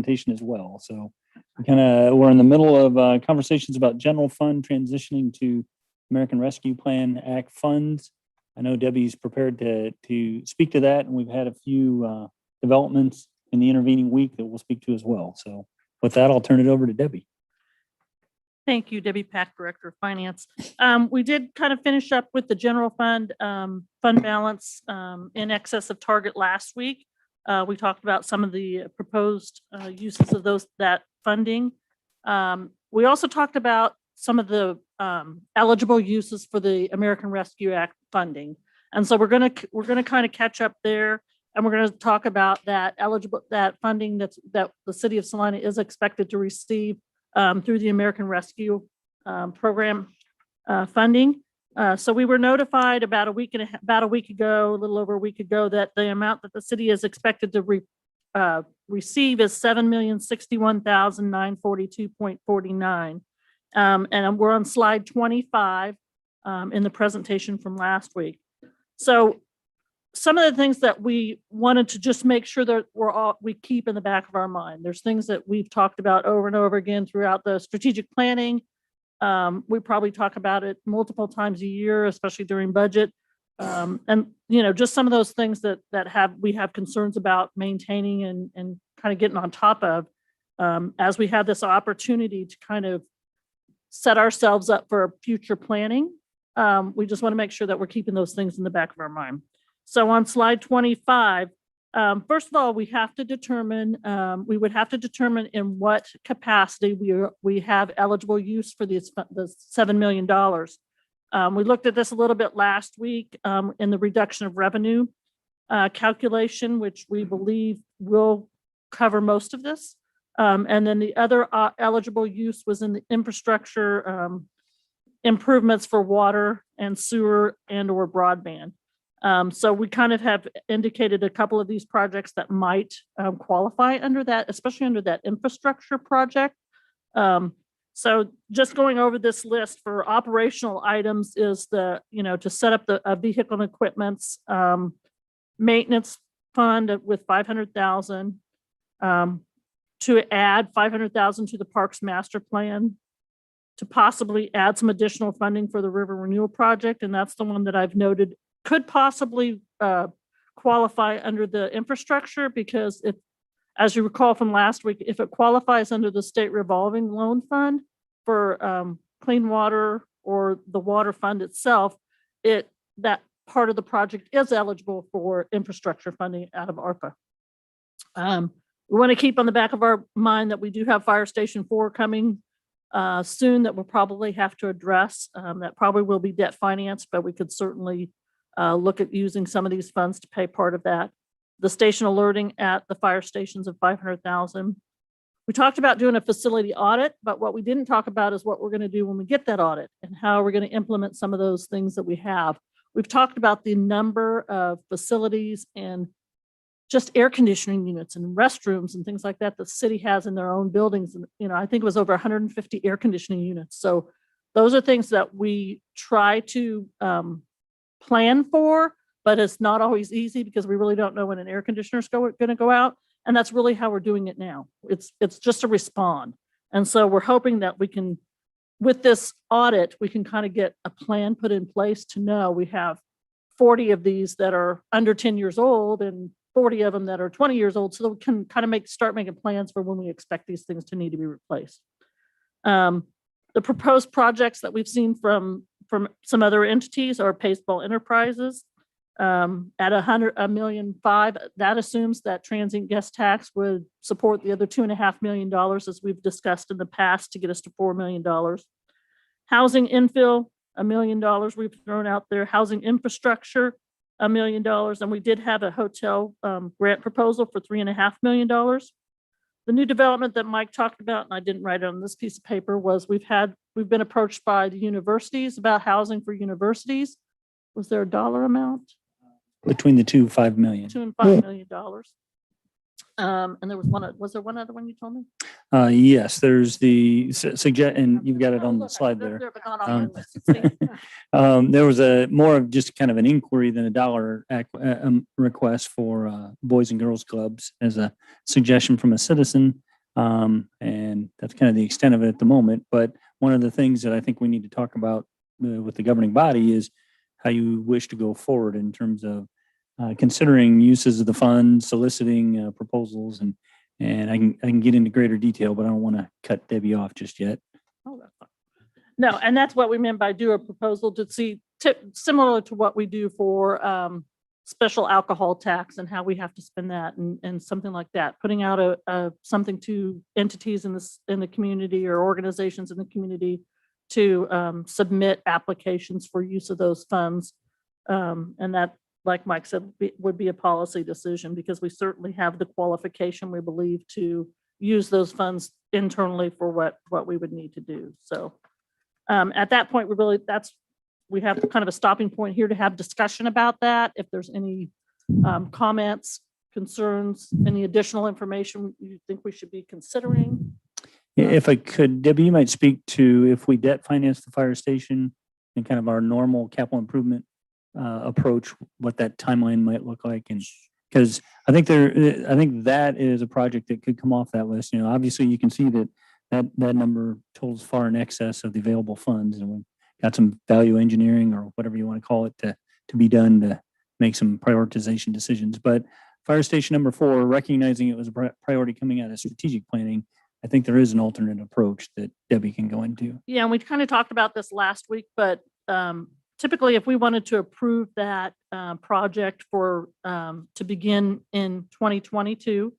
presentation as well. So we're in the middle of conversations about general fund transitioning to American Rescue Plan Act funds. I know Debbie's prepared to speak to that, and we've had a few developments in the intervening week that we'll speak to as well. So with that, I'll turn it over to Debbie. Thank you, Debbie Pack, Director of Finance. We did kind of finish up with the general fund balance in excess of target last week. We talked about some of the proposed uses of that funding. We also talked about some of the eligible uses for the American Rescue Act funding. And so we're going to kind of catch up there, and we're going to talk about that funding that the city of Salina is expected to receive through the American Rescue Program funding. So we were notified about a week ago, a little over a week ago, that the amount that the city is expected to receive is $7,061,942.49. And we're on slide 25 in the presentation from last week. So some of the things that we wanted to just make sure that we keep in the back of our mind. There's things that we've talked about over and over again throughout the strategic planning. We probably talk about it multiple times a year, especially during budget. And just some of those things that we have concerns about maintaining and kind of getting on top of as we have this opportunity to kind of set ourselves up for future planning. We just want to make sure that we're keeping those things in the back of our mind. So on slide 25, first of all, we would have to determine in what capacity we have eligible use for the $7 million. We looked at this a little bit last week in the reduction of revenue calculation, which we believe will cover most of this. And then the other eligible use was in the infrastructure improvements for water and sewer and or broadband. So we kind of have indicated a couple of these projects that might qualify under that, especially under that infrastructure project. So just going over this list for operational items is to set up the vehicle and equipment's maintenance fund with $500,000, to add $500,000 to the Parks Master Plan, to possibly add some additional funding for the River Renewal Project, and that's the one that I've noted could possibly qualify under the infrastructure, because as you recall from last week, if it qualifies under the state revolving loan fund for clean water or the water fund itself, that part of the project is eligible for infrastructure funding out of ARPA. We want to keep on the back of our mind that we do have Fire Station 4 coming soon that we'll probably have to address. That probably will be debt financed, but we could certainly look at using some of these funds to pay part of that. The station alerting at the fire stations of $500,000. We talked about doing a facility audit, but what we didn't talk about is what we're going to do when we get that audit and how we're going to implement some of those things that we have. We've talked about the number of facilities and just air conditioning units and restrooms and things like that the city has in their own buildings. And, I think it was over 150 air conditioning units. So those are things that we try to plan for, but it's not always easy because we really don't know when an air conditioner is going to go out. And that's really how we're doing it now. It's just to respond. And so we're hoping that we can, with this audit, we can kind of get a plan put in place to know we have 40 of these that are under 10 years old and 40 of them that are 20 years old, so that we can kind of start making plans for when we expect these things to need to be replaced. The proposed projects that we've seen from some other entities are Paceball Enterprises at $100.5 million. That assumes that transient guest tax would support the other $2.5 million, as we've discussed in the past, to get us to $4 million. Housing infill, $1 million we've thrown out there. Housing infrastructure, $1 million. And we did have a hotel grant proposal for $3.5 million. The new development that Mike talked about, and I didn't write it on this piece of paper, was we've been approached by the universities about housing for universities. Was there a dollar amount? Between the two, $5 million. $2 and $5 million. And there was there one other one you told me? Yes, there's the suggest, and you've got it on the slide there. There was a more of just kind of an inquiry than a dollar request for Boys and Girls Clubs as a suggestion from a citizen. And that's kind of the extent of it at the moment. But one of the things that I think we need to talk about with the governing body is how you wish to go forward in terms of considering uses of the funds, soliciting proposals, and I can get into greater detail, but I don't want to cut Debbie off just yet. Oh, that's fine. No, and that's what we meant by do a proposal to see, similar to what we do for special alcohol tax and how we have to spend that and something like that, putting out something to entities in the community or organizations in the community to submit applications for use of those funds. And that, like Mike said, would be a policy decision, because we certainly have the qualification, we believe, to use those funds internally for what we would need to do. So at that point, we have kind of a stopping point here to have discussion about that. If there's any comments, concerns, any additional information you think we should be considering. If I could, Debbie, you might speak to if we debt finance the fire station and kind of our normal capital improvement approach, what that timeline might look like. And because I think that is a project that could come off that list. You know, obviously you can see that number totals far in excess of the available funds, and we've got some value engineering or whatever you want to call it to be done to make some prioritization decisions. But fire station number 4, recognizing it was a priority coming out of strategic planning, I think there is an alternate approach that Debbie can go into. Yeah, and we kind of talked about this last week, but typically if we wanted to approve that project for to begin in 2022,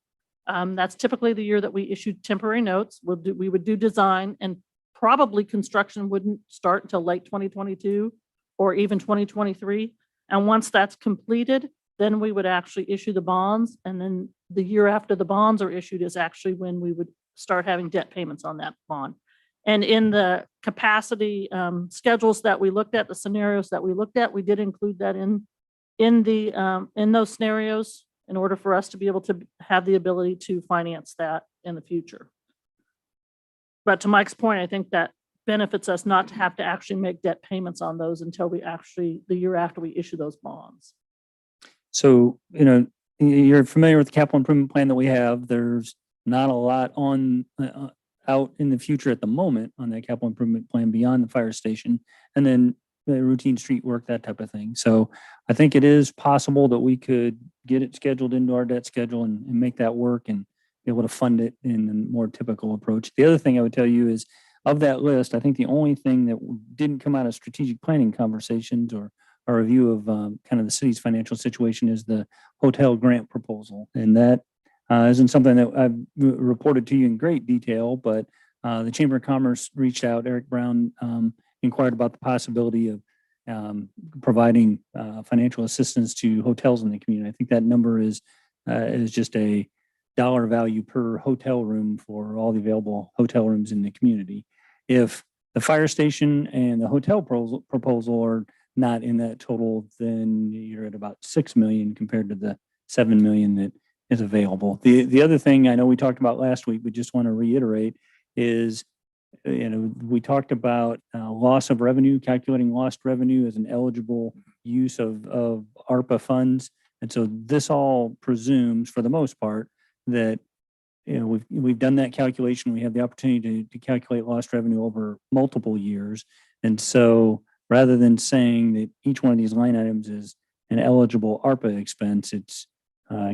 that's typically the year that we issued temporary notes. We would do design, and probably construction wouldn't start until late 2022 or even 2023. And once that's completed, then we would actually issue the bonds. And then the year after the bonds are issued is actually when we would start having debt payments on that bond. And in the capacity schedules that we looked at, the scenarios that we looked at, we did include that in those scenarios in order for us to be able to have the ability to finance that in the future. But to Mike's point, I think that benefits us not to have to actually make debt payments on those until the year after we issue those bonds. So, you know, you're familiar with the capital improvement plan that we have. There's not a lot on out in the future at the moment on that capital improvement plan beyond the fire station, and then the routine street work, that type of thing. So I think it is possible that we could get it scheduled into our debt schedule and make that work and be able to fund it in a more typical approach. The other thing I would tell you is, of that list, I think the only thing that didn't come out of strategic planning conversations or a review of kind of the city's financial situation is the hotel grant proposal. And that isn't something that I've reported to you in great detail, but the Chamber of Commerce reached out. Eric Brown inquired about the possibility of providing financial assistance to hotels in the community. I think that number is just a dollar value per hotel room for all the available hotel rooms in the community. If the fire station and the hotel proposal are not in that total, then you're at about 6 million compared to the 7 million that is available. The other thing I know we talked about last week, we just want to reiterate is, we talked about loss of revenue, calculating lost revenue as an eligible use of ARPA funds. And so this all presumes, for the most part, that we've done that calculation. We have the opportunity to calculate lost revenue over multiple years. And so rather than saying that each one of these line items is an eligible ARPA expense, it's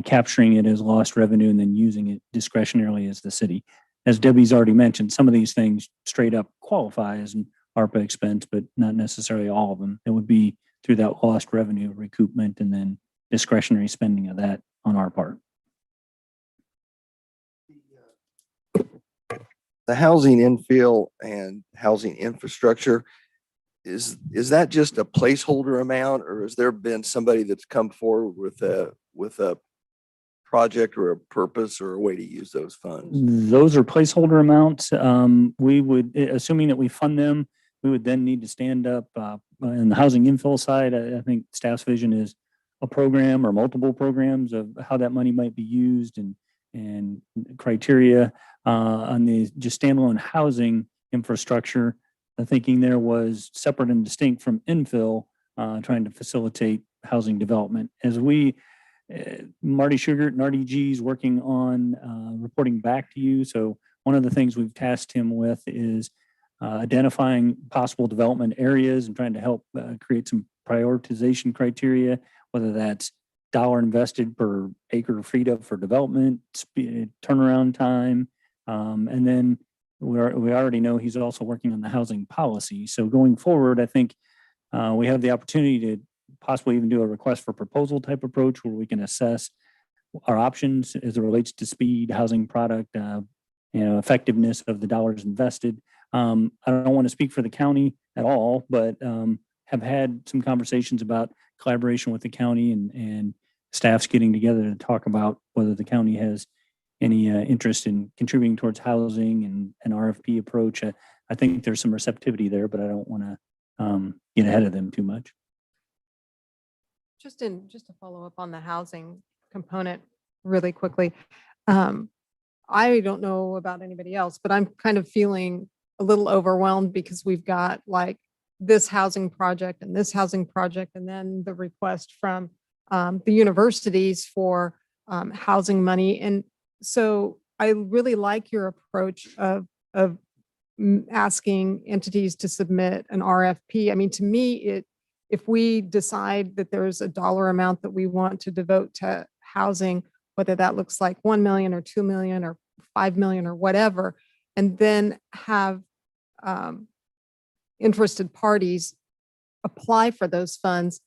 capturing it as lost revenue and then using it discretionarily as the city. As Debbie's already mentioned, some of these things straight up qualify as an ARPA expense, but not necessarily all of them. It would be through that lost revenue recoupment and then discretionary spending of that on our part. The housing infill and housing infrastructure, is that just a placeholder amount, or has there been somebody that's come forward with a project or a purpose or a way to use those funds? Those are placeholder amounts. We would, assuming that we fund them, we would then need to stand up in the housing infill side. I think staff's vision is a program or multiple programs of how that money might be used and criteria on the just standalone housing infrastructure. The thinking there was separate and distinct from infill, trying to facilitate housing development. As we Marty Sugar and RDG is working on reporting back to you. So one of the things we've tasked him with is identifying possible development areas and trying to help create some prioritization criteria, whether that's dollar invested per acre freed up for development, turnaround time. And then we already know he's also working on the housing policy. So going forward, I think we have the opportunity to possibly even do a request for proposal type approach where we can assess our options as it relates to speed, housing product, effectiveness of the dollars invested. I don't want to speak for the county at all, but have had some conversations about collaboration with the county and staffs getting together to talk about whether the county has any interest in contributing towards housing and an RFP approach. I think there's some receptivity there, but I don't want to get ahead of them too much. Just to follow up on the housing component really quickly. I don't know about anybody else, but I'm kind of feeling a little overwhelmed because we've got like this housing project and this housing project, and then the request from the universities for housing money. And so I really like your approach of asking entities to submit an RFP. I mean, to me, if we decide that there's a dollar amount that we want to devote to housing, whether that looks like 1 million or 2 million or 5 million or whatever, and then have interested parties apply for those funds,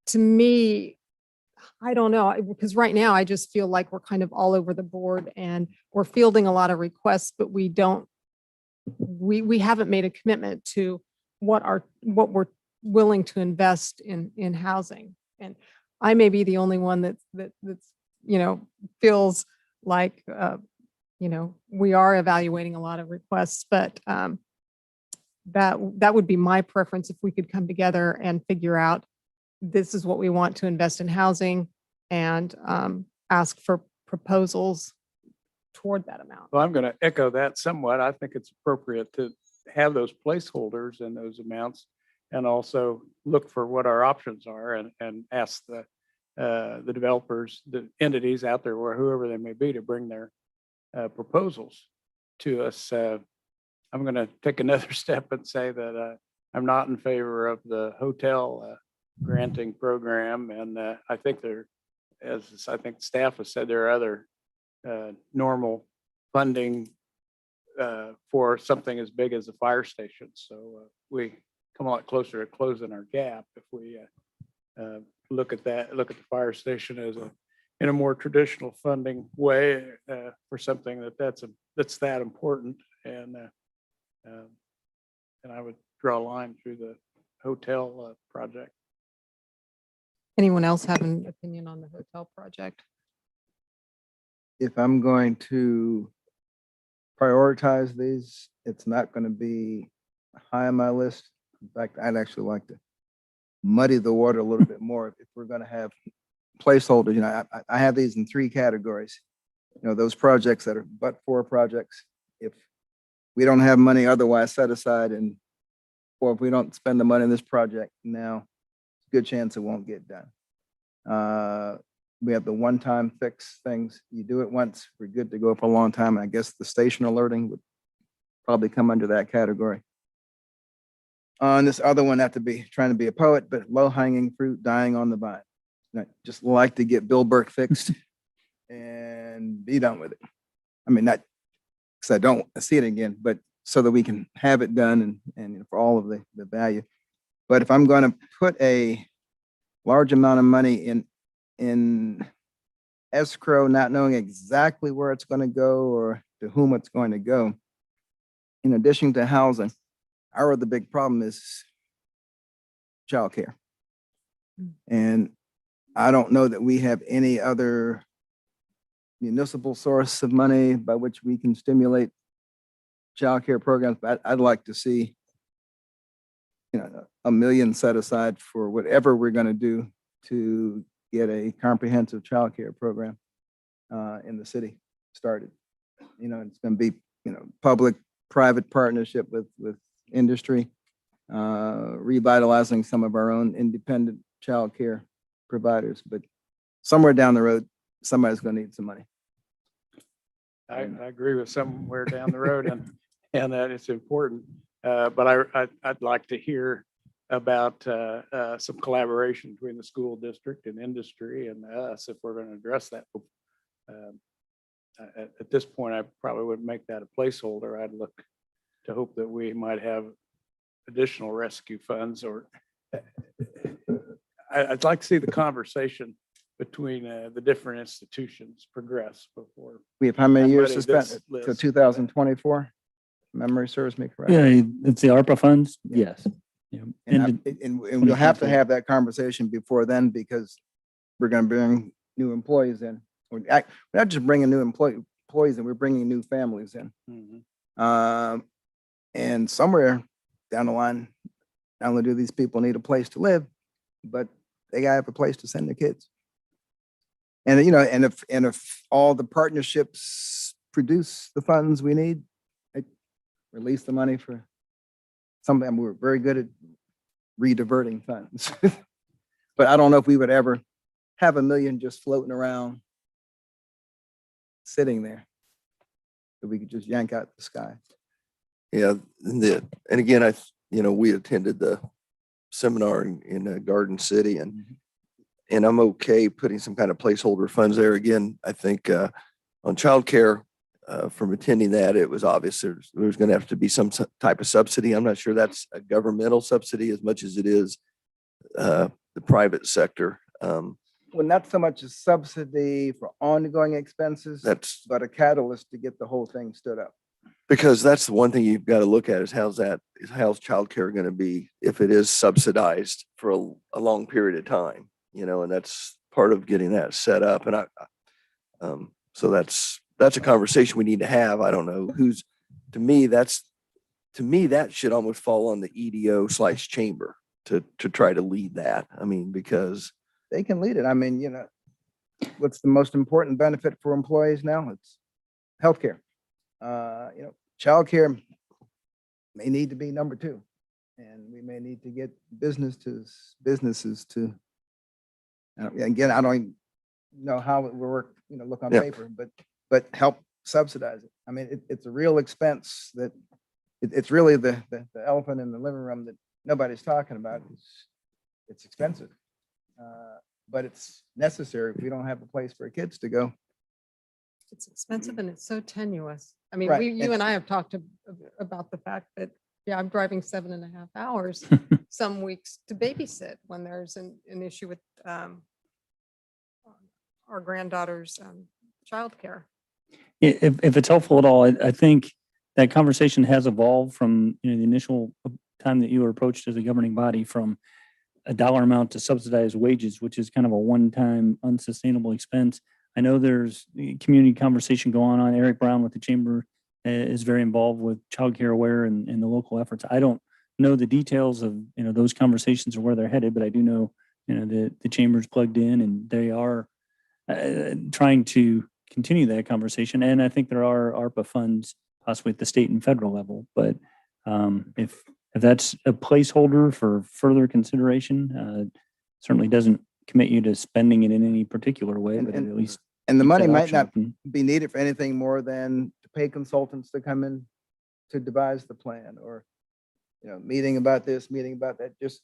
to me, I don't know, because right now I just feel like we're kind of all over the board and we're fielding a lot of requests, but we haven't made a commitment to what we're willing to invest in housing. And I may be the only one that's feels like we are evaluating a lot of requests, but that would be my preference if we could come together and figure out this is what we want to invest in housing and ask for proposals toward that amount. Well, I'm going to echo that somewhat. I think it's appropriate to have those placeholders and those amounts, and also look for what our options are and ask the developers, the entities out there, or whoever they may be, to bring their proposals to us. I'm going to take another step and say that I'm not in favor of the hotel granting program. And I think as I think staff has said, there are other normal funding for something as big as a fire station. So we come a lot closer to closing our gap if we look at the fire station as in a more traditional funding way for something that's that important. And I would draw a line through the hotel project. Anyone else have an opinion on the hotel project? If I'm going to prioritize these, it's not going to be high on my list. In fact, I'd actually like to muddy the water a little bit more if we're going to have placeholders. I have these in 3 categories. Those projects that are but-for projects. If we don't have money otherwise set aside, or if we don't spend the money in this project now, good chance it won't get done. We have the one-time fix things. You do it once, we're good to go for a long time. And I guess the station alerting would probably come under that category. On this other one, not to be trying to be a poet, but low-hanging fruit dying on the vine. I just like to get Bill Burke fixed and be done with it. I mean, not because I don't see it again, but so that we can have it done and for all of the value. But if I'm going to put a large amount of money in escrow, not knowing exactly where it's going to go or to whom it's going to go, in addition to housing, our other big problem is childcare. And I don't know that we have any other municipal source of money by which we can stimulate childcare programs, but I'd like to see $1 million set aside for whatever we're going to do to get a comprehensive childcare program in the city started. It's going to be public-private partnership with industry, revitalizing some of our own independent childcare providers, but somewhere down the road, somebody's gonna need some money. I agree with somewhere down the road and that it's important. But I'd like to hear about some collaboration between the school district and industry and us if we're going to address that. At this point, I probably wouldn't make that a placeholder. I'd look to hope that we might have additional rescue funds or I'd like to see the conversation between the different institutions progress before. We have how many I years to muddy spend this till list. 2024? Memory serves me correct. Yeah, it's the ARPA funds. Yes. Yeah. And And we'll have to 2024. have that conversation before then because we're gonna bring new employees in. We're not just bringing new employees in, we're bringing new families in. Mhm. And somewhere down the line, not only do these people need a place to live, but they gotta have a place to send their kids. And, you know, and if all the partnerships produce the funds we need, release the money for something. We're very good at rediverting funds. But I don't know if we would ever have $1 million just floating around, sitting there, that we could just yank out the sky. Yeah, and again, we attended the seminar in Garden City and I'm okay putting some kind of placeholder funds there. Again, I think on childcare, from attending that, it was obvious there's going to have to be some type of subsidy. I'm not sure that's a governmental subsidy as much as it is the private sector. Well, not so much a subsidy for ongoing expenses, That's but a catalyst to get the whole thing stood up. because that's the one thing you've got to look at is how's childcare going to be if it is subsidized for a long period of time, and that's part of getting that set up. And so that's a conversation we need to have. I don't know to me, that should almost fall on the EDO/chamber to try to lead that. I mean, because They can lead it. I mean, what's the most important benefit for employees now? It's healthcare. Childcare may need to be number 2. And we may need to get businesses to, again, I don't even know how it will work, look on Yeah. paper, but help subsidize it. I mean, it's a real expense that it's really the elephant in the living room that nobody's talking about. It's expensive. But it's necessary if we don't have a place for kids to go. It's expensive and it's so tenuous. I mean, Right, you and I have talked about the fact that, yeah, I'm driving 7.5 hours some weeks to babysit when there's an issue with our granddaughter's childcare. If it's helpful at all, I think that conversation has evolved from the initial time that you were approached as a governing body from a dollar amount to subsidized wages, which is kind of a one-time unsustainable expense. I know there's community conversation going on. Eric Brown with the chamber is very involved with childcare aware and the local efforts. I don't know the details of those conversations or where they're headed, but I do know the chamber's plugged in and they are trying to continue that conversation. And I think there are ARPA funds possibly at the state and federal level. But if that's a placeholder for further consideration, certainly doesn't commit you to spending it in any particular way, but at least And the keep money that might option not open. be needed for anything more than to pay consultants to come in to devise the plan or, meeting about this, meeting about that, just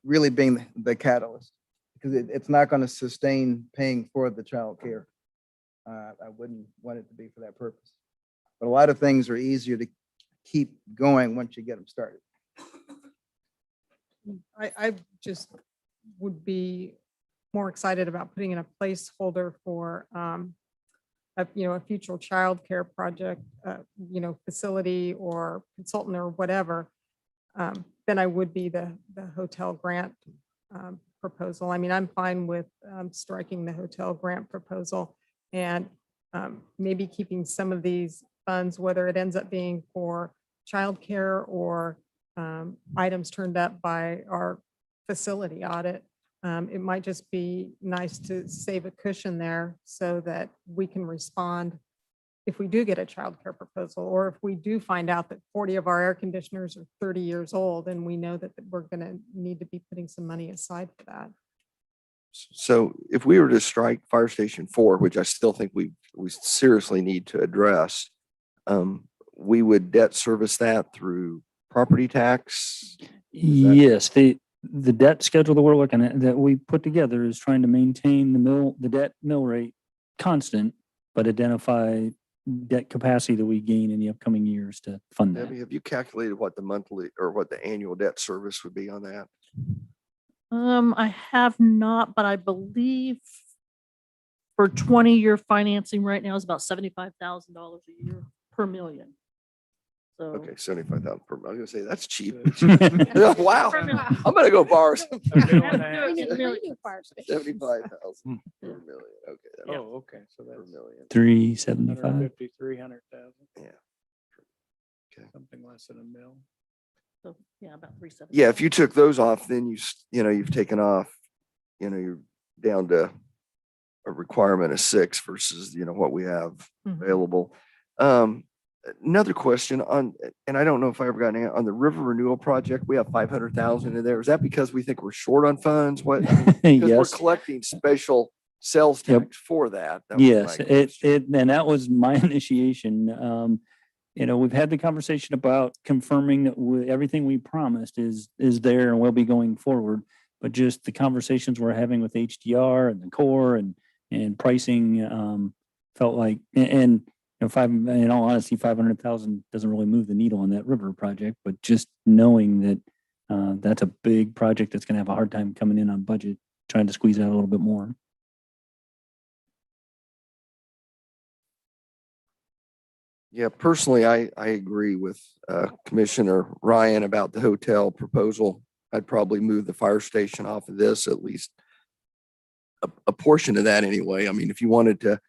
really being the catalyst. Because it's not going to sustain paying for the childcare. I wouldn't want it to be for that purpose. But a lot of things are easier to keep going once you get them started. I just would be more excited about putting in a placeholder for a future childcare project, facility or consultant or whatever, than I would be the hotel grant proposal. I mean, I'm fine with striking the hotel grant proposal and maybe keeping some of these funds, whether it ends up being for childcare or items turned up by our facility audit. It might just be nice to save a cushion there so that we can respond if we do get a childcare proposal, or if we do find out that 40 of our air conditioners are 30 years old and we know that we're going to need to be putting some money aside for that. So if we were to strike Fire Station 4, which I still think we seriously need to address, we would debt service that through property tax. Yes, the debt schedule that we're looking at, that we put together is trying to maintain the debt mill rate constant, but identify debt capacity that we gain in the upcoming years to fund that. Debbie, have you calculated what the monthly or what the annual debt service would be on that? I have not, but I believe for 20-year financing right now is about $75,000 a year per million. So. Okay, 75,000 per month. I was gonna say, that's cheap. Yeah. Wow, Per million. I'm gonna go borrow some. A mill and a half. We need a million. 75,000 per million. Okay. that's Oh, okay, so Per that's million. 375. 150, 300,000, Yeah. Okay. something less than a mil. So, yeah, about 370. Yeah, if you took those off, then you've taken off, you're down to a requirement of 6 versus, what we have Mhm. available. Another question and I don't know if I ever got an on the river renewal project, we have 500,000 in there. Is that because we think we're short on funds? What? Because we're Yes. collecting special sales Yep. tax for that. That was Yes, my question. and that was my initiation. We've had the conversation about confirming that everything we promised is there and will be going forward. But just the conversations we're having with HDR and the Corps and pricing, felt like, and in all honesty, 500,000 doesn't really move the needle on that river project, but just knowing that, that's a big project that's gonna have a hard time coming in on budget, trying to squeeze out a little bit more. Yeah, personally, I agree with Commissioner Ryan about the hotel proposal. I'd probably move the fire station off of this, at least a portion of that anyway. I mean, if you wanted to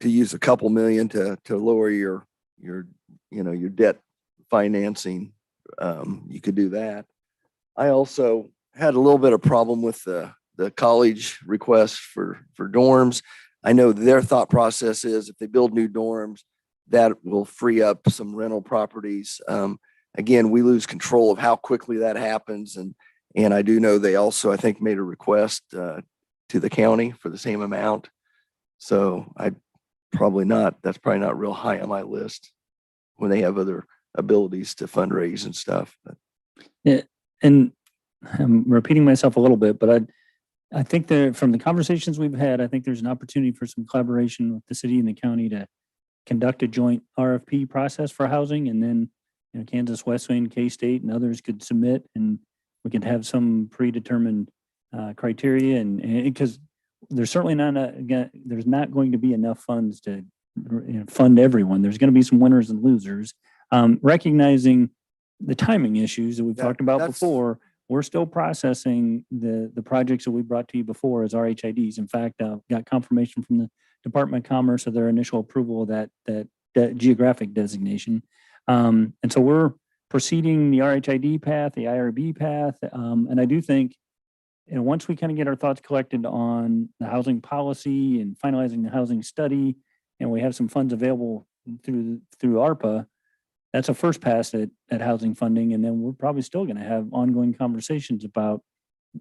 use a couple million to lower your debt financing, you could do that. I also had a little bit of problem with the college request for dorms. I know their thought process is if they build new dorms, that will free up some rental properties. Again, we lose control of how quickly that happens. And I do know they also, I think, made a request to the county for the same amount. So that's probably not real high on my list when they have other abilities to fundraise and stuff. But Yeah, and I'm repeating myself a little bit, but I think that from the conversations we've had, I think there's an opportunity for some collaboration with the city and the county to conduct a joint RFP process for housing, and then Kansas Wesleyan, K-State, and others could submit, and we could have some predetermined criteria, and because there's certainly there's not going to be enough funds to fund everyone. There's going to be some winners and losers. Recognizing the timing issues that we've talked about before, we're still processing the projects that we brought to you before as RHIDs. In fact, got confirmation from the Department of Commerce of their initial approval of that geographic designation. And so we're proceeding the RHID path, the IRB path. And I do think, once we kind of get our thoughts collected on the housing policy and finalizing the housing study, and we have some funds available through ARPA, that's a first pass at housing funding. And then we're probably still going to have ongoing conversations about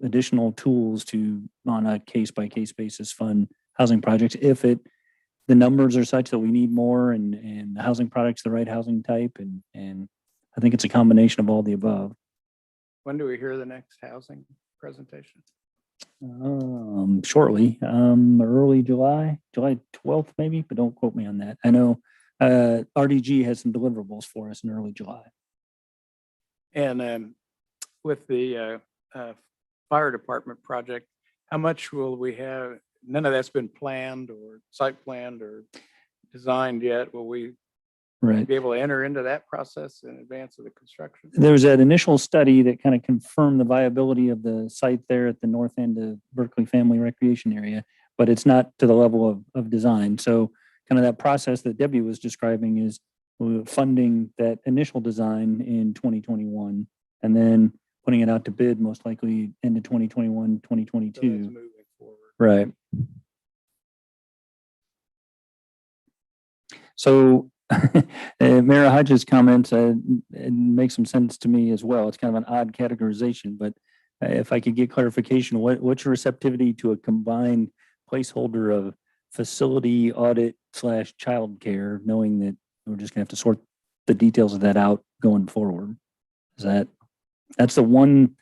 additional tools to, on a case-by-case basis, fund housing projects if the numbers are such that we need more and the housing product's the right housing type. And I think it's a combination of all the above. When do we hear the next housing presentation? Shortly, early July 12th maybe, but don't quote me on that. I know RDG has some deliverables for us in early July. And with the fire department project, how much will we have? None of that's been planned or site planned or designed yet. Will we Right. be able to enter into that process in advance of the construction? There was that initial study that kind of confirmed the viability of the site there at the north end of Berkeley Family Recreation Area, but it's not to the level of design. So kind of that process that Debbie was describing is funding that initial design in 2021 and then putting it out to bid most likely into 2021, So that's 2022. moving forward. Right. So Mayor Hodges' comments it makes some sense to me as well. It's kind of an odd categorization, but if I could get clarification, what's your receptivity to a combined placeholder of facility audit / childcare, knowing that we're just gonna have to sort the details of that out going forward? Is that's the one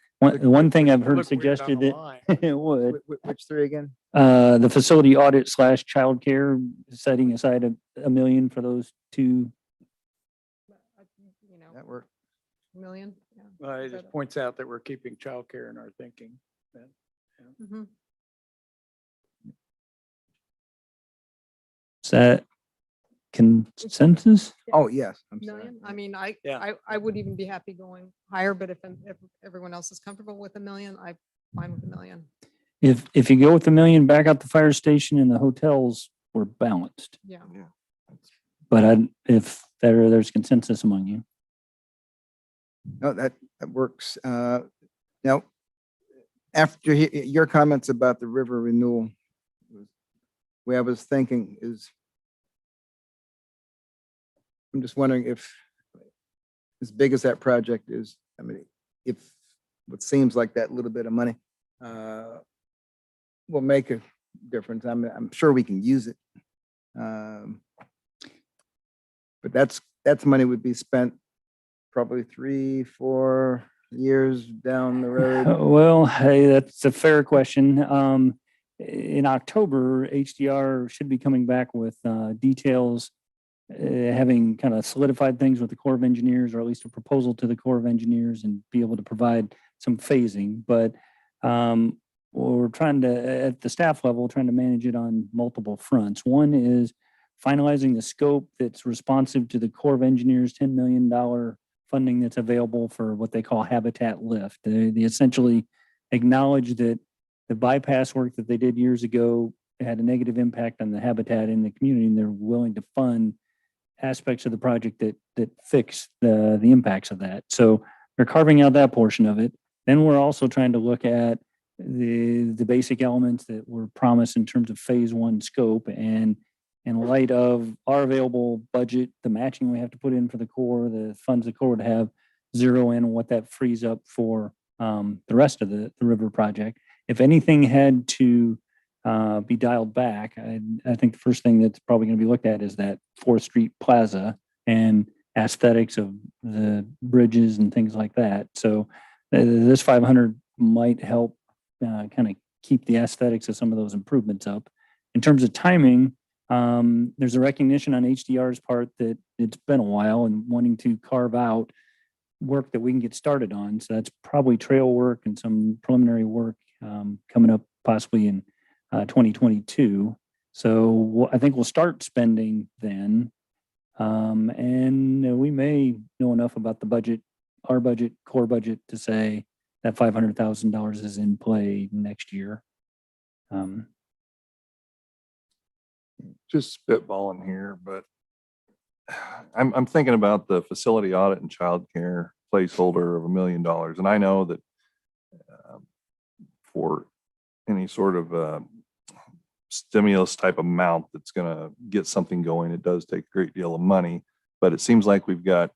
thing I've heard Look weird on suggested the that line. it would. Which three again? The facility audit / childcare, setting aside a million for those two. You know, That worked. million. Yeah. Well, it just points out that we're keeping childcare in our thinking. Mhm. Is that consensus? Oh, yes. I'm sorry. Million? I mean, I, Yeah. I would even be happy going higher, but if everyone else is comfortable with a million, I'm fine with a million. If you go with the million, back out the fire station and the hotels, we're balanced. Yeah. But if there's consensus among you. No, that works. Now, after your comments about the river renewal, way I was thinking is, I'm just wondering if, as big as that project is, I mean, if what seems like that little bit of money will make a difference. I'm sure we can use it. But that's money would be spent probably 3-4 years down the road. Well, hey, that's a fair question. In October, HDR should be coming back with details, having kind of solidified things with the Corps of Engineers, or at least a proposal to the Corps of Engineers, and be able to provide some phasing. But we're trying to, at the staff level, trying to manage it on multiple fronts. One is finalizing the scope that's responsive to the Corps of Engineers $10 million funding that's available for what they call habitat lift. They essentially acknowledge that the bypass work that they did years ago had a negative impact on the habitat in the community, and they're willing to fund aspects of the project that fix the impacts of that. So they're carving out that portion of it. Then we're also trying to look at the basic elements that were promised in terms of phase one scope, and in light of our available budget, the matching we have to put in for the Corps, the funds the Corps would have, zero in what that frees up for the rest of the river project. If anything had to be dialed back, I think the first thing that's probably going to be looked at is that 4th Street Plaza and aesthetics of the bridges and things like that. So this 500 might help kind of keep the aesthetics of some of those improvements up. In terms of timing, there's a recognition on HDR's part that it's been a while and wanting to carve out work that we can get started on. So that's probably trail work and some preliminary work coming up possibly in 2022. So I think we'll start spending then. And we may know enough about the budget, our budget, Corps budget, to say that $500,000 is in play next year. Just spitballing here, but I'm thinking about the facility audit and childcare placeholder of $1 million. And I know that for any sort of stimulus type amount that's going to get something going, it does take a great deal of money. But it seems like it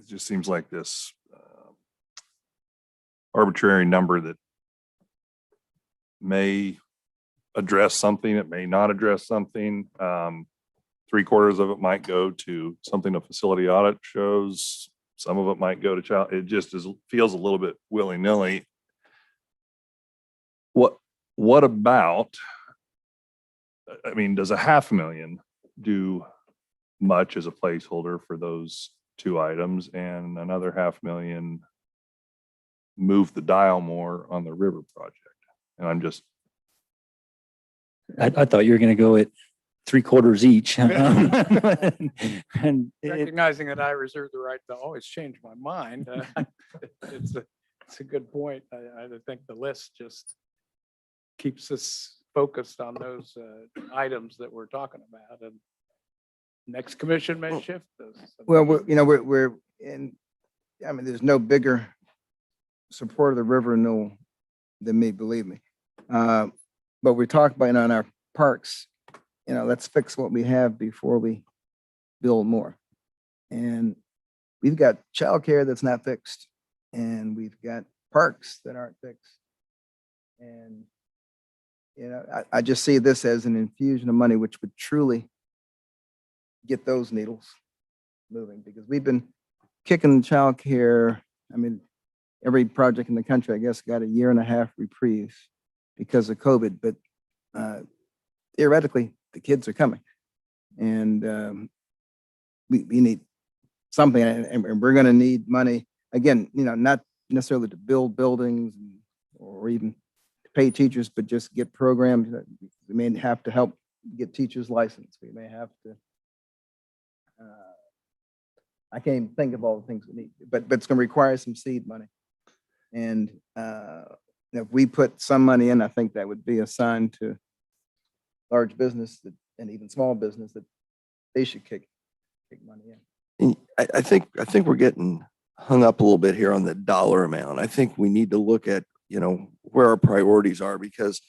just seems like this arbitrary number that may address something, it may not address something. 3/4 of it might go to something a facility audit shows. Some of it might go to child. It just feels a little bit willy-nilly. What about, I mean, does $500,000 do much as a placeholder for those two items, and another $500,000 move the dial more on the river project? And I'm just, I thought you were going to go at 3/4 each. And Recognizing that I reserve the right to always change my mind, it's a good point. I think the list just keeps us focused on those items that we're talking about, and next commission may shift this. Well, we're in, I mean, there's no bigger supporter of the river renewal than me, believe me. But we talked about on our parks, let's fix what we have before we build more. And we've got childcare that's not fixed, and we've got parks that aren't fixed. And, you know, I just see this as an infusion of money, which would truly get those needles moving, because we've been kicking childcare. I mean, every project in the country, I guess, got a 1.5 year reprieve because of COVID, but theoretically, the kids are coming. And we need something, and we're going to need money again, you know, not necessarily to build buildings or even to pay teachers, but just get programs. That we may have to help get teachers licensed. We may have to, I can't even think of all the things we need, but it's going to require some seed money. And if we put some money in, I think that would be assigned to large business and even small business, that they should kick money in. I think we're getting hung up a little bit here on the dollar amount. I think we need to look at, you know, where our priorities are, because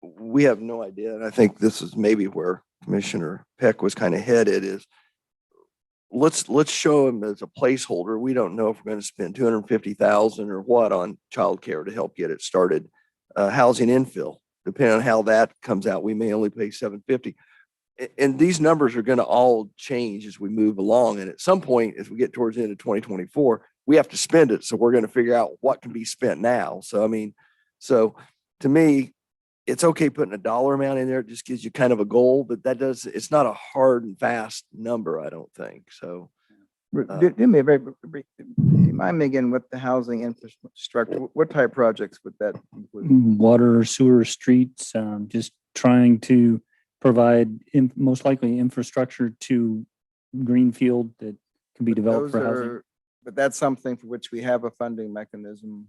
we have no idea. And I think this is maybe where Commissioner Peck was kind of headed, is let's show them as a placeholder. We don't know if we're going to spend 250,000 or what on childcare to help get it started. Housing infill, depending on how that comes out, we may only pay 750. And these numbers are going to all change as we move along. And at some point, as we get towards the end of 2024, we have to spend it. So we're going to figure out what can be spent now. So, I mean, so to me, it's okay putting a dollar amount in there. It just gives you kind of a goal, but it's not a hard and fast number, I don't think. So Do me a very brief, remind me again what the housing infrastructure, what type of projects would that include? Water, sewer, streets, just trying to provide most likely infrastructure to greenfield that can be developed for housing. But that's something for which we have a funding mechanism.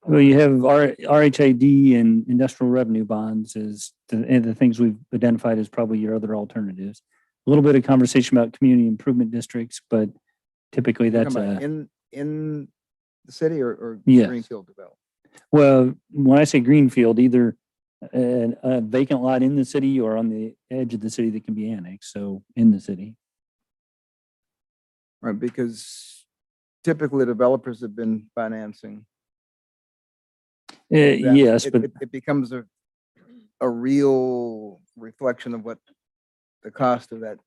Well, you have RHID and industrial revenue bonds as the things we've identified as probably your other alternatives. A little bit of conversation about community improvement districts, but typically that's in the city or Yes. greenfield development. well, when I say greenfield, either a vacant lot in the city or on the edge of the city that can be annexed. So in the city. Right, because typically developers have been financing. that. Yes, It- but it becomes a real reflection of what the cost of that.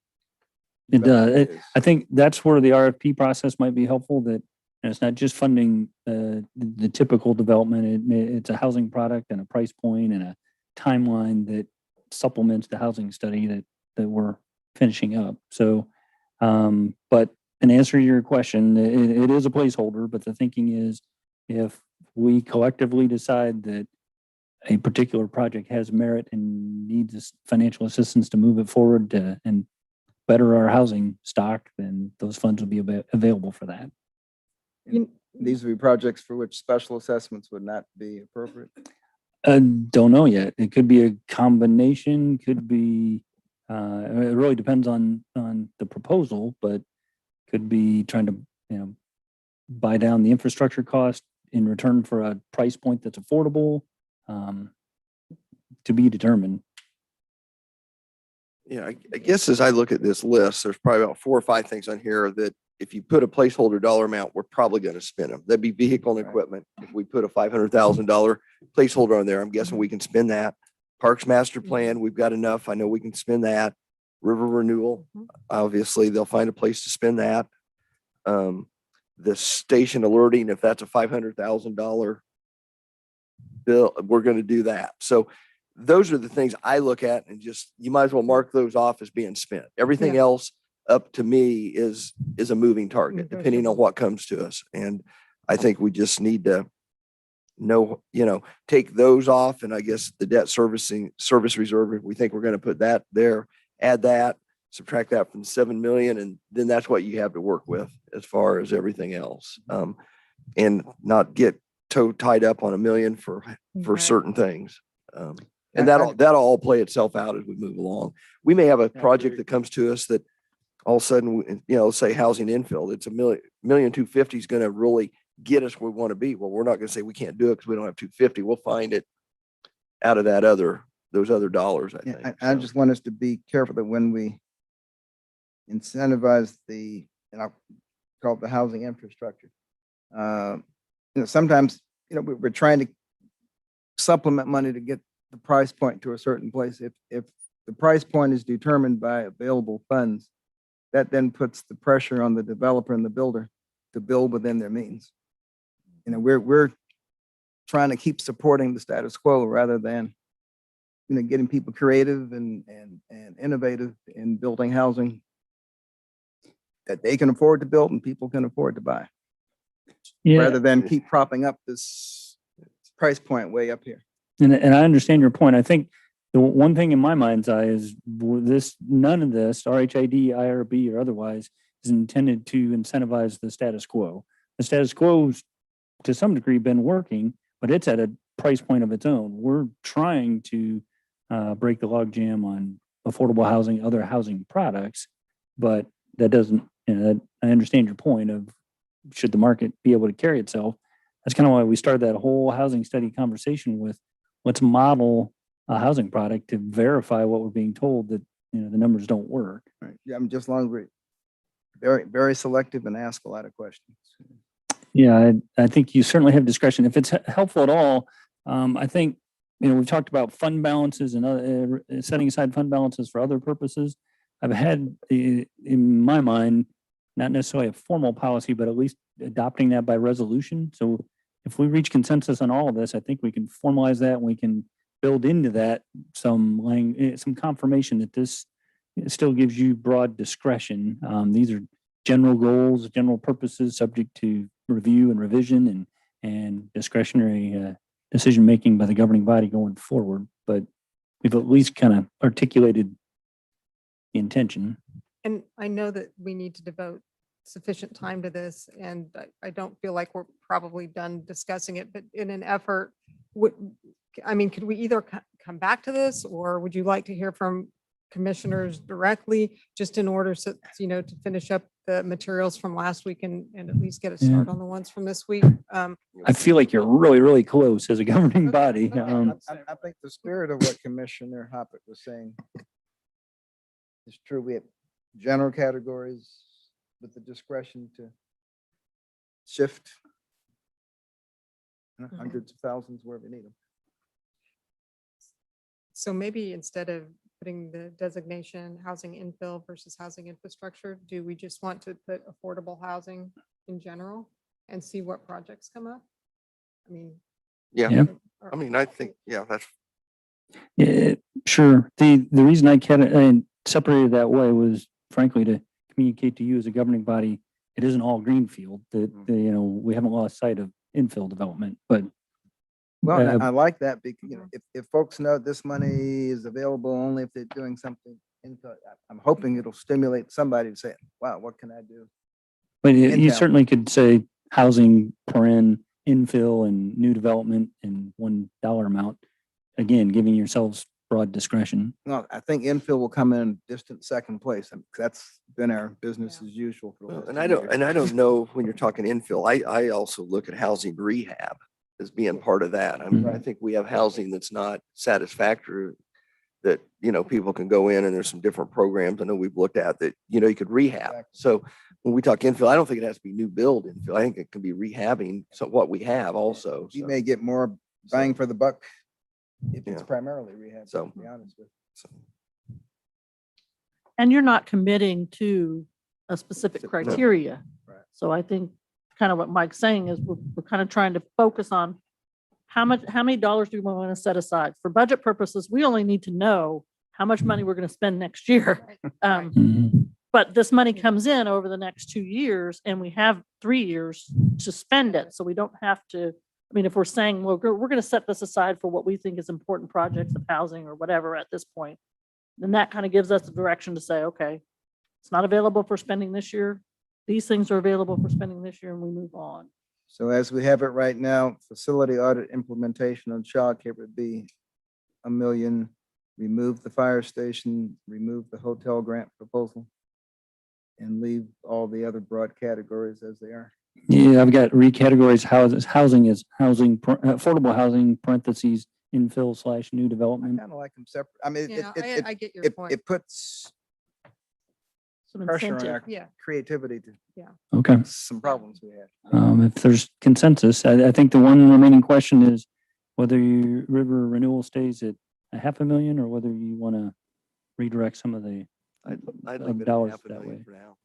it does. development is. I think that's where the RFP process might be helpful, that it's not just funding the typical development. It's a housing product and a price point and a timeline that supplements the housing study that we're finishing up. So, but in answer to your question, it is a placeholder, but the thinking is if we collectively decide that a particular project has merit and needs this financial assistance to move it forward and better our housing stock, then those funds will be available for that. These would be projects for which special assessments would not be appropriate. Don't know yet. It could be a combination, could be, it really depends on the proposal, but could be trying to, buy down the infrastructure cost in return for a price point that's affordable, to be determined. yeah, I guess as I look at this list, there's probably about 4 or 5 things on here that if you put a placeholder dollar amount, we're probably going to spend them. That'd be vehicle and Right. equipment. If we put a $500,000 placeholder on there, I'm guessing we can spend that. Parks master plan, we've got enough. I know we can spend that. River renewal, obviously they'll find a place to spend that. The station alerting, if that's a $500,000 bill, we're going to do that. So those are the things I look at, and just, you might as well mark those off as being spent. Everything Yeah. else up to me is a moving target, depending on what comes to us. And I think we just need to know, take those off. And I guess the debt service reserve, if we think we're going to put that there, add that, subtract that from 7 million. And then that's what you have to work with as far as everything else. And not get tied up on $1 million for Right. certain things. And I- that'll all play itself out as we move along. We may have a Yeah, project agree. that comes to us that all of a sudden, let's say housing infill, it's $1,250,000 is going to really get us where we want to be. Well, we're not going to say we can't do it because we don't have 250. We'll find it out of those other dollars, I Yeah, think. I So, just want us to be careful that when we incentivize and I'll call it the housing infrastructure, sometimes, we're trying to supplement money to get the price point to a certain place. If the price point is determined by available funds, that then puts the pressure on the developer and the builder to build within their means. We're trying to keep supporting the status quo rather than, getting people creative and innovative in building housing that they can afford to build and people can afford to buy, Yeah, rather than keep propping up this price point way up here. and I understand your point. I think the one thing in my mind's eye is none of this, RHID, IRB, or otherwise, is intended to incentivize the status quo. The status quo's to some degree been working, but it's at a price point of its own. We're trying to break the logjam on affordable housing, other housing products, but that doesn't, I understand your point of should the market be able to carry itself. That's kind of why we started that whole housing study conversation with let's model a housing product to verify what we're being told that, the numbers don't work. Right. Yeah, I'm just long, very, very selective and ask a lot of questions. Yeah, I think you certainly have discretion. If it's helpful at all, I think, we've talked about fund balances and setting aside fund balances for other purposes. I've had, in my mind, not necessarily a formal policy, but at least adopting that by resolution. So if we reach consensus on all of this, I think we can formalize that and we can build into that some confirmation that this still gives you broad discretion. These are general goals, general purposes, subject to review and revision and discretionary decision-making by the governing body going forward. But we've at least kind of articulated the intention. And I know that we need to devote sufficient time to this, and I don't feel like we're probably done discussing it, but in an effort, could we either come back to this, or would you like to hear from commissioners directly, just in order to finish up the materials from last week and at least get a start on the ones from this week? I feel like you're really, really close as a governing Okay, body. okay. I think the spirit of what Commissioner Hoppett was saying is true. We have general categories with the discretion to shift hundreds of thousands where we need them. So maybe instead of putting the designation housing infill versus housing infrastructure, do we just want to put affordable housing in general and see what projects come up? Yeah. I think, that's, Yeah, sure. The reason I separated that way was frankly to communicate to you as a governing body, it isn't all greenfield, that, we haven't lost sight of infill development, but Well, I like that because, if folks know this money is available only if they're doing something, I'm hoping it'll stimulate somebody to say, wow, what can I do? you town. certainly could say housing, infill and new development in $1 amount. Again, giving yourselves broad discretion. No, I think infill will come in distant second place. And that's been our business Yeah. as usual for the last and 10 I don't, years. and I don't know when you're talking infill, I also look at housing rehab as being part of that. I think we have housing that's not satisfactory that, people can go in and there's some different programs I know we've looked at that, you could rehab. Exactly. So when we talk infill, I don't think it has to be new build infill. I think it can be rehabbing what we have also. You So- may get more bang for the buck if it's Yeah. primarily rehab, So- to be honest with And you're not committing to a specific No. criteria. Right. So I think kind of what Mike's saying is we're kind of trying to focus on how many dollars do we want to set aside? For budget purposes, we only need to know how much money we're going to spend next year. Right. But this money comes in over the next 2 years and we have 3 years to spend it. So we don't have to, if we're saying, well, we're going to set this aside for what we think is important projects of housing or whatever at this point, then that kind of gives us the direction to say, okay, it's not available for spending this year. These things are available for spending this year and we move on. So as we have it right now, facility audit implementation on childcare would be $1 million. Remove the fire station, remove the hotel grant proposal, and leave all the other broad categories as they are. Yeah, I've got recategorized housing as affordable housing, parentheses, infill/new I development. kind of like them separate. I mean, Yeah, I get your it point. it puts some pressure on incentive. our Yeah. creativity to Okay. some problems we had. If there's consensus, I think the one remaining question is whether your river renewal stays at 500,000 or whether you want to redirect some of the, I'd of leave it at dollars half a that million way. for now.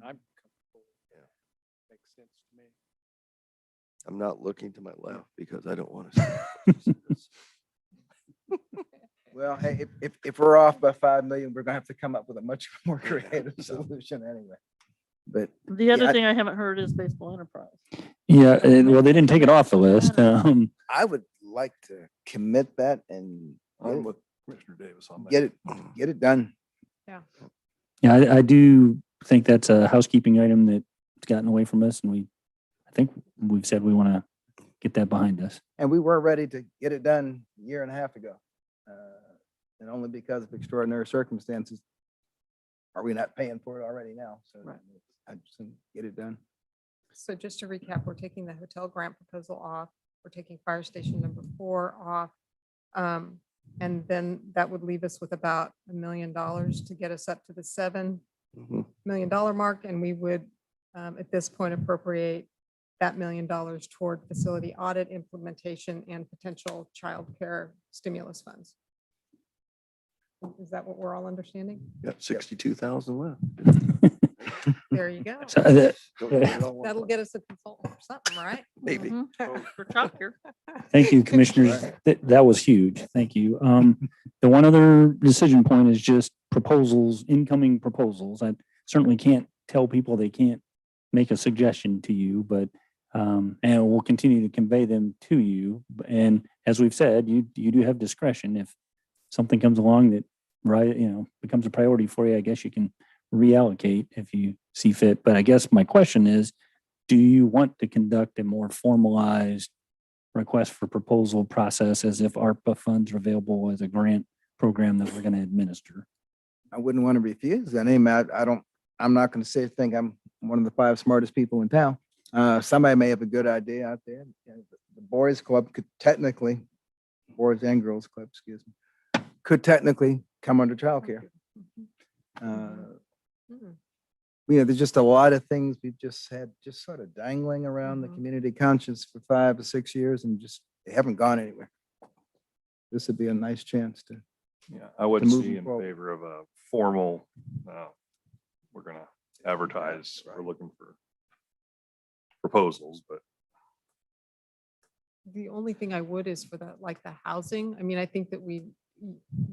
I'm comfortable. Yeah. Makes sense to me. I'm not looking to my left because I don't want to. Well, hey, if we're off by 5 million, we're gonna have to come up with a much more Yeah, creative so. solution anyway. But The other Yeah, I- thing I haven't heard is baseball enterprise. yeah, well, they didn't take it off the list. I would like to commit that and I'm with Commissioner Davis on that. get it done. Yeah, I do think that's a housekeeping item that's gotten away from us, and I think we've said we want to get that behind us. And we were ready to get it done a year and a half ago. And only because of extraordinary circumstances are we not paying for it already now. So Right. I just want to get it done. So just to recap, we're taking the hotel grant proposal off. We're taking fire station number 4 off. And then that would leave us with about $1 million to get us up to the $7 Mhm. million mark. And we would, at this point, appropriate that $1 million toward facility audit implementation and potential childcare stimulus funds. Is that what we're all understanding? Got 62,000 left. There you go. So, Don't get it all at That'll once. get us a consultant or something, right? Maybe. Mhm. For childcare. Thank you, commissioners. That was huge. Thank you. The one other decision point is just proposals, incoming proposals. I certainly can't tell people they can't make a suggestion to you, but, and we'll continue to convey them to you. And as we've said, you do have discretion. If something comes along that, right, becomes a priority for you, I guess you can reallocate if you see fit. But I guess my question is, do you want to conduct a more formalized request for proposal process as if ARPA funds are available as a grant program that we're going to administer? I wouldn't want to refuse any. I'm not going to think I'm one of the 5 smartest people in town. Somebody may have a good idea out there. The boys club could technically, boys and girls club, excuse me, could technically come under childcare. Mhm. There's just a lot of things we've just had just sort of dangling around the Mhm. community conscience for 5 or 6 years and just, they haven't gone anywhere. This would be a nice chance to. Yeah, I wouldn't move see in forward. favor of a formal, we're gonna advertise, we're looking for proposals, but The only thing I would is for the housing. I mean, I think that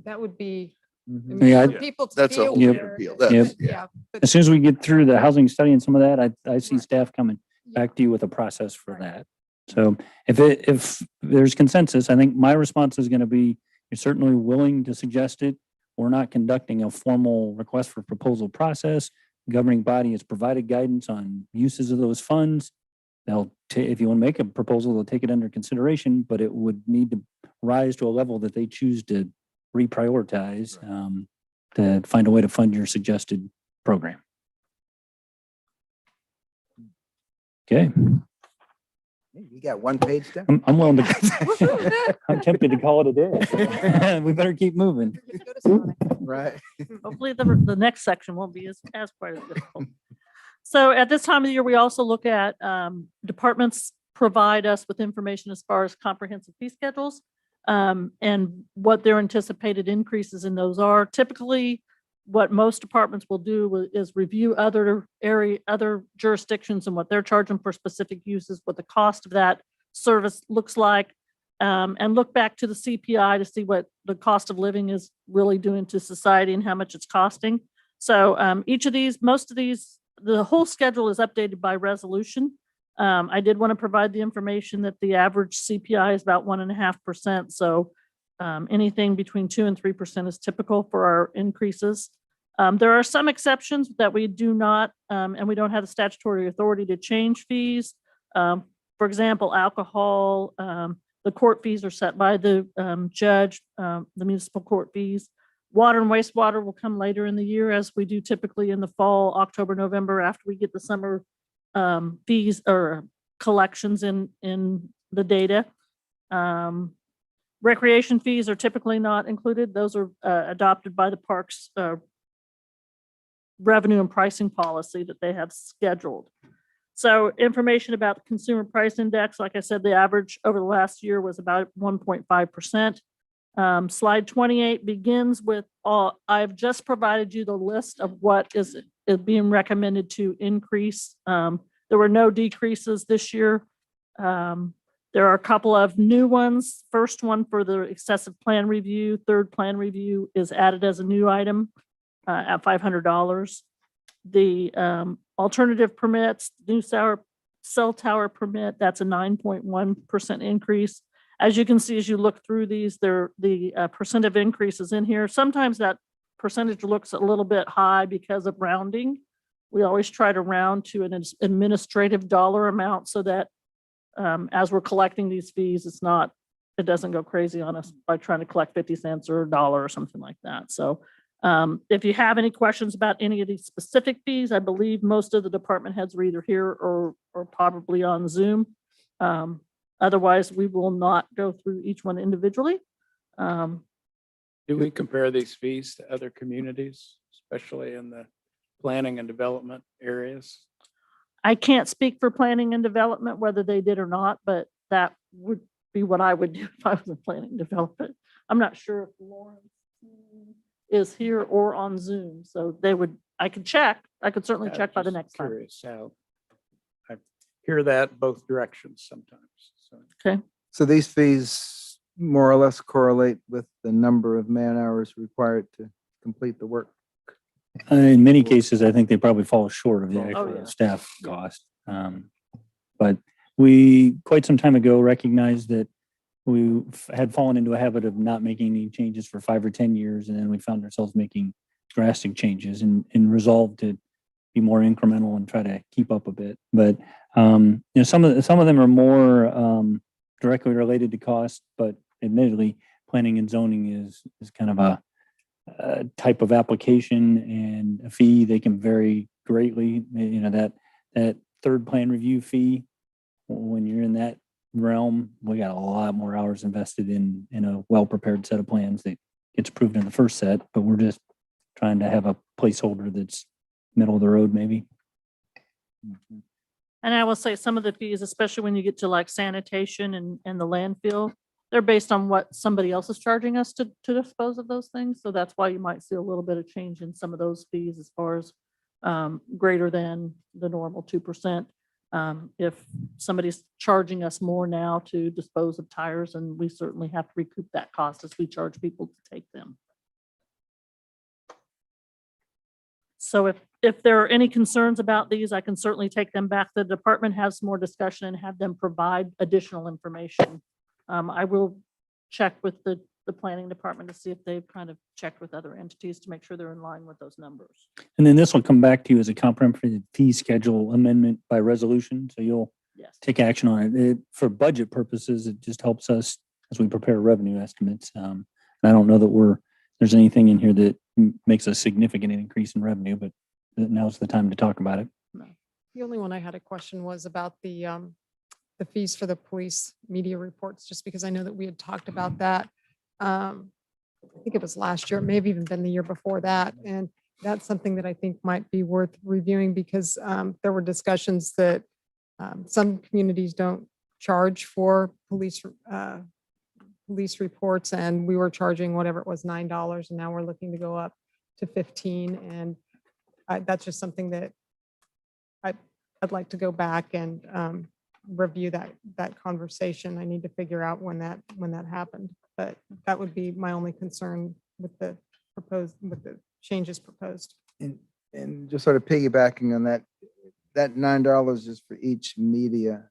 that would be, I mean, Yeah, for people to That's a be whole Yep. aware. appeal. but- That's- Yeah. but- as soon as we get through the housing study and some of that, I see Right. staff coming Yeah. back to you with a process for Right. that. So if there's consensus, I think my response is going to be, you're certainly willing to suggest it. We're not conducting a formal request for proposal process. Governing body has provided guidance on uses of those funds. If you want to make a proposal, they'll take it under consideration, but it would need to rise to a level that they choose to reprioritize, to find a way to fund your suggested program. Okay, You got 1 page down. I'm willing to, I'm tempted to call it a day. We better keep moving. We're gonna go to Sonic. Right. Hopefully the next section won't be as quite as difficult. So at this time of the year, we also look at departments provide us with information as far as comprehensive fee schedules and what their anticipated increases in those are. Typically, what most departments will do is review other jurisdictions and what they're charging for specific uses, what the cost of that service looks like, and look back to the CPI to see what the cost of living is really doing to society and how much it's costing. So most of these, the whole schedule is updated by resolution. I did want to provide the information that the average CPI is about 1.5%. So anything between 2% and 3% is typical for our increases. There are some exceptions that we do not, and we don't have the statutory authority to change fees. For example, alcohol, the court fees are set by the judge, the municipal court fees. Water and wastewater will come later in the year, as we do typically in the fall, October, November, after we get the summer fees or collections in the data. Recreation fees are typically not included. Those are adopted by the parks revenue and pricing policy that they have scheduled. So information about the consumer price index, like I said, the average over the last year was about 1.5%. Slide 28 begins with I've just provided you the list of what is being recommended to increase. There were no decreases this year. There are a couple of new ones. First one for the excessive plan review, third plan review is added as a new item at $500. The alternative permits, new cell tower permit, that's a 9.1% increase. As you can see, as you look through these, the percent of increases in here. Sometimes that percentage looks a little bit high because of rounding. We always try to round to an administrative dollar amount so that as we're collecting these fees, it doesn't go crazy on us by trying to collect 50 cents or $1 or something like that. So if you have any questions about any of these specific fees, I believe most of the department heads are either here or probably on Zoom. Otherwise, we will not go through each one individually. Do we compare these fees to other communities, especially in the planning and development areas? I can't speak for planning and development, whether they did or not, but that would be what I would do if I was in planning and development. I'm not sure if Lawrence is here or on Zoom, so I could check. I could certainly check by the Just next time. Curious how I hear that both directions sometimes. So So these fees more or less correlate with the number of man hours required to complete the work. In many cases, I think they probably fall short of the Oh, actual yeah. staff cost. But we, quite some time ago, recognized that we had fallen into a habit of not making any changes for 5 or 10 years, and then we found ourselves making drastic changes and resolved to be more incremental and try to keep up a bit. But some of them are more directly related to cost, but admittedly, planning and zoning is kind of a type of application and a fee. They can vary greatly. That third plan review fee, when you're in that realm, we got a lot more hours invested in a well-prepared set of plans that gets approved in the first set, but we're just trying to have a placeholder that's middle of the road maybe. And I will say some of the fees, especially when you get to like sanitation and the landfill, they're based on what somebody else is charging us to dispose of those things. So that's why you might see a little bit of change in some of those fees as far as greater than the normal 2%. If somebody's charging us more now to dispose of tires, and we certainly have to recoup that cost as we charge people to take them. So if there are any concerns about these, I can certainly take them back. The department has more discussion and have them provide additional information. I will check with the planning department to see if they've kind of checked with other entities to make sure they're in line with those numbers. And then this will come back to you as a comprehensive fee schedule amendment by resolution. So you'll Yes. take action on it. For budget purposes, it just helps us as we prepare revenue estimates. And I don't know that there's anything in here that makes a significant increase in revenue, but now's the time to talk about it. The only one I had a question was about the fees for the police media reports, just because I know that we had talked about that. I think it was last year, maybe even been the year before that. And that's something that I think might be worth reviewing because there were discussions that some communities don't charge for police reports, and we were charging whatever it was, $9, and now we're looking to go up to 15. And that's just something that I'd like to go back and review that conversation. I need to figure out when that happened, but that would be my only concern with the changes proposed. And just sort of piggybacking on that $9 is for each media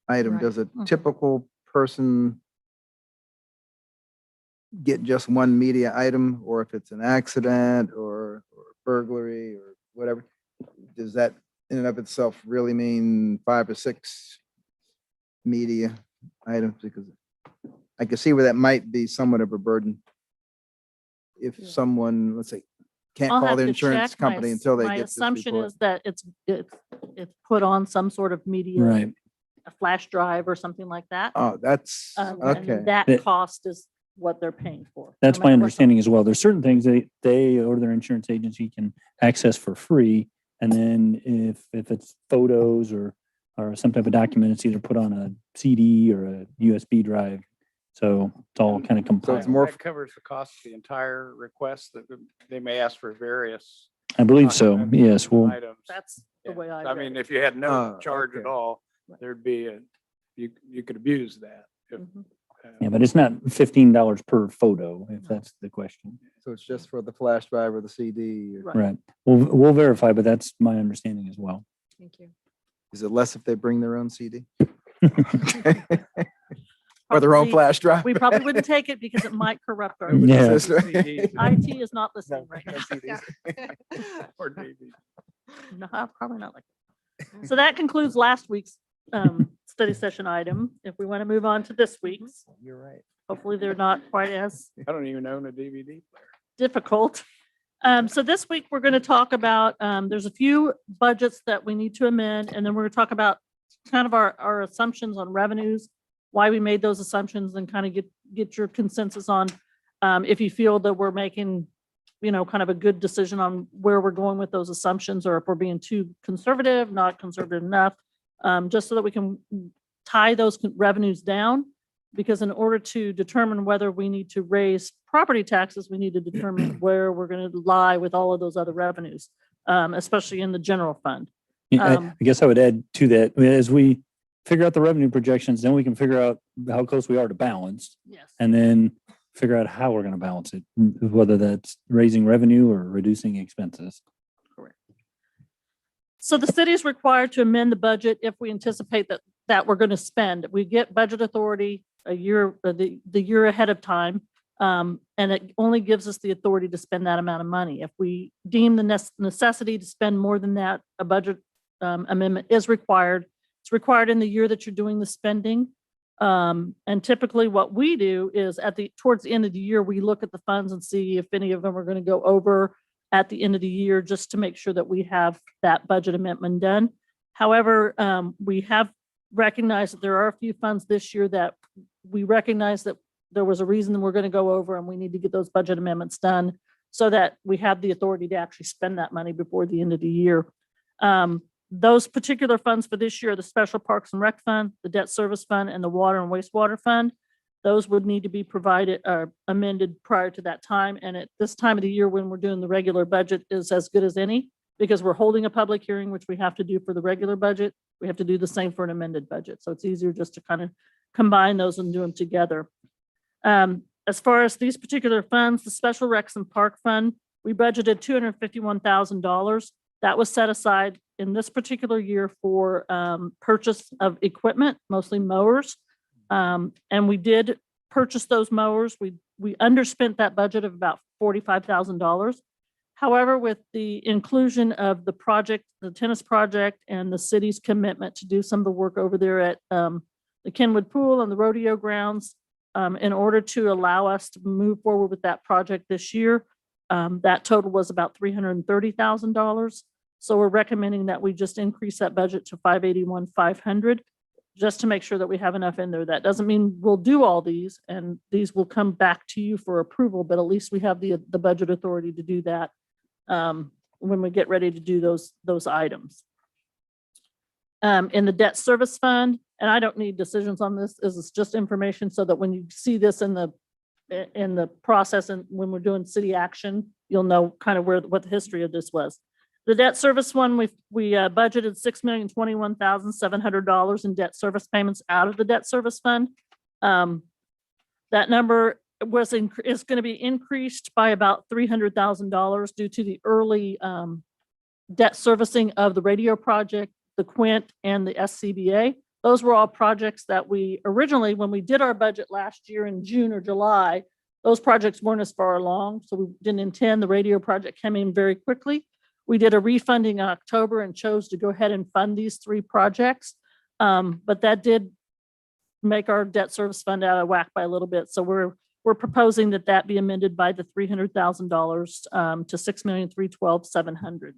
item. Right. Does a typical person get just one media item, or if it's an accident or burglary or whatever, does that in and of itself really mean 5 or 6 media items? Because I can see where that might be somewhat of a burden. If Yeah. someone, let's say, can't I'll call have the to insurance check. My company ass- until they My get this assumption report. is that it's put on some sort of media, Right. a flash drive or something like that. Oh, that's, And okay. then that That- cost is what they're paying for. That's no my matter what the- understanding as well. There's certain things they or their insurance agency can access for free. And then if it's photos or some type of document, it's either put on a CD or a USB drive. So it's all kind of So compiled. it's more That covers the cost of the entire request that they may ask for various. I believe so. documents Yes. and Well, items. That's the Yeah. way I I read mean, it. if you had no charge at okay. all, Right. there'd be you could abuse that. If, Mhm. yeah, but it's not $15 per photo, if that's the question. So it's just for the flash drive or the CD? or- Right. Right. We'll verify, but that's my understanding as well. Thank you. Is it less if they bring their own CD? Or their own Probably- flash drive? We probably wouldn't take it because it might corrupt our. Yeah. That's right. IT is not listening right No now. CDs. or DVD. No, probably not like. that. So that concludes last week's study session item. If we want to move on to this week's, You're right. hopefully they're not quite as I don't even own a DVD player. difficult. So this week, we're going to talk about, there's a few budgets that we need to amend, and then we're going to talk about kind of our assumptions on revenues, why we made those assumptions, and kind of get your consensus on if you feel that we're making, kind of a good decision on where we're going with those assumptions, or if we're being too conservative, not conservative enough, just so that we can tie those revenues down. Because in order to determine whether we need to raise property taxes, we need to determine where we're going to lie with all of those other revenues, especially in the general fund. Yeah, I Um, guess I would add to that, as we figure out the revenue projections, then we can figure out how close we are to balance, Yes. and then figure out how we're going to balance it, whether that's raising revenue or reducing expenses. So the city is required to amend the budget if we anticipate that we're going to spend. We get budget authority a year, the year ahead of time. And it only gives us the authority to spend that amount of money. If we deem the necessity to spend more than that, a budget amendment is required. It's required in the year that you're doing the spending. And typically what we do is towards the end of the year, we look at the funds and see if any of them are going to go over at the end of the year, just to make sure that we have that budget amendment done. However, we have recognized that there are a few funds this year that we recognize that there was a reason we're going to go over, and we need to get those budget amendments done so that we have the authority to actually spend that money before the end of the year. Those particular funds for this year, the Special Parks and Rec Fund, the Debt Service Fund, and the Water and Wastewater Fund, those would need to be provided or amended prior to that time. And at this time of the year, when we're doing the regular budget, is as good as any, because we're holding a public hearing, which we have to do for the regular budget. We have to do the same for an amended budget. So it's easier just to kind of combine those and do them together. As far as these particular funds, the Special Recs and Park Fund, we budgeted $251,000. That was set aside in this particular year for purchase of equipment, mostly mowers. And we did purchase those mowers. We underspent that budget of about $45,000. However, with the inclusion of the project, the tennis project, and the city's commitment to do some of the work over there at the Kenwood Pool and the rodeo grounds, in order to allow us to move forward with that project this year, that total was about $330,000. So we're recommending that we just increase that budget to $581,500, just to make sure that we have enough in there. That doesn't mean we'll do all these, and these will come back to you for approval, but at least we have the budget authority to do that when we get ready to do those items. In the Debt Service Fund, and I don't need decisions on this, this is just information so that when you see this in the process and when we're doing city action, you'll know kind of what the history of this was. The debt service one, we budgeted $6,021,700 in debt service payments out of the debt service fund. That number is going to be increased by about $300,000 due to the early debt servicing of the radio project, the Quint, and the SCBA. Those were all projects that we originally, when we did our budget last year in June or July, those projects weren't as far along, so we didn't intend. The radio project came in very quickly. We did a refunding in October and chose to go ahead and fund these three projects. But that did make our debt service fund out of whack by a little bit. So we're proposing that be amended by the $300,000 to $6,312,700.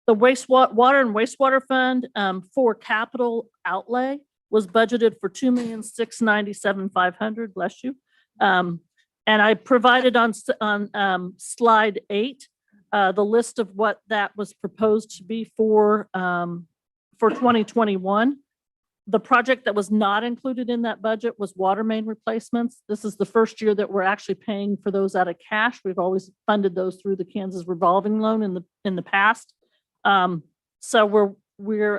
The water and wastewater fund for capital outlay was budgeted for $2,697,500, bless you. And I provided on slide 8 the list of what that was proposed to be for 2021. The project that was not included in that budget was water main replacements. This is the first year that we're actually paying for those out of cash. We've always funded those through the Kansas revolving loan in the past. So we're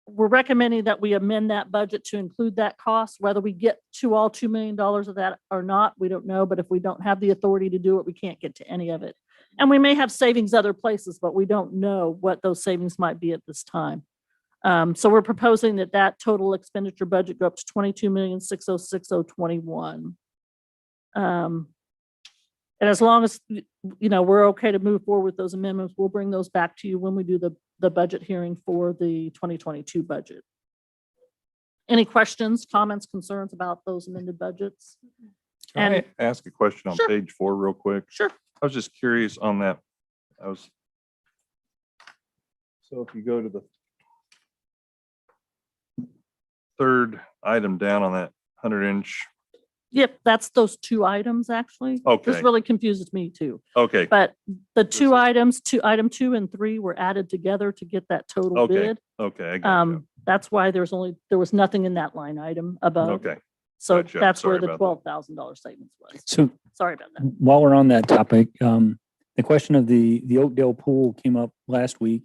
recommending that we amend that budget to include that cost. Whether we get to all $2 million of that or not, we don't know. But if we don't have the authority to do it, we can't get to any of it. And we may have savings other places, but we don't know what those savings might be at this time. So we're proposing that total expenditure budget go up to $22,606,021. And as long as, we're okay to move forward with those amendments, we'll bring those back to you when we do the budget hearing for the 2022 budget. Any questions, comments, concerns about those amended budgets? Can I And ask a question on Sure. page 4 real quick? sure, I was just curious on that. So if you go to the third item down on that 100-inch, yep, that's those 2 items actually. This Okay. really confuses me too. okay, But the This 2 is- items, item 2 and 3 were added together to get that total Okay. bid. okay, I got you. That's why there was nothing in that line item above. Okay, So gotcha. that's where Sorry the about that. $12,000 savings was. So Sorry about that. while we're on that topic, the question of the Oakdale pool came up last week.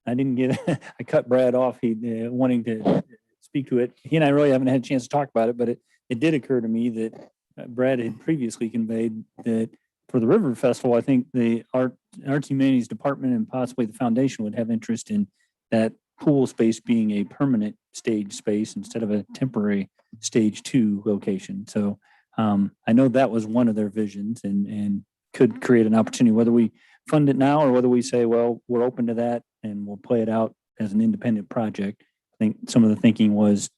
I didn't get, I cut Brad off, he wanting to speak to it. He and I really haven't had a chance to talk about it, but it did occur to me that Brad had previously conveyed that for the River Festival, I think the Arts and Humanities Department and possibly the foundation would have interest in that pool space being a permanent stage space instead of a temporary stage 2 location. So I know that was one of their visions and could create an opportunity, whether we fund it now or whether we say, well, we're open to that and we'll play it out as an independent project. I think some of the thinking was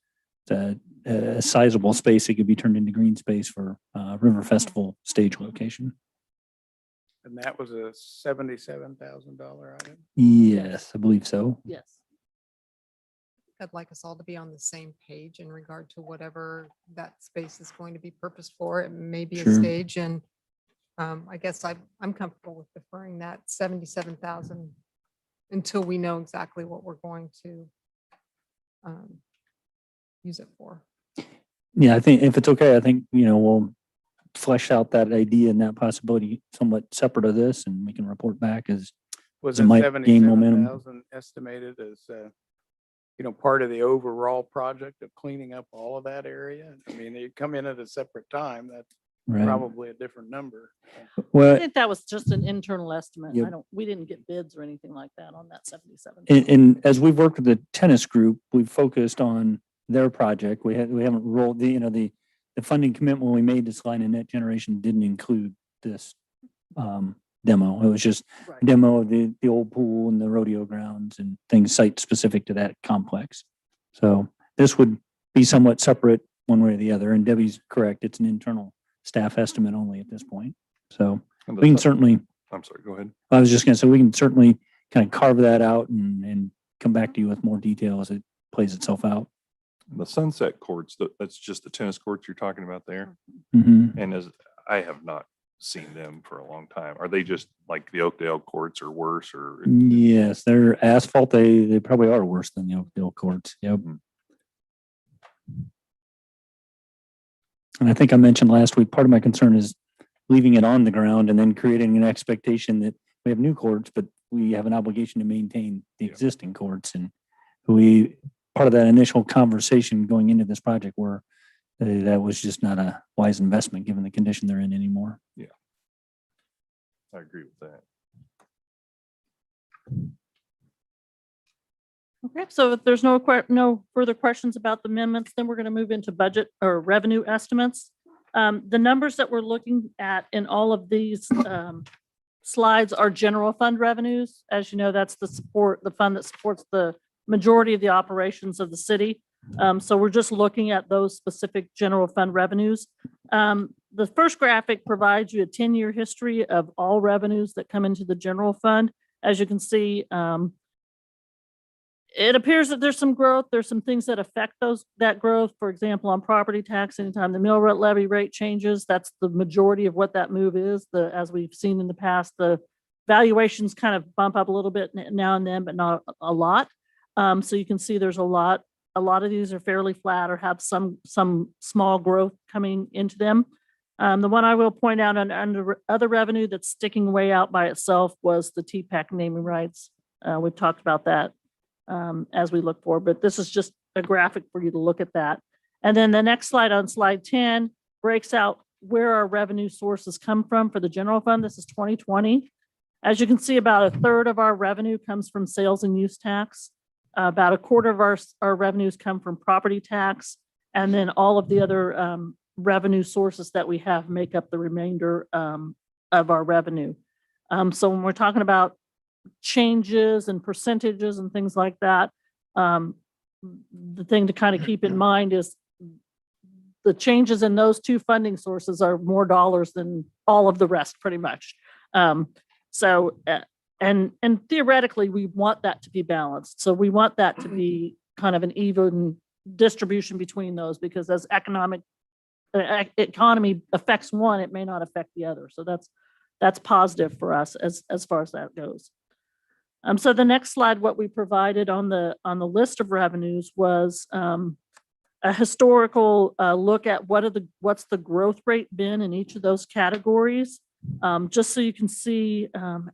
a sizable space that could be turned into green space for River Festival stage location. And that was a $77,000 item. Yes, I believe so. Yes. I'd like us all to be on the same page in regard to whatever that space is going to be purposed for. It may be a Sure. stage, and I guess I'm comfortable with deferring that 77,000 until we know exactly what we're going to use it for. Yeah, I think if it's okay, I think, we'll flesh out that idea and that possibility somewhat separate of this and we can report back as Was It it might gain momentum. 77,000 estimated as, part of the overall project of cleaning up all of that area? I mean, they come in at a separate time, that's right. probably a different number. I Well, think that was just an internal estimate. Yep. We didn't get bids or anything like that on that 77. and as we've worked with the tennis group, we've focused on their project. We haven't rolled the funding commitment when we made this line in Net Generation didn't include this demo. It was just Right. demo of the old pool and the rodeo grounds and things site specific to that complex. So this would be somewhat separate one way or the other. And Debbie's correct. It's an internal staff estimate only at this point. So And we can the- certainly, I'm sorry, go ahead. I was just gonna say, we can certainly kind of carve that out and come back to you with more detail as it plays itself out. The sunset courts, that's just the tennis courts you're talking about there. Mhm. And I have not seen them for a long time. Are they just like the Oakdale courts or worse or? Yes, they're asphalt. They probably are worse than the Oakdale courts. Yep. Mhm. And I think I mentioned last week, part of my concern is leaving it on the ground and then creating an expectation that we have new courts, but we have an obligation to maintain the Yeah. existing courts. And part of that initial conversation going into this project where that was just not a wise investment given the condition they're in anymore. I agree with that. Okay, so if there's no further questions about the amendments, then we're going to move into budget or revenue estimates. The numbers that we're looking at in all of these slides are general fund revenues. As you know, that's the fund that supports the majority of the operations of the city. So we're just looking at those specific general fund revenues. The first graphic provides you a 10-year history of all revenues that come into the general fund. As you can see, it appears that there's some growth. There's some things that affect that growth. For example, on property tax, anytime the mill levy rate changes, that's the majority of what that move is. As we've seen in the past, the valuations kind of bump up a little bit now and then, but not a lot. So you can see there's a lot of these are fairly flat or have some small growth coming into them. The one I will point out under other revenue that's sticking way out by itself was the TPAC naming rights. We've talked about that as we look forward, but this is just a graphic for you to look at that. And then the next slide, on slide 10, breaks out where our revenue sources come from for the general fund. This is 2020. As you can see, about a third of our revenue comes from sales and use tax. About a quarter of our revenues come from property tax. And then all of the other revenue sources that we have make up the remainder of our revenue. So when we're talking about changes and percentages and things like that, the thing to kind of keep in mind is the changes in those two funding sources are more dollars than all of the rest, pretty much. And theoretically, we want that to be balanced. So we want that to be kind of an even distribution between those, because as economy affects one, it may not affect the other. So that's positive for us as far as that goes. So the next slide, what we provided on the list of revenues was a historical look at what's the growth rate been in each of those categories, just so you can see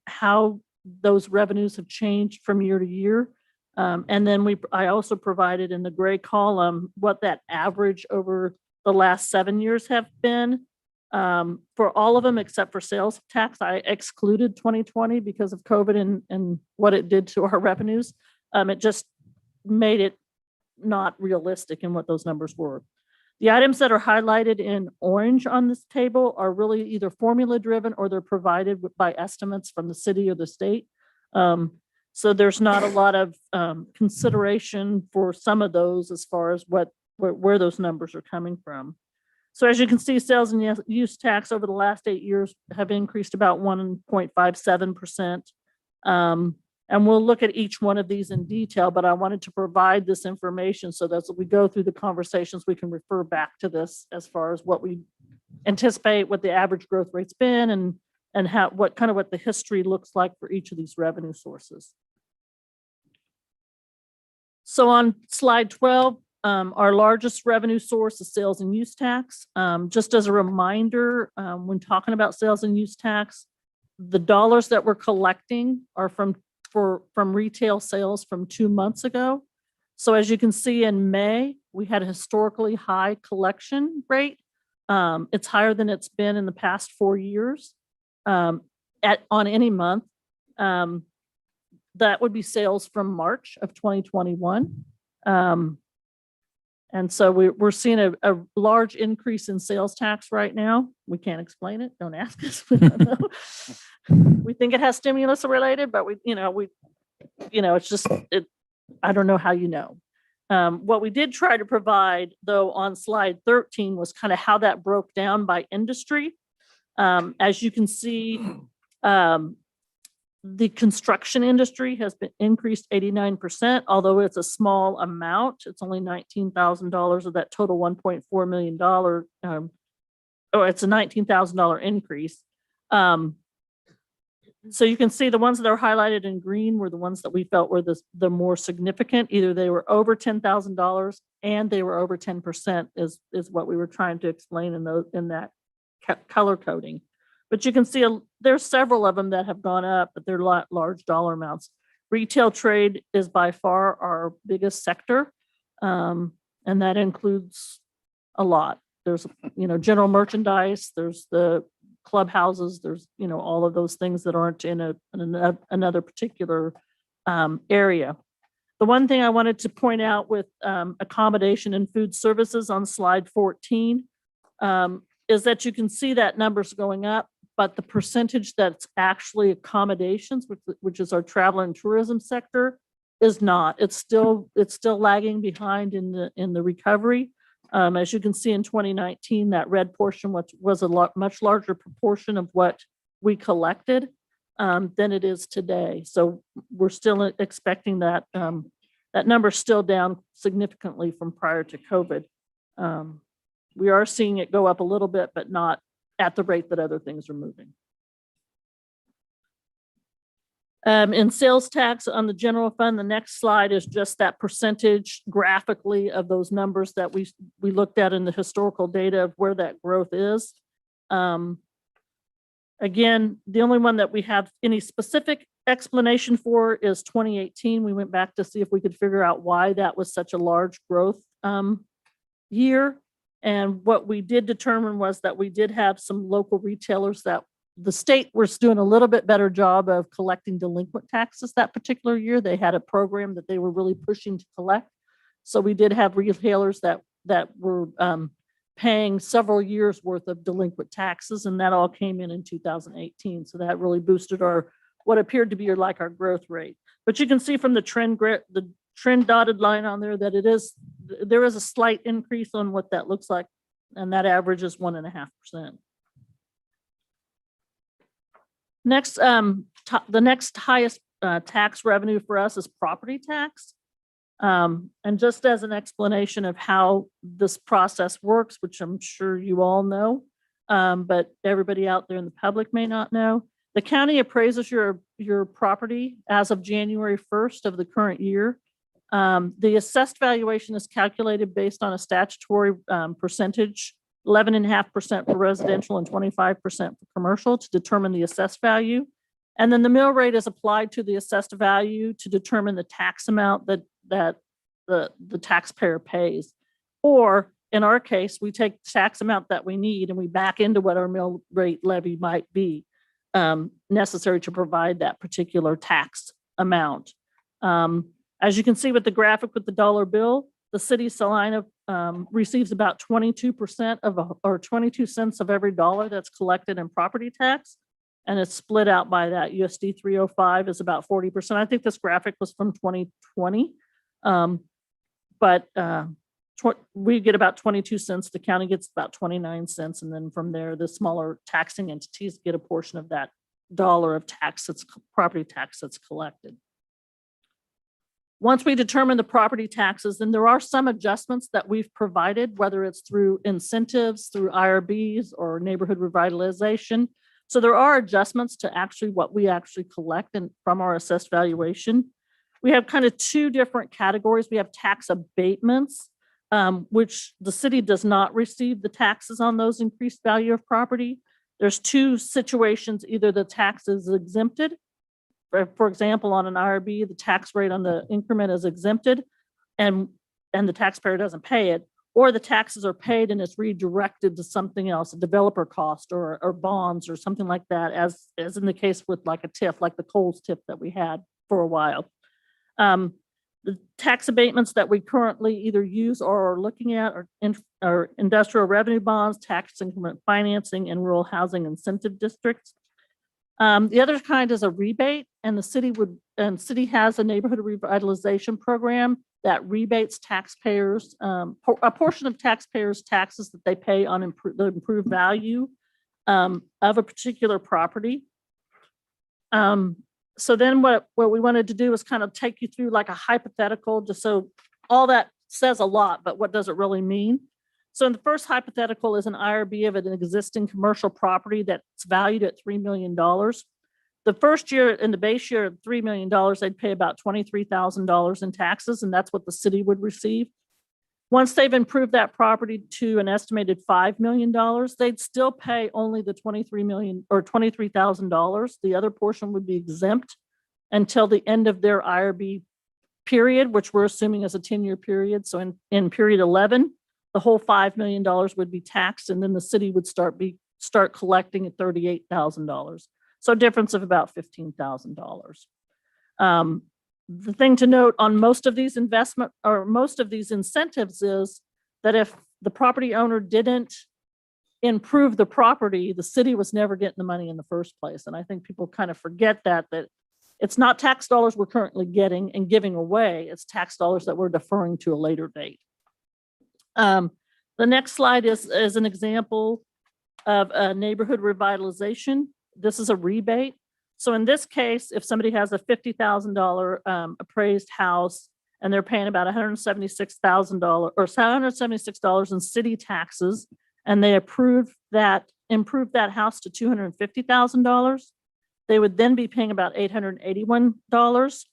how those revenues have changed from year to year. And then I also provided in the gray column what that average over the last 7 years have been. For all of them except for sales tax, I excluded 2020 because of COVID and what it did to our revenues. It just made it not realistic in what those numbers were. The items that are highlighted in orange on this table are really either formula driven or they're provided by estimates from the city or the state. So there's not a lot of consideration for some of those as far as where those numbers are coming from. So as you can see, sales and use tax over the last 8 years have increased about 1.57%. And we'll look at each one of these in detail, but I wanted to provide this information so that as we go through the conversations, we can refer back to this as far as what we anticipate, what the average growth rate's been, and what the history looks like for each of these revenue sources. So on slide 12, our largest revenue source is sales and use tax. Just as a reminder, when talking about sales and use tax, the dollars that we're collecting are from retail sales from 2 months ago. So as you can see in May, we had a historically high collection rate. It's higher than it's been in the past 4 years on any month. That would be sales from March of 2021. And so we're seeing a large increase in sales tax right now. We can't explain it. Don't ask us. We don't know. We think it has stimulus related, but it's just, I don't know how you know. What we did try to provide, though, on slide 13 was kind of how that broke down by industry. As you can see, the construction industry has been increased 89%, although it's a small amount. It's only $19,000 of that total $1.4 million. It's a $19,000 increase. So you can see the ones that are highlighted in green were the ones that we felt were the more significant. Either they were over $10,000 and they were over 10% is what we were trying to explain in that color coding. But you can see there's several of them that have gone up, but they're large dollar amounts. Retail trade is by far our biggest sector, and that includes a lot. There's general merchandise, there's the clubhouses, there's all of those things that aren't in another particular area. The one thing I wanted to point out with accommodation and food services on slide 14 is that you can see that numbers going up, but the percentage that's actually accommodations, which is our travel and tourism sector, is not. It's still lagging behind in the recovery. As you can see in 2019, that red portion was a much larger proportion of what we collected than it is today. So we're still expecting that that number's still down significantly from prior to COVID. We are seeing it go up a little bit, but not at the rate that other things are moving. In sales tax on the general fund, the next slide is just that percentage graphically of those numbers that we looked at in the historical data of where that growth is. Again, the only one that we have any specific explanation for is 2018. We went back to see if we could figure out why that was such a large growth year. And what we did determine was that we did have some local retailers that the state was doing a little bit better job of collecting delinquent taxes that particular year. They had a program that they were really pushing to collect. So we did have retailers that were paying several years worth of delinquent taxes, and that all came in 2018. So that really boosted our what appeared to be like our growth rate. But you can see from the trend dotted line on there that there is a slight increase on what that looks like, and that average is 1.5%. Next, the next highest tax revenue for us is property tax. And just as an explanation of how this process works, which I'm sure you all know, but everybody out there in the public may not know, the county appraises your property as of January 1st of the current year. The assessed valuation is calculated based on a statutory percentage, 11.5% for residential and 25% for commercial, to determine the assessed value. And then the mill rate is applied to the assessed value to determine the tax amount that the taxpayer pays. Or in our case, we take the tax amount that we need and we back into what our mill rate levy might be necessary to provide that particular tax amount. As you can see with the graphic with the dollar bill, the city of Salina receives about 22% or 22 cents of every dollar that's collected in property tax. And it's split out by that. USD 305 is about 40%. I think this graphic was from 2020. But we get about 22 cents. The county gets about 29 cents. And then from there, the smaller taxing entities get a portion of that dollar of tax that's property tax that's collected. Once we determine the property taxes, then there are some adjustments that we've provided, whether it's through incentives, through IRBs or neighborhood revitalization. So there are adjustments to actually what we actually collect from our assessed valuation. We have kind of two different categories. We have tax abatements, which the city does not receive the taxes on those increased value of property. There's two situations: either the tax is exempted. For example, on an IRB, the tax rate on the increment is exempted and the taxpayer doesn't pay it, or the taxes are paid and it's redirected to something else, a developer cost or bonds or something like that, as in the case with like a TIF, like the Coles TIF that we had for a while. The tax abatements that we currently either use or are looking at are industrial revenue bonds, tax increment financing, and rural housing incentive districts. The other kind is a rebate, and the city has a neighborhood revitalization program that rebates taxpayers a portion of taxpayers' taxes that they pay on the improved value of a particular property. So then what we wanted to do is kind of take you through like a hypothetical, just so all that says a lot, but what does it really mean? So in the first hypothetical is an IRB of an existing commercial property that's valued at $3 million. The first year, in the base year of $3 million, they'd pay about $23,000 in taxes, and that's what the city would receive. Once they've improved that property to an estimated $5 million, they'd still pay only the $23,000. The other portion would be exempt until the end of their IRB period, which we're assuming is a 10-year period. So in period 11, the whole $5 million would be taxed, and then the city would start collecting at $38,000. So a difference of about $15,000. The thing to note on most of these incentives is that if the property owner didn't improve the property, the city was never getting the money in the first place. And I think people kind of forget that it's not tax dollars we're currently getting and giving away. It's tax dollars that we're deferring to a later date. The next slide is an example of a neighborhood revitalization. This is a rebate. So in this case, if somebody has a $50,000 appraised house and they're paying about $176,000 or $176 in city taxes. And they improved that house to $250,000. They would then be paying about $881.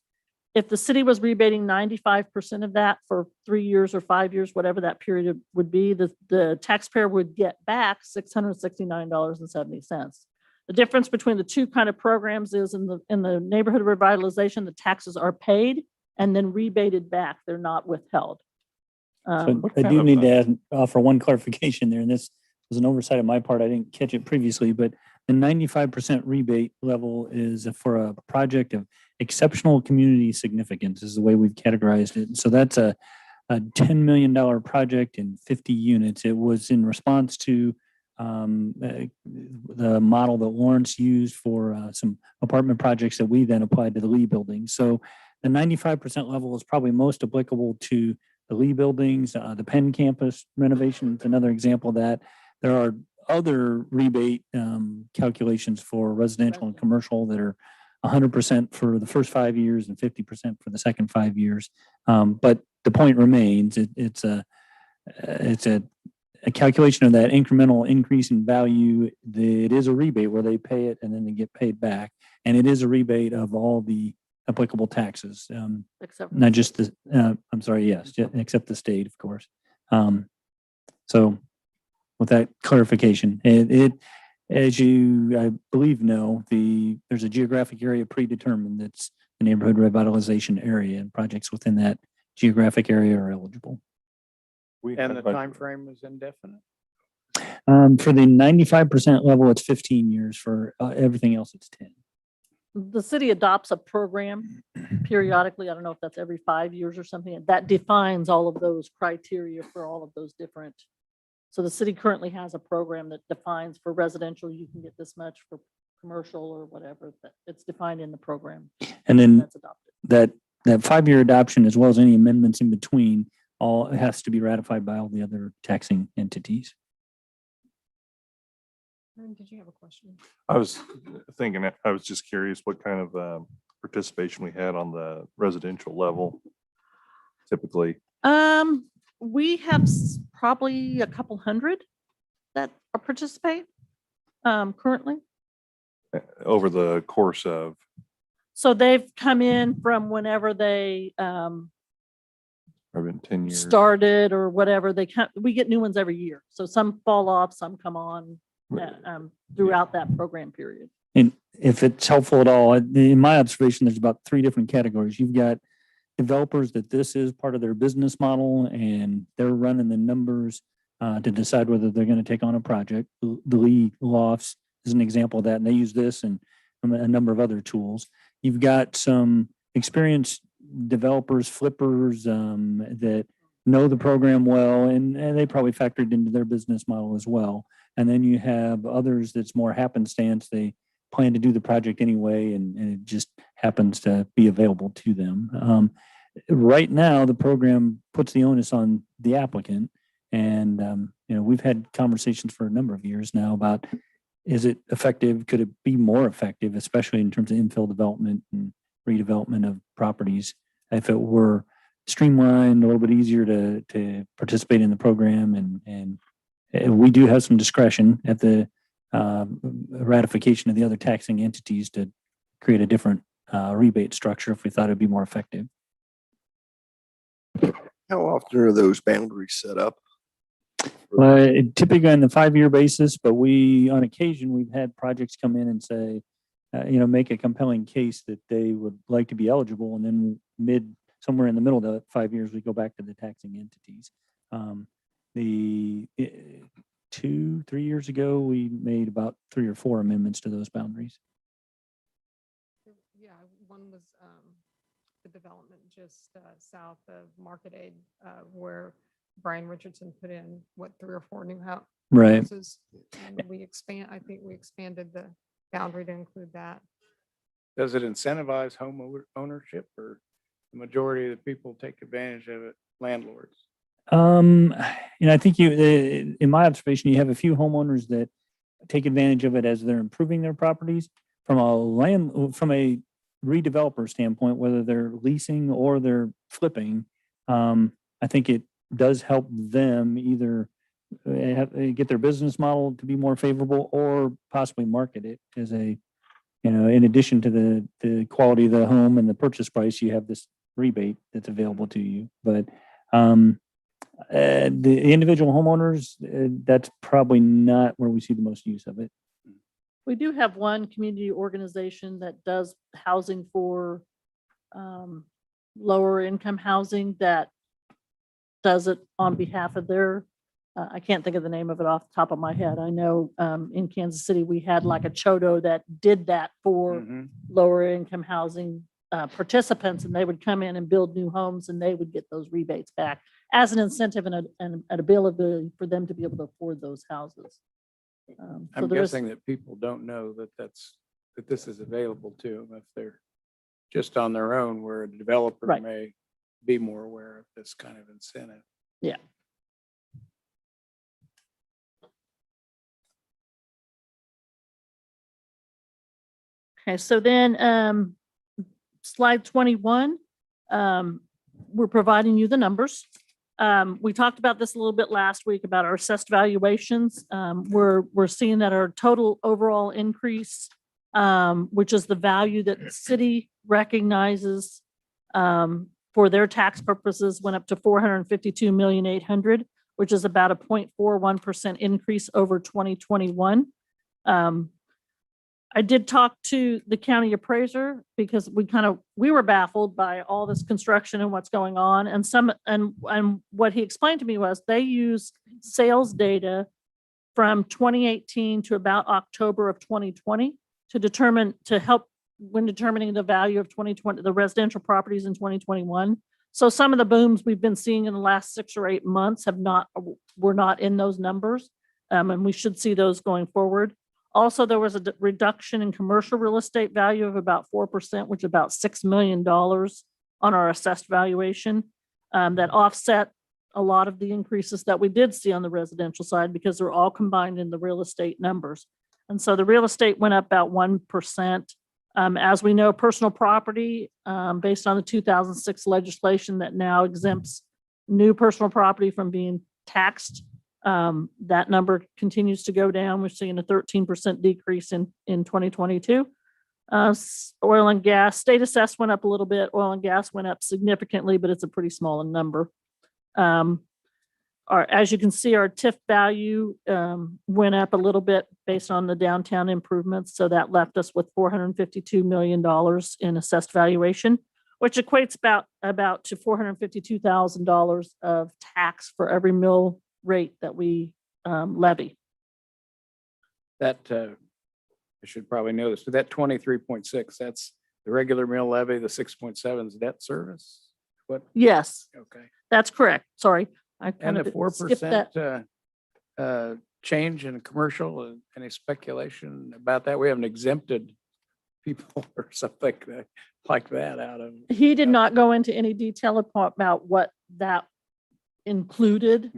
If the city was rebating 95% of that for 3 years or 5 years, whatever that period would be, the taxpayer would get back $669.70. The difference between the two kind of programs is in the neighborhood revitalization, the taxes are paid and then rebated back. They're not withheld. So I do need to offer one clarification there, and this was an oversight on my part. I didn't catch it previously, but the 95% rebate level is for a project of exceptional community significance is the way we've categorized it. So that's a $10 million project in 50 units. It was in response to the model that Lawrence used for some apartment projects that we then applied to the Lee building. So the 95% level is probably most applicable to the Lee buildings, the Penn campus renovation is another example of that. There are other rebate calculations for residential and commercial that are 100% for the first 5 years and 50% for the second 5 years. But the point remains, it's a calculation of that incremental increase in value. It is a rebate where they pay it and then they get paid back. And it is a rebate of all the applicable taxes, Except not just the, I'm sorry, yes, except the state, of course. So with that clarification, it as you, I believe, know, there's a geographic area predetermined that's the neighborhood revitalization area, and projects within that geographic area are eligible. And the time frame is indefinite? For the 95% level, it's 15 years. For everything else, it's 10. the city adopts a program periodically. I don't know if that's every 5 years or something, that defines all of those criteria for all of those different. So the city currently has a program that defines for residential, you can get this much, for commercial or whatever, that it's defined in the program. And then That's adopted. that 5-year adoption, as well as any amendments in between, all has to be ratified by all the other taxing entities. Did you have a question? I was thinking, I was just curious what kind of participation we had on the residential level typically. We have probably a couple hundred that participate currently. Over the course of, So they've come in from whenever they I've been 10 years. started or whatever. We get new ones every year. So some fall off, some come on throughout that program period. And if it's helpful at all, in my observation, there's about 3 different categories. You've got developers that this is part of their business model and they're running the numbers to decide whether they're going to take on a project. The Lee Lofts is an example of that, and they use this and a number of other tools. You've got some experienced developers, flippers that know the program well, and they probably factored into their business model as well. And then you have others that's more happenstance. They plan to do the project anyway, and it just happens to be available to them. Right now, the program puts the onus on the applicant. And, we've had conversations for a number of years now about, is it effective? Could it be more effective, especially in terms of infill development and redevelopment of properties? If it were streamlined, a little bit easier to participate in the program, and we do have some discretion at the ratification of the other taxing entities to create a different rebate structure if we thought it'd be more effective. How often are those boundaries set up? Typically on the 5-year basis, but on occasion, we've had projects come in and say, make a compelling case that they would like to be eligible, and then somewhere in the middle of the 5 years, we go back to the taxing entities. 2-3 years ago, we made about 3 or 4 amendments to those boundaries. Yeah, one was the development just south of Market Aid, where Brian Richardson put in 3 or 4 new houses. Right. And I think we expanded the boundary to include that. Does it incentivize home ownership, or the majority of the people take advantage of it, landlords? I think in my observation, you have a few homeowners that take advantage of it as they're improving their properties. From a redeveloper standpoint, whether they're leasing or they're flipping, I think it does help them either get their business model to be more favorable or possibly market it as a, in addition to the quality of the home and the purchase price, you have this rebate that's available to you. But the individual homeowners, that's probably not where we see the most use of it. We do have one community organization that does housing for lower income housing that does it on behalf of their, I can't think of the name of it off the top of my head. I know in Kansas City, we had like a Chodo that did that for Mhm. lower income housing participants, and they would come in and build new homes and they would get those rebates back as an incentive and an ability for them to be able to afford those houses. So I'm there is- guessing that people don't know that that this is available to them if they're just on their own, where a developer Right. may be more aware of this kind of incentive. Yeah. Okay, so then slide 21, we're providing you the numbers. We talked about this a little bit last week about our assessed valuations. We're seeing that our total overall increase, which is the value that the city recognizes for their tax purposes, went up to 452,800,000, which is about a 0.41% increase over 2021. I did talk to the county appraiser because we were baffled by all this construction and what's going on. And what he explained to me was they use sales data from 2018 to about October of 2020 to help when determining the value of 2020, the residential properties in 2021. So some of the booms we've been seeing in the last 6 or 8 months were not in those numbers. And we should see those going forward. Also, there was a reduction in commercial real estate value of about 4%, which is about $6 million on our assessed valuation. That offset a lot of the increases that we did see on the residential side because they're all combined in the real estate numbers. And so the real estate went up about 1%. As we know, personal property, based on the 2006 legislation that now exempts new personal property from being taxed, that number continues to go down. We're seeing a 13% decrease in 2022. Oil and gas, state assessed went up a little bit. Oil and gas went up significantly, but it's a pretty small number. As you can see, our TIF value went up a little bit based on the downtown improvements. So that left us with $452 million in assessed valuation, which equates about to $452,000 of tax for every mill rate that we levy. That, I should probably know this, but that 23.6, that's the regular mill levy, the 6.7 is debt service? What? Yes, Okay. that's correct. Sorry. I And kind the of skipped that. 4% change in commercial, any speculation about that? We haven't exempted people or something like that out of. He did not go into any detail about what that included.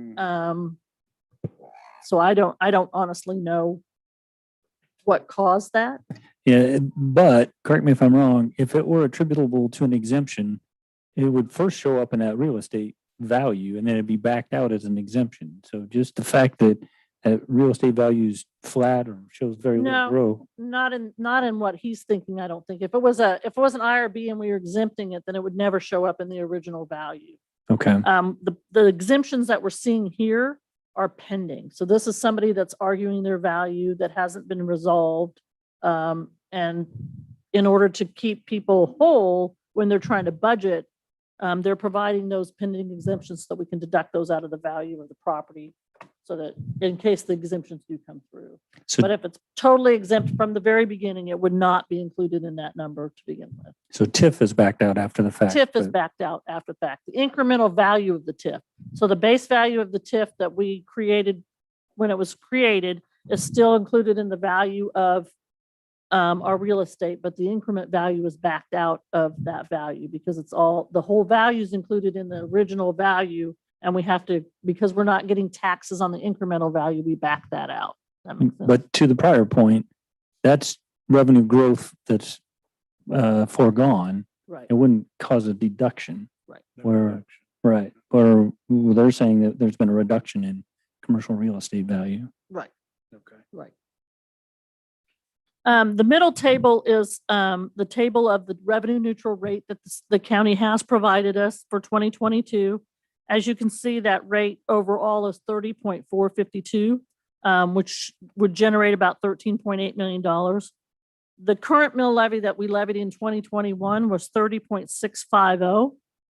So I don't honestly know what caused that. Yeah, but correct me if I'm wrong, if it were attributable to an exemption, it would first show up in that real estate value and then it'd be backed out as an exemption. So just the fact that real estate value is flat or shows very little No. growth. Not in what he's thinking, I don't think. If it was an IRB and we were exempting it, then it would never show up in the original value. Okay. The exemptions that we're seeing here are pending. So this is somebody that's arguing their value that hasn't been resolved. And in order to keep people whole when they're trying to budget, they're providing those pending exemptions so that we can deduct those out of the value of the property so that in case the exemptions do come through. So, But if it's totally exempt from the very beginning, it would not be included in that number to begin with. so TIF is backed out after the fact. TIF is but- backed out after the fact. The incremental value of the TIF. So the base value of the TIF that we created when it was created is still included in the value of our real estate, but the increment value is backed out of that value because the whole value is included in the original value. And we have to, because we're not getting taxes on the incremental value, we back that out. That makes sense. But to the prior point, that's revenue growth that's foregone, Right, it wouldn't cause a deduction. right. No Where- reduction. Right. Or they're saying that there's been a reduction in commercial real estate value. Right. Okay. Right. The middle table is the table of the revenue neutral rate that the county has provided us for 2022. As you can see, that rate overall is 30.452, which would generate about $13.8 million. The current mill levy that we levied in 2021 was 30.650.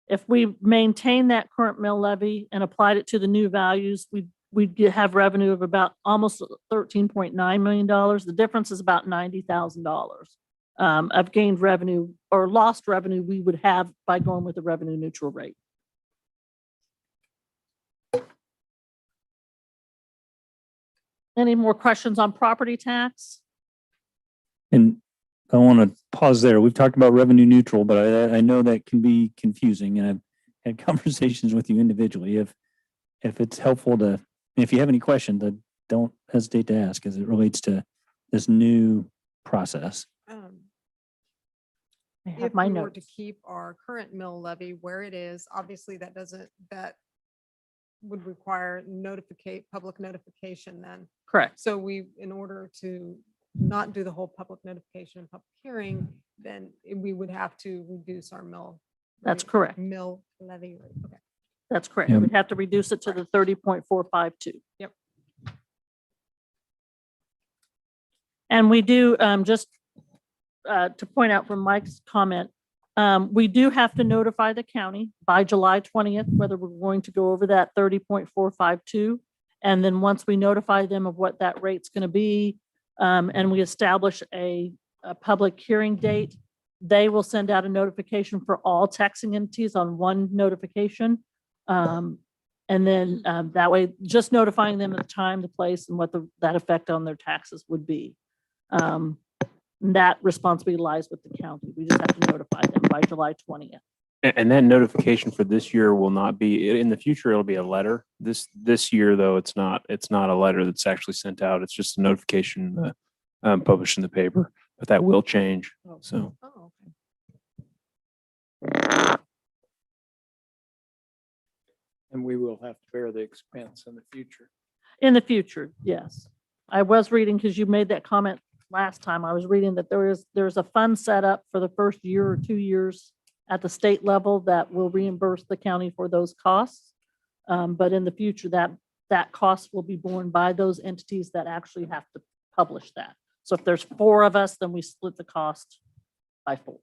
If we maintain that current mill levy and applied it to the new values, we'd have revenue of about almost $13.9 million. The difference is about $90,000 of gained revenue or lost revenue we would have by going with the revenue neutral rate. Any more questions on property tax? And I want to pause there. We've talked about revenue neutral, but I know that can be confusing, and I've had conversations with you individually. If it's helpful to, if you have any questions, don't hesitate to ask as it relates to this new process. I have If my we were to notes. keep our current mill levy where it is, obviously that would require public notification then. Correct. So in order to not do the whole public notification and public hearing, then we would have to reduce our mill. That's rate- correct. Mill levy rate, okay. That's correct. Yep. We'd have to reduce it to the 30.452. Yep. And we do, just to point out from Mike's comment, we do have to notify the county by July 20th, whether we're going to go over that 30.452. And then once we notify them of what that rate's going to be, and we establish a public hearing date, they will send out a notification for all taxing entities on one notification. And then that way, just notifying them of the time, the place, and what that effect on their taxes would be. That responsibility lies with the county. We just have to notify them by July 20th. And that notification for this year will not be, in the future, it'll be a letter. This year, though, it's not a letter that's actually sent out. It's just a notification published in the paper, but that will change. So. Oh, okay. And we will have to bear the expense in the future. In the future, yes. I was reading, because you made that comment last time, I was reading that there's a fund set up for the first year or 2 years at the state level that will reimburse the county for those costs. But in the future, that cost will be borne by those entities that actually have to publish that. So if there's 4 of us, then we split the cost by 4.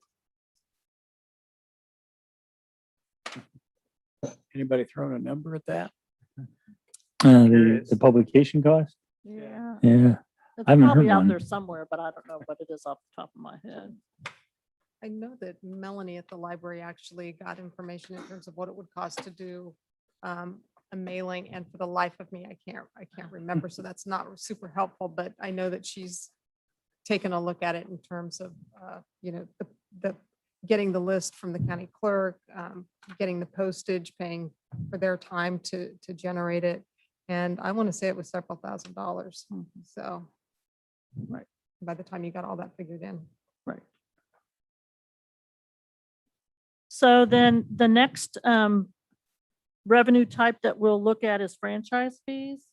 Anybody throwing a number at that? The publication cost? Yeah. Yeah. It's I haven't heard probably out one. there somewhere, but I don't know what it is off the top of my head. I know that Melanie at the library actually got information in terms of what it would cost to do a mailing, and for the life of me, I can't remember. So that's not super helpful, but I know that she's taken a look at it in terms of, the getting the list from the county clerk, getting the postage, paying for their time to generate it. And I want to say it was several $1,000s. So. Right. By the time you got all that figured in. Right. So then the next revenue type that we'll look at is franchise fees.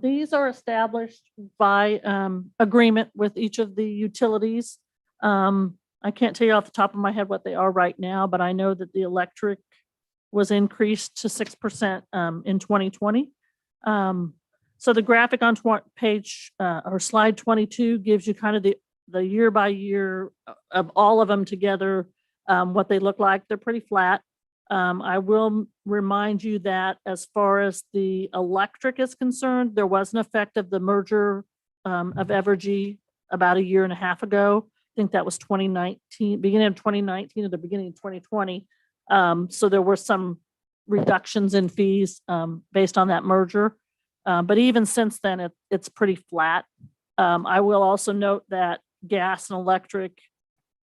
These are established by agreement with each of the utilities. I can't tell you off the top of my head what they are right now, but I know that the electric was increased to 6% in 2020. So the graphic on page or slide 22 gives you kind of the year by year of all of them together, what they look like. They're pretty flat. I will remind you that as far as the electric is concerned, there was an effect of the merger of Evergy about a year and a half ago. I think that was 2019, beginning of 2019 or the beginning of 2020. So there were some reductions in fees based on that merger. But even since then, it's pretty flat. I will also note that gas and electric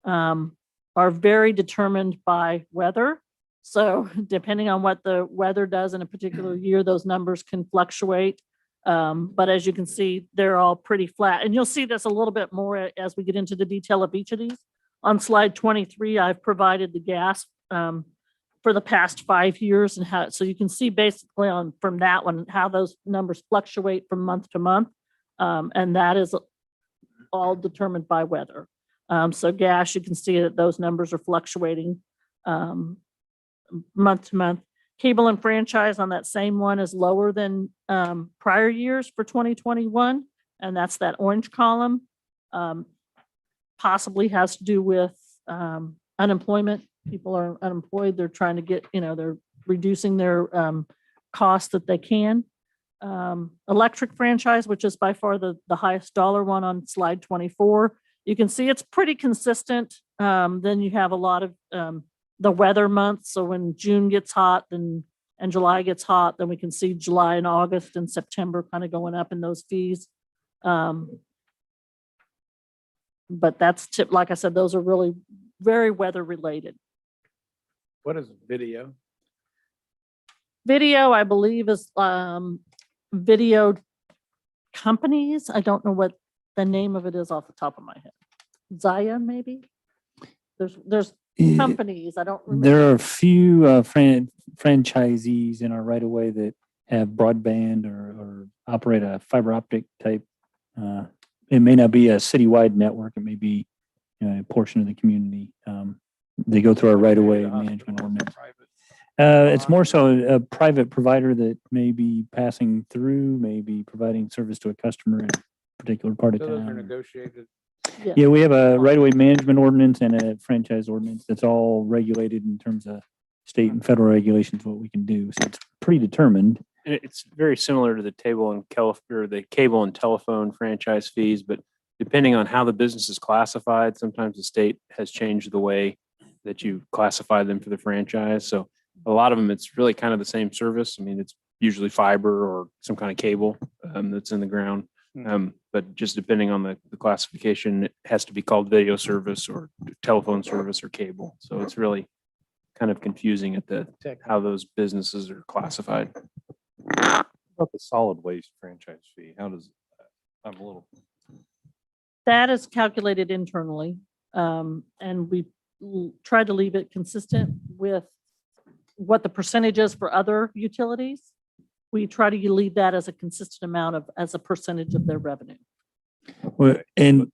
are very determined by weather. So depending on what the weather does in a particular year, those numbers can fluctuate. But as you can see, they're all pretty flat. And you'll see this a little bit more as we get into the detail of each of these On slide 23, I've provided the gas for the past 5 years and how, so you can see basically from that one, how those numbers fluctuate from month to month. And that is all determined by weather. So gas, you can see that those numbers are fluctuating month to month. Cable and franchise on that same one is lower than prior years for 2021, and that's that orange column. Possibly has to do with unemployment. People are unemployed. They're trying to get, they're reducing their costs that they can. Electric franchise, which is by far the highest dollar one on slide 24. You can see it's pretty consistent. Then you have a lot of the weather months. So when June gets hot and July gets hot, then we can see July and August and September kind of going up in those fees. But that's like I said, those are really very weather related. What is video? Video, I believe, is video companies. I don't know what the name of it is off the top of my head. Zaya, maybe? There's companies. I don't remember. There are a few franchisees in our right of way that have broadband or operate a fiber optic type. It may not be a citywide network. It may be a portion of the community. They go through our right of way management ordinance. It's more so a private provider that may be passing through, maybe providing service to a customer in a particular part of So those are town. negotiated. Yeah, we have a right of way management ordinance and a franchise ordinance that's all regulated in terms of state and federal regulations, what we can do. So it's predetermined. And it's very similar to the the cable and telephone franchise fees, but depending on how the business is classified, sometimes the state has changed the way that you classify them for the franchise. So a lot of them, it's really kind of the same service. I mean, it's usually fiber or some kind of cable that's in the ground. But just depending on the classification, it has to be called video service or telephone service or cable. So it's really kind of confusing at how those businesses are classified. About the solid waste franchise fee, how does, I'm a little. That is calculated internally. And we tried to leave it consistent with what the percentage is for other utilities. We try to leave that as a consistent amount as a percentage of their revenue. Well, and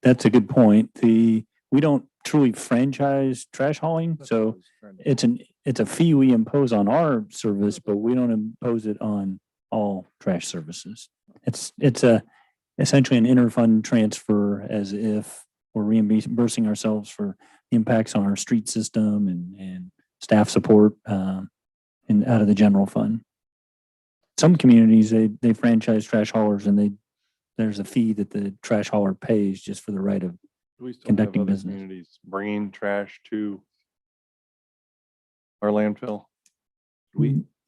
that's a good point. We don't truly franchise trash hauling, so it's a fee we impose on our service, but we don't impose it on all trash services. It's essentially an interfund transfer, as if we're reimbursing ourselves for impacts on our street system and staff support and out of the general fund. Some communities, they franchise trash haulers and there's a fee that the trash hauler pays just for the right of Do we still have conducting other business. communities bringing trash to our landfill?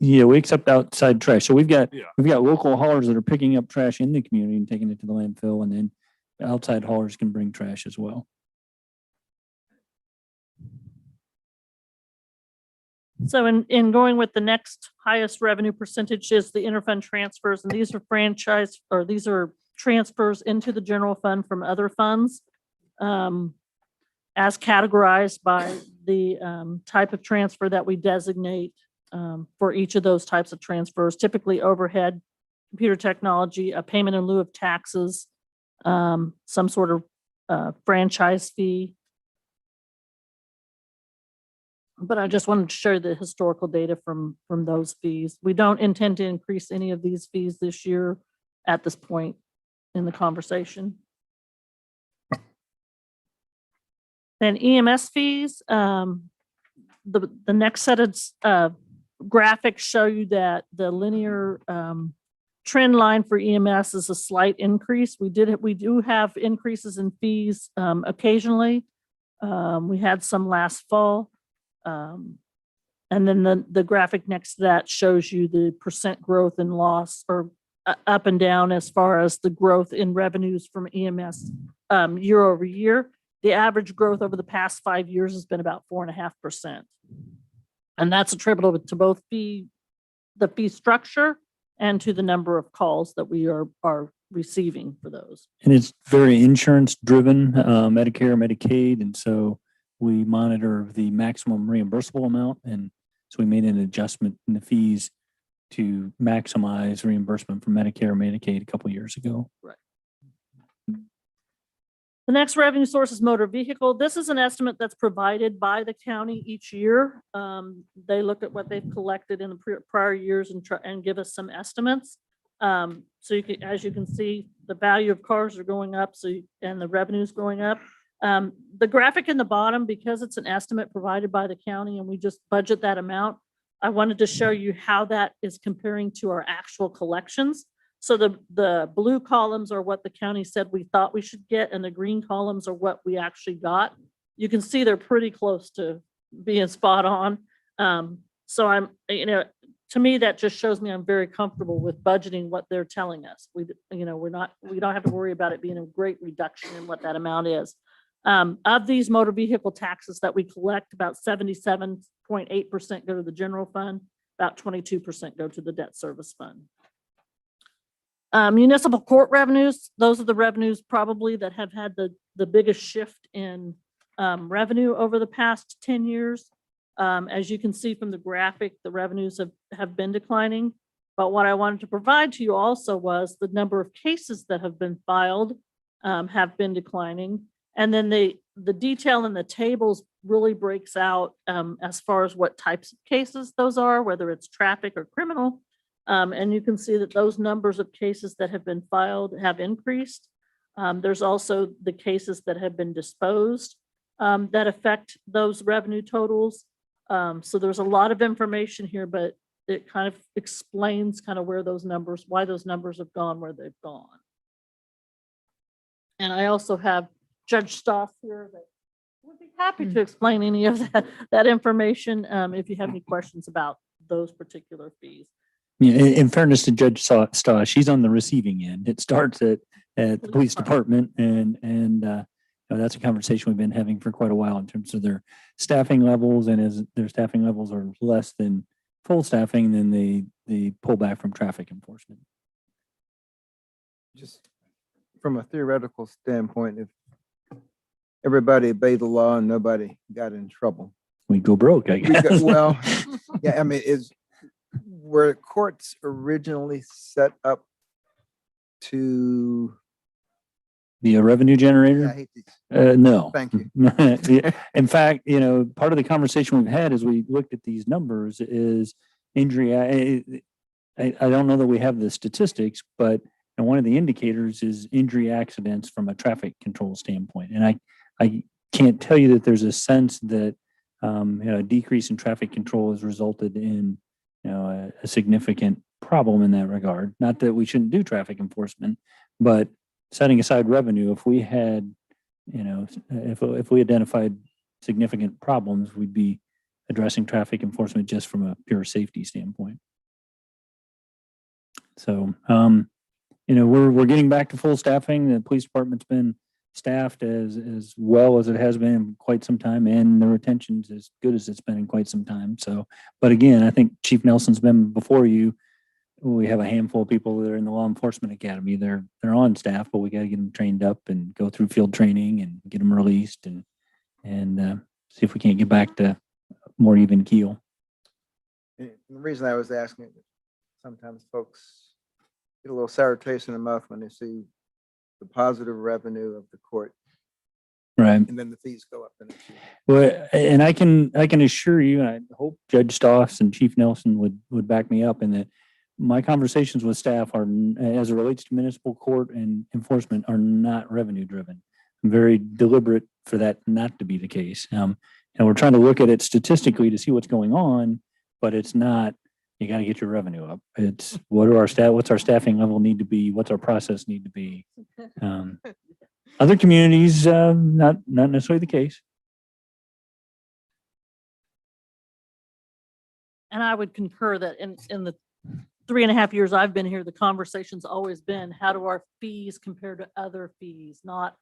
Yeah, we accept outside trash. So we've got Yeah. local haulers that are picking up trash in the community and taking it to the landfill, and then the outside haulers can bring trash as well. So in going with the next highest revenue percentage is the interfund transfers, and these are transfers into the general fund from other funds, as categorized by the type of transfer that we designate for each of those types of transfers, typically overhead, computer technology, a payment in lieu of taxes, some sort of franchise fee. But I just wanted to show the historical data from those fees. We don't intend to increase any of these fees this year at this point in the conversation. Then EMS fees, the next set of graphics show you that the linear trend line for EMS is a slight increase. We do have increases in fees occasionally. We had some last fall. And then the graphic next to that shows you the percent growth and loss, or up and down as far as the growth in revenues from EMS year over year. The average growth over the past 5 years has been about 4.5%. And that's attributable to both the fee structure and to the number of calls that we are receiving for those. And it's very insurance driven, Medicare, Medicaid. And so we monitor the maximum reimbursable amount. And so we made an adjustment in the fees to maximize reimbursement from Medicare, Medicaid a couple years ago. The next revenue source is motor vehicle. This is an estimate that's provided by the county each year. They look at what they've collected in the prior years and give us some estimates. So you can, as you can see, the value of cars are going up, and the revenue's going up. The graphic in the bottom, because it's an estimate provided by the county and we just budget that amount, I wanted to show you how that is comparing to our actual collections. So the blue columns are what the county said we thought we should get, and the green columns are what we actually got. You can see they're pretty close to being spot on. So I'm, to me, that just shows me I'm very comfortable with budgeting what they're telling us. We don't have to worry about it being a great reduction in what that amount is. Of these motor vehicle taxes that we collect, about 77.8% go to the general fund, about 22% go to the debt service fund. Municipal court revenues, those are the revenues probably that have had the biggest shift in revenue over the past 10 years. As you can see from the graphic, the revenues have been declining. But what I wanted to provide to you also was the number of cases that have been filed have been declining. And then the detail in the tables really breaks out as far as what types of cases those are, whether it's traffic or criminal. And you can see that those numbers of cases that have been filed have increased. There's also the cases that have been disposed that affect those revenue totals. So there's a lot of information here, but it kind of explains kind of where those numbers, why those numbers have gone where they've gone. And I also have Judge Stoss here that would be happy to explain any of that information if you have any questions about those particular fees. Yeah, in fairness to Judge Stoss, she's on the receiving end. It starts at the police department, and that's a conversation we've been having for quite a while in terms of their staffing levels. And as their staffing levels are less than full staffing, then they pull back from traffic enforcement. Just from a theoretical standpoint, if everybody obeyed the law and nobody got in trouble, We go broke, I guess. well, yeah, I mean, were courts originally set up to? Be a revenue generator? I hate these. No. Thank you. Yeah. In fact, part of the conversation we've had as we looked at these numbers is injury. I don't know that we have the statistics, but one of the indicators is injury accidents from a traffic control standpoint. And I can't tell you that there's a sense that a decrease in traffic control has resulted in a significant problem in that regard. Not that we shouldn't do traffic enforcement, but setting aside revenue, if we had, if we identified significant problems, we'd be addressing traffic enforcement just from a pure safety standpoint. So, we're getting back to full staffing. The police department's been staffed as well as it has been in quite some time, and the retention's as good as it's been in quite some time. So, but again, I think Chief Nelson's been before you. We have a handful of people that are in the law enforcement academy. They're on staff, but we got to get them trained up and go through field training and get them released and see if we can't get back to more even keel. And the reason I was asking, sometimes folks get a little sour taste in the mouth when they see the positive revenue of the court, Right. and then the fees go up the next year. Well, and I can assure you, and I hope Judge Stoss and Chief Nelson would back me up in that my conversations with staff are, as it relates to municipal court and enforcement, are not revenue driven. I'm very deliberate for that not to be the case. And we're trying to look at it statistically to see what's going on, but it's not, you got to get your revenue up. It's what's our staffing level need to be? What's our process need to be? Other communities, not necessarily the case. And I would concur that in the 3.5 years I've been here, the conversation's always been, how do our fees compare to other fees, not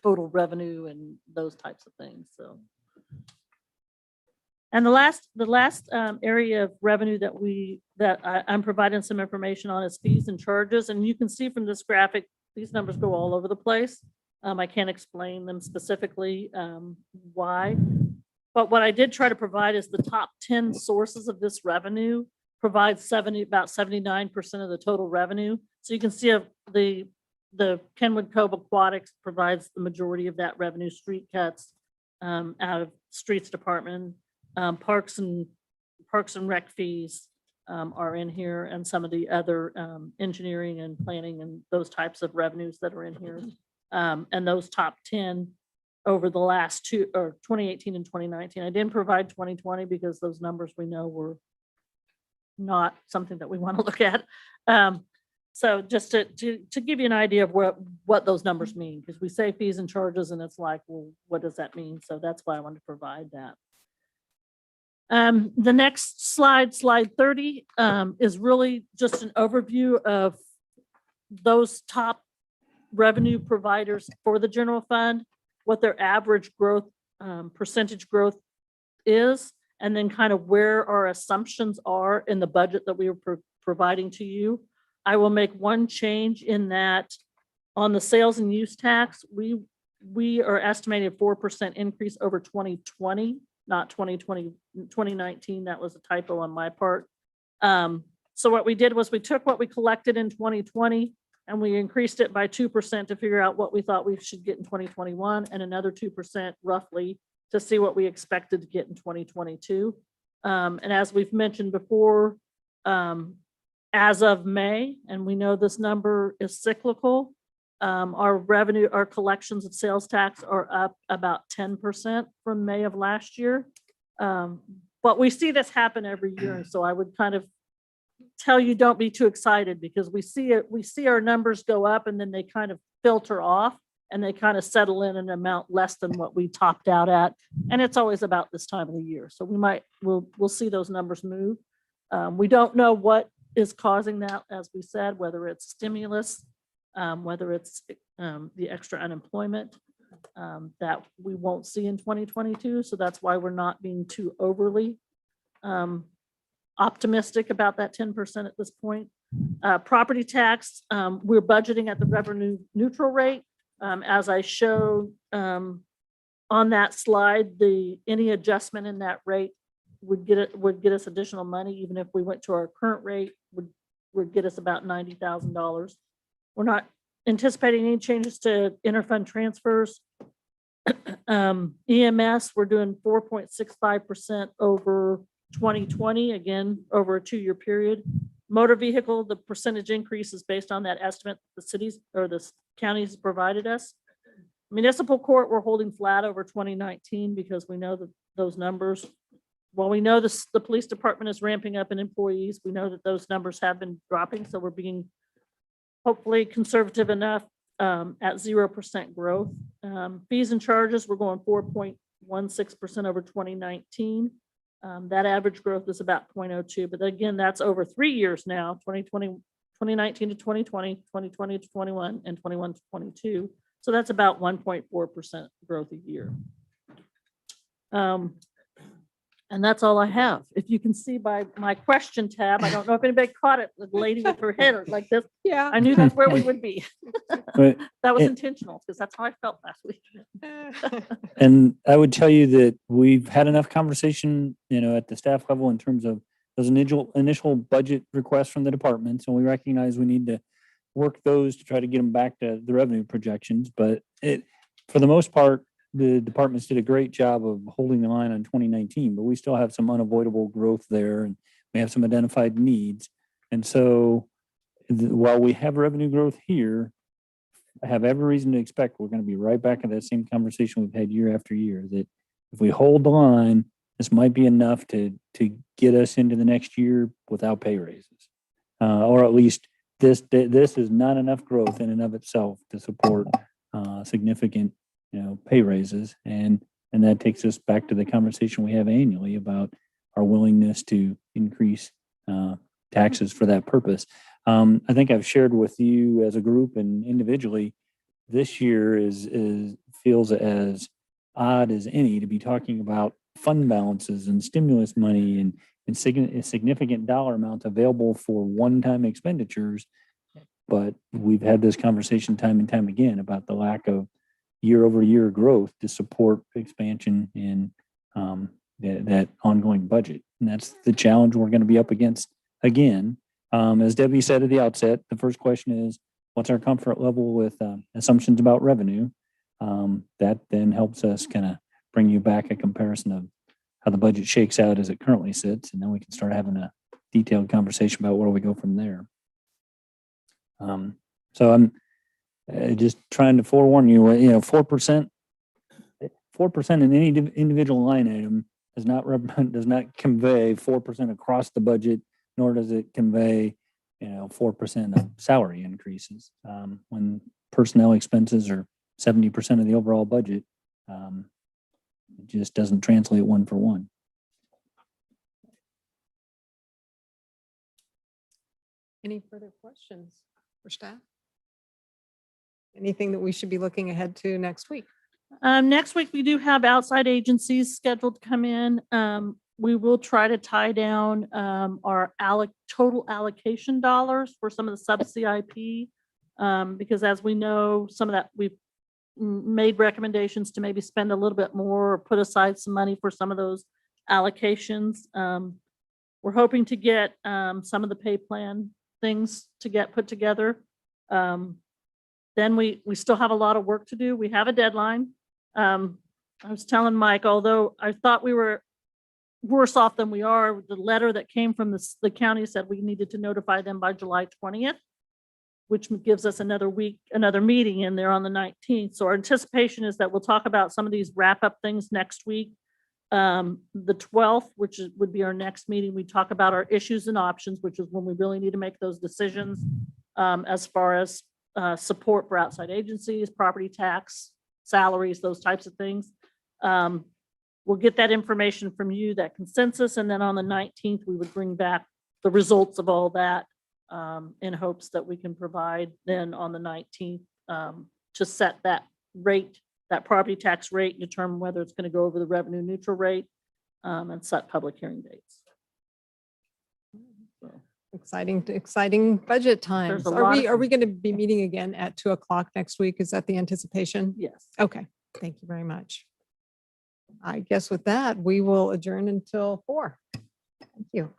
total revenue and those types of things. So And the last area of revenue that I'm providing some information on is fees and charges. And you can see from this graphic, these numbers go all over the place. I can't explain them specifically why. But what I did try to provide is the top 10 sources of this revenue provides about 79% of the total revenue. So you can see the Kenwood Cove Aquatics provides the majority of that revenue. Street cuts out of streets department, parks and rec fees are in here, and some of the other engineering and planning and those types of revenues that are in here. And those top 10 over the last two, or 2018 and 2019. I didn't provide 2020 because those numbers we know were not something that we want to look at. So just to give you an idea of what those numbers mean, because we say fees and charges and it's like, well, what does that mean? So that's why I wanted to provide that. The next slide 30, is really just an overview of those top revenue providers for the general fund, what their average growth, percentage growth is, and then kind of where our assumptions are in the budget that we were providing to you. I will make one change in that on the sales and use tax, we are estimating a 4% increase over 2020, not 2019. That was a typo on my part. So what we did was we took what we collected in 2020 and we increased it by 2% to figure out what we thought we should get in 2021, and another 2% roughly to see what we expected to get in 2022. And as we've mentioned before, as of May, and we know this number is cyclical, our revenue, our collections of sales tax are up about 10% from May of last year. But we see this happen every year. And so I would kind of tell you, don't be too excited, because we see our numbers go up and then they kind of filter off and they kind of settle in an amount less than what we topped out at. And it's always about this time of the year. So we'll see those numbers move. We don't know what is causing that, as we said, whether it's stimulus, whether it's the extra unemployment that we won't see in 2022. So that's why we're not being too overly optimistic about that 10% at this point. Property tax, we're budgeting at the revenue neutral rate. As I showed on that slide, any adjustment in that rate would get us additional money. Even if we went to our current rate, would get us about $90,000. We're not anticipating any changes to interfund transfers. EMS, we're doing 4.65% over 2020, again, over a 2-year period. Motor vehicle, the percentage increase is based on that estimate the cities or the counties provided us. Municipal court, we're holding flat over 2019 because we know that those numbers, while we know the police department is ramping up in employees, we know that those numbers have been dropping. So we're being hopefully conservative enough at 0% growth. Fees and charges, we're going 4.16% over 2019. That average growth is about 0.02, but again, that's over 3 years now, 2019 to 2020, 2020 to 21, and 21 to 22. So that's about 1.4% growth a year. And that's all I have. If you can see by my question tab, I don't know if anybody caught it, the lady with her head like this. Yeah. I knew that's where we would be. But That was it- intentional because that's how I felt last week. And I would tell you that we've had enough conversation, at the staff level in terms of those initial budget requests from the departments, and we recognize we need to work those to try to get them back to the revenue projections. But for the most part, the departments did a great job of holding the line on 2019, but we still have some unavoidable growth there, and we have some identified needs. And so while we have revenue growth here, I have every reason to expect we're going to be right back in that same conversation we've had year after year, that if we hold the line, this might be enough to get us into the next year without pay raises. Or at least this is not enough growth in and of itself to support significant pay raises. And that takes us back to the conversation we have annually about our willingness to increase taxes for that purpose. I think I've shared with you as a group and individually, this year feels as odd as any to be talking about fund balances and stimulus money and significant dollar amounts available for one-time expenditures. But we've had this conversation time and time again about the lack of year-over-year growth to support expansion in that ongoing budget. And that's the challenge we're going to be up against again. As Debbie said at the outset, the first question is, what's our comfort level with assumptions about revenue? That then helps us kind of bring you back a comparison of how the budget shakes out as it currently sits, and then we can start having a detailed conversation about where we go from there. So I'm just trying to forewarn you, 4% in any individual line item does not convey 4% across the budget, nor does it convey 4% of salary increases. When personnel expenses are 70% of the overall budget, it just doesn't translate one for one. Any further questions for staff? Anything that we should be looking ahead to next week? Next week, we do have outside agencies scheduled to come in. We will try to tie down our total allocation dollars for some of the sub-CIP. Because as we know, some of that we've made recommendations to maybe spend a little bit more or put aside some money for some of those allocations. We're hoping to get some of the pay plan things to get put together. Then we still have a lot of work to do. We have a deadline. I was telling Mike, although I thought we were worse off than we are, the letter that came from the county said we needed to notify them by July 20th, which gives us another week, another meeting in there on the 19th. So our anticipation is that we'll talk about some of these wrap up things next week. The 12th, would be our next meeting, we talk about our issues and options, which is when we really need to make those decisions as far as support for outside agencies, property tax, salaries, those types of things. We'll get that information from you, that consensus, and then on the 19th, we would bring back the results of all that in hopes that we can provide then on the 19th to set that rate, that property tax rate, determine whether it's going to go over the revenue neutral rate and set public hearing dates. Exciting budget times. a lot of Are we going to be meeting again at 2:00 next week? Is that the anticipation? Yes. Okay, thank you very much. I guess with that, we will adjourn until 4. Thank you.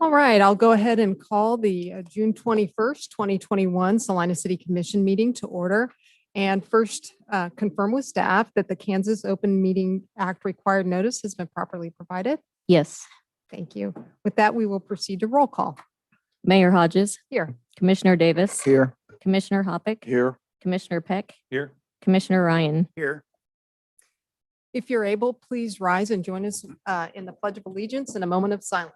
All right, I'll go ahead and call the June 21st, 2021 Salina City Commission meeting to order. And first, confirm with staff that the Kansas Open Meeting Act required notice has been properly provided. Yes. Thank you. With that, we will proceed to roll call. Mayor Hodges, Here. Commissioner Davis, Here. Commissioner Hoppick, Here. Commissioner Peck, Here. Commissioner Ryan. Here. If you're able, please rise and join us in the Pledge of Allegiance in a moment of silence.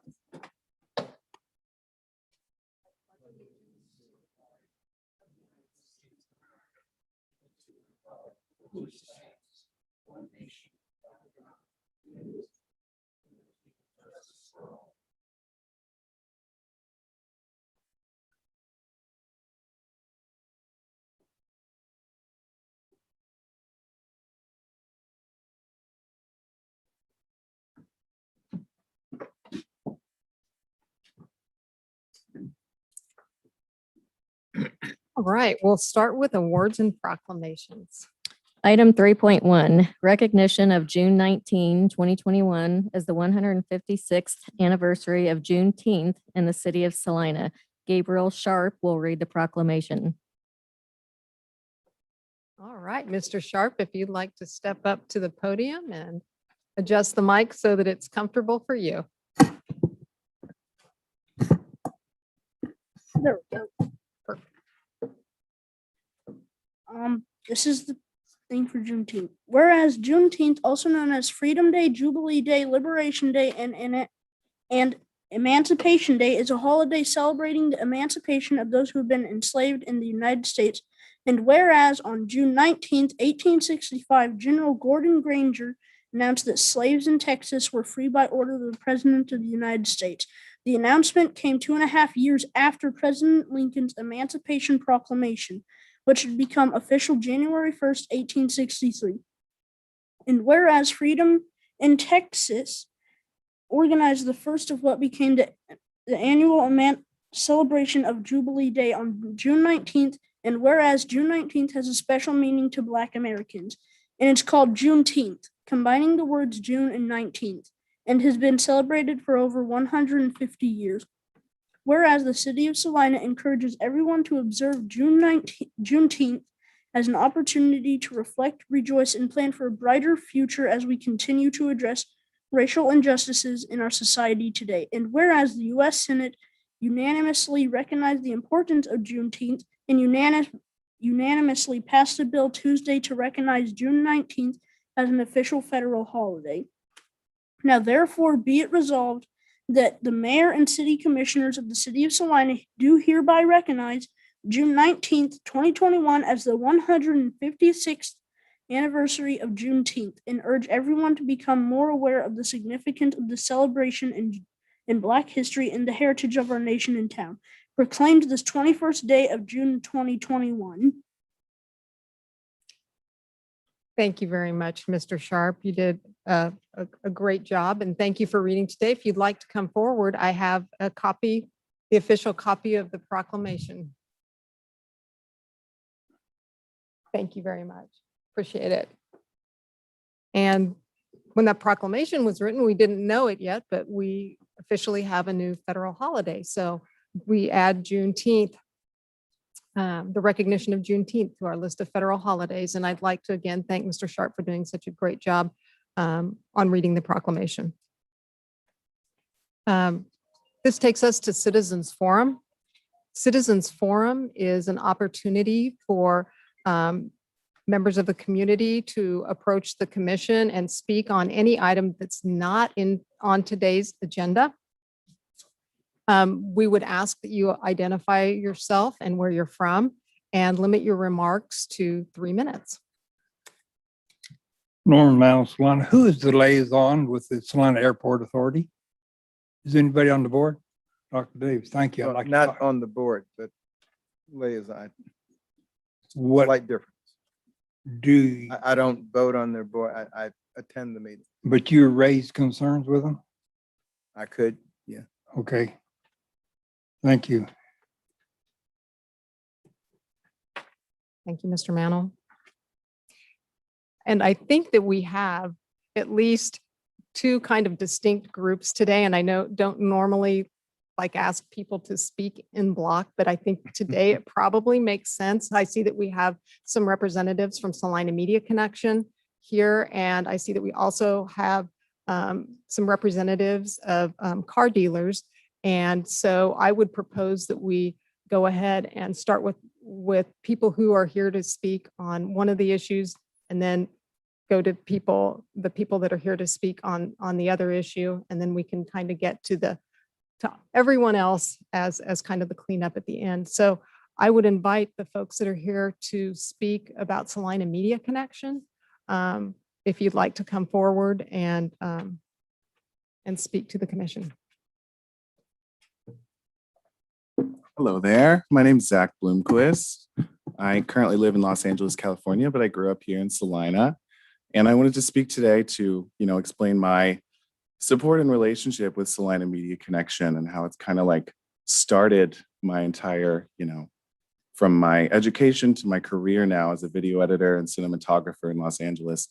All right, we'll start with awards and proclamations. Item 3.1, recognition of June 19, 2021 as the 156th anniversary of Juneteenth in the city of Salina. Gabriel Sharp will read the proclamation. All right, Mr. Sharp, if you'd like to step up to the podium and adjust the mic so that it's comfortable for you. There we go. This is the thing for Juneteenth. Whereas Juneteenth, also known as Freedom Day, Jubilee Day, Liberation Day, and Emancipation Day, is a holiday celebrating the emancipation of those who have been enslaved in the United States. And whereas on June 19th, 1865, General Gordon Granger announced that slaves in Texas were free by order of the President of the United States. The announcement came 2.5 years after President Lincoln's Emancipation Proclamation, which would become official January 1st, 1863. And whereas Freedom in Texas organized the first of what became the annual celebration of Jubilee Day on June 19th, and whereas June 19th has a special meaning to Black Americans, and it's called Juneteenth, combining the words June and 19th, and has been celebrated for over 150 years. Whereas the city of Salina encourages everyone to observe Juneteenth as an opportunity to reflect, rejoice, and plan for a brighter future as we continue to address racial injustices in our society today. And whereas the U.S. Senate unanimously recognized the importance of Juneteenth and unanimously passed a bill Tuesday to recognize June 19th as an official federal holiday. Now, therefore, be it resolved that the mayor and city commissioners of the city of Salina do hereby recognize June 19th, 2021 as the 156th anniversary of Juneteenth and urge everyone to become more aware of the significance of the celebration in Black history and the heritage of our nation and town. Proclaimed this 21st day of June 2021. Thank you very much, Mr. Sharp. You did a great job, and thank you for reading today. If you'd like to come forward, I have a copy, the official copy of the proclamation. Thank you very much. Appreciate it. And when that proclamation was written, we didn't know it yet, but we officially have a new federal holiday. So we add Juneteenth, the recognition of Juneteenth to our list of federal holidays. And I'd like to again thank Mr. Sharp for doing such a great job on reading the proclamation. This takes us to Citizens Forum. Citizens Forum is an opportunity for members of the community to approach the commission and speak on any item that's not on today's agenda. We would ask that you identify yourself and where you're from and limit your remarks to 3 minutes. Norman Mount, Salina. Who is the liaison with the Salina Airport Authority? Is anybody on the board? Dr. Davis, thank you. I'd like to Not talk- on the board, but liaison. What Slight difference. do, I don't vote on their board. I attend the meeting. but you raised concerns with them? I could. Okay. Thank you. Thank you, Mr. Mantle. And I think that we have at least two kind of distinct groups today, and I know don't normally like ask people to speak in block, but I think today it probably makes sense. I see that we have some representatives from Salina Media Connection here, and I see that we also have some representatives of car dealers. And so I would propose that we go ahead and start with people who are here to speak on one of the issues, and then go to the people that are here to speak on the other issue. And then we can kind of get to everyone else as kind of the cleanup at the end. So I would invite the folks that are here to speak about Salina Media Connection. If you'd like to come forward and speak to the commission. Hello there. My name is Zach Bloomquist. I currently live in Los Angeles, California, but I grew up here in Salina. And I wanted to speak today to, explain my support and relationship with Salina Media Connection and how it's kind of like started my entire, from my education to my career now as a video editor and cinematographer in Los Angeles.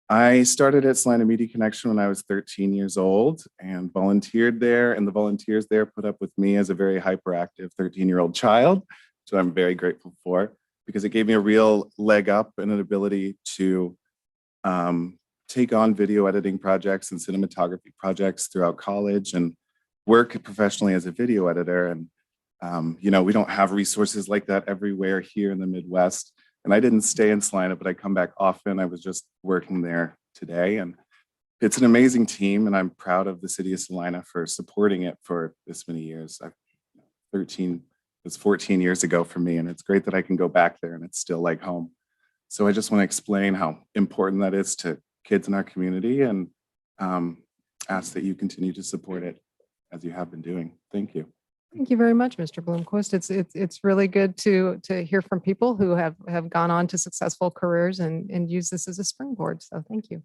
I started at Salina Media Connection when I was 13 years old and volunteered there. And the volunteers there put up with me as a very hyperactive 13-year-old child, which I'm very grateful for, because it gave me a real leg up and an ability to take on video editing projects and cinematography projects throughout college and work professionally as a video editor. And, we don't have resources like that everywhere here in the Midwest. And I didn't stay in Salina, but I come back often. I was just working there today. And it's an amazing team. And I'm proud of the city of Salina for supporting it for this many years. 13 was 14 years ago for me. And it's great that I can go back there and it's still like home. So I just want to explain how important that is to kids in our community and ask that you continue to support it as you have been doing. Thank you. Thank you very much, Mr. Bloomquist. It's really good to hear from people who have gone on to successful careers and use this as a springboard. So thank you.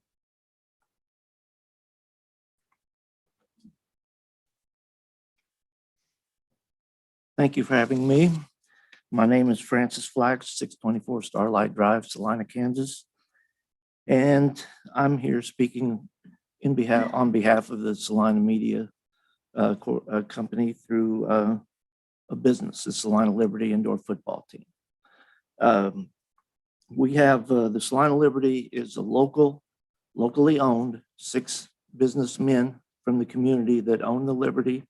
Thank you for having me. My name is Francis Flax, 624 Starlight Drive, Salina, Kansas. And I'm here speaking on behalf of the Salina Media company through a business, the Salina Liberty Indoor Football Team. We have the Salina Liberty is a locally owned 6 businessmen from the community that own the Liberty.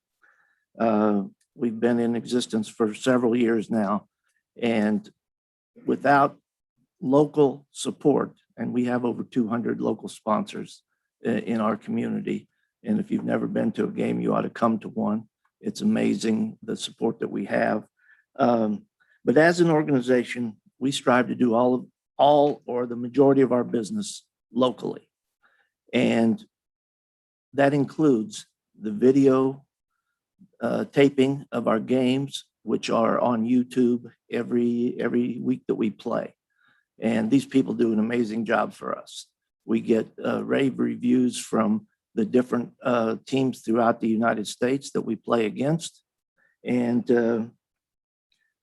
We've been in existence for several years now, and without local support, and we have over 200 local sponsors in our community. And if you've never been to a game, you ought to come to one. It's amazing the support that we have. But as an organization, we strive to do all or the majority of our business locally. And that includes the video taping of our games, which are on YouTube every week that we play. And these people do an amazing job for us. We get rave reviews from the different teams throughout the United States that we play against. And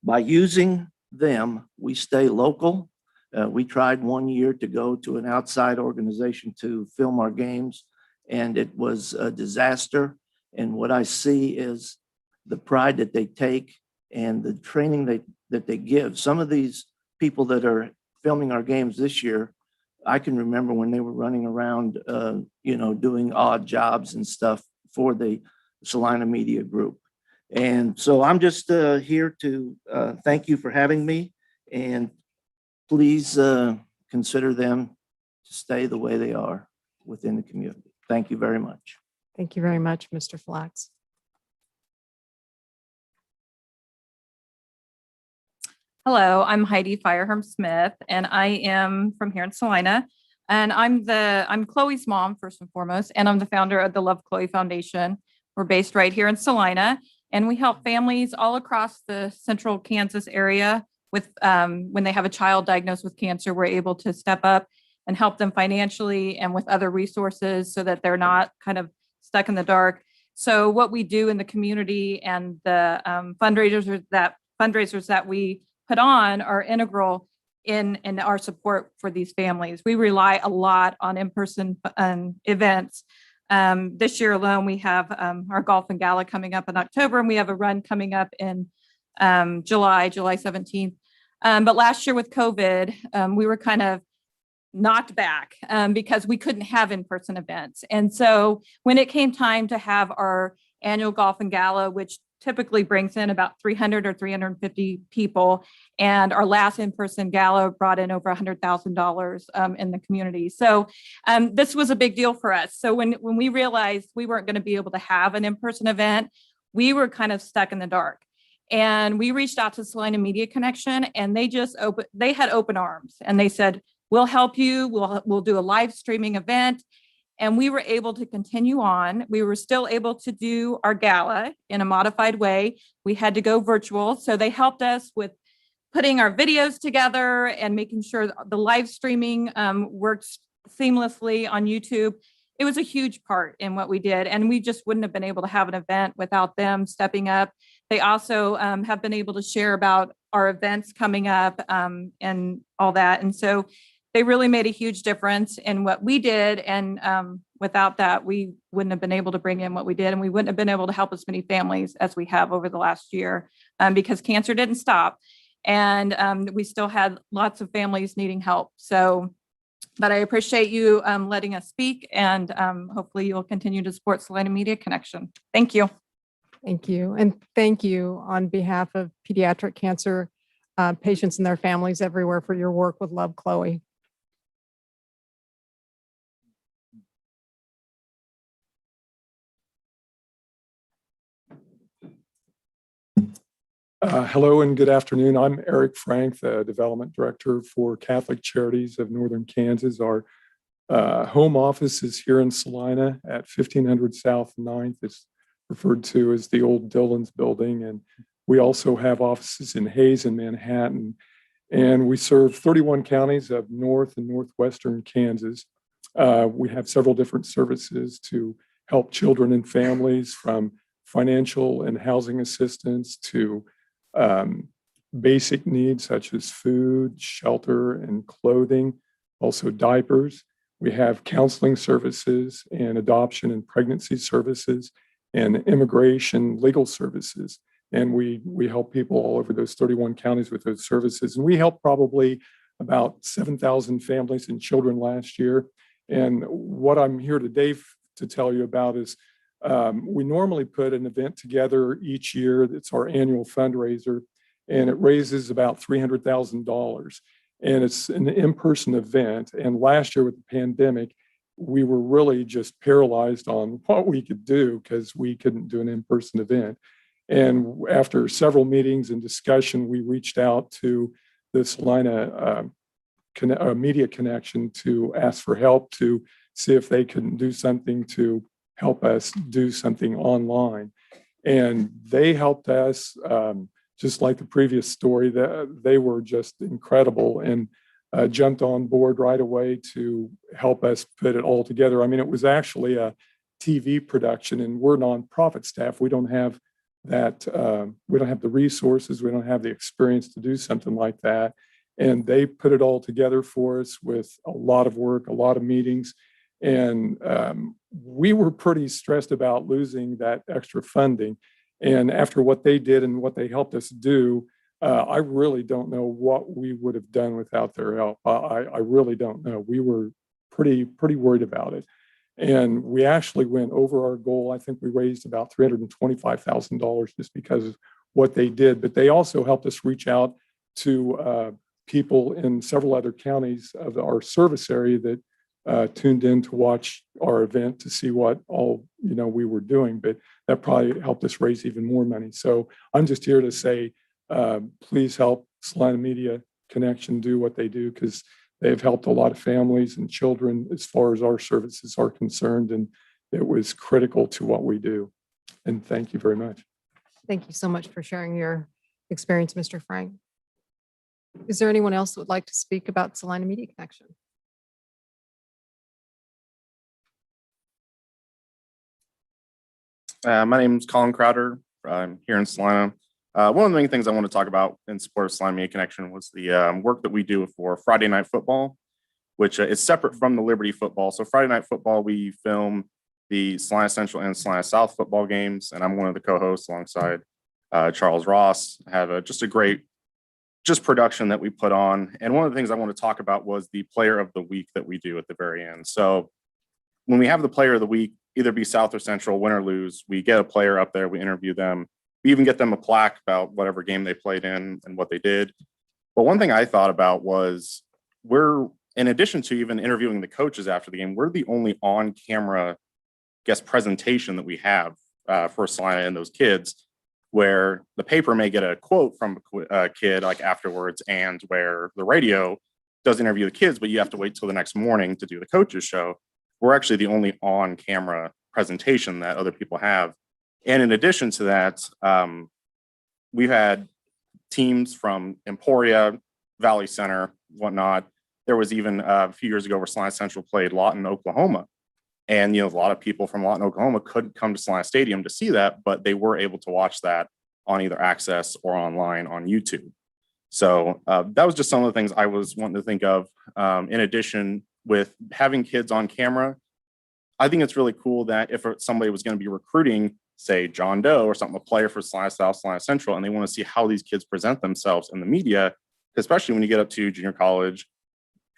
by using them, we stay local. We tried one year to go to an outside organization to film our games, and it was a disaster. And what I see is the pride that they take and the training that they give. Some of these people that are filming our games this year, I can remember when they were running around, doing odd jobs and stuff for the Salina Media Group. And so I'm just here to thank you for having me, and please consider them to stay the way they are within the community. Thank you very much. Thank you very much, Mr. Flax. Hello, I'm Heidi Fireharm Smith, and I am from here in Salina. And I'm Chloe's mom, first and foremost, and I'm the founder of the Love Chloe Foundation. We're based right here in Salina, and we help families all across the central Kansas area with when they have a child diagnosed with cancer. We're able to step up and help them financially and with other resources so that they're not kind of stuck in the dark. So what we do in the community and the fundraisers that we put on are integral in our support for these families. We rely a lot on in-person events. This year alone, we have our golf and gala coming up in October, and we have a run coming up in July 17th. But last year with COVID, we were kind of knocked back because we couldn't have in-person events. And so when it came time to have our annual golf and gala, which typically brings in about 300 or 350 people, and our last in-person gala brought in over $100,000 in the community. So this was a big deal for us. So when we realized we weren't going to be able to have an in-person event, we were kind of stuck in the dark. And we reached out to Salina Media Connection, and they had open arms, and they said, we'll help you. We'll do a live streaming event. And we were able to continue on. We were still able to do our gala in a modified way. We had to go virtual. So they helped us with putting our videos together and making sure the live streaming works seamlessly on YouTube. It was a huge part in what we did. And we just wouldn't have been able to have an event without them stepping up. They also have been able to share about our events coming up and all that. And so they really made a huge difference in what we did. And without that, we wouldn't have been able to bring in what we did. And we wouldn't have been able to help as many families as we have over the last year because cancer didn't stop. And we still had lots of families needing help. So, but I appreciate you letting us speak, and hopefully you'll continue to support Salina Media Connection. Thank you. Thank you. And thank you on behalf of pediatric cancer patients and their families everywhere for your work with Love Chloe. Hello and good afternoon. I'm Eric Frank, the Development Director for Catholic Charities of Northern Kansas. Our home office is here in Salina at 1500 South 9th. It's referred to as the old Dillon's building. And we also have offices in Hayes and Manhattan. And we serve 31 counties of North and Northwestern Kansas. We have several different services to help children and families, from financial and housing assistance to basic needs such as food, shelter, and clothing, also diapers. We have counseling services and adoption and pregnancy services and immigration legal services. And we help people all over those 31 counties with those services. And we helped probably about 7,000 families and children last year. And what I'm here today to tell you about is we normally put an event together each year. It's our annual fundraiser, and it raises about $300,000. And it's an in-person event. And last year with the pandemic, we were really just paralyzed on what we could do because we couldn't do an in-person event. And after several meetings and discussion, we reached out to the Salina Media Connection to ask for help to see if they couldn't do something to help us do something online. And they helped us, just like the previous story, that they were just incredible and jumped on board right away to help us put it all together. I mean, it was actually a TV production, and we're nonprofit staff. We don't have that, we don't have the resources, we don't have the experience to do something like that. And they put it all together for us with a lot of work, a lot of meetings. And we were pretty stressed about losing that extra funding. And after what they did and what they helped us do, I really don't know what we would have done without their help. I really don't know. We were pretty worried about it. And we actually went over our goal. I think we raised about $325,000 just because of what they did. But they also helped us reach out to people in several other counties of our service area that tuned in to watch our event to see what all we were doing. But that probably helped us raise even more money. So I'm just here to say, please help Salina Media Connection do what they do, because They've helped a lot of families and children as far as our services are concerned, and it was critical to what we do. And thank you very much. Thank you so much for sharing your experience, Mr. Frank. Is there anyone else that would like to speak about Salina Media Connection? My name is Colin Crowder. I'm here in Salina. One of the main things I want to talk about in support of Salina Media Connection was the work that we do for Friday Night Football, which is separate from the Liberty Football. So Friday Night Football, we film the Salina Central and Salina South football games, and I'm one of the co-hosts alongside Charles Ross. I have just a great production that we put on. And one of the things I want to talk about was the Player of the Week that we do at the very end. So when we have the Player of the Week, either be South or Central, win or lose, we get a player up there, we interview them. We even get them a plaque about whatever game they played in and what they did. But one thing I thought about was in addition to even interviewing the coaches after the game, we're the only on-camera guest presentation that we have for Salina and those kids, where the paper may get a quote from a kid like afterwards, and where the radio does interview the kids, but you have to wait till the next morning to do the coaches show. We're actually the only on-camera presentation that other people have. And in addition to that, we've had teams from Emporia, Valley Center, whatnot. There was even a few years ago where Salina Central played Lawton, Oklahoma. And, a lot of people from Lawton, Oklahoma couldn't come to Salina Stadium to see that, but they were able to watch that on either Access or online on YouTube. So that was just some of the things I was wanting to think of. In addition, with having kids on camera, I think it's really cool that if somebody was going to be recruiting, say, John Doe or something, a player for Salina South, Salina Central, and they want to see how these kids present themselves in the media, especially when you get up to junior college,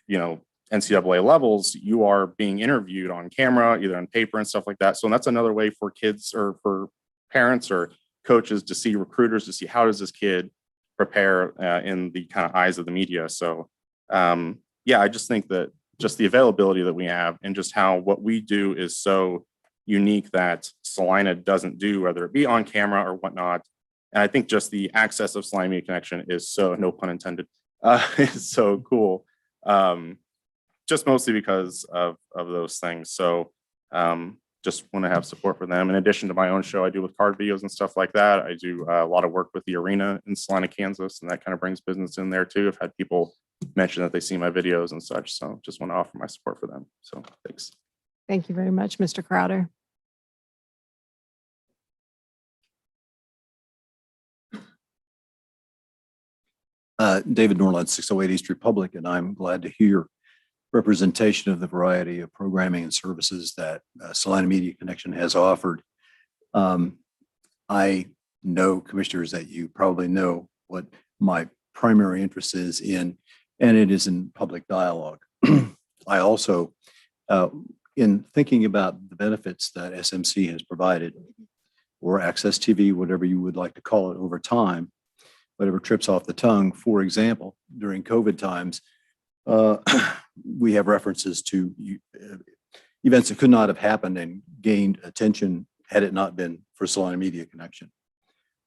NCAA levels, you are being interviewed on camera, either on paper and stuff like that. So that's another way for kids or for parents or coaches to see recruiters, to see how does this kid prepare in the kind of eyes of the media. So I just think that just the availability that we have and just how what we do is so unique that Salina doesn't do, whether it be on camera or whatnot. And I think just the access of Salina Media Connection is so, no pun intended, is so cool. Just mostly because of those things. So just want to have support for them. In addition to my own show I do with card videos and stuff like that, I do a lot of work with the arena in Salina, Kansas, and that kind of brings business in there too. I've had people mention that they see my videos and such. So just want to offer my support for them. So thanks. Thank you very much, Mr. Crowder. David Norland, 608 East Republic, and I'm glad to hear representation of the variety of programming and services that Salina Media Connection has offered. I know, commissioners, that you probably know what my primary interest is in, and it is in public dialogue. I also, in thinking about the benefits that SMC has provided, or Access TV, whatever you would like to call it, over time, whatever trips off the tongue. For example, during COVID times, we have references to events that could not have happened and gained attention had it not been for Salina Media Connection.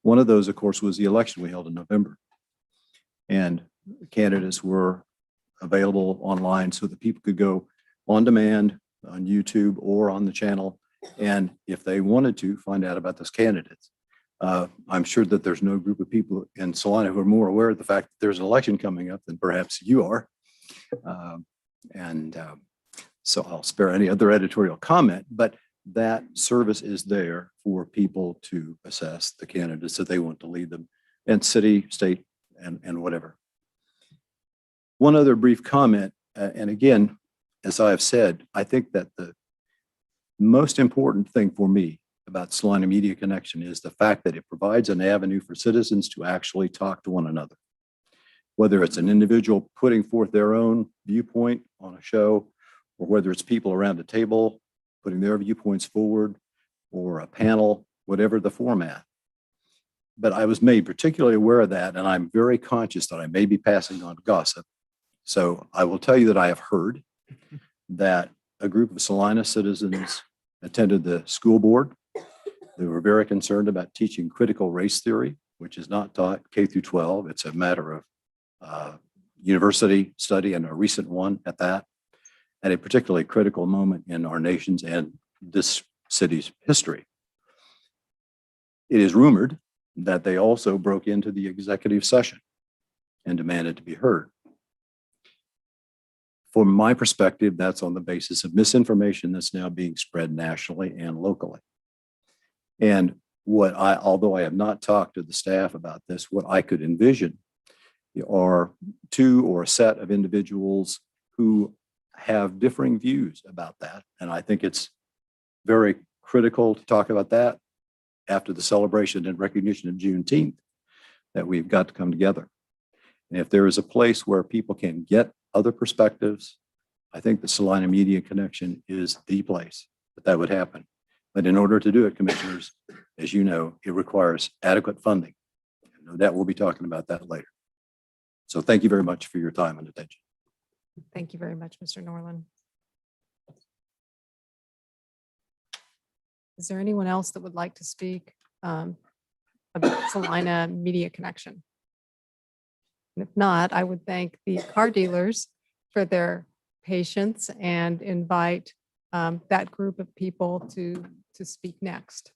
One of those, of course, was the election we held in November. And candidates were available online so that people could go on demand on YouTube or on the channel, and if they wanted to, find out about those candidates. I'm sure that there's no group of people in Salina who are more aware of the fact that there's an election coming up than perhaps you are. So I'll spare any other editorial comment, but that service is there for people to assess the candidates that they want to lead them, and city, state, and whatever. One other brief comment, and again, as I have said, I think that the most important thing for me about Salina Media Connection is the fact that it provides an avenue for citizens to actually talk to one another. Whether it's an individual putting forth their own viewpoint on a show, or whether it's people around a table putting their viewpoints forward, or a panel, whatever the format. But I was made particularly aware of that, and I'm very conscious that I may be passing on gossip. So I will tell you that I have heard that a group of Salina citizens attended the school board. They were very concerned about teaching critical race theory, which is not taught K through 12. It's a matter of university study and a recent one at that, at a particularly critical moment in our nation's and this city's history. It is rumored that they also broke into the executive session and demanded to be heard. From my perspective, that's on the basis of misinformation that's now being spread nationally and locally. And although I have not talked to the staff about this, what I could envision are two or a set of individuals who have differing views about that. And I think it's very critical to talk about that after the celebration and recognition of Juneteenth, that we've got to come together. And if there is a place where people can get other perspectives, I think the Salina Media Connection is the place that would happen. But in order to do it, commissioners, as you know, it requires adequate funding. No doubt we'll be talking about that later. So thank you very much for your time and attention. Thank you very much, Mr. Norland. Is there anyone else that would like to speak about Salina Media Connection? And if not, I would thank the car dealers for their patience and invite that group of people to speak next.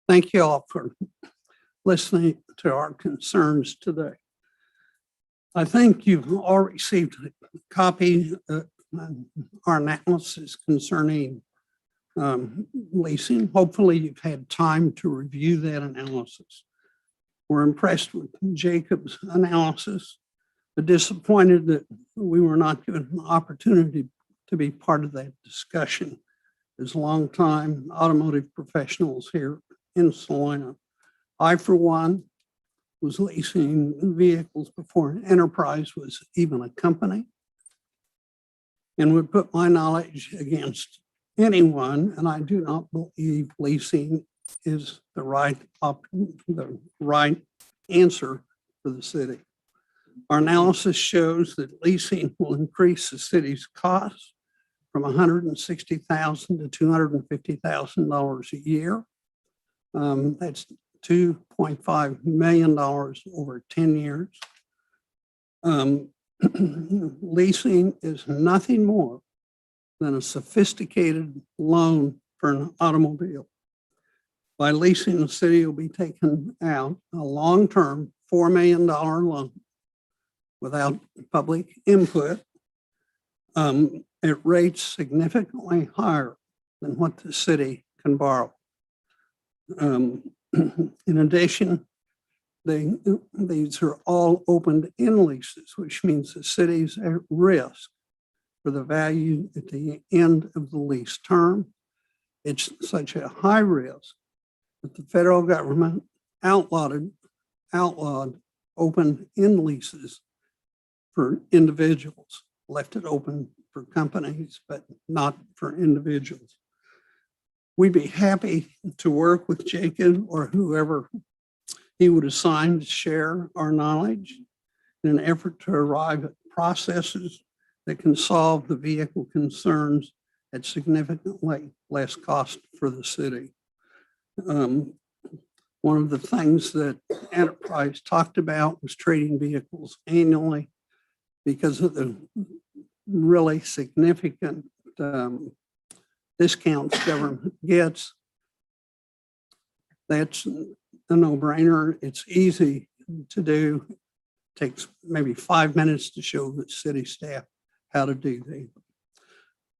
Thank you all for listening to our concerns today. I think you've all received a copy of our analysis concerning leasing. Hopefully you've had time to review that analysis. We're impressed with Jacob's analysis, but disappointed that we were not given an opportunity to be part of that discussion as longtime automotive professionals here in Salina. I, for one, was leasing vehicles before Enterprise was even a company, and would put my knowledge against anyone, and I do not believe leasing is the right answer for the city. Our analysis shows that leasing will increase the city's costs from $160,000 to $250,000 a year. That's $2.5 million over 10 years. Leasing is nothing more than a sophisticated loan for an automobile. By leasing, the city will be taking out a long-term $4 million loan without public input at rates significantly higher than what the city can borrow. In addition, these are all open-end leases, which means the city's at risk for the value at the end of the lease term. It's such a high risk that the federal government outlawed open-end leases for individuals, left it open for companies, but not for individuals. We'd be happy to work with Jacob or whoever he would assign to share our knowledge in an effort to arrive at processes that can solve the vehicle concerns at significantly less cost for the city. One of the things that Enterprise talked about was trading vehicles annually because of the really significant discounts government gets. That's a no-brainer. It's easy to do. It takes maybe 5 minutes to show the city staff how to do that.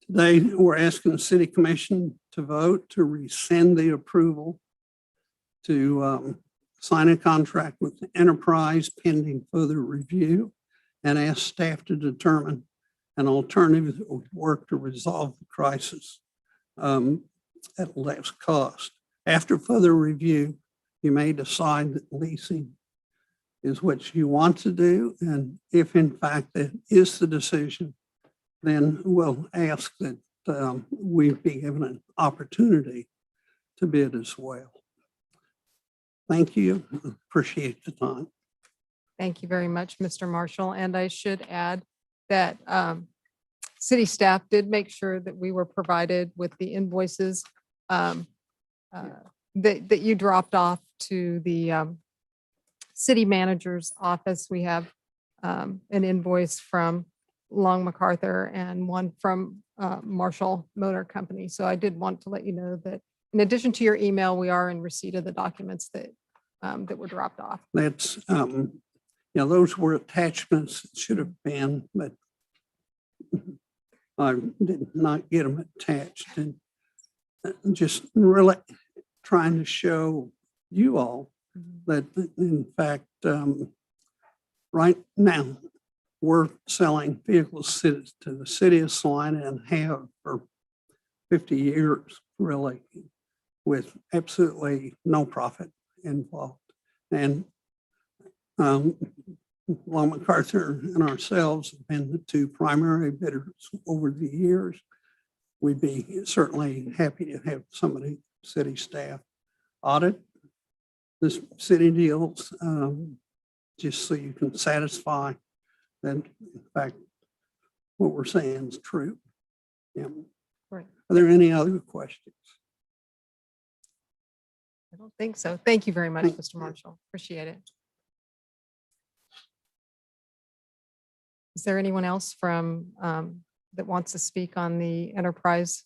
Today, we're asking the City Commission to vote to rescind the approval to sign a contract with Enterprise pending further review, and ask staff to determine an alternative that would work to resolve the crisis at less cost. After further review, you may decide that leasing is what you want to do, and if in fact that is the decision, then we'll ask that we be given an opportunity to bid as well. Thank you. Appreciate the time. Thank you very much, Mr. Marshall. And I should add that city staff did make sure that we were provided with the invoices that you dropped off to the city manager's office. We have an invoice from Long MacArthur and one from Marshall Motor Company. So I did want to let you know that in addition to your email, we are in receipt of the documents that that were dropped off. That's, those were attachments that should have been, but I did not get them attached, and just really trying to show you all that in fact, right now, we're selling vehicles to the city of Salina and have for 50 years, really, with absolutely no profit involved. And Long MacArthur and ourselves have been the two primary bidders over the years. We'd be certainly happy to have somebody, city staff, audit this city deals, just so you can satisfy that, in fact, what we're saying is true. Yeah. Right. Are there any other questions? I don't think so. Thank you very much, Thank Mr. you. Marshall. Appreciate it. Is there anyone else from that wants to speak on the enterprise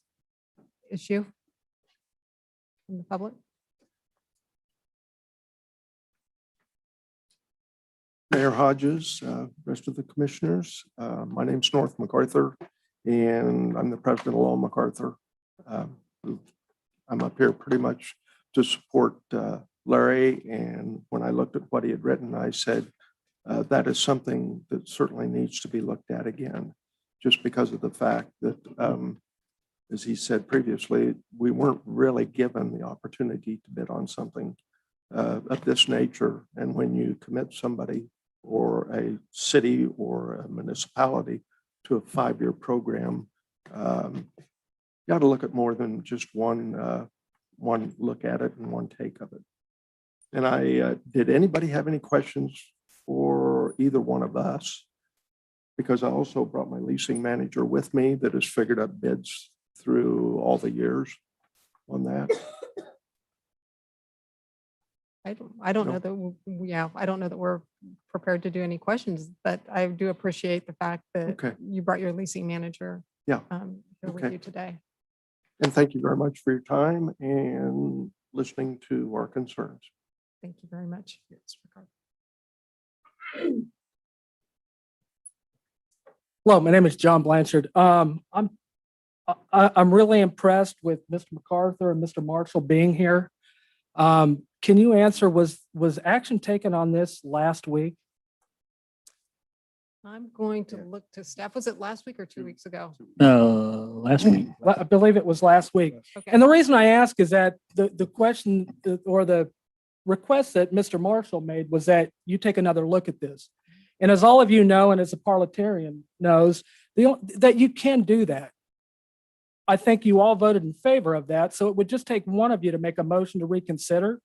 issue from the public? Mayor Hodges, rest of the commissioners. My name's North MacArthur, and I'm the president of Long MacArthur. I'm up here pretty much to support Larry, and when I looked at what he had written, I said, that is something that certainly needs to be looked at again, just because of the fact that, as he said previously, we weren't really given the opportunity to bid on something of this nature. And when you commit somebody or a city or a municipality to a 5-year program, you got to look at more than just one look at it and one take of it. And did anybody have any questions for either one of us? Because I also brought my leasing manager with me that has figured out bids through all the years on that. I don't know that, I don't know that we're prepared to do any questions, but I do appreciate the fact that Okay. you brought your leasing manager Yeah. here with Okay. you today. And thank you very much for your time and listening to our concerns. Thank you very much. Hello, my name is John Blanchard. I'm really impressed with Mr. MacArthur and Mr. Marshall being here. Can you answer, was action taken on this last week? I'm going to look to staff. Was it last week or 2 weeks ago? Last week. I believe it was last week. Okay. And the reason I ask is that the question or the request that Mr. Marshall made was that you take another look at this. And as all of you know, and as a parliamentarian knows, that you can do that. I think you all voted in favor of that. So it would just take one of you to make a motion to reconsider.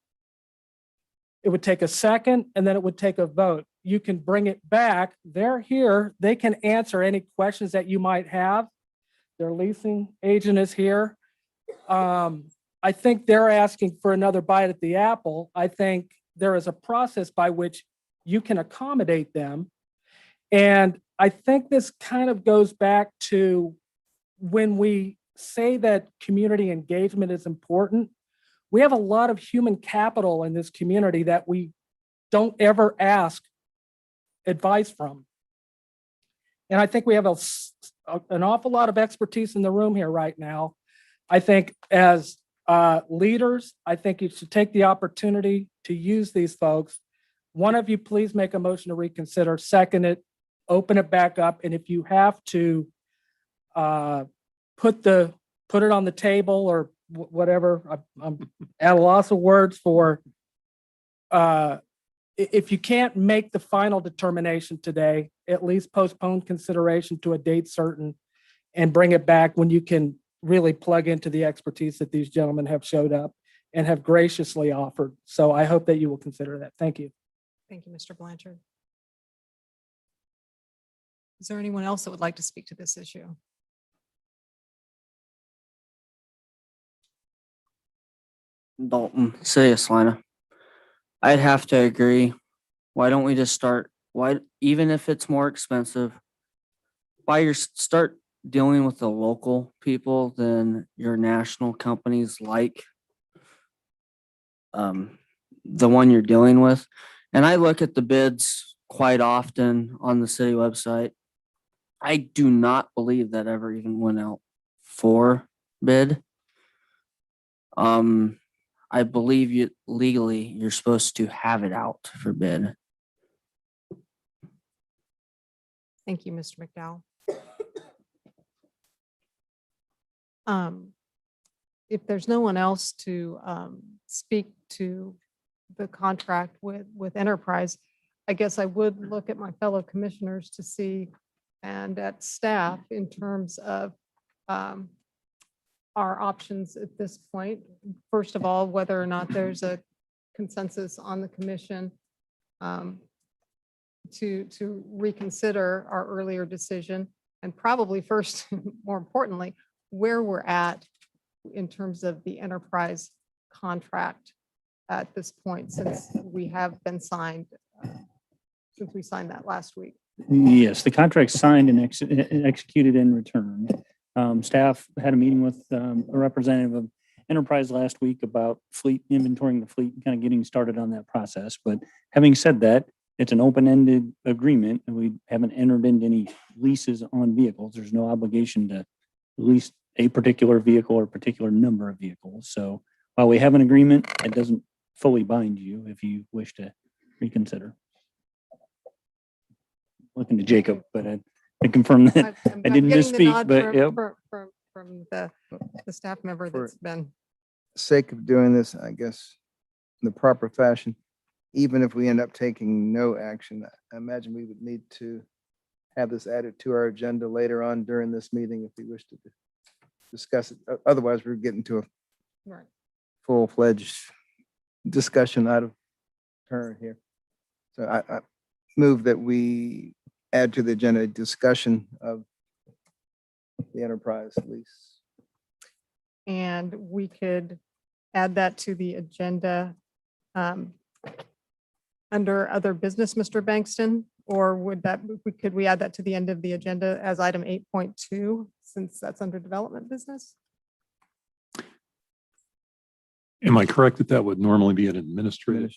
It would take a second, and then it would take a vote. You can bring it back. They're here. They can answer any questions that you might have. Their leasing agent is here. I think they're asking for another bite at the apple. I think there is a process by which you can accommodate them. And I think this kind of goes back to when we say that community engagement is important. We have a lot of human capital in this community that we don't ever ask advice from. And I think we have an awful lot of expertise in the room here right now. I think as leaders, I think you should take the opportunity to use these folks. One of you, please make a motion to reconsider, second it, open it back up. And if you have to put it on the table or whatever, I'm at a loss of words for, if you can't make the final determination today, at least postpone consideration to a date certain and bring it back when you can really plug into the expertise that these gentlemen have showed up and have graciously offered. So I hope that you will consider that. Thank you. Thank you, Mr. Blanchard. Is there anyone else that would like to speak to this issue? Dalton, City of Salina. I'd have to agree. Why don't we just start, even if it's more expensive, start dealing with the local people than your national companies like the one you're dealing with. And I look at the bids quite often on the city website. I do not believe that ever even went out for bid. I believe you're supposed to have it out for bid. Thank you, Mr. McDowell. If there's no one else to speak to the contract with Enterprise, I guess I would look at my fellow commissioners to see and at staff in terms of our options at this point. First of all, whether or not there's a consensus on the commission to reconsider our earlier decision, and probably first, more importantly, where we're at in terms of the enterprise contract at this point, since we have been signed, since we signed that last week. Yes, the contract's signed and executed and returned. Staff had a meeting with a representative of Enterprise last week about fleet, inventorying the fleet, kind of getting started on that process. But having said that, it's an open-ended agreement and we haven't entered into any leases on vehicles. There's no obligation to lease a particular vehicle or a particular number of vehicles. So while we have an agreement, it doesn't fully bind you if you wish to reconsider. Looking to Jacob, but I confirm that I didn't misspeak, but yep. From the staff member that's been. Sake of doing this, I guess, in the proper fashion, even if we end up taking no action, I imagine we would need to have this added to our agenda later on during this meeting if we wish to discuss it. Otherwise, we're getting to a Right. full-fledged discussion out of turn here. So I move that we add to the agenda a discussion of the enterprise lease. And we could add that to the agenda under other business, Mr. Bankston, or could we add that to the end of the agenda as item 8.2, since that's under development business? Am I correct that that would normally be an administration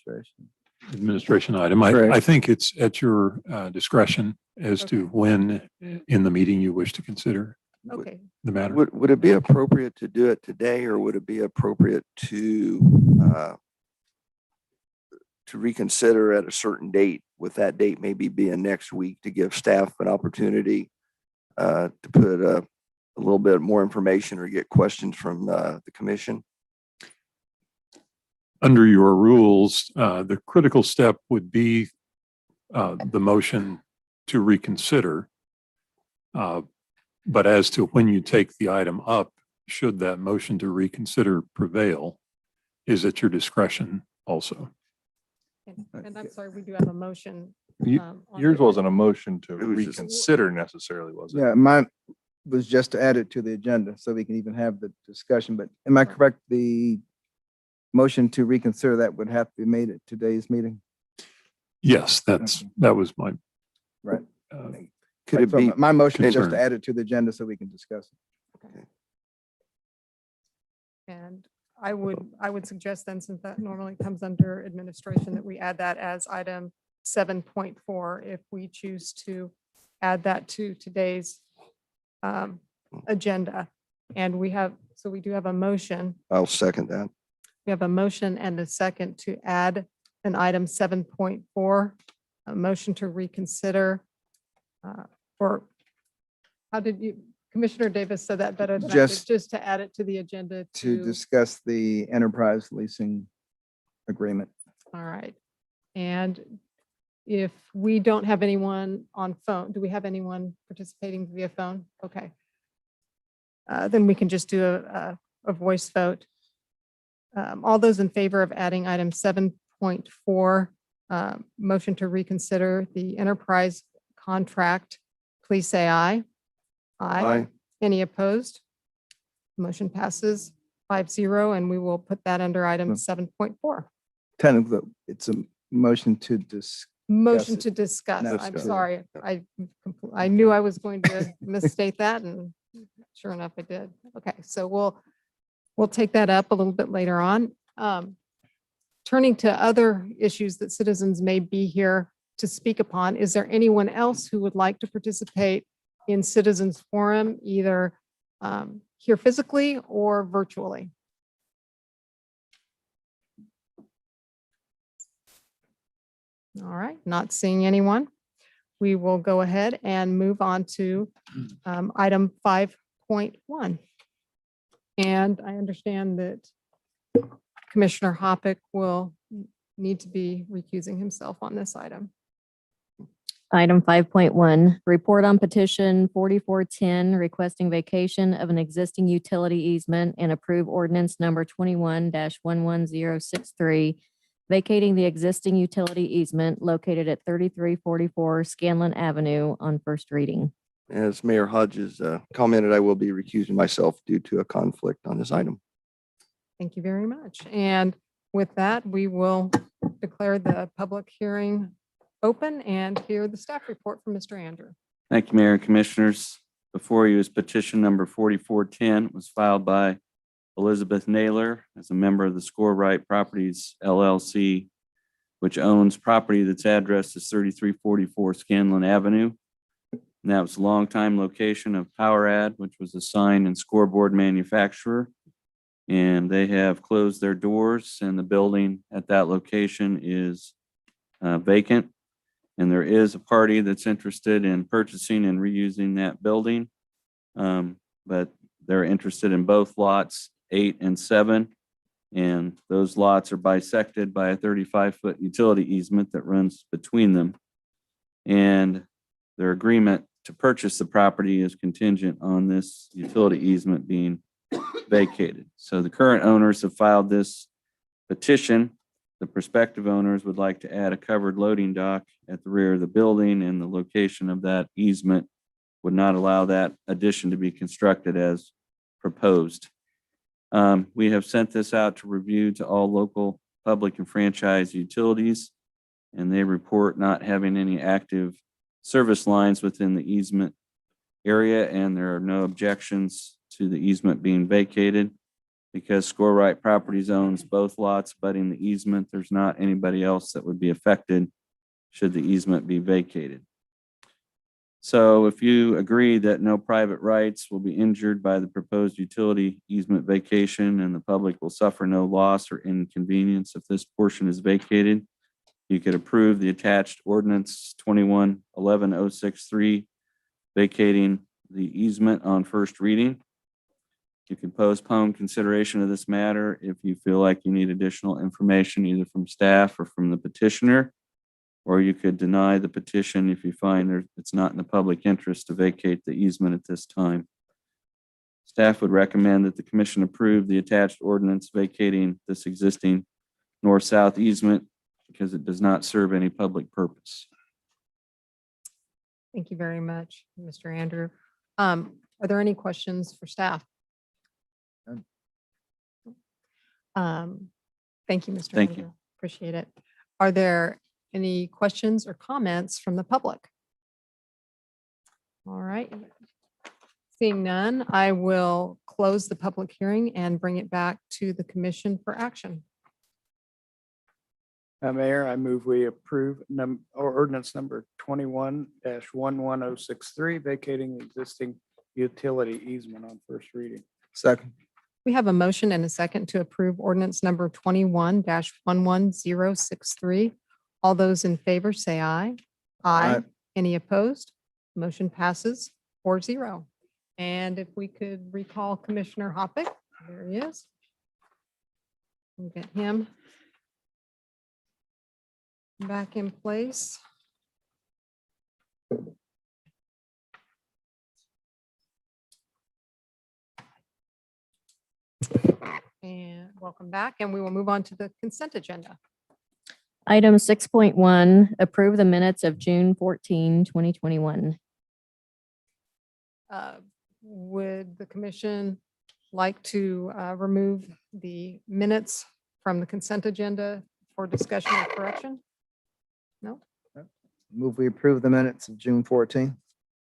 item? I think it's at your discretion as to when in the meeting you wish to consider Okay. the matter. Would it be appropriate to do it today, or would it be appropriate to reconsider at a certain date, with that date maybe being next week, to give staff an opportunity to put a little bit more information or get questions from the commission? Under your rules, the critical step would be the motion to reconsider. But as to when you take the item up, should that motion to reconsider prevail, is at your discretion also. And I'm sorry, we do have a motion. on Yours the- wasn't a motion to It was just- reconsider necessarily, was it? Yeah, mine was just to add it to the agenda so we can even have the discussion, but am I correct? The motion to reconsider that would have to be made at today's meeting? Yes, that was my. Right. Could it So be? my motion is just concern. to add it to the agenda so we can discuss it. And I would suggest then, since that normally comes under administration, that we add that as item 7.4 if we choose to add that to today's agenda. And we do have a motion. I'll second that. We have a motion and a second to add an item 7.4, a motion to reconsider for, how did you, Commissioner Davis said that better than I did, just to add it to the agenda To discuss the enterprise leasing agreement. All right. And if we don't have anyone on phone, do we have anyone participating via phone? Okay. Then we can just do a voice vote. All those in favor of adding item 7.4, motion to reconsider the enterprise contract, please say aye. Aye. Any opposed? Motion passes 5-0, and we will put that under item 7.4. Technically, it's a motion to Motion it. to discuss. No, I'm discuss. sorry. I knew I was going to misstate that, and sure enough, I did. Okay, so we'll take that up a little bit later on. Turning to other issues that citizens may be here to speak upon, is there anyone else who would like to participate in Citizens Forum, either here physically or virtually? All right, not seeing anyone. We will go ahead and move on to item 5.1. And I understand that Commissioner Hoppick will need to be recusing himself on this item. Item 5.1, report on petition 4410 requesting vacation of an existing utility easement and approve ordinance number 21-11063, vacating the existing utility easement located at 3344 Scanlon Avenue on first reading. As Mayor Hodges commented, I will be recusing myself due to a conflict on this item. Thank you very much. And with that, we will declare the public hearing open and hear the staff report from Mr. Andrew. Thank you, Mayor and Commissioners. Before you is petition number 4410. It was filed by Elizabeth Naylor as a member of the Score Right Properties LLC, which owns property that's addressed as 3344 Scanlon Avenue. And that was a longtime location of PowerAd, which was a sign and scoreboard manufacturer. And they have closed their doors, and the building at that location is vacant. And there is a party that's interested in purchasing and reusing that building. But they're interested in both lots 8 and 7. And those lots are bisected by a 35-foot utility easement that runs between them. And their agreement to purchase the property is contingent on this utility easement being vacated. So the current owners have filed this petition. The prospective owners would like to add a covered loading dock at the rear of the building, and the location of that easement would not allow that addition to be constructed as proposed. We have sent this out to review to all local public and franchise utilities, and they report not having any active service lines within the easement area, and there are no objections to the easement being vacated. Because Score Right Properties owns both lots abutting the easement, there's not anybody else that would be affected should the easement be vacated. So if you agree that no private rights will be injured by the proposed utility easement vacation and the public will suffer no loss or inconvenience if this portion is vacated, you could approve the attached ordinance 21-11063 vacating the easement on first reading. You can postpone consideration of this matter if you feel like you need additional information either from staff or from the petitioner, or you could deny the petition if you find it's not in the public interest to vacate the easement at this time. Staff would recommend that the commission approve the attached ordinance vacating this existing north-south easement because it does not serve any public purpose. Thank you very much, Mr. Andrew. Are there any questions for staff? Thank you, Mr. Thank Andrew. you. Appreciate it. Are there any questions or comments from the public? All right. Seeing none, I will close the public hearing and bring it back to the commission for action. Mayor, I move we approve ordinance number 21-11063, vacating the existing utility easement on first reading. Second. We have a motion and a second to approve ordinance number 21-11063. All those in favor say aye. Aye. Any opposed? Motion passes 4-0. And if we could recall Commissioner Hoppick, there he is. We'll get him back in place. And welcome back, and we will move on to the consent agenda. Item 6.1, approve the minutes of June 14, 2021. Would the commission like to remove the minutes from the consent agenda for discussion or correction? No? Move we approve the minutes of June 14th.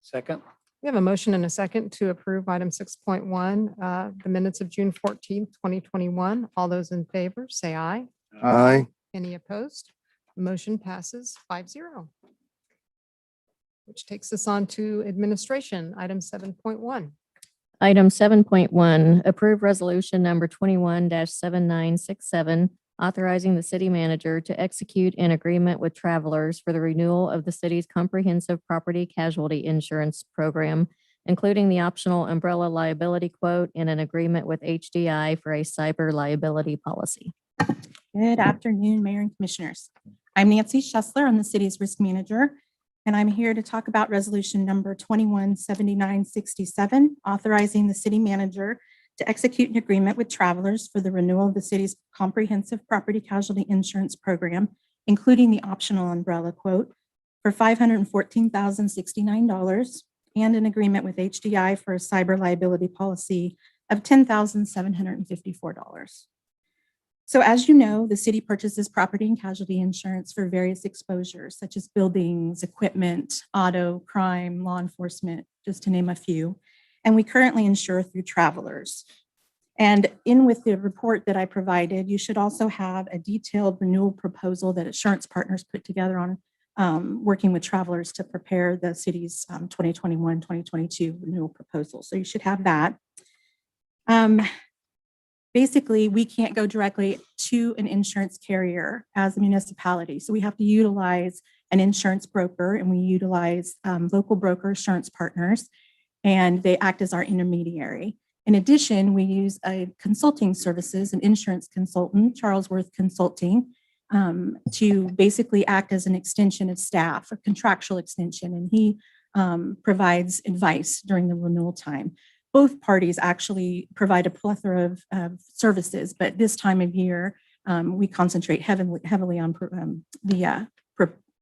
Second. We have a motion and a second to approve item 6.1, the minutes of June 14th, 2021. All those in favor, say aye. Aye. Any opposed? Motion passes 5-0. Which takes us on to administration, item 7.1. Item 7.1, approve resolution number 21-7967, authorizing the city manager to execute an agreement with Travelers for the renewal of the city's comprehensive property casualty insurance program, including the optional umbrella liability quote and an agreement with HDI for a cyber liability policy. Good afternoon, Mayor and Commissioners. I'm Nancy Schessler. I'm the city's risk manager, and I'm here to talk about resolution number 217967, authorizing the city manager to execute an agreement with Travelers for the renewal of the city's comprehensive property casualty insurance program, including the optional umbrella quote for $514,069 and an agreement with HDI for a cyber liability policy of $10,754. So as you know, the city purchases property and casualty insurance for various exposures, such as buildings, equipment, auto, crime, law enforcement, just to name a few. And we currently insure through Travelers. And in with the report that I provided, you should also have a detailed renewal proposal that Assurance Partners put together on working with Travelers to prepare the city's 2021-2022 renewal proposal. So you should have that. Basically, we can't go directly to an insurance carrier as a municipality. So we have to utilize an insurance broker, and we utilize local broker Assurance Partners, and they act as our intermediary. In addition, we use a consulting services, an insurance consultant, Charlesworth Consulting, to basically act as an extension of staff, a contractual extension, and he provides advice during the renewal time. Both parties actually provide a plethora of services, but this time of year, we concentrate heavily on the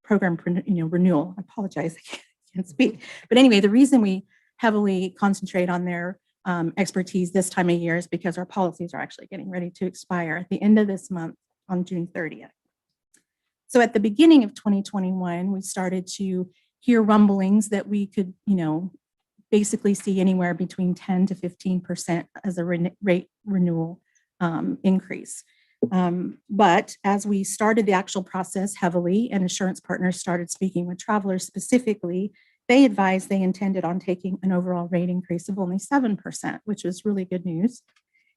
program renewal. I apologize, I can't speak. But anyway, the reason we heavily concentrate on their expertise this time of year is because our policies are actually getting ready to expire at the end of this month on June 30th. So at the beginning of 2021, we started to hear rumblings that we could, basically see anywhere between 10 to 15% as a rate renewal increase. But as we started the actual process heavily and Assurance Partners started speaking with Travelers specifically, they advised they intended on taking an overall rate increase of only 7%, which was really good news.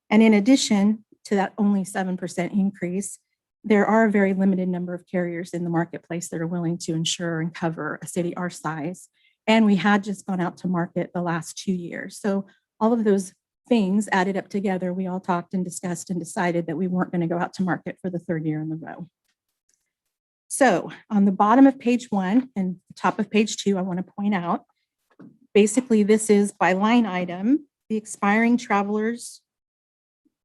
And in addition to that only 7% increase, there are a very limited number of carriers in the marketplace that are willing to insure and cover a city our size. And we had just gone out to market the last 2 years. So all of those things added up together, we all talked and discussed and decided that we weren't going to go out to market for the third year in a row. So on the bottom of page 1 and the top of page 2, I want to point out, basically this is by line item, the expiring Travelers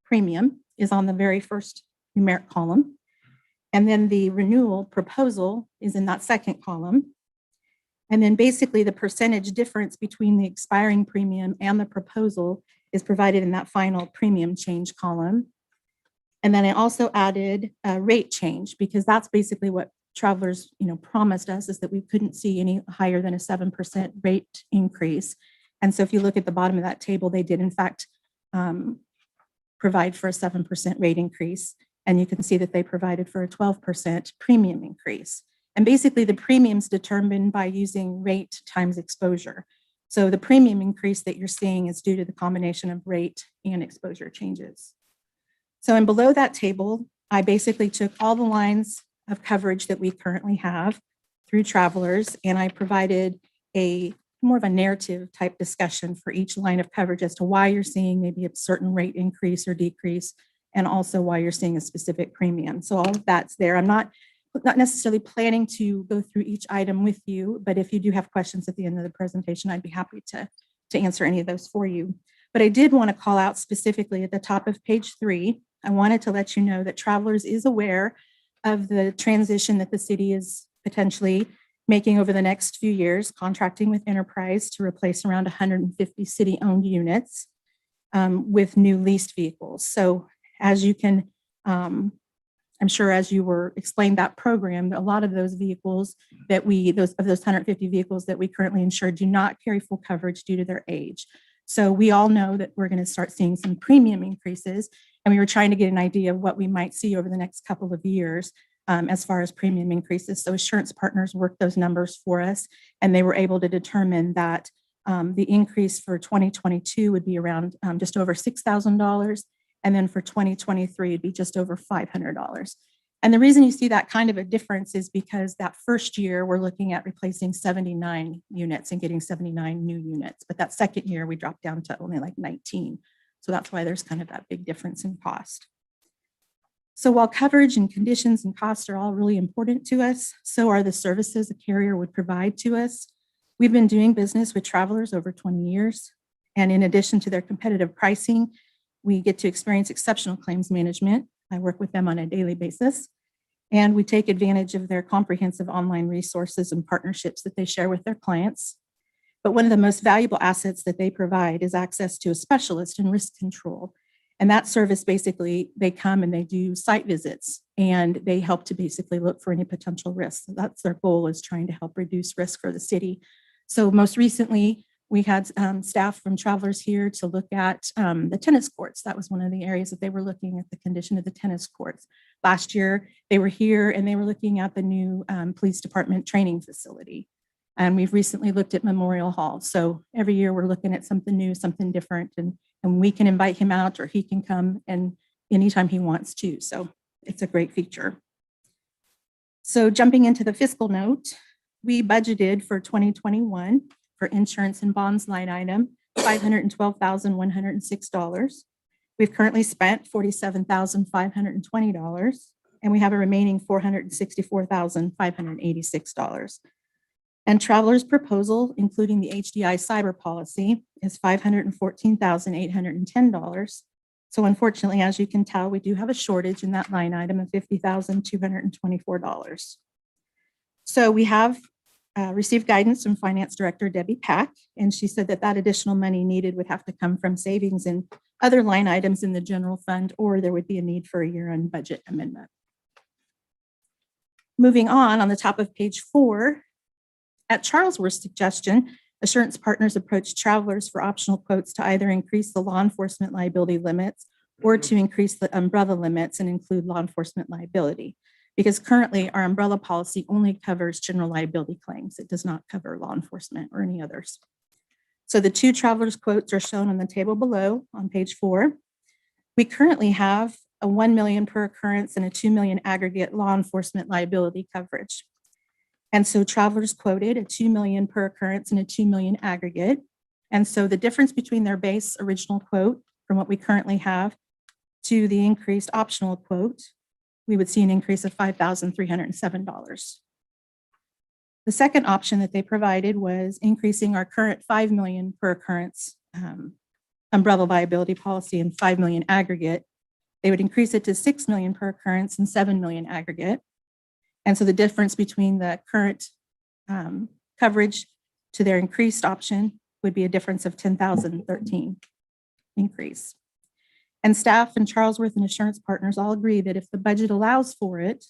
premium is on the very first numeric column. And then the renewal proposal is in that second column. And then basically the percentage difference between the expiring premium and the proposal is provided in that final premium change column. And then I also added a rate change because that's basically what Travelers, promised us, is that we couldn't see any higher than a 7% rate increase. And so if you look at the bottom of that table, they did in fact provide for a 7% rate increase. And you can see that they provided for a 12% premium increase. And basically the premium's determined by using rate times exposure. So the premium increase that you're seeing is due to the combination of rate and exposure changes. So and below that table, I basically took all the lines of coverage that we currently have through Travelers, and I provided a more of a narrative type discussion for each line of coverage as to why you're seeing maybe a certain rate increase or decrease, and also why you're seeing a specific premium. So all of that's there. I'm not necessarily planning to go through each item with you, but if you do have questions at the end of the presentation, I'd be happy to answer any of those for you. But I did want to call out specifically at the top of page 3, I wanted to let you know that Travelers is aware of the transition that the city is potentially making over the next few years, contracting with Enterprise to replace around 150 city-owned units. with new leased vehicles. So as you can, I'm sure as you were explained that program, a lot of those vehicles that those 150 vehicles that we currently insure do not carry full coverage due to their age. So we all know that we're going to start seeing some premium increases, and we were trying to get an idea of what we might see over the next couple of years as far as premium increases. So Assurance Partners worked those numbers for us, and they were able to determine that the increase for 2022 would be around just over $6,000. And then for 2023, it'd be just over $500. And the reason you see that kind of a difference is because that first year we're looking at replacing 79 units and getting 79 new units. But that second year we dropped down to only like 19. So that's why there's kind of that big difference in cost. So while coverage and conditions and costs are all really important to us, so are the services a carrier would provide to us. We've been doing business with Travelers over 20 years. And in addition to their competitive pricing, we get to experience exceptional claims management. I work with them on a daily basis. And we take advantage of their comprehensive online resources and partnerships that they share with their clients. But one of the most valuable assets that they provide is access to a specialist in risk control. And that service, basically, they come and they do site visits and they help to basically look for any potential risks. That's their goal, is trying to help reduce risk for the city. So most recently, we had staff from Travelers here to look at the tennis courts. That was one of the areas that they were looking at, the condition of the tennis courts. Last year, they were here and they were looking at the new police department training facility. And we've recently looked at Memorial Hall. So every year we're looking at something new, something different, and we can invite him out or he can come and anytime he wants to. So it's a great feature. So jumping into the fiscal note, we budgeted for 2021 for insurance and bonds line item, $512,106. We've currently spent $47,520, and we have a remaining $464,586. And Travelers' proposal, including the HDI cyber policy, is $514,810. So unfortunately, as you can tell, we do have a shortage in that line item of $50,224. So we have received guidance from Finance Director Debbie Pack, and she said that that additional money needed would have to come from savings in other line items in the general fund, or there would be a need for a year-end budget amendment. Moving on the top of page 4, at Charlesworth's suggestion, Assurance Partners approached Travelers for optional quotes to either increase the law enforcement liability limits or to increase the umbrella limits and include law enforcement liability. Because currently our umbrella policy only covers general liability claims. It does not cover law enforcement or any others. So the two Travelers quotes are shown on the table below on page 4. We currently have a $1 million per occurrence and a $2 million aggregate law enforcement liability coverage. And so Travelers quoted a $2 million per occurrence and a $2 million aggregate. And so the difference between their base original quote from what we currently have to the increased optional quote, we would see an increase of $5,307. The second option that they provided was increasing our current $5 million per occurrence umbrella liability policy and $5 million aggregate. They would increase it to $6 million per occurrence and $7 million aggregate. And so the difference between the current coverage to their increased option would be a difference of $10,013 increase. And staff and Charlesworth and Assurance Partners all agree that if the budget allows for it,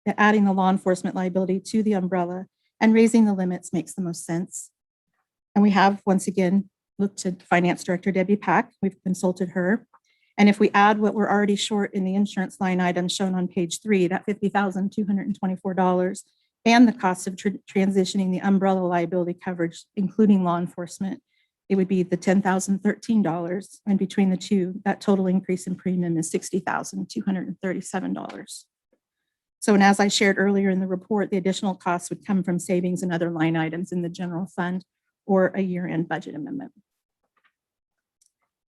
that adding the law enforcement liability to the umbrella and raising the limits makes the most sense. And we have, once again, looked to Finance Director Debbie Pack. We've consulted her. And if we add what we're already short in the insurance line item shown on page 3, that $50,224, and the cost of transitioning the umbrella liability coverage, including law enforcement, it would be the $10,013. And between the two, that total increase in premium is $60,237. So, and as I shared earlier in the report, the additional costs would come from savings and other line items in the general fund or a year-end budget amendment.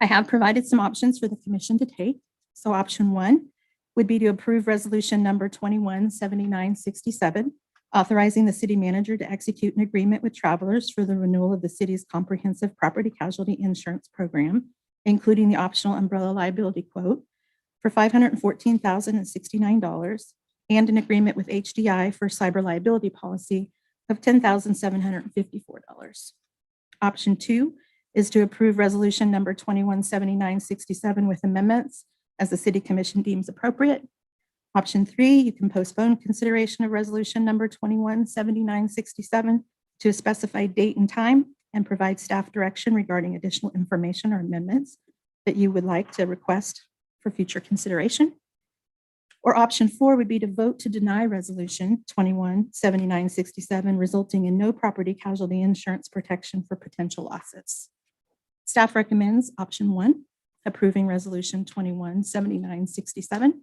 I have provided some options for the commission to take. So option 1 would be to approve resolution number 217967, authorizing the city manager to execute an agreement with Travelers for the renewal of the city's comprehensive property casualty insurance program, including the optional umbrella liability quote for $514,069, and an agreement with HDI for cyber liability policy of $10,754. Option 2 is to approve resolution number 217967 with amendments as the city commission deems appropriate. Option 3, you can postpone consideration of resolution number 217967 to a specified date and time and provide staff direction regarding additional information or amendments that you would like to request for future consideration. Or option 4 would be to vote to deny resolution 217967, resulting in no property casualty insurance protection for potential losses. Staff recommends option 1, approving resolution 217967.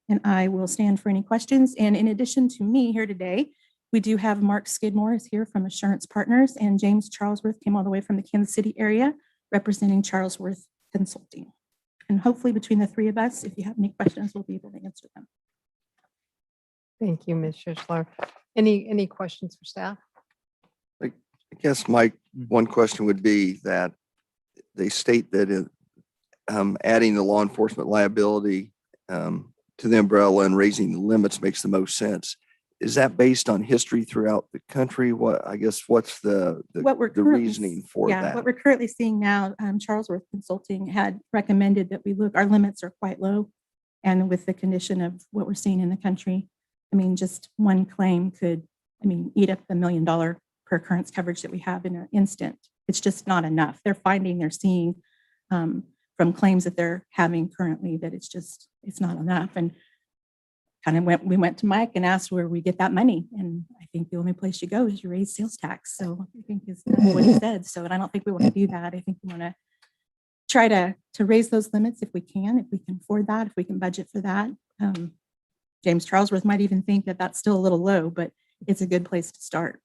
And I will stand for any questions. And in addition to me here today, we do have Mark Skidmore is here from Assurance Partners, and James Charlesworth came all the way from the Kansas City area representing Charlesworth Consulting. And hopefully between the three of us, if you have any questions, we'll be able to answer them. Thank you, Ms. Schischler. Any questions for staff? I guess my one question would be that they state that adding the law enforcement liability to the umbrella and raising the limits makes the most sense. Is that based on history throughout the country? What's the reasoning for that? What we're currently seeing now, Charlesworth Consulting had recommended that we look, our limits are quite low. And with the condition of what we're seeing in the country, I mean, just one claim could, eat up the $1 million per occurrence coverage that we have in an instant. It's just not enough. They're seeing from claims that they're having currently that it's not enough. And we went to Mike and asked where we get that money. And I think the only place you go is you raise sales tax. So I think is what he said. So, and I don't think we want to do that. I think we want to try to raise those limits if we can afford that, if we can budget for that. James Charlesworth might even think that that's still a little low, but it's a good place to start.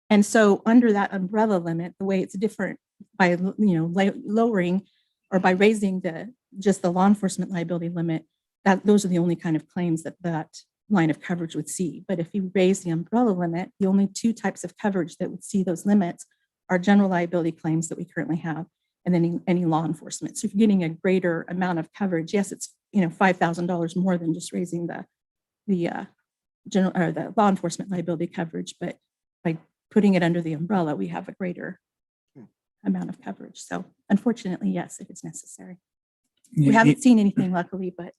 And so under that umbrella limit, the way it's different by, lowering or by raising just the law enforcement liability limit, those are the only kind of claims that line of coverage would see. But if you raise the umbrella limit, the only two types of coverage that would see those limits are general liability claims that we currently have, and then any law enforcement. So if you're getting a greater amount of coverage, yes, it's $5,000 more than just raising the general or the law enforcement liability coverage. But by putting it under the umbrella, we have a greater amount of coverage. So unfortunately, yes, if it's necessary. We haven't seen anything luckily, but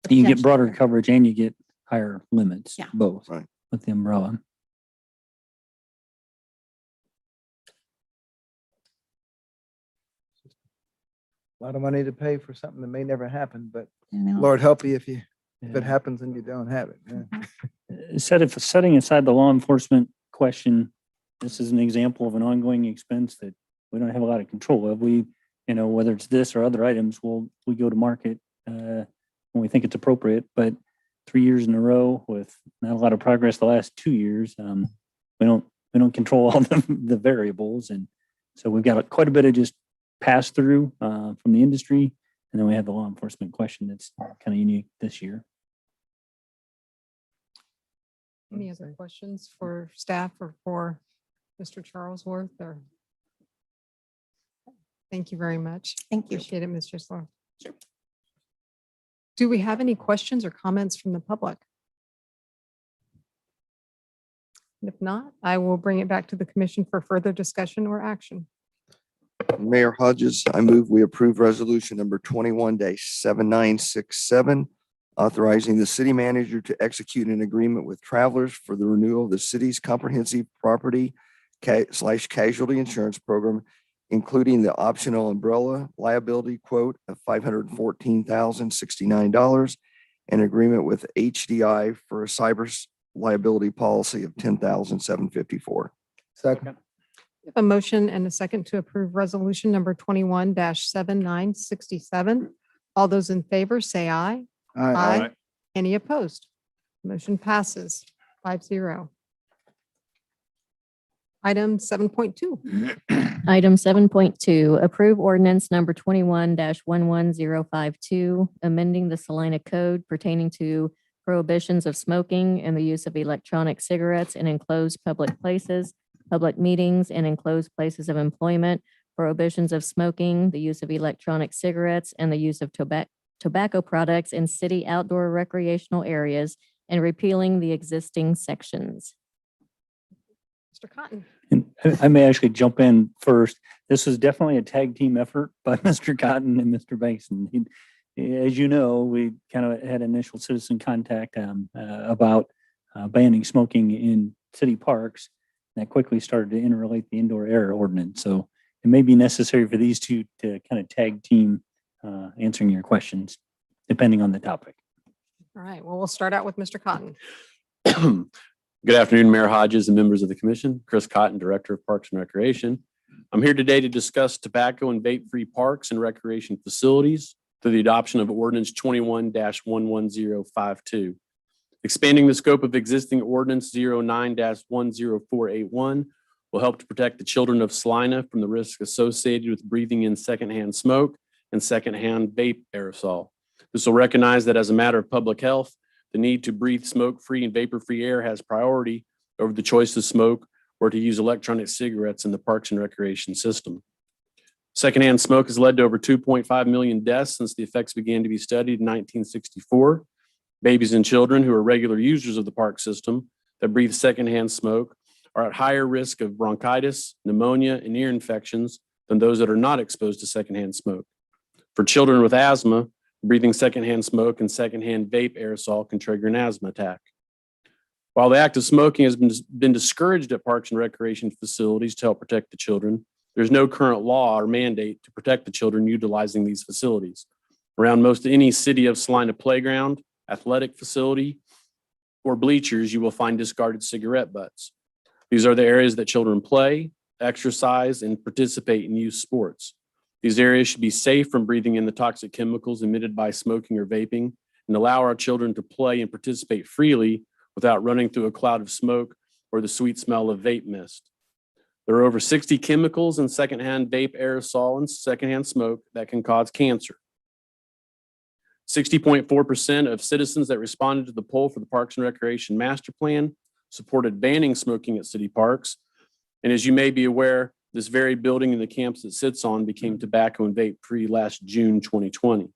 you get broader coverage and you get higher limits, Yeah. both Right. with the umbrella. A lot of money to pay for something that may never happen, but I know. Lord help you if it Yeah. happens and you don't have it. Yeah. Setting aside the law enforcement question, this is an example of an ongoing expense that we don't have a lot of control of. We, whether it's this or other items, we go to market when we think it's appropriate. But 3 years in a row with not a lot of progress the last 2 years, we don't control all the variables, and so we've got quite a bit of just pass through from the industry, and then we have the law enforcement question that's kind of unique this year. Any other questions for staff or for Mr. Charlesworth? Or thank you very much. Thank you. Appreciate it, Mr. Slow. Sure. Do we have any questions or comments from the public? And if not, I will bring it back to the commission for further discussion or action. Mayor Hodges, I move we approve resolution number 21-7967, authorizing the city manager to execute an agreement with Travelers for the renewal of the city's comprehensive property / casualty insurance program, including the optional umbrella liability quote of $514,069 and agreement with HDI for a cyber liability policy of $10,754. Second. We have a motion and a second to approve resolution number 21-7967. All those in favor say aye. Aye. Any opposed? Motion passes 5-0. Item 7.2. Item 7.2, approve ordinance number 21-11052, amending the Salina Code pertaining to prohibitions of smoking and the use of electronic cigarettes in enclosed public places, public meetings, and enclosed places of employment, prohibitions of smoking, the use of electronic cigarettes, and the use of tobacco products in city outdoor recreational areas, and repealing the existing sections. Mr. Cotton. And I may actually jump in first. This was definitely a tag team effort by Mr. Cotton and Mr. Bankston. As you know, we kind of had initial citizen contact about banning smoking in city parks. That quickly started to interrelate the indoor air ordinance. So it may be necessary for these two to kind of tag team answering your questions, depending on the topic. All right, well, we'll start out with Mr. Cotton. Good afternoon, Mayor Hodges and members of the commission. Chris Cotton, Director of Parks and Recreation. I'm here today to discuss tobacco and vape-free parks and recreation facilities through the adoption of Ordinance 21-11052. Expanding the scope of existing Ordinance 09-10481 will help to protect the children of Salina from the risk associated with breathing in secondhand smoke and secondhand vape aerosol. This will recognize that as a matter of public health, the need to breathe smoke-free and vapor-free air has priority over the choice to smoke or to use electronic cigarettes in the parks and recreation system. Secondhand smoke has led to over 2.5 million deaths since the effects began to be studied in 1964. Babies and children who are regular users of the park system that breathe secondhand smoke are at higher risk of bronchitis, pneumonia, and ear infections than those that are not exposed to secondhand smoke. For children with asthma, breathing secondhand smoke and secondhand vape aerosol can trigger an asthma attack. While the act of smoking has been discouraged at parks and recreation facilities to help protect the children, there's no current law or mandate to protect the children utilizing these facilities. Around most any city of Salina playground, athletic facility, or bleachers, you will find discarded cigarette butts. These are the areas that children play, exercise, and participate in youth sports. These areas should be safe from breathing in the toxic chemicals emitted by smoking or vaping and allow our children to play and participate freely without running through a cloud of smoke or the sweet smell of vape mist. There are over 60 chemicals in secondhand vape aerosol and secondhand smoke that can cause cancer. 60.4% of citizens that responded to the poll for the Parks and Recreation Master Plan supported banning smoking at city parks. And as you may be aware, this very building and the campus it sits on became tobacco and vape free last June 2020.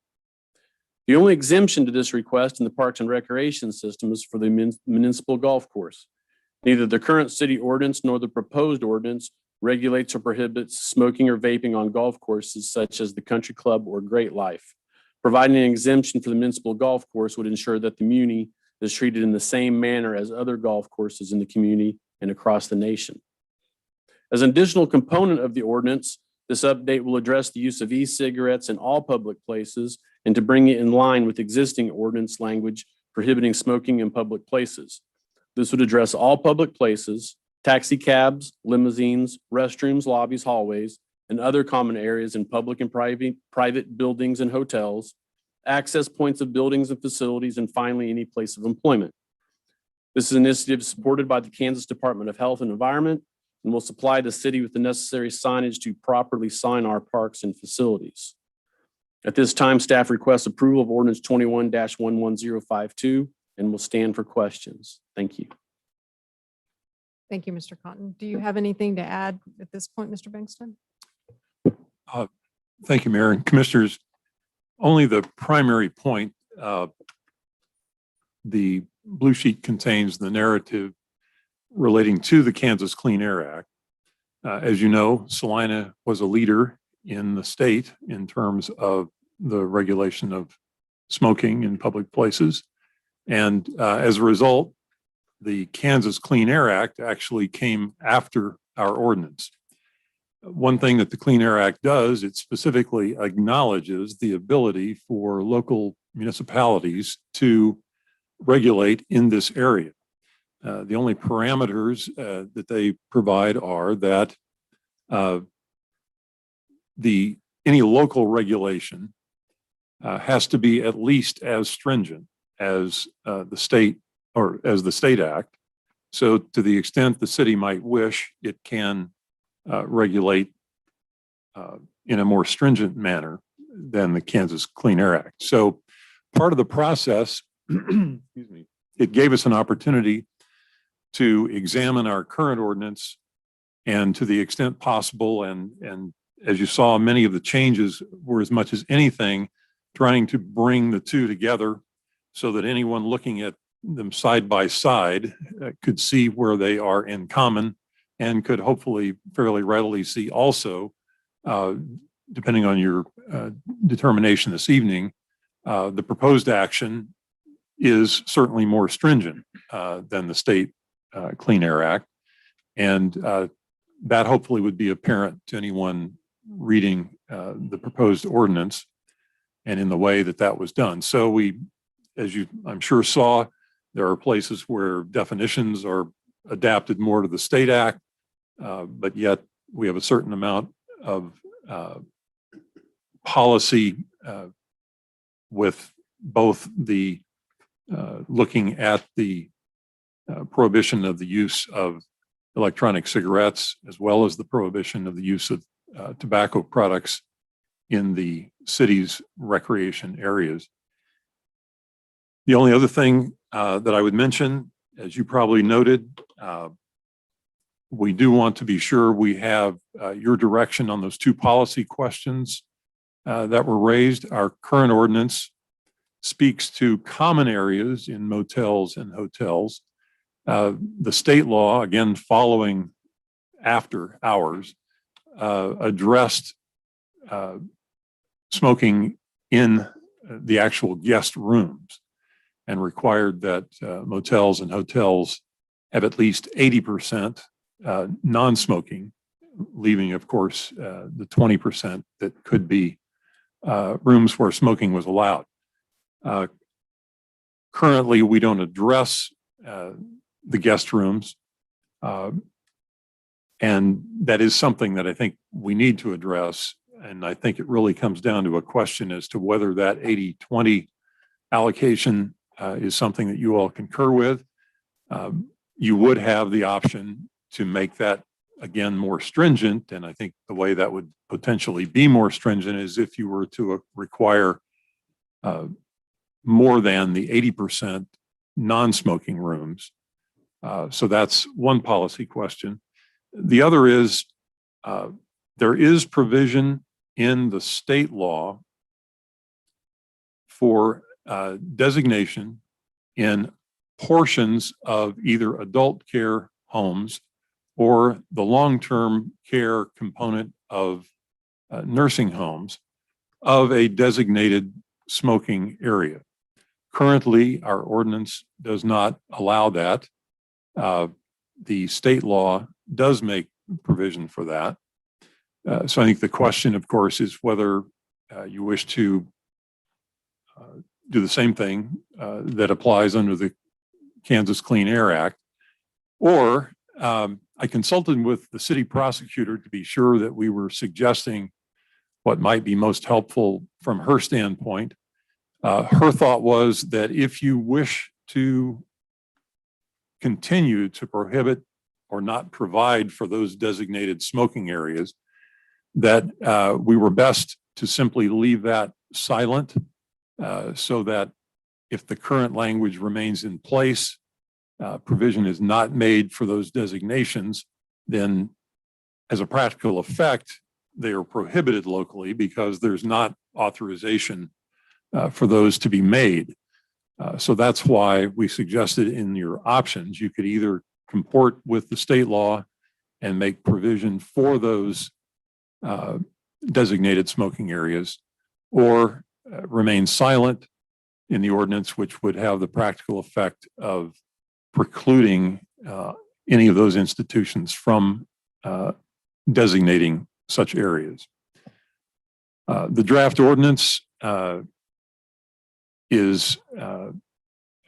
The only exemption to this request in the Parks and Recreation system is for the municipal golf course. Neither the current city ordinance nor the proposed ordinance regulates or prohibits smoking or vaping on golf courses such as the Country Club or Great Life. Providing an exemption for the municipal golf course would ensure that the muni is treated in the same manner as other golf courses in the community and across the nation. As an additional component of the ordinance, this update will address the use of e-cigarettes in all public places and to bring it in line with existing ordinance language prohibiting smoking in public places. This would address all public places, taxi cabs, limousines, restrooms, lobbies, hallways, and other common areas in public and private buildings and hotels, access points of buildings and facilities, and finally, any place of employment. This is an initiative supported by the Kansas Department of Health and Environment and will supply the city with the necessary signage to properly sign our parks and facilities. At this time, staff requests approval of Ordinance 21-11052 and will stand for questions. Thank you. Thank you, Mr. Cotton. Do you have anything to add at this point, Mr. Bankston? Thank you, Mayor and Commissioners. Only the primary point, the blue sheet contains the narrative relating to the Kansas Clean Air Act. As you know, Salina was a leader in the state in terms of the regulation of smoking in public places. And as a result, the Kansas Clean Air Act actually came after our ordinance. One thing that the Clean Air Act does, it specifically acknowledges the ability for local municipalities to regulate in this area. The only parameters that they provide are that any local regulation has to be at least as stringent as the state act. So to the extent the city might wish, it can regulate in a more stringent manner than the Kansas Clean Air Act. So part of the process, excuse me, it gave us an opportunity to examine our current ordinance and to the extent possible, and as you saw, many of the changes were as much as anything trying to bring the two together so that anyone looking at them side by side could see where they are in common and could hopefully fairly readily see also, depending on your determination this evening, the proposed action is certainly more stringent than the state Clean Air Act. And that hopefully would be apparent to anyone reading the proposed ordinance and in the way that that was done. So we, as you I'm sure saw, there are places where definitions are adapted more to the state act, but yet we have a certain amount of policy with both the looking at the prohibition of the use of electronic cigarettes, as well as the prohibition of the use of tobacco products in the city's recreation areas. The only other thing that I would mention, as you probably noted, we do want to be sure we have your direction on those two policy questions that were raised. Our current ordinance speaks to common areas in motels and hotels. The state law, again, following after hours, addressed smoking in the actual guest rooms and required that motels and hotels have at least 80% non-smoking, leaving, of course, the 20% that could be rooms where smoking was allowed. Currently, we don't address the guest rooms, and that is something that I think we need to address. And I think it really comes down to a question as to whether that 80-20 allocation is something that you all concur with. You would have the option to make that, again, more stringent. And I think the way that would potentially be more stringent is if you were to require more than the 80% non-smoking rooms. So that's one policy question. The other is there is provision in the state law for designation in portions of either adult care homes or the long-term care component of nursing homes of a designated smoking area. Currently, our ordinance does not allow that. The state law does make provision for that. So I think the question, of course, is whether you wish to do the same thing that applies under the Kansas Clean Air Act, or I consulted with the city prosecutor to be sure that we were suggesting what might be most helpful from her standpoint. Her thought was that if you wish to continue to prohibit or not provide for those designated smoking areas, that we were best to simply leave that silent so that if the current language remains in place, provision is not made for those designations, then as a practical effect, they are prohibited locally because there's not authorization for those to be made. So that's why we suggested in your options, you could either comport with the state law and make provision for those designated smoking areas, or remain silent in the ordinance, which would have the practical effect of precluding any of those institutions from designating such areas. The draft ordinance is,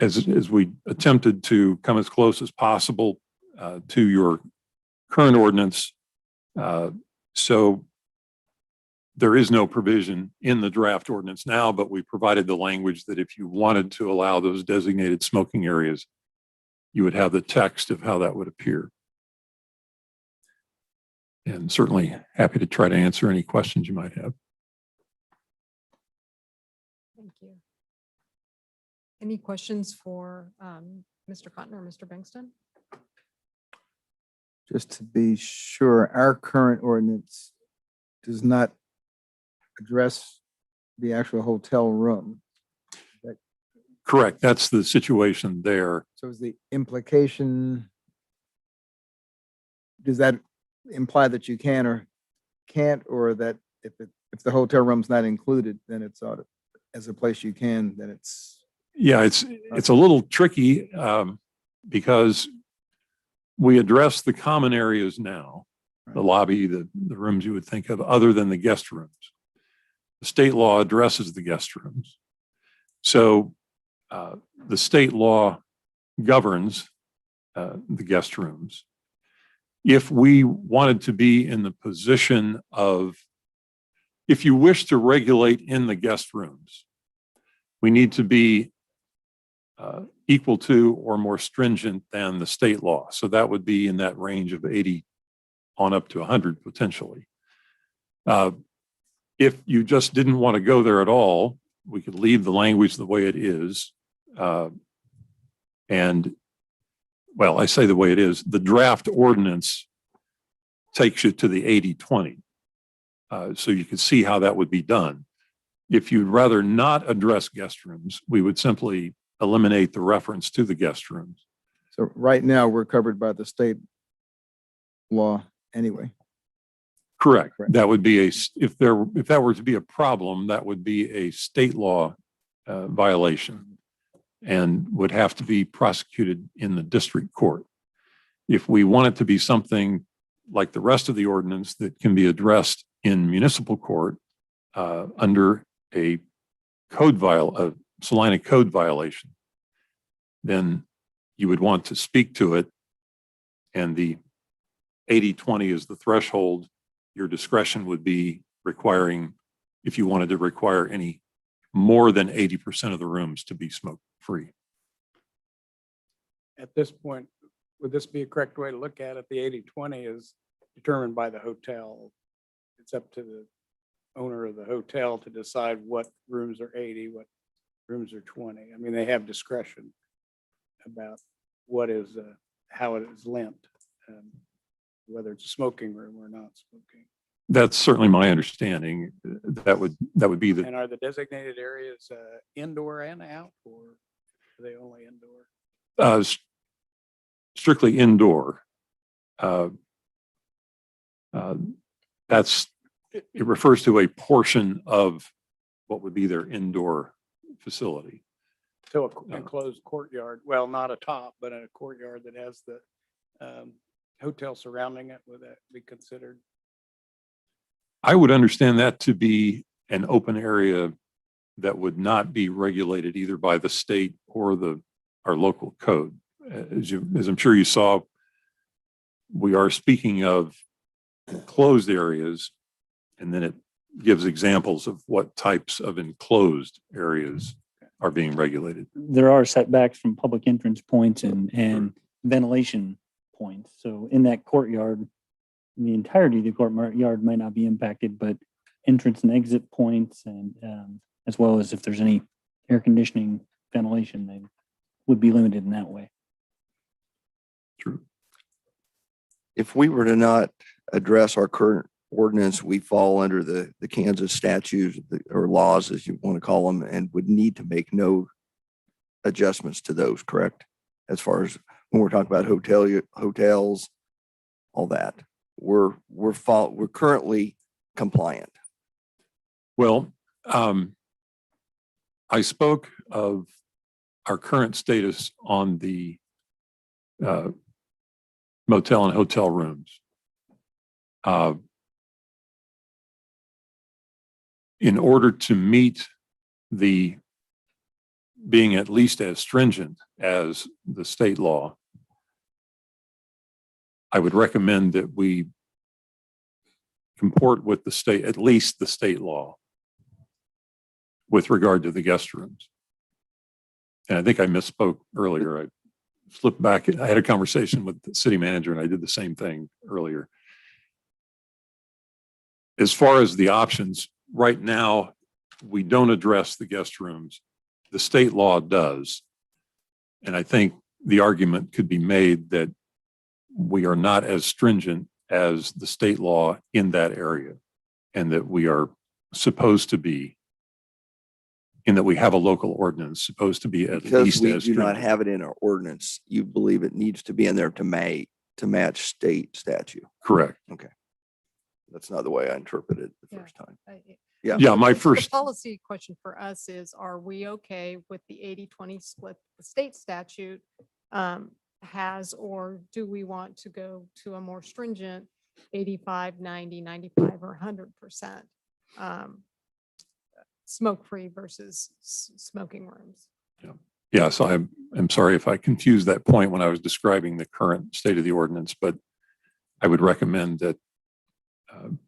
as we attempted to come as close as possible to your current ordinance. So there is no provision in the draft ordinance now, but we provided the language that if you wanted to allow those designated smoking areas, you would have the text of how that would appear. And certainly happy to try to answer any questions you might have. Thank you. Any questions for Mr. Cotton or Mr. Bankston? Just to be sure, our current ordinance does not address the actual hotel room. Correct. That's the situation there. So is the implication does that imply that you can or can't, or that if the hotel room's not included, then it's as a place you can, then it's. Yeah, it's a little tricky because we address the common areas now, the lobby, the rooms you would think of, other than the guest rooms. The state law addresses the guest rooms. So the state law governs the guest rooms. If we wanted to be in the position of, if you wish to regulate in the guest rooms, we need to be equal to or more stringent than the state law. So that would be in that range of 80 on up to 100 potentially. If you just didn't want to go there at all, we could leave the language the way it is. And well, I say the way it is, the draft ordinance takes you to the 80-20. So you can see how that would be done. If you'd rather not address guest rooms, we would simply eliminate the reference to the guest rooms. So right now, we're covered by the state law anyway. Correct. That would be if that were to be a problem, that would be a state law violation and would have to be prosecuted in the district court. If we want it to be something like the rest of the ordinance that can be addressed in municipal court under a Salina code violation, then you would want to speak to it, and the 80-20 is the threshold. Your discretion would be requiring, if you wanted to require any more than 80% of the rooms to be smoke free. At this point, would this be a correct way to look at it? The 80-20 is determined by the hotel. It's up to the owner of the hotel to decide what rooms are 80, what rooms are 20. I mean, they have discretion about what is, how it is lent, whether it's a smoking room or not smoking. That's certainly my understanding. That would be the. And are the designated areas indoor and out, or are they only indoor? Strictly indoor. It refers to a portion of what would be their indoor facility. So an enclosed courtyard, well, not a top, but a courtyard that has the hotel surrounding it, would that be considered? I would understand that to be an open area that would not be regulated either by the state or our local code. As I'm sure you saw, we are speaking of enclosed areas, and then it gives examples of what types of enclosed areas are being regulated. There are setbacks from public entrance points and ventilation points. So in that courtyard, the entirety of the courtyard might not be impacted, but entrance and exit points, and as well as if there's any air conditioning, ventilation, they would be limited in that way. True. If we were to not address our current ordinance, we fall under the Kansas statutes or laws, as you want to call them, and would need to make no adjustments to those, correct? As far as when we're talking about hotels, all that, we're currently compliant. Well, I spoke of our current status on the motel and hotel rooms. In order to meet the being at least as stringent as the state law, I would recommend that we comport with the state, at least the state law, with regard to the guest rooms. And I think I misspoke earlier. I slipped back. I had a conversation with the city manager and I did the same thing earlier. As far as the options, right now, we don't address the guest rooms. The state law does. And I think the argument could be made that we are not as stringent as the state law in that area, and that we are supposed to be, in that we have a local ordinance supposed to be at least Because we as do not stringent. have it in our ordinance, you believe it needs to be in there to to match state statute. Correct. Okay. That's not the way I interpreted it the first time. Yeah. Yeah, my The first, policy question for us is, are we okay with the 80-20 split the state statute has, or do we want to go to a more stringent 85, 90, 95, or 100% smoke-free versus smoking rooms? yeah, so I'm sorry if I confused that point when I was describing the current state of the ordinance, but I would recommend that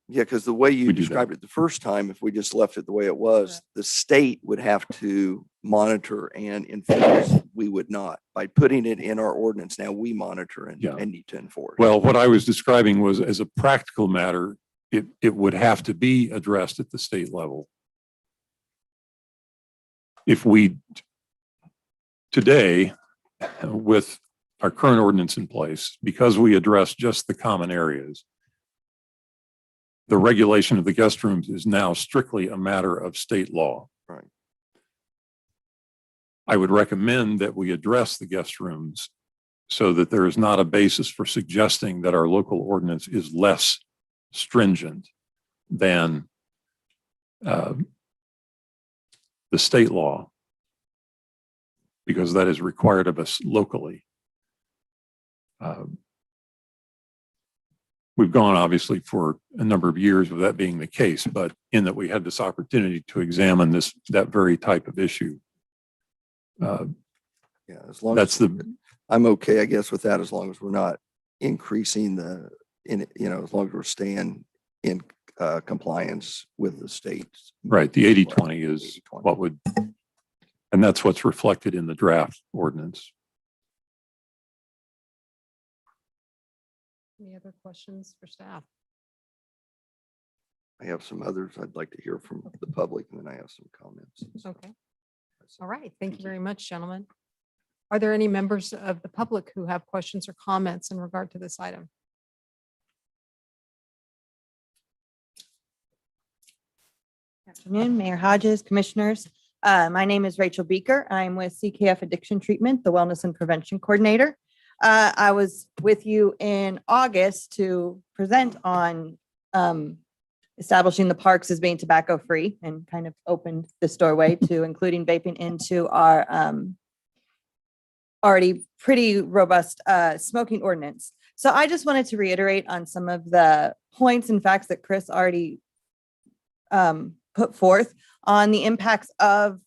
Yeah, because the way you We do that. described it the first time, if we just left it the way it was, the state would have to monitor and enforce. We would not. By putting it in our ordinance, now we monitor and Yeah. need to enforce. well, what I was describing was as a practical matter, it would have to be addressed at the state level. If we, today, with our current ordinance in place, because we address just the common areas, the regulation of the guest rooms is now strictly a matter of state law. Right. I would recommend that we address the guest rooms so that there is not a basis for suggesting that our local ordinance is less stringent than the state law, because that is required of us locally. We've gone obviously for a number of years with that being the case, but in that we had this opportunity to examine that very type of issue. Yeah, as long That's as the, I'm okay, I guess, with that, as long as we're not increasing as long as we're staying in compliance with the states. right, the 80-20 is what would, and that's what's reflected in the draft ordinance. Any other questions for staff? I have some others I'd like to hear from the public, and then I have some comments. Okay. All right. Thank you very much, gentlemen. Are there any members of the public who have questions or comments in regard to this item? Afternoon, Mayor Hodges, Commissioners. My name is Rachel Beaker. I'm with CKF Addiction Treatment, the Wellness and Prevention Coordinator. I was with you in August to present on establishing the parks as being tobacco-free, and kind of opened this doorway to including vaping into our already pretty robust smoking ordinance. So I just wanted to reiterate on some of the points and facts that Chris already put forth on the impacts of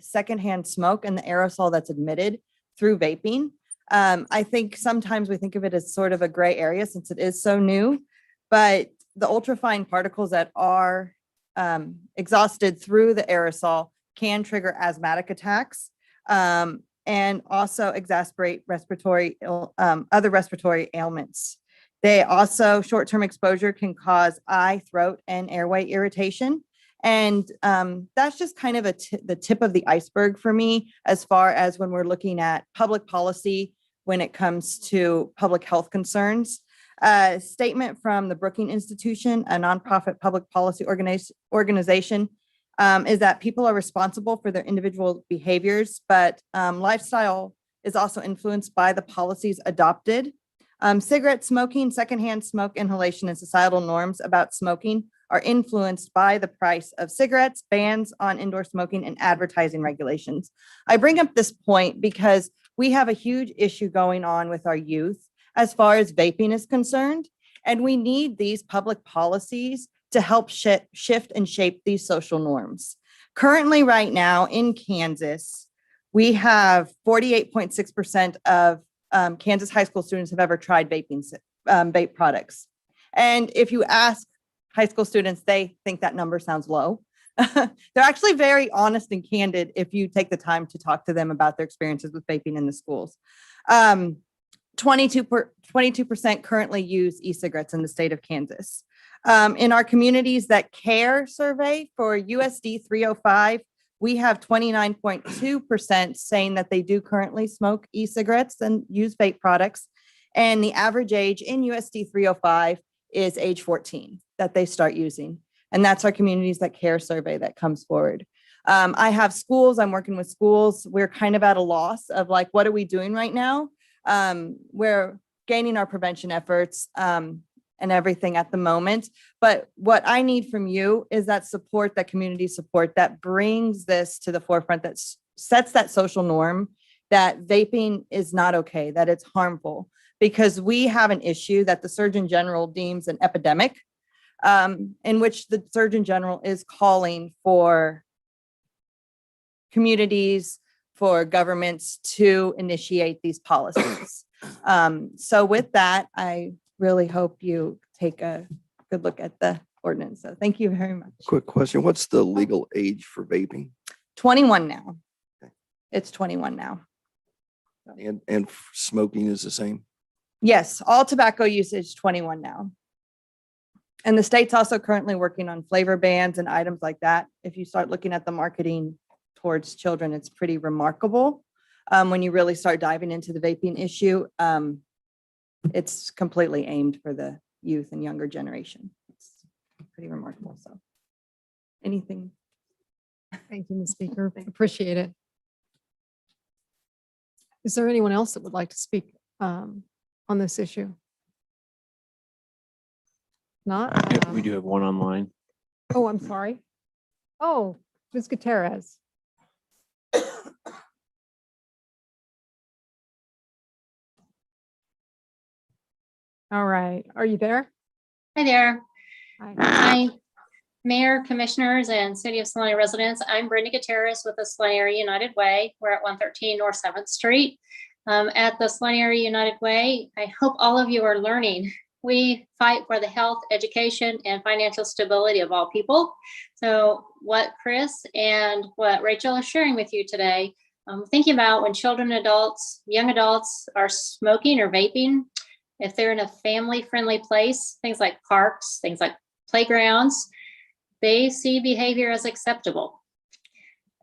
secondhand smoke and the aerosol that's emitted through vaping. I think sometimes we think of it as sort of a gray area since it is so new, but the ultrafine particles that are exhausted through the aerosol can trigger asthmatic attacks and also exacerbate other respiratory ailments. They also, short-term exposure can cause eye, throat, and airway irritation. And that's just kind of the tip of the iceberg for me as far as when we're looking at public policy when it comes to public health concerns. A statement from the Brookings Institution, a nonprofit public policy organization, is that people are responsible for their individual behaviors, but lifestyle is also influenced by the policies adopted. Cigarette smoking, secondhand smoke inhalation, and societal norms about smoking are influenced by the price of cigarettes, bans on indoor smoking, and advertising regulations. I bring up this point because we have a huge issue going on with our youth as far as vaping is concerned, and we need these public policies to help shift and shape these social norms. Currently, right now in Kansas, we have 48.6% of Kansas high school students have ever tried vape products. And if you ask high school students, they think that number sounds low. They're actually very honest and candid if you take the time to talk to them about their experiences with vaping in the schools. 22% currently use e-cigarettes in the state of Kansas. In our communities that care survey for USD 305, we have 29.2% saying that they do currently smoke e-cigarettes and use vape products. And the average age in USD 305 is age 14 that they start using. And that's our communities that care survey that comes forward. I have schools, I'm working with schools. We're kind of at a loss of like, what are we doing right now? Where gaining our prevention efforts and everything at the moment. But what I need from you is that support, that community support that brings this to the forefront, that sets that social norm that vaping is not okay, that it's harmful, because we have an issue that the Surgeon General deems an epidemic, in which the Surgeon General is calling for communities, for governments to initiate these policies. So with that, I really hope you take a good look at the ordinance. So thank you very much. Quick question. What's the legal age for vaping? 21 now. It's 21 now. And smoking is the same? Yes, all tobacco usage 21 now. And the state's also currently working on flavor bans and items like that. If you start looking at the marketing towards children, it's pretty remarkable. When you really start diving into the vaping issue, it's completely aimed for the youth and younger generation. It's pretty remarkable. So anything? Thank you, Ms. Speaker. Appreciate it. Is there anyone else that would like to speak on this issue? Not? We do have one online. Oh, I'm sorry. Oh, Ms. Gutierrez. All right. Are you there? Hi there. Hi. Hi, Mayor, Commissioners, and City of Salina residents. I'm Brenda Gutierrez with the Salina Area United Way. We're at 113 North 7th Street. At the Salina Area United Way, I hope all of you are learning. We fight for the health, education, and financial stability of all people. So what Chris and what Rachel is sharing with you today, thinking about when children, adults, young adults are smoking or vaping, if they're in a family-friendly place, things like parks, things like playgrounds, they see behavior as acceptable.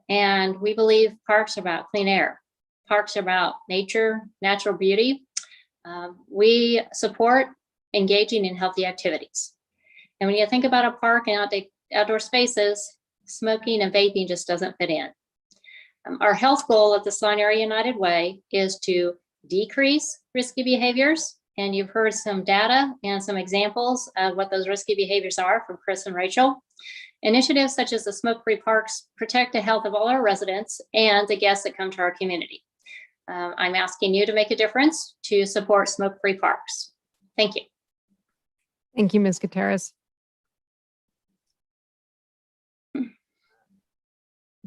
And we believe parks are about clean air. Parks are about nature, natural beauty. We support engaging in healthy activities. And when you think about a park and outdoor spaces, smoking and vaping just doesn't fit in. Our health goal at the Salina Area United Way is to decrease risky behaviors. And you've heard some data and some examples of what those risky behaviors are from Chris and Rachel. Initiatives such as the smoke-free parks protect the health of all our residents and the guests that come to our community. I'm asking you to make a difference to support smoke-free parks. Thank you. Thank you, Ms. Gutierrez.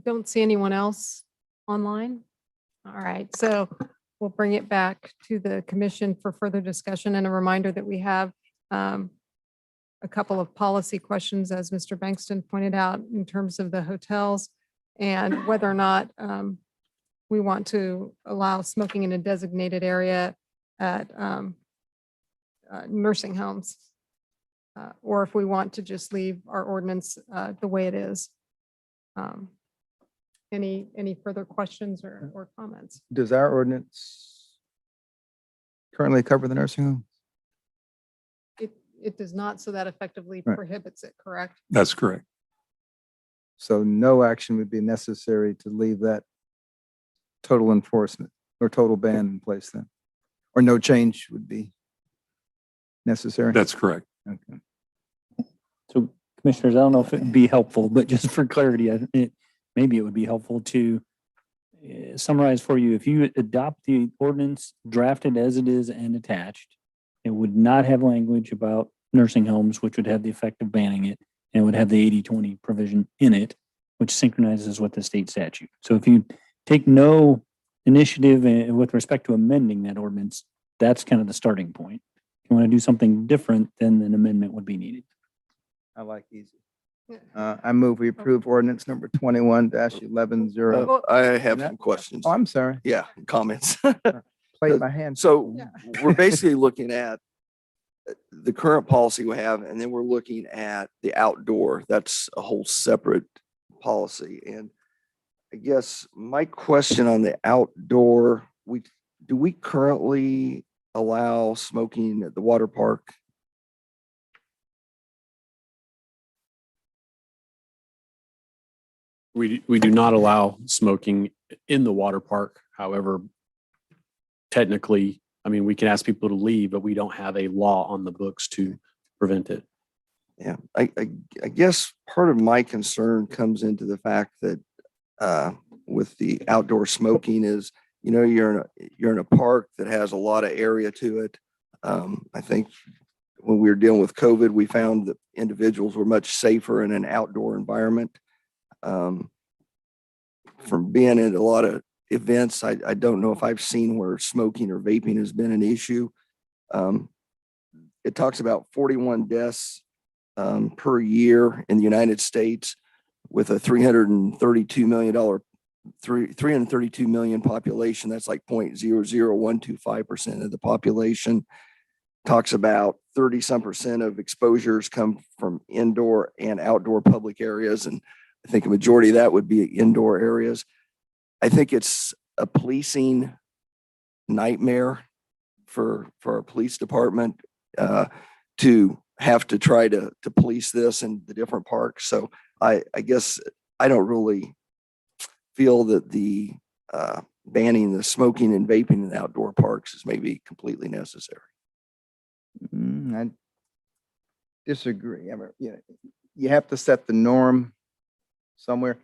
Don't see anyone else online. All right, so we'll bring it back to the commission for further discussion, and a reminder that we have a couple of policy questions, as Mr. Bankston pointed out, in terms of the hotels and whether or not we want to allow smoking in a designated area at nursing homes, or if we want to just leave our ordinance the way it is. Any further questions or comments? Does our ordinance currently cover the nursing home? It does not, so that effectively Right. prohibits it, correct? That's correct. So no action would be necessary to leave that total enforcement or total ban in place then? Or no change would be necessary? That's correct. Okay. So commissioners, I don't know if it'd be helpful, but just for clarity, maybe it would be helpful to summarize for you. If you adopt the ordinance drafted as it is and attached, it would not have language about nursing homes, which would have the effect of banning it, and would have the 80-20 provision in it, which synchronizes with the state statute. So if you take no initiative with respect to amending that ordinance, that's kind of the starting point. If you want to do something different, then an amendment would be needed. I like easy. I move we approve ordinance number 21-11-0. I have some questions. Oh, I'm sorry. Yeah, comments. Played my hand. So we're basically looking at the current policy we have, and then we're looking at the outdoor. That's a whole separate policy. And I guess my question on the outdoor, do we currently allow smoking at the water park? We do not allow smoking in the water park. However, technically, I mean, we can ask people to leave, but we don't have a law on the books to prevent it. Yeah, I guess part of my concern comes into the fact that with the outdoor smoking is, you're in a park that has a lot of area to it. I think when we were dealing with COVID, we found that individuals were much safer in an outdoor environment. From being at a lot of events, I don't know if I've seen where smoking or vaping has been an issue. It talks about 41 deaths per year in the United States with a $332 million population. That's like 0.00125% of the population. Talks about 30% of exposures come from indoor and outdoor public areas. And I think a majority of that would be indoor areas. I think it's a policing nightmare for our police department to have to try to police this in the different parks. So I guess I don't really feel that the banning the smoking and vaping in outdoor parks is maybe completely necessary. I disagree. I mean, you have to set the norm somewhere.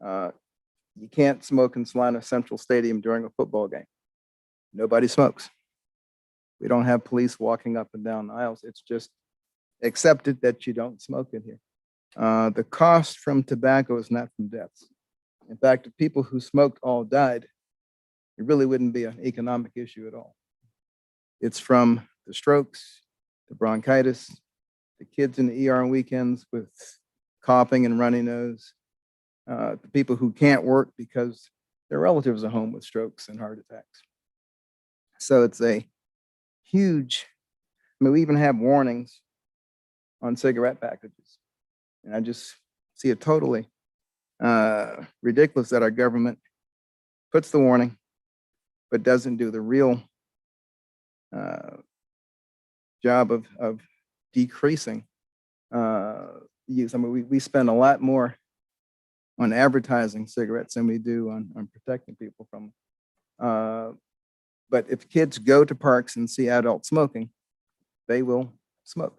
You can't smoke in Salina Central Stadium during a football game. Nobody smokes. We don't have police walking up and down aisles. It's just accepted that you don't smoke in here. The cost from tobacco is not from deaths. In fact, if people who smoked all died, it really wouldn't be an economic issue at all. It's from the strokes, the bronchitis, the kids in the ER on weekends with coughing and runny nose, the people who can't work because their relatives are home with strokes and heart attacks. So it's a huge, we even have warnings on cigarette packages. And I just see it totally ridiculous that our government puts the warning, but doesn't do the real job of decreasing use. I mean, we spend a lot more on advertising cigarettes than we do on protecting people from them. But if kids go to parks and see adults smoking, they will smoke.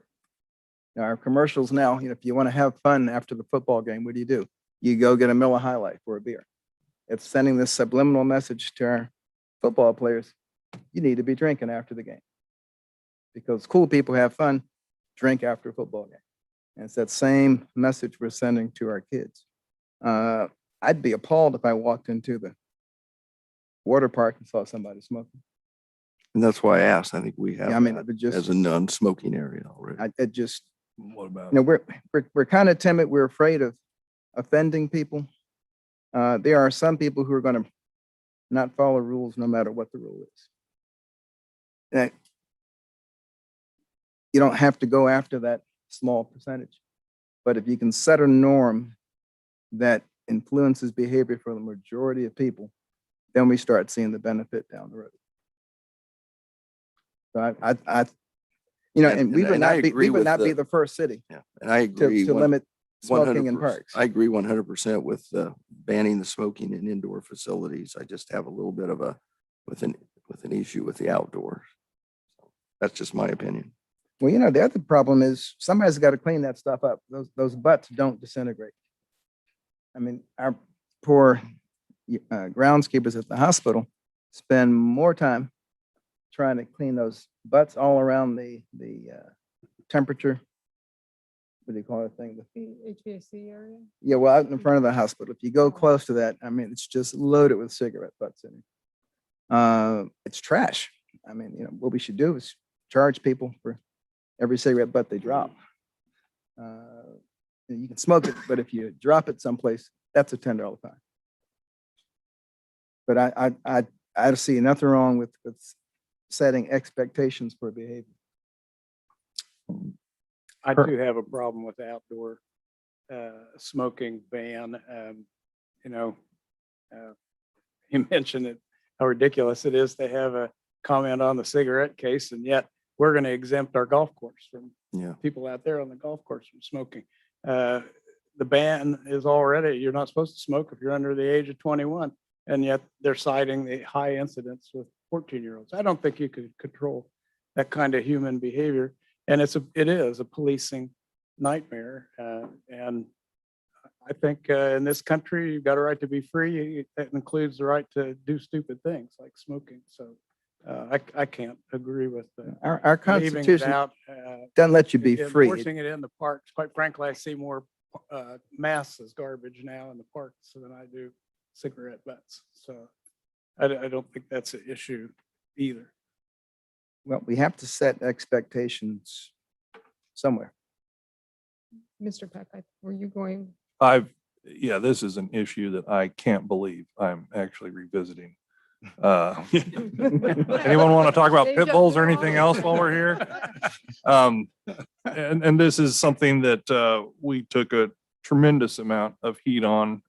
Now, our commercials now, if you want to have fun after the football game, what do? You go get a Miller High Life or a beer. It's sending this subliminal message to our football players. You need to be drinking after the game because cool people have fun, drink after a football game. And it's that same message we're sending to our kids. I'd be appalled if I walked into the water park and saw somebody smoking. And that's why I asked. I think we have it just, as a non-smoking area already. it just, What about? we're kind of timid. We're afraid of offending people. There are some people who are going to not follow rules no matter what the rule is. And you don't have to go after that small percentage. But if you can set a norm that influences behavior for the majority of people, then we start seeing the benefit down the road. So and we would not be the first city And I agree to limit smoking in 100%. parks. I agree 100% with banning the smoking in indoor facilities. I just have a little bit of with an issue with the outdoors. That's just my opinion. Well, the other problem is somebody's got to clean that stuff up. Those butts don't disintegrate. I mean, our poor groundskeepers at the hospital spend more time trying to clean those butts all around the temperature. What do you call that thing? The HVAC area? Yeah, well, out in front of the hospital. If you go close to that, I mean, it's just loaded with cigarette butts in it. It's trash. I mean, what we should do is charge people for every cigarette butt they drop. You can smoke it, but if you drop it someplace, that's a $10 fine. But I see nothing wrong with setting expectations for behavior. I do have a problem with the outdoor smoking ban. You mentioned it, how ridiculous it is to have a comment on the cigarette case, and yet we're going to exempt our golf course from people out there on the golf course from smoking. The ban is already, you're not supposed to smoke if you're under the age of 21, and yet they're citing the high incidence with 14-year-olds. I don't think you could control that kind of human behavior. And it is a policing nightmare. And I think in this country, you've got a right to be free. That includes the right to do stupid things like smoking. So I can't agree with Our leaving it Constitution out. doesn't let you be free. Enforcing it in the parks. Quite frankly, I see more mass as garbage now in the parks than I do cigarette butts. So I don't think that's an issue either. Well, we have to set expectations somewhere. Mr. Peck, were you going? Yeah, this is an issue that I can't believe I'm actually revisiting. Anyone want to talk about pit bulls or anything else while we're here? And this is something that we took a tremendous amount of heat on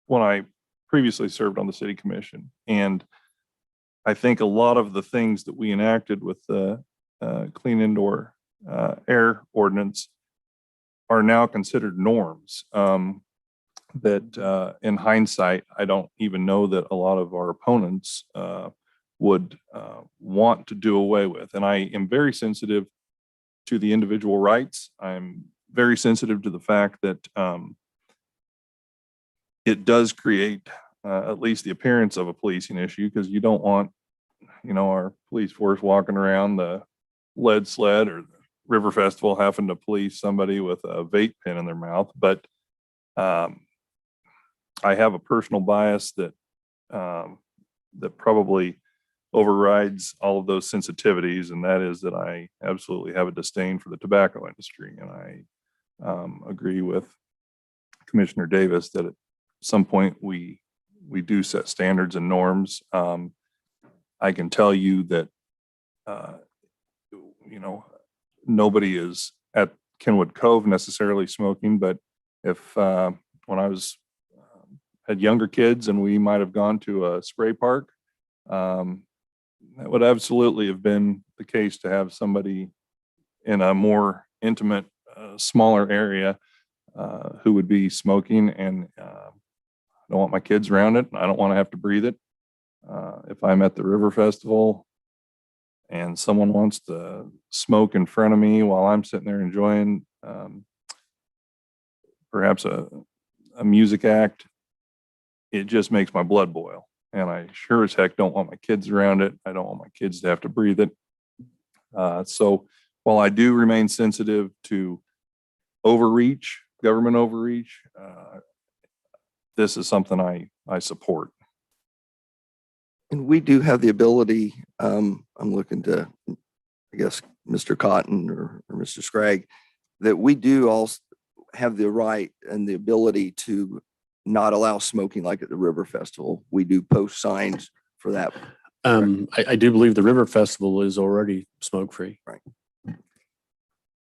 when I previously served on the city commission. And I think a lot of the things that we enacted with the clean indoor air ordinance are now considered norms. That in hindsight, I don't even know that a lot of our opponents would want to do away with. And I am very sensitive to the individual rights. I'm very sensitive to the fact that it does create at least the appearance of a policing issue, because you don't want, our police force walking around the lead sled or the River Festival having to police somebody with a vape pen in their mouth. But I have a personal bias that that probably overrides all of those sensitivities, and that is that I absolutely have a disdain for the tobacco industry. And I agree with Commissioner Davis that at some point we do set standards and norms. I can tell you that nobody is at Kenwood Cove necessarily smoking, but if when I was had younger kids and we might have gone to a spray park, that would absolutely have been the case to have somebody in a more intimate, smaller area who would be smoking. And I don't want my kids around it. I don't want to have to breathe it. If I'm at the River Festival and someone wants to smoke in front of me while I'm sitting there enjoying perhaps a music act, it just makes my blood boil. And I sure as heck don't want my kids around it. I don't want my kids to have to breathe it. So while I do remain sensitive to overreach, government overreach, this is something I support. And we do have the ability, I'm looking to, I guess, Mr. Cotton or Mr. Scragg, that we do also have the right and the ability to not allow smoking like at the River Festival. We do post signs for that. I do believe the River Festival is already smoke-free. Right.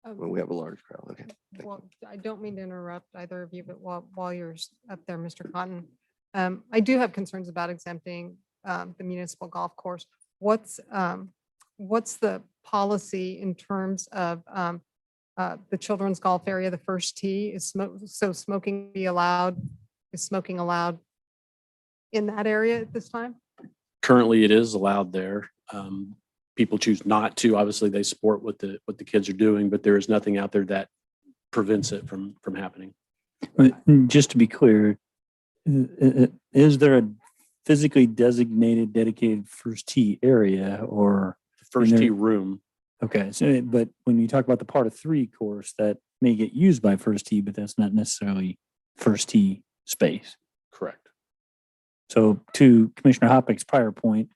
When we have a large crowd. Okay. Well, I don't mean to interrupt either of you, but while you're up there, Mr. Cotton, I do have concerns about exempting the municipal golf course. What's the policy in terms of the children's golf area, the first tee? Is smoking be allowed? Is smoking allowed in that area at this time? Currently, it is allowed there. People choose not to. Obviously, they support what the kids are doing, but there is nothing out there that prevents it from happening. Just to be clear, is there a physically designated, dedicated first tee area or First tee room? Okay, so but when you talk about the part of 3 course, that may get used by first tee, but that's not necessarily first tee space. Correct. So to Commissioner Hoppeck's prior point,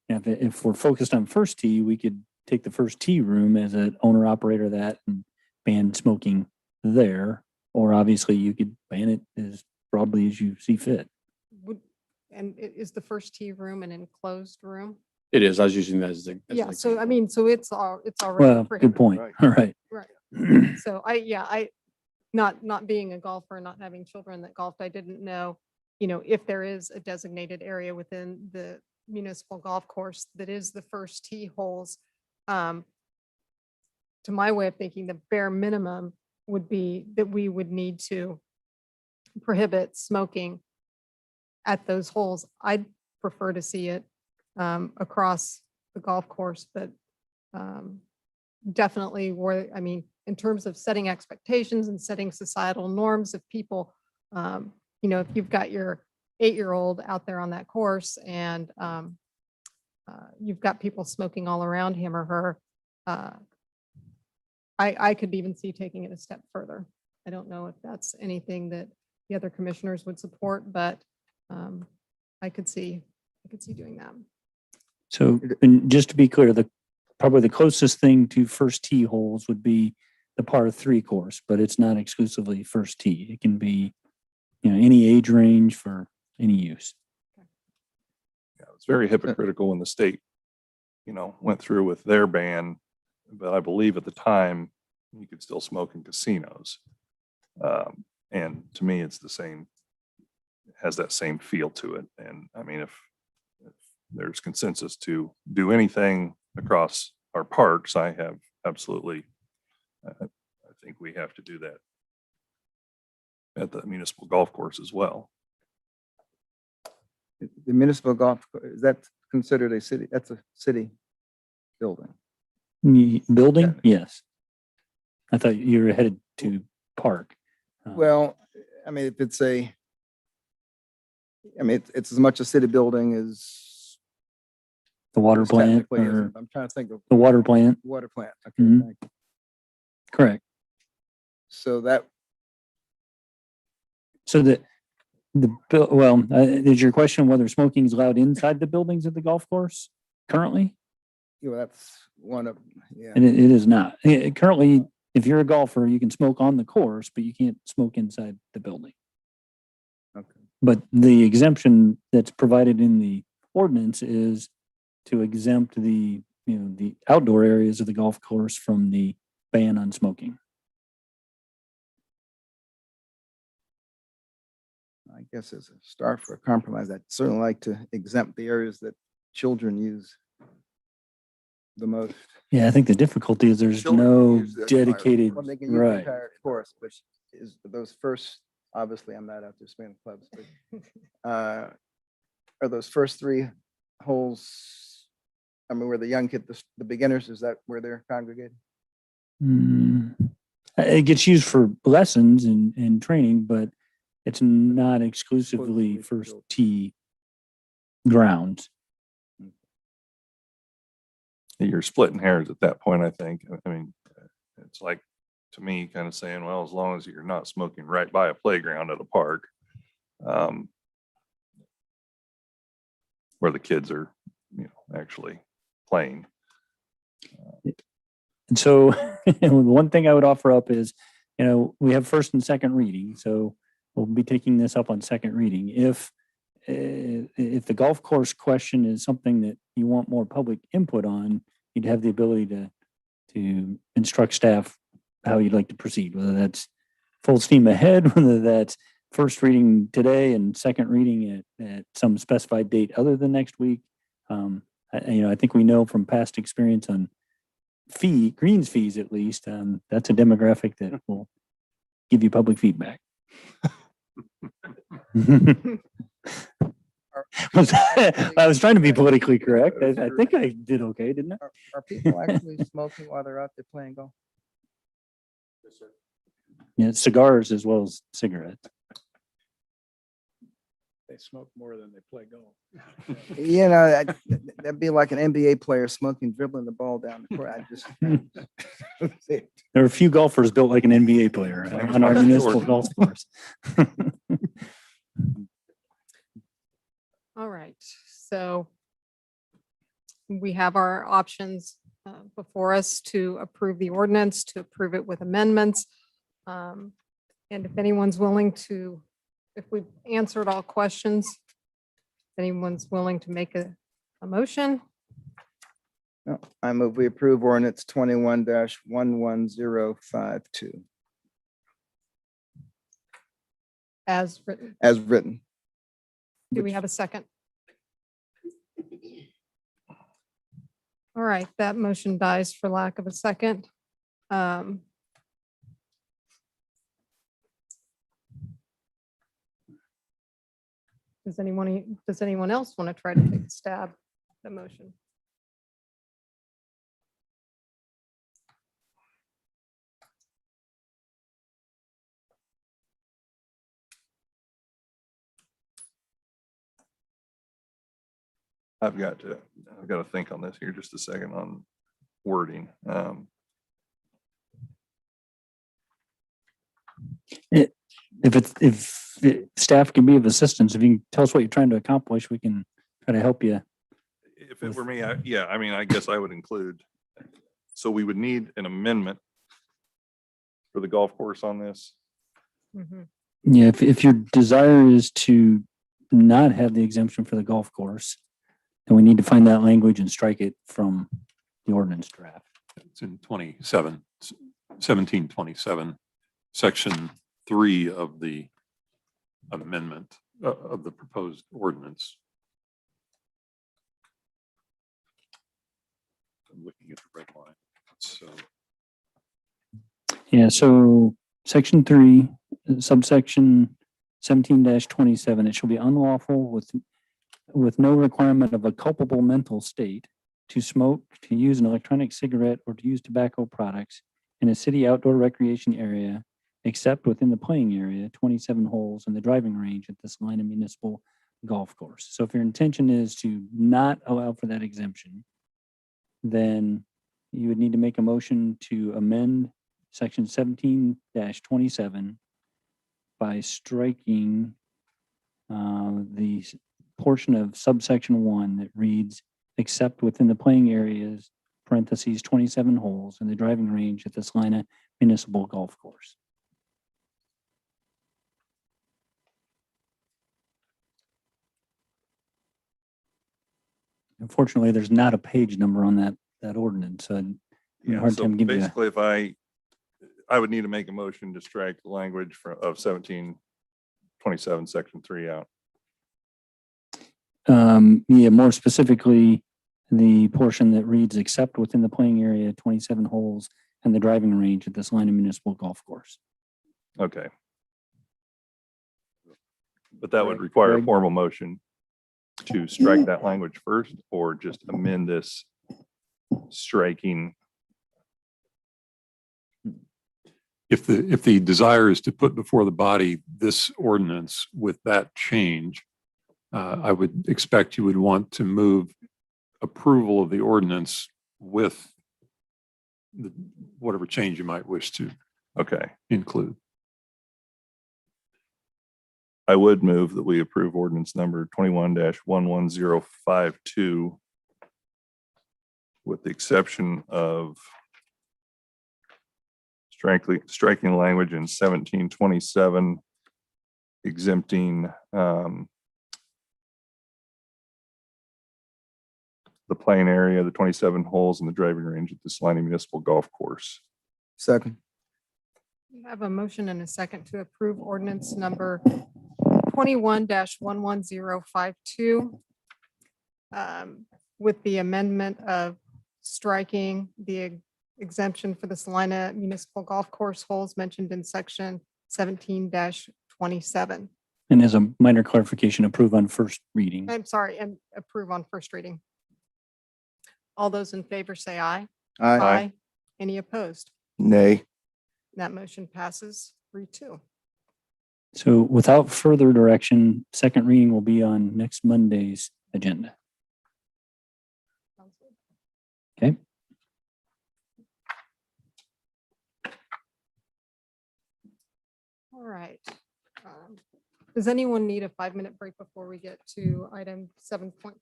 if we're focused on first tee, we could take the first tee room as an owner operator of that and ban smoking there, or obviously you could ban it as broadly as you see fit. And is the first tee room an enclosed room? It is. I was using that as an Yeah, so example. I mean, so it's already Well, good prohibited. point. All right. Right. So I not being a golfer, not having children that golfed, I didn't know, if there is a designated area within the municipal golf course that is the first tee holes. To my way of thinking, the bare minimum would be that we would need to prohibit smoking at those holes. I'd prefer to see it across the golf course, but definitely where, I mean, in terms of setting expectations and setting societal norms, if people, if you've got your 8-year-old out there on that course and you've got people smoking all around him or her, I could even see taking it a step further. I don't know if that's anything that the other commissioners would support, but I could see doing that. So, and just to be clear, probably the closest thing to first tee holes would be the par 3 course, but it's not exclusively first tee. It can be, any age range for any use. Yeah, it's very hypocritical when the state, went through with their ban, but I believe at the time you could still smoke in casinos. And to me, it's the same, it has that same feel to it. And I mean, if there's consensus to do anything across our parks, I have absolutely, I think we have to do that at the municipal golf course as well. The municipal golf, is that considered a city? That's a city building. Building? Yes. I thought you were headed to park. Well, I mean, if it's it's as much a city building as The water this plant, technically is. or I'm trying to think of the water plant. water plant. Okay, Mhm. thank you. Correct. So that, So is your question whether smoking is allowed inside the buildings of the golf course currently? that's one of, yeah. And it is not. Currently, if you're a golfer, you can smoke on the course, but you can't smoke inside the building. Okay. But the exemption that's provided in the ordinance is to exempt the outdoor areas of the golf course from the ban on smoking. I guess as a start for a compromise, I'd certainly like to exempt the areas that children use the most. Yeah, I think the difficulty is there's Children no use the entire dedicated, Well, they can use the right. entire course, but is those first, obviously, I'm not out there spinning clubs, but are those first 3 holes, I mean, where the young kid, the beginners, is that where they're congregated? It gets used for lessons and training, but it's not exclusively Exclusively first built. tee grounds. You're splitting hairs at that point, I think. I mean, it's like, to me, kind of saying, well, as long as you're not smoking right by a playground at a park, where the kids are, actually playing. And so one thing I would offer up is, we have first and second reading, so we'll be taking this up on second reading. If the golf course question is something that you want more public input on, you'd have the ability to instruct staff how you'd like to proceed, whether that's full steam ahead, whether that's first reading today and second reading at some specified date other than next week. I think we know from past experience on greens fees, at least, that's a demographic that will give you public feedback. I was trying to be politically correct. I think I did okay, didn't I? Are people actually smoking while they're out there playing golf? Yeah, cigars as well as cigarettes. They smoke more than they play golf. That'd be like an NBA player smoking, dribbling the ball down the court. I just. There are a few golfers built like an NBA player on our municipal golf course. All right, so we have our options before us to approve the ordinance, to approve it with amendments. And if anyone's willing to, if we've answered all questions, if anyone's willing to make a motion. No, I move we approve ordinance 21-11052 As written. as written. Do we have a second? All right, that motion dies for lack of a second. Does anyone else want to try to take a stab? the motion. I've got to think on this here just a second on wording. If staff can be of assistance, if you can tell us what you're trying to accomplish, we can try to help you. If it were me, yeah, I mean, I guess I would include, so we would need an amendment for the golf course on this. Yeah, if your desire is to not have the exemption for the golf course, then we need to find that language and strike it from the ordinance draft. It's in 1727, section 3 of the amendment of the proposed ordinance. I'm looking at the red line. So Yeah, so section 3, subsection 17-27, it shall be unlawful with no requirement of a culpable mental state to smoke, to use an electronic cigarette, or to use tobacco products in a city outdoor recreation area, except within the playing area, 27 holes, and the driving range at the Salina Municipal Golf Course. So if your intention is to not allow for that exemption, then you would need to make a motion to amend section 17-27 by striking the portion of subsection 1 that reads, except within the playing areas, parentheses, 27 holes, and the driving range at the Salina Municipal Golf Course. Unfortunately, there's not a page number on that ordinance, so Yeah, hard so time giving you basically, if I would need to make a motion to strike the language of 1727, section 3 out. Yeah, more specifically, the portion that reads, except within the playing area, 27 holes, and the driving range at the Salina Municipal Golf Course. Okay. But that would require a formal motion to strike that language first, or just amend this striking. if the desire is to put before the body this ordinance with that change, I would expect you would want to move approval of the ordinance with whatever change you might wish to include. I would move that we approve ordinance number 21-11052 with the exception of striking language in 1727 exempting the playing area, the 27 holes, and the driving range at the Salina Municipal Golf Course. Second. We have a motion and a second to approve ordinance number 21-11052 with the amendment of striking the exemption for the Salina Municipal Golf Course holes mentioned in section 17-27. And as a minor clarification, approve on first reading. I'm sorry, and approve on first reading. All those in favor say aye. Aye. Any opposed? Nay. That motion passes 3-2. So without further direction, second reading will be on next Monday's agenda. Okay. All right. Does anyone need a 5-minute break before we get to item 7.3?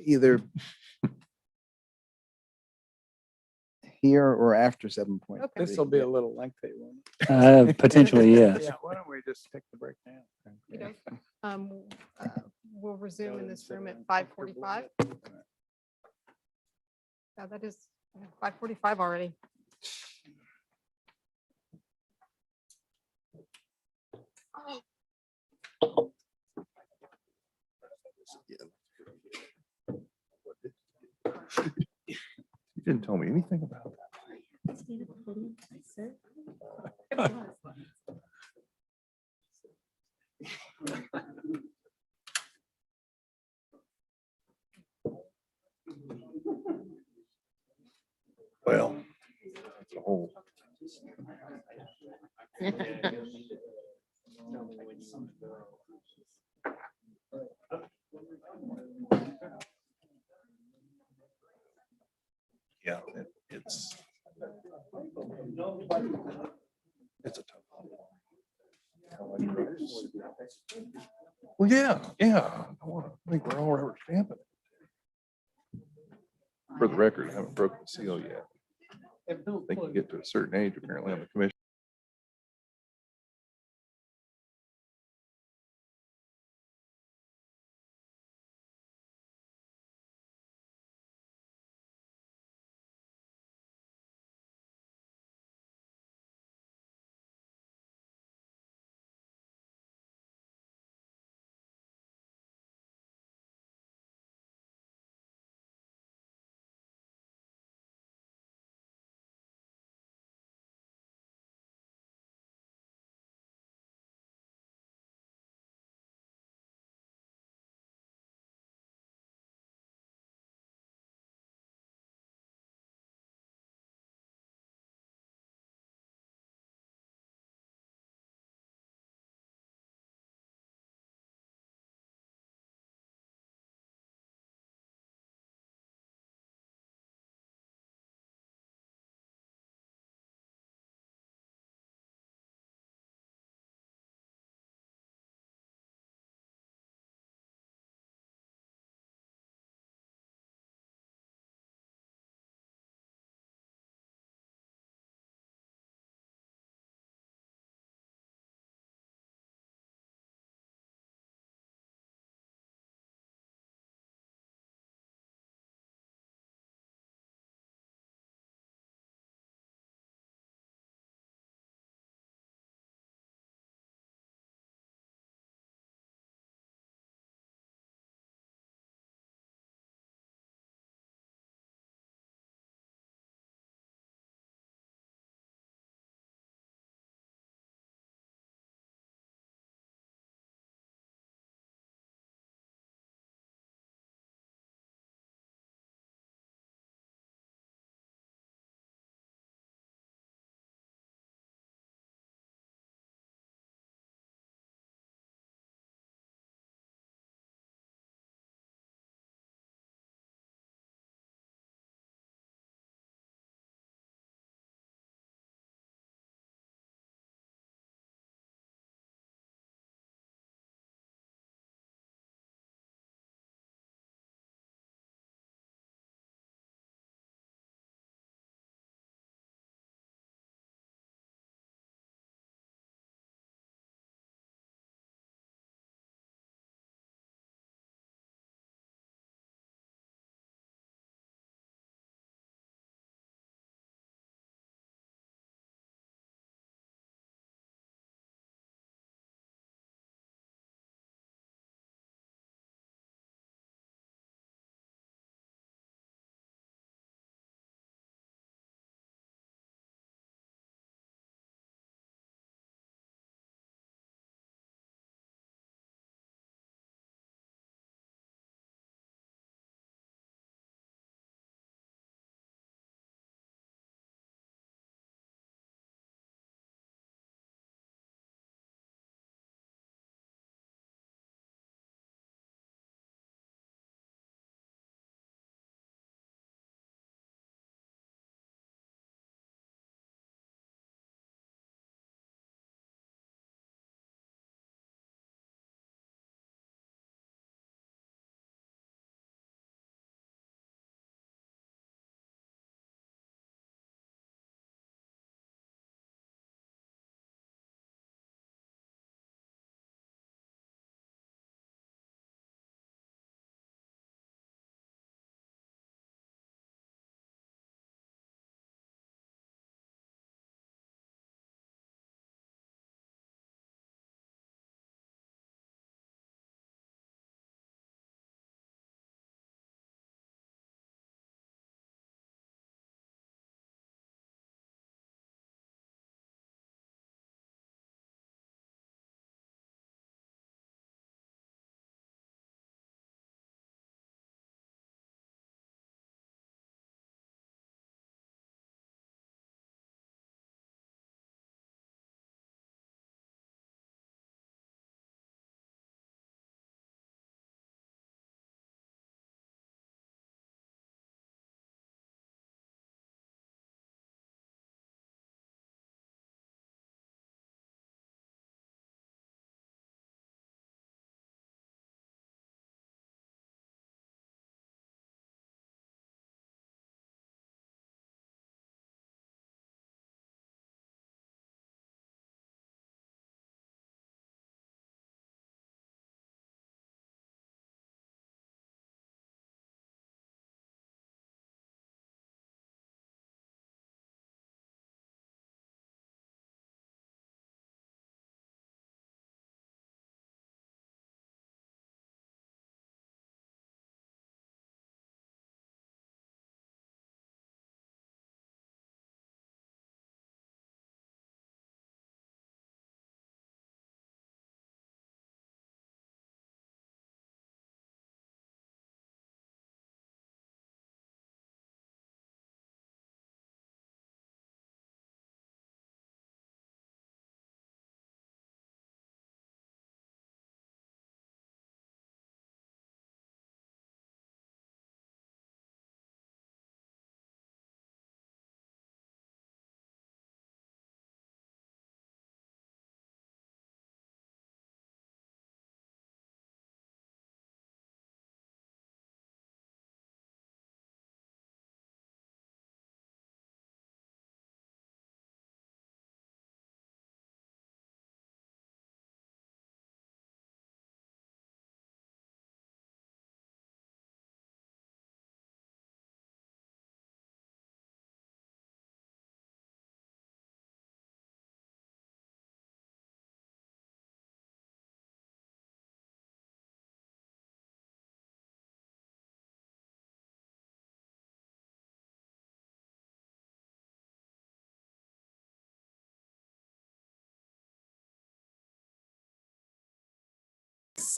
Either here or after 7.3. Okay. This will be a little lengthy one. Potentially, yes. Yeah, why don't we just take the break now? We'll resume in this room at 5:45. Yeah, that is 5:45 already. You didn't tell me anything about that. Well, it's a whole. Yeah, it's a tough one. Well, yeah. I think we're all rubber stamping it. For the record, I haven't broken the seal yet. They can get to a certain age apparently on the commission.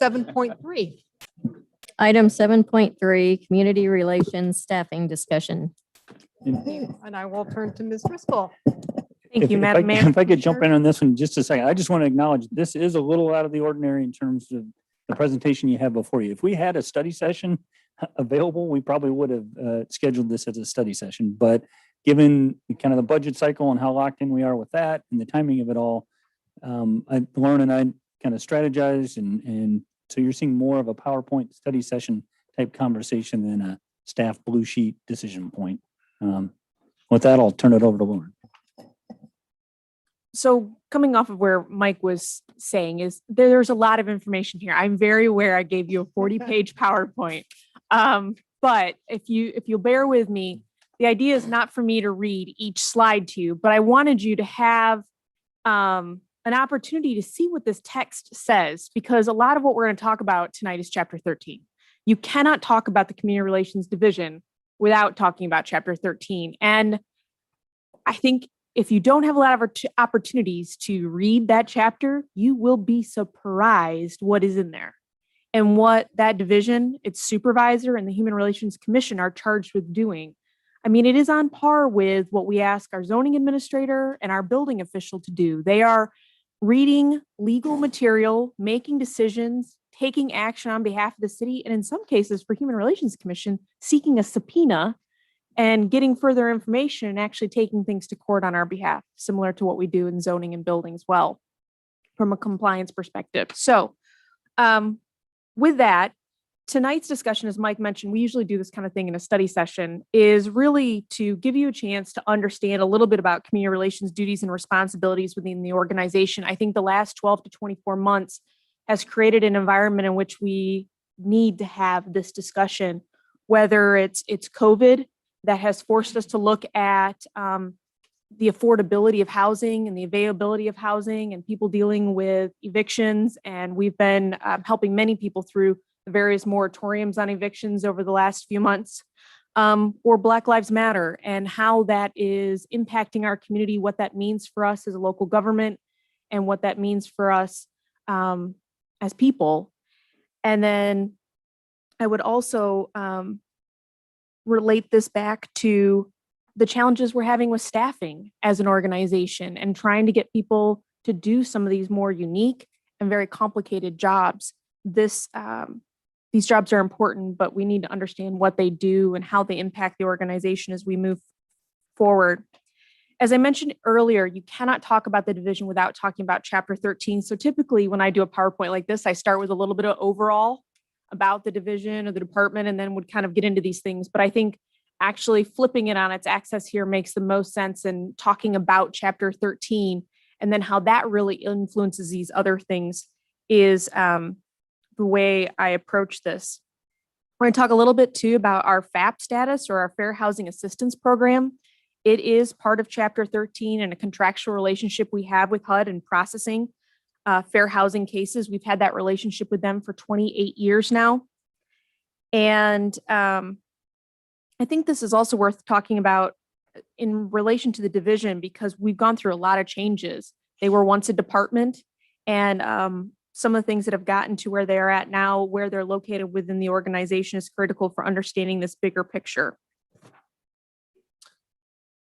7.3. Item 7.3, community relations staffing discussion. And I will turn to Ms. Driscoll. If I could jump in on this one just a second, I just want to acknowledge this is a little out of the ordinary in terms of the presentation you have before you. If we had a study session available, we probably would have scheduled this as a study session. But given kind of the budget cycle and how locked in we are with that and the timing of it all, Lauren and I kind of strategized, and so you're seeing more of a PowerPoint study session type conversation than a staff blue sheet decision point. With that, I'll turn it over to Lauren. So coming off of where Mike was saying is there's a lot of information here. I'm very aware I gave you a 40-page PowerPoint. But if you'll bear with me, the idea is not for me to read each slide to you, but I wanted you to have an opportunity to see what this text says, because a lot of what we're going to talk about tonight is Chapter 13. You cannot talk about the Community Relations Division without talking about Chapter 13. And I think if you don't have a lot of opportunities to read that chapter, you will be surprised what is in there and what that division, its supervisor, and the Human Relations Commission are charged with doing. I mean, it is on par with what we ask our zoning administrator and our building official to do. They are reading legal material, making decisions, taking action on behalf of the city, and in some cases for Human Relations Commission, seeking a subpoena and getting further information and actually taking things to court on our behalf, similar to what we do in zoning and building as well, from a compliance perspective. So with that, tonight's discussion, as Mike mentioned, we usually do this kind of thing in a study session, is really to give you a chance to understand a little bit about community relations duties and responsibilities within the organization. I think the last 12 to 24 months has created an environment in which we need to have this discussion, whether it's COVID that has forced us to look at the affordability of housing and the availability of housing and people dealing with evictions. And we've been helping many people through the various moratoriums on evictions over the last few months, or Black Lives Matter and how that is impacting our community, what that means for us as a local government and what that means for us as people. And then I would also relate this back to the challenges we're having with staffing as an organization and trying to get people to do some of these more unique and very complicated jobs. These jobs are important, but we need to understand what they do and how they impact the organization as we move forward. As I mentioned earlier, you cannot talk about the division without talking about Chapter 13. So typically when I do a PowerPoint like this, I start with a little bit of overall about the division or the department, and then would kind of get into these things. But I think actually flipping it on its axis here makes the most sense, and talking about Chapter 13 and then how that really influences these other things is the way I approach this. We're going to talk a little bit too about our FAP status, or our Fair Housing Assistance Program. It is part of Chapter 13 and a contractual relationship we have with HUD in processing fair housing cases. We've had that relationship with them for 28 years now. And I think this is also worth talking about in relation to the division, because we've gone through a lot of changes. They were once a department, and some of the things that have gotten to where they are at now, where they're located within the organization, is critical for understanding this bigger picture.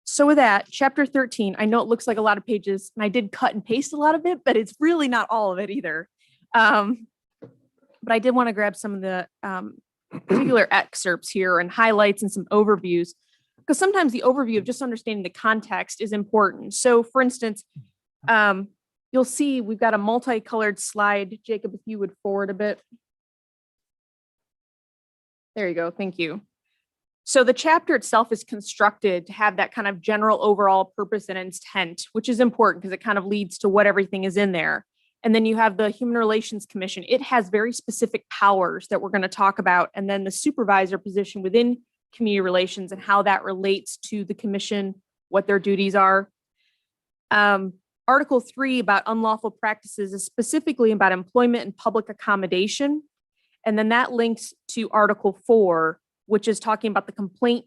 So with that, Chapter 13, I know it looks like a lot of pages, and I did cut and paste a lot of it, but it's really not all of it either. But I did want to grab some of the particular excerpts here and highlights and some overviews, because sometimes the overview of just understanding the context is important. So for instance, you'll see we've got a multicolored slide. Jacob, if you would forward a bit. There you go. Thank you. So the chapter itself is constructed to have that kind of general overall purpose and intent, which is important because it kind of leads to what everything is in there. And then you have the Human Relations Commission. It has very specific powers that we're going to talk about. And then the supervisor position within community relations and how that relates to the commission, what their duties are. Article 3 about unlawful practices is specifically about employment and public accommodation. And then that links to Article 4, which is talking about the complaint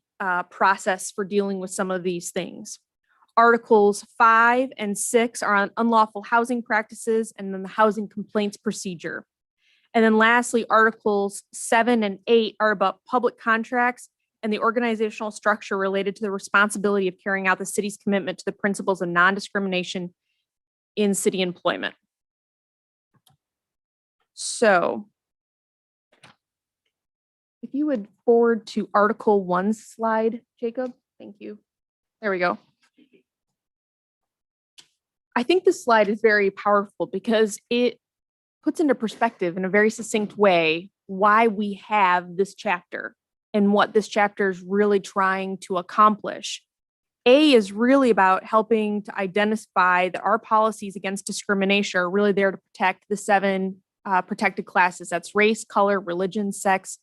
process for dealing with some of these things. Articles 5 and 6 are on unlawful housing practices, and then the housing complaints procedure. And then lastly, Articles 7 and 8 are about public contracts and the organizational structure related to the responsibility of carrying out the city's commitment to the principles of non-discrimination in city employment. So if you would forward to Article 1 slide, Jacob, thank you. There we go. I think this slide is very powerful because it puts into perspective in a very succinct way why we have this chapter and what this chapter is really trying to accomplish. A is really about helping to identify that our policies against discrimination are really there to protect the 7 protected classes. That's race, color, religion, sex,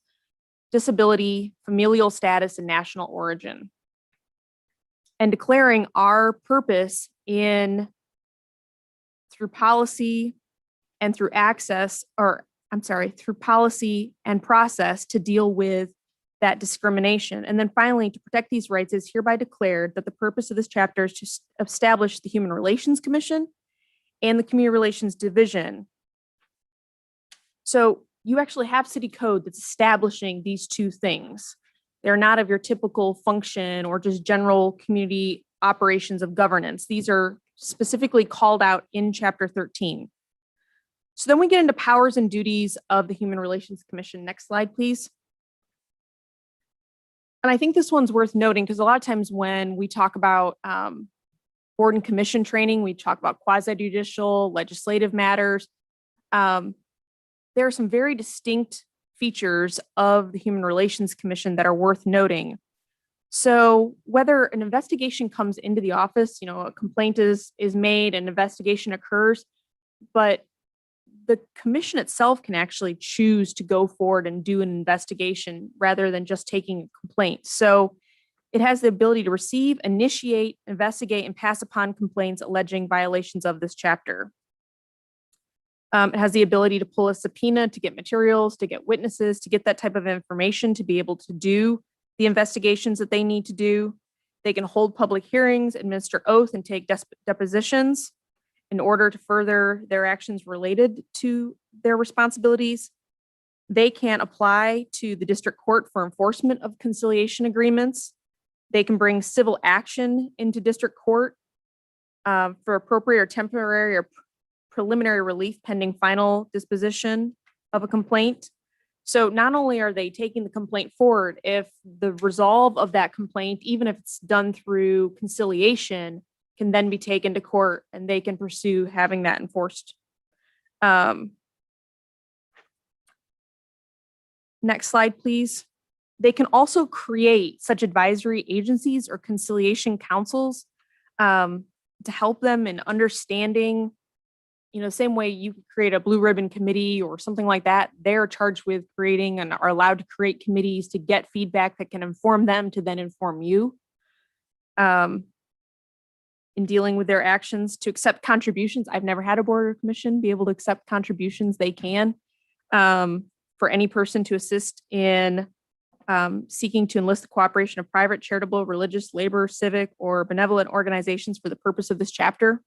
disability, familial status, and national origin. And declaring our purpose through policy and through through policy and process to deal with that discrimination. And then finally, to protect these rights is hereby declared that the purpose of this chapter is to establish the Human Relations Commission and the Community Relations Division. So you actually have city code that's establishing these two things. They're not of your typical function or just general community operations of governance. These are specifically called out in Chapter 13. So then we get into powers and duties of the Human Relations Commission. Next slide, please. And I think this one's worth noting because a lot of times when we talk about board and commission training, we talk about quasi-judicial, legislative matters. There are some very distinct features of the Human Relations Commission that are worth noting. So whether an investigation comes into the office, a complaint is made, an investigation occurs, but the commission itself can actually choose to go forward and do an investigation rather than just taking a complaint. So it has the ability to receive, initiate, investigate, and pass upon complaints alleging violations of this chapter. It has the ability to pull a subpoena, to get materials, to get witnesses, to get that type of information, to be able to do the investigations that they need to do. They can hold public hearings, administer oath, and take depositions in order to further their actions related to their responsibilities. They can apply to the district court for enforcement of conciliation agreements. They can bring civil action into district court for appropriate or temporary or preliminary relief pending final disposition of a complaint. So not only are they taking the complaint forward, if the resolve of that complaint, even if it's done through conciliation, can then be taken to court and they can pursue having that enforced. Next slide, please. They can also create such advisory agencies or conciliation councils to help them in understanding, the same way you could create a blue ribbon committee or something like that. They're charged with creating and are allowed to create committees to get feedback that can inform them to then inform you in dealing with their actions, to accept contributions. I've never had a board or commission be able to accept contributions. They can for any person to assist in seeking to enlist the cooperation of private, charitable, religious, labor, civic, or benevolent organizations for the purpose of this chapter,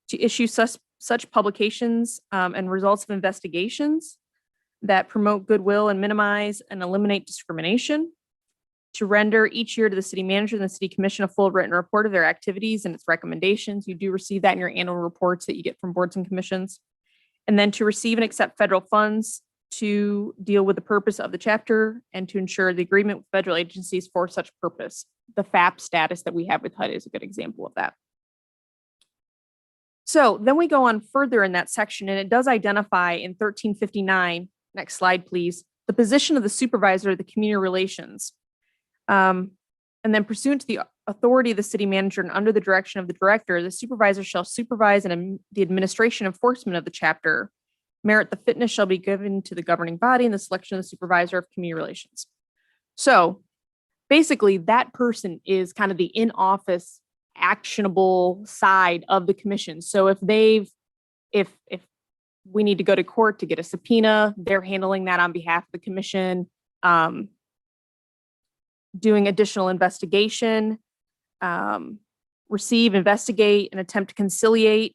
to issue such publications and results of investigations that promote goodwill and minimize and eliminate discrimination, to render each year to the city manager and the city commission a full written report of their activities and its recommendations. You do receive that in your annual reports that you get from boards and commissions. And then to receive and accept federal funds to deal with the purpose of the chapter and to ensure the agreement with federal agencies for such purpose. The FAP status that we have with HUD is a good example of that. So then we go on further in that section, and it does identify in 1359, next slide, please, the position of the supervisor of the community relations. And then pursuant to the authority of the city manager and under the direction of the director, the supervisor shall supervise and the administration enforcement of the chapter. Merit the fitness shall be given to the governing body in the selection of the supervisor of community relations. So basically that person is kind of the in-office actionable side of the commission. So if we need to go to court to get a subpoena, they're handling that on behalf of the commission, doing additional investigation, receive, investigate, and attempt to conciliate,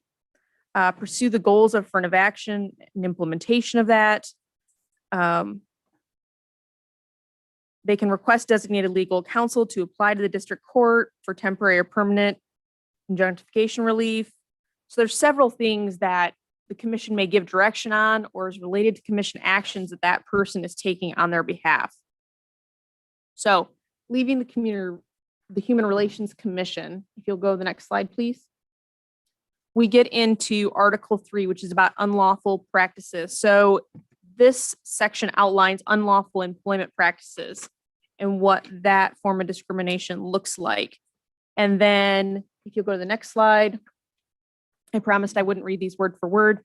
pursue the goals of affirmative action and implementation of that. They can request designated legal counsel to apply to the district court for temporary or permanent injunctification relief. So there's several things that the commission may give direction on or is related to commission actions that that person is taking on their behalf. So leaving the Human Relations Commission, if you'll go to the next slide, please. We get into Article 3, which is about unlawful practices. So this section outlines unlawful employment practices and what that form of discrimination looks like. And then if you'll go to the next slide, I promised I wouldn't read these word for word.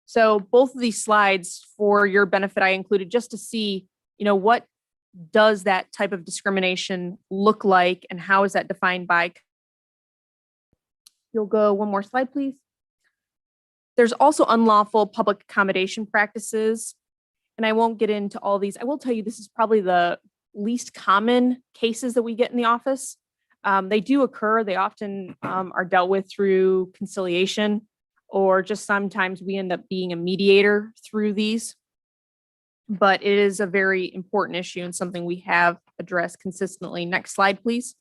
So both of these slides, for your benefit, I included just to see, what does that type of discrimination look like and how is that defined by. You'll go one more slide, please. There's also unlawful public accommodation practices. And I won't get into all these. I will tell you, this is probably the least common cases that we get in the office. They do occur. They often are dealt with through conciliation, or just sometimes we end up being a mediator through these. But it is a very important issue and something we have addressed consistently. Next slide, please.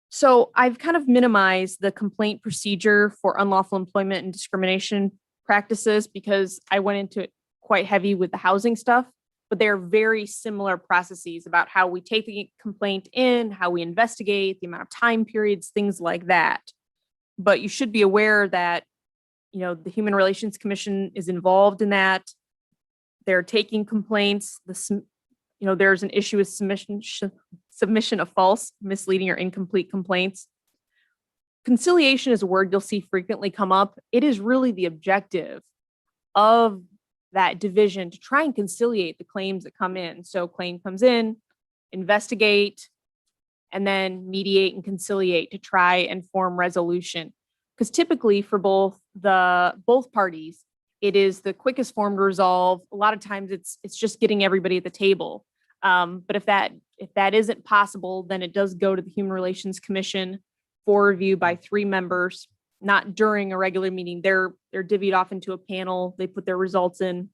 So I've kind of minimized the complaint procedure for unlawful employment and discrimination practices because I went into it quite heavy with the housing stuff, but they're very similar processes about how we take the complaint in, how we investigate, the amount of time periods, things like that. But you should be aware that, the Human Relations Commission is involved in that. They're taking complaints. There's an issue with submission of false, misleading, or incomplete complaints. Conciliation is a word you'll see frequently come up. It is really the objective of that division to try and conciliate the claims that come in. So claim comes in, investigate, and then mediate and conciliate to try and form resolution. Because typically for both parties, it is the quickest form to resolve. A lot of times it's just getting everybody at the table. But if that isn't possible, then it does go to the Human Relations Commission for review by 3 members, not during a regular meeting. They're divvied off into a panel. They put their results in,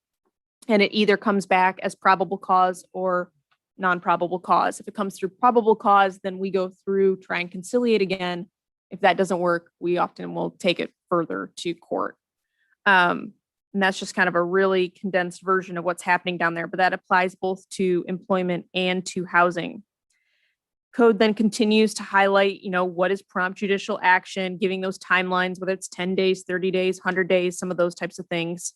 and it either comes back as probable cause or non-probable cause. If it comes through probable cause, then we go through, try and conciliate again. If that doesn't work, we often will take it further to court. And that's just kind of a really condensed version of what's happening down there, but that applies both to employment and to housing. Code then continues to highlight, what is prompt judicial action, giving those timelines, whether it's 10 days, 30 days, 100 days, some of those types of things.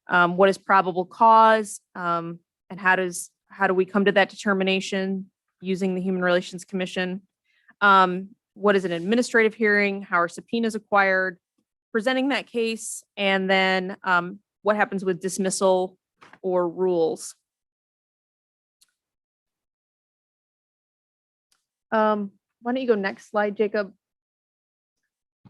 What is probable cause, and how do we come to that determination using the Human Relations Commission? What is an administrative hearing? How are subpoenas acquired? Presenting that case, and then what happens with dismissal or rules. Why don't you go next slide, Jacob?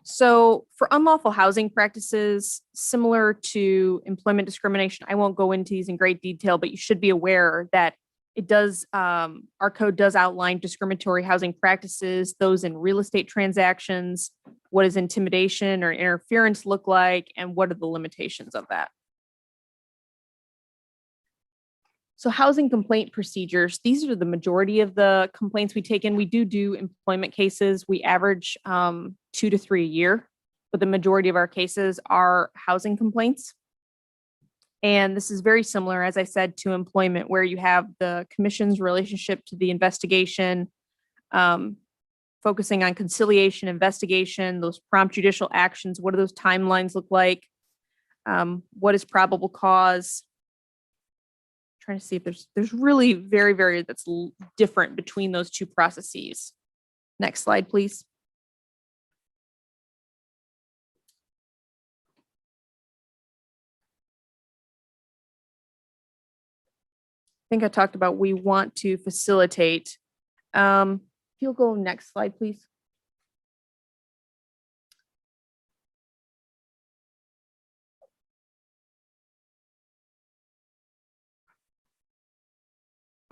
So for unlawful housing practices, similar to employment discrimination, I won't go into these in great detail, but you should be aware that it does, our code does outline discriminatory housing practices, those in real estate transactions. What does intimidation or interference look like, and what are the limitations of that? So housing complaint procedures, these are the majority of the complaints we take in. We do employment cases. We average 2 to 3 a year, but the majority of our cases are housing complaints. And this is very similar, as I said, to employment, where you have the commission's relationship to the investigation, focusing on conciliation, investigation, those prompt judicial actions. What do those timelines look like? What is probable cause? Trying to see if there's really very that's different between those two processes. Next slide, please. I think I talked about we want to facilitate. If you'll go next slide, please.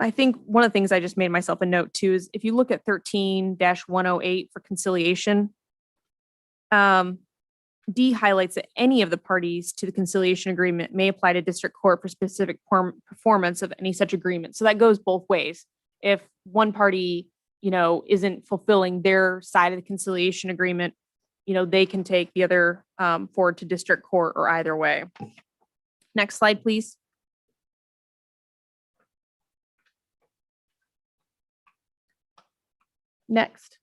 I think one of the things I just made myself a note too is if you look at 13-108 for conciliation, D highlights that any of the parties to the conciliation agreement may apply to district court for specific performance of any such agreement. So that goes both ways. If one party, isn't fulfilling their side of the conciliation agreement, they can take the other forward to district court or either way. Next slide, please. Next.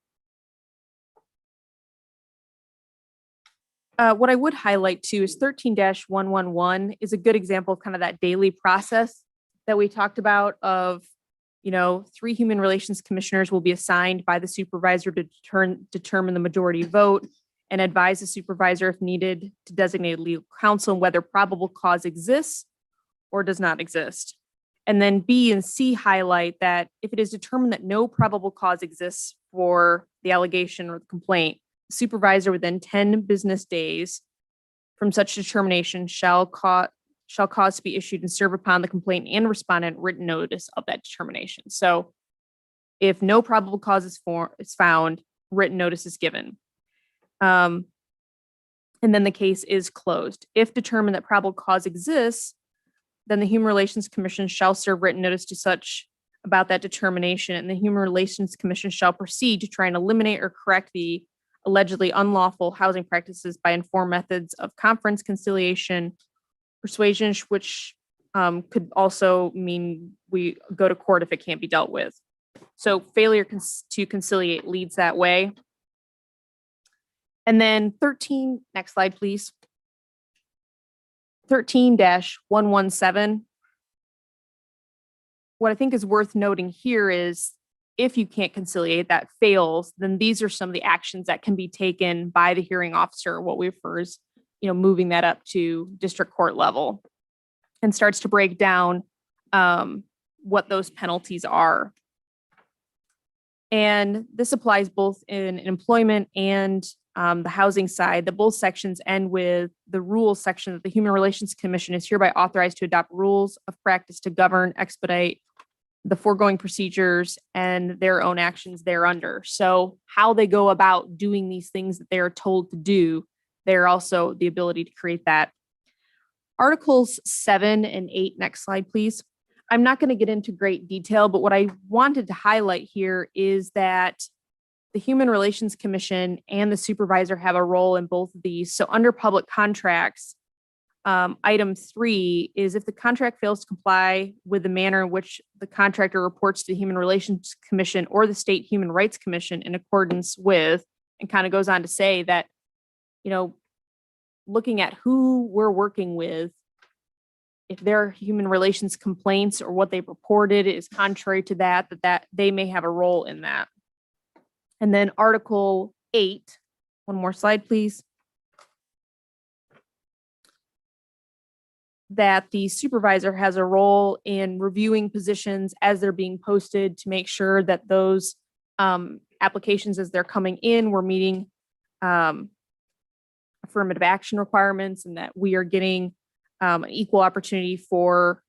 What I would highlight too is 13-111 is a good example of kind of that daily process that we talked about of, 3 human relations commissioners will be assigned by the supervisor to determine the majority vote and advise the supervisor if needed to designate legal counsel and whether probable cause exists or does not exist. And then B and C highlight that if it is determined that no probable cause exists for the allegation or the complaint, the supervisor within 10 business days from such determination shall cause to be issued and serve upon the complaint and respondent written notice of that determination. So if no probable cause is found, written notice is given. And then the case is closed. If determined that probable cause exists, then the Human Relations Commission shall serve written notice to such about that determination, and the Human Relations Commission shall proceed to try and eliminate or correct the allegedly unlawful housing practices by informed methods of conference, conciliation, persuasion, which could also mean we go to court if it can't be dealt with. So failure to conciliate leads that way. And then 13, next slide, please. 13-117. What I think is worth noting here is if you can't conciliate, that fails, then these are some of the actions that can be taken by the hearing officer, what we refer as, moving that up to district court level, and starts to break down what those penalties are. And this applies both in employment and the housing side. The both sections end with the rules section that the Human Relations Commission is hereby authorized to adopt rules of practice to govern, expedite the foregoing procedures and their own actions thereunder. So how they go about doing these things that they are told to do, they're also the ability to create that. Articles 7 and 8, next slide, please. I'm not going to get into great detail, but what I wanted to highlight here is that the Human Relations Commission and the supervisor have a role in both of these. So under public contracts, item 3 is if the contract fails to comply with the manner in which the contractor reports to the Human Relations Commission or the State Human Rights Commission in accordance with, and kind of goes on to say that, looking at who we're working with, if their human relations complaints or what they've reported is contrary to that they may have a role in that. And then Article 8, one more slide, please. That the supervisor has a role in reviewing positions as they're being posted to make sure that those applications as they're coming in, we're meeting affirmative action requirements and that we are getting an equal opportunity for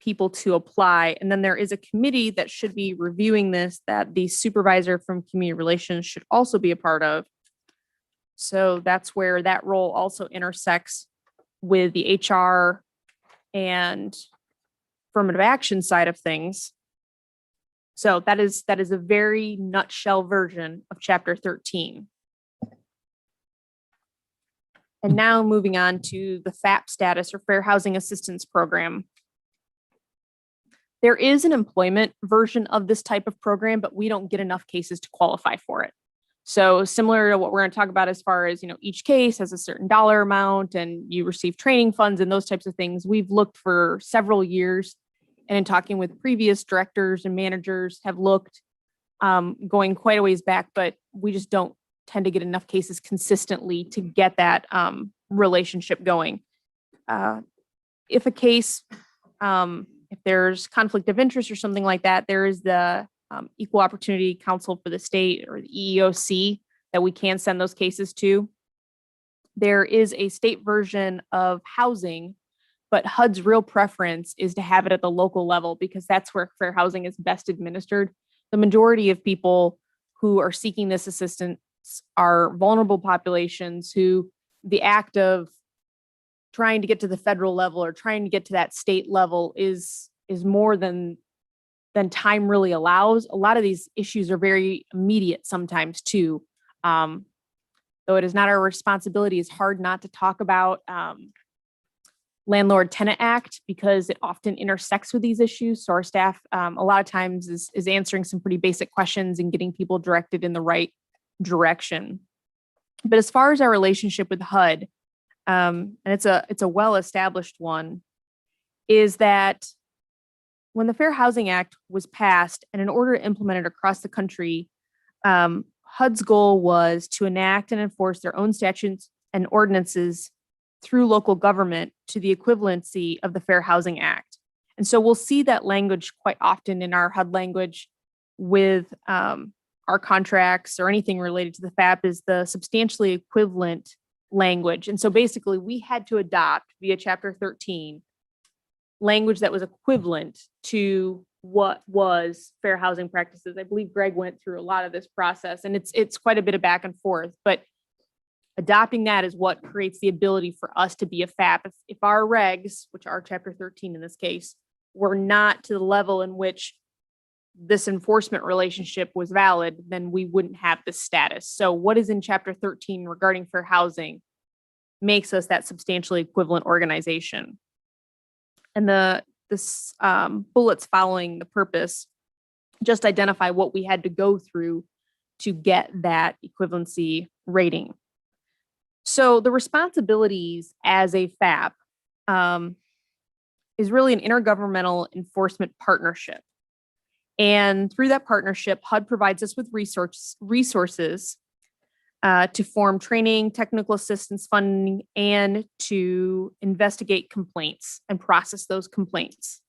people to apply. And then there is a committee that should be reviewing this that the supervisor from community relations should also be a part of. So that's where that role also intersects with the HR and affirmative action side of things. So that is a very nutshell version of chapter 13. And now moving on to the FAP status or Fair Housing Assistance Program. There is an employment version of this type of program, but we don't get enough cases to qualify for it. So similar to what we're going to talk about as far as, each case has a certain dollar amount and you receive training funds and those types of things. We've looked for several years, and in talking with previous directors and managers have looked going quite a ways back, but we just don't tend to get enough cases consistently to get that relationship going. If a case, if there's conflict of interest or something like that, there is the Equal Opportunity Council for the state or the EEOC that we can send those cases to. There is a state version of housing, but HUD's real preference is to have it at the local level because that's where fair housing is best administered. The majority of people who are seeking this assistance are vulnerable populations who the act of trying to get to the federal level or trying to get to that state level is more than time really allows. A lot of these issues are very immediate sometimes too. Though it is not our responsibility, it's hard not to talk about Landlord Tenant Act because it often intersects with these issues. So our staff a lot of times is answering some pretty basic questions and getting people directed in the right direction. But as far as our relationship with HUD, and it's a well-established one, is that when the Fair Housing Act was passed and in order to implement it across the country, HUD's goal was to enact and enforce their own statutes and ordinances through local government to the equivalency of the Fair Housing Act. And so we'll see that language quite often in our HUD language with our contracts or anything related to the FAP is the substantially equivalent language. And so basically we had to adopt via Chapter 13 language that was equivalent to what was fair housing practices. I believe Greg went through a lot of this process and it's quite a bit of back and forth, but adopting that is what creates the ability for us to be a FAP. If our regs, which are Chapter 13 in this case, were not to the level in which this enforcement relationship was valid, then we wouldn't have this status. So what is in Chapter 13 regarding fair housing makes us that substantially equivalent organization. And this bullets following the purpose just identify what we had to go through to get that equivalency rating. So the responsibilities as a FAP is really an intergovernmental enforcement partnership. And through that partnership, HUD provides us with resources to form training, technical assistance funding, and to investigate complaints and process those complaints.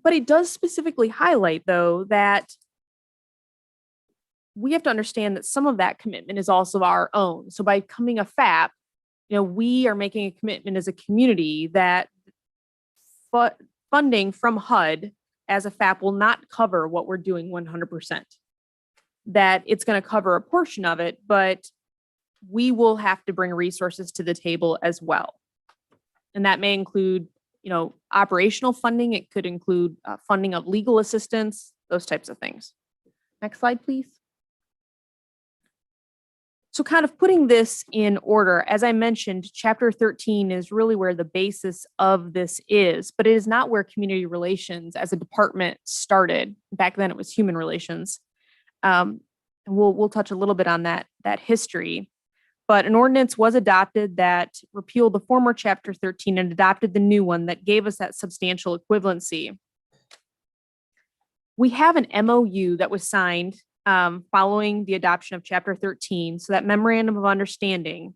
But it does specifically highlight, though, that we have to understand that some of that commitment is also our own. So by becoming a FAP, we are making a commitment as a community that funding from HUD as a FAP will not cover what we're doing 100%. That it's going to cover a portion of it, but we will have to bring resources to the table as well. And that may include, operational funding. It could include funding of legal assistance, those types of things. Next slide, please. So kind of putting this in order, as I mentioned, Chapter 13 is really where the basis of this is, but it is not where community relations as a department started. Back then it was human relations. And we'll touch a little bit on that history. But an ordinance was adopted that repealed the former Chapter 13 and adopted the new one that gave us that substantial equivalency. We have an MOU that was signed following the adoption of Chapter 13. So that memorandum of understanding,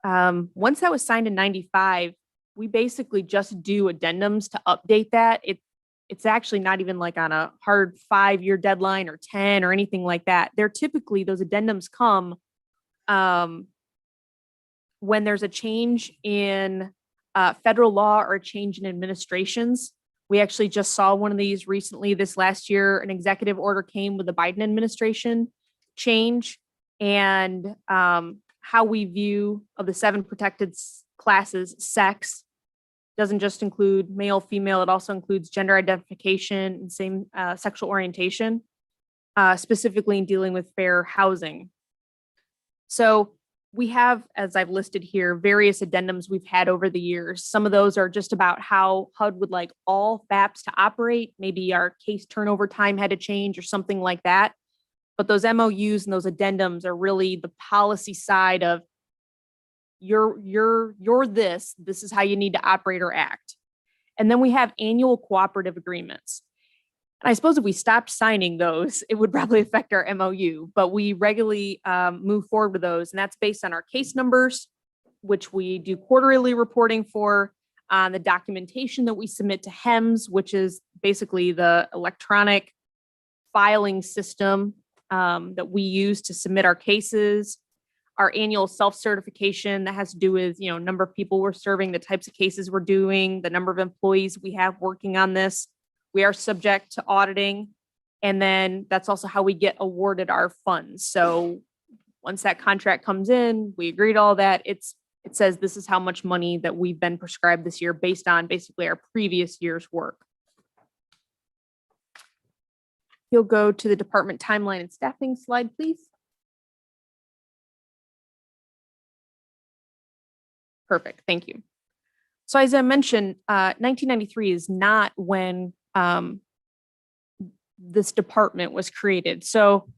once that was signed in 95, we basically just do addendums to update that. It's actually not even like on a hard 5-year deadline or 10 or anything like that. They're typically, those addendums come when there's a change in federal law or a change in administrations. We actually just saw one of these recently this last year. An executive order came with the Biden administration change and how we view of the 7 protected classes, sex. Doesn't just include male, female, it also includes gender identification and same sexual orientation, specifically in dealing with fair housing. So we have, as I've listed here, various addendums we've had over the years. Some of those are just about how HUD would like all FAPs to operate. Maybe our case turnover time had to change or something like that. But those MOUs and those addendums are really the policy side of you're this is how you need to operate or act. And then we have annual cooperative agreements. And I suppose if we stopped signing those, it would probably affect our MOU, but we regularly move forward with those. And that's based on our case numbers, which we do quarterly reporting for, on the documentation that we submit to HEMS, which is basically the electronic filing system that we use to submit our cases, our annual self-certification that has to do with, number of people we're serving, the types of cases we're doing, the number of employees we have working on this. We are subject to auditing And then that's also how we get awarded our funds. So once that contract comes in, we agree to all that. It says this is how much money that we've been prescribed this year based on basically our previous year's work. You'll go to the department timeline and staffing slide, please. Perfect, thank you. So as I mentioned, 1993 is not when this department was created. So,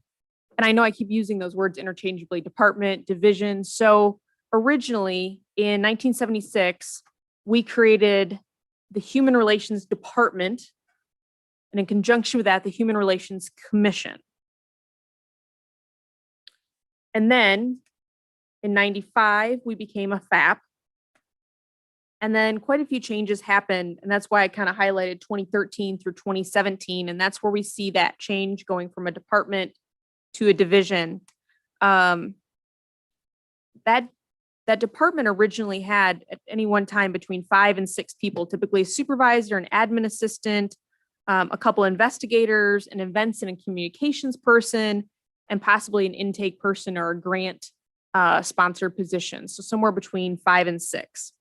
and I know I keep using those words interchangeably, department, division. So originally in 1976, we created the Human Relations Department, and in conjunction with that, the Human Relations Commission. And then in 95, we became a FAP. And then quite a few changes happened. And that's why I kind of highlighted 2013 through 2017. And that's where we see that change going from a department to a division. That department originally had at any one time between 5 and 6 people, typically a supervisor, an admin assistant, a couple investigators, an events and a communications person, and possibly an intake person or a grant sponsor position. So somewhere between 5 and 6.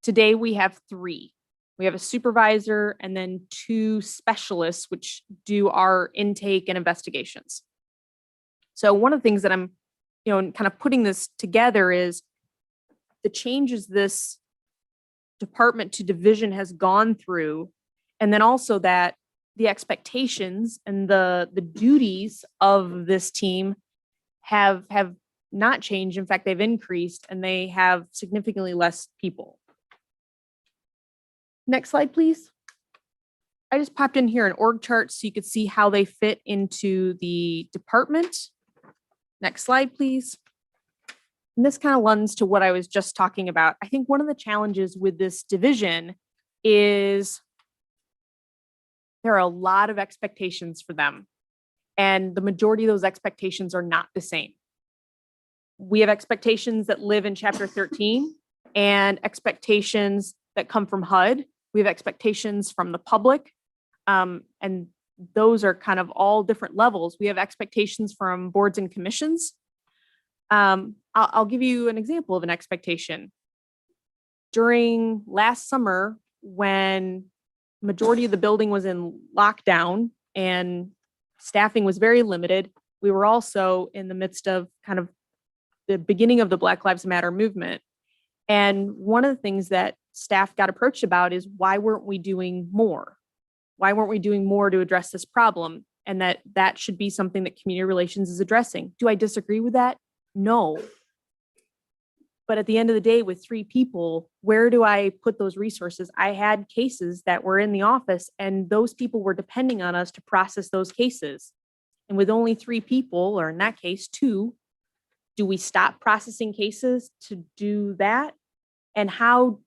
Today we have 3. We have a supervisor and then 2 specialists, which do our intake and investigations. So one of the things that I'm, kind of putting this together is the changes this department to division has gone through, and then also that the expectations and the duties of this team have not changed. In fact, they've increased and they have significantly less people. Next slide, please. I just popped in here an org chart so you could see how they fit into the department. Next slide, please. And this kind of lends to what I was just talking about. I think one of the challenges with this division is there are a lot of expectations for them, and the majority of those expectations are not the same. We have expectations that live in Chapter 13 and expectations that come from HUD. We have expectations from the public, and those are kind of all different levels. We have expectations from boards and commissions. I'll give you an example of an expectation. During last summer, when majority of the building was in lockdown and staffing was very limited, we were also in the midst of kind of the beginning of the Black Lives Matter movement. And one of the things that staff got approached about is why weren't we doing more? Why weren't we doing more to address this problem? And that should be something that community relations is addressing. Do I disagree with that? No. But at the end of the day, with 3 people, where do I put those resources? I had cases that were in the office and those people were depending on us to process those cases. And with only 3 people, or in that case, 2, do we stop processing cases to do that? And how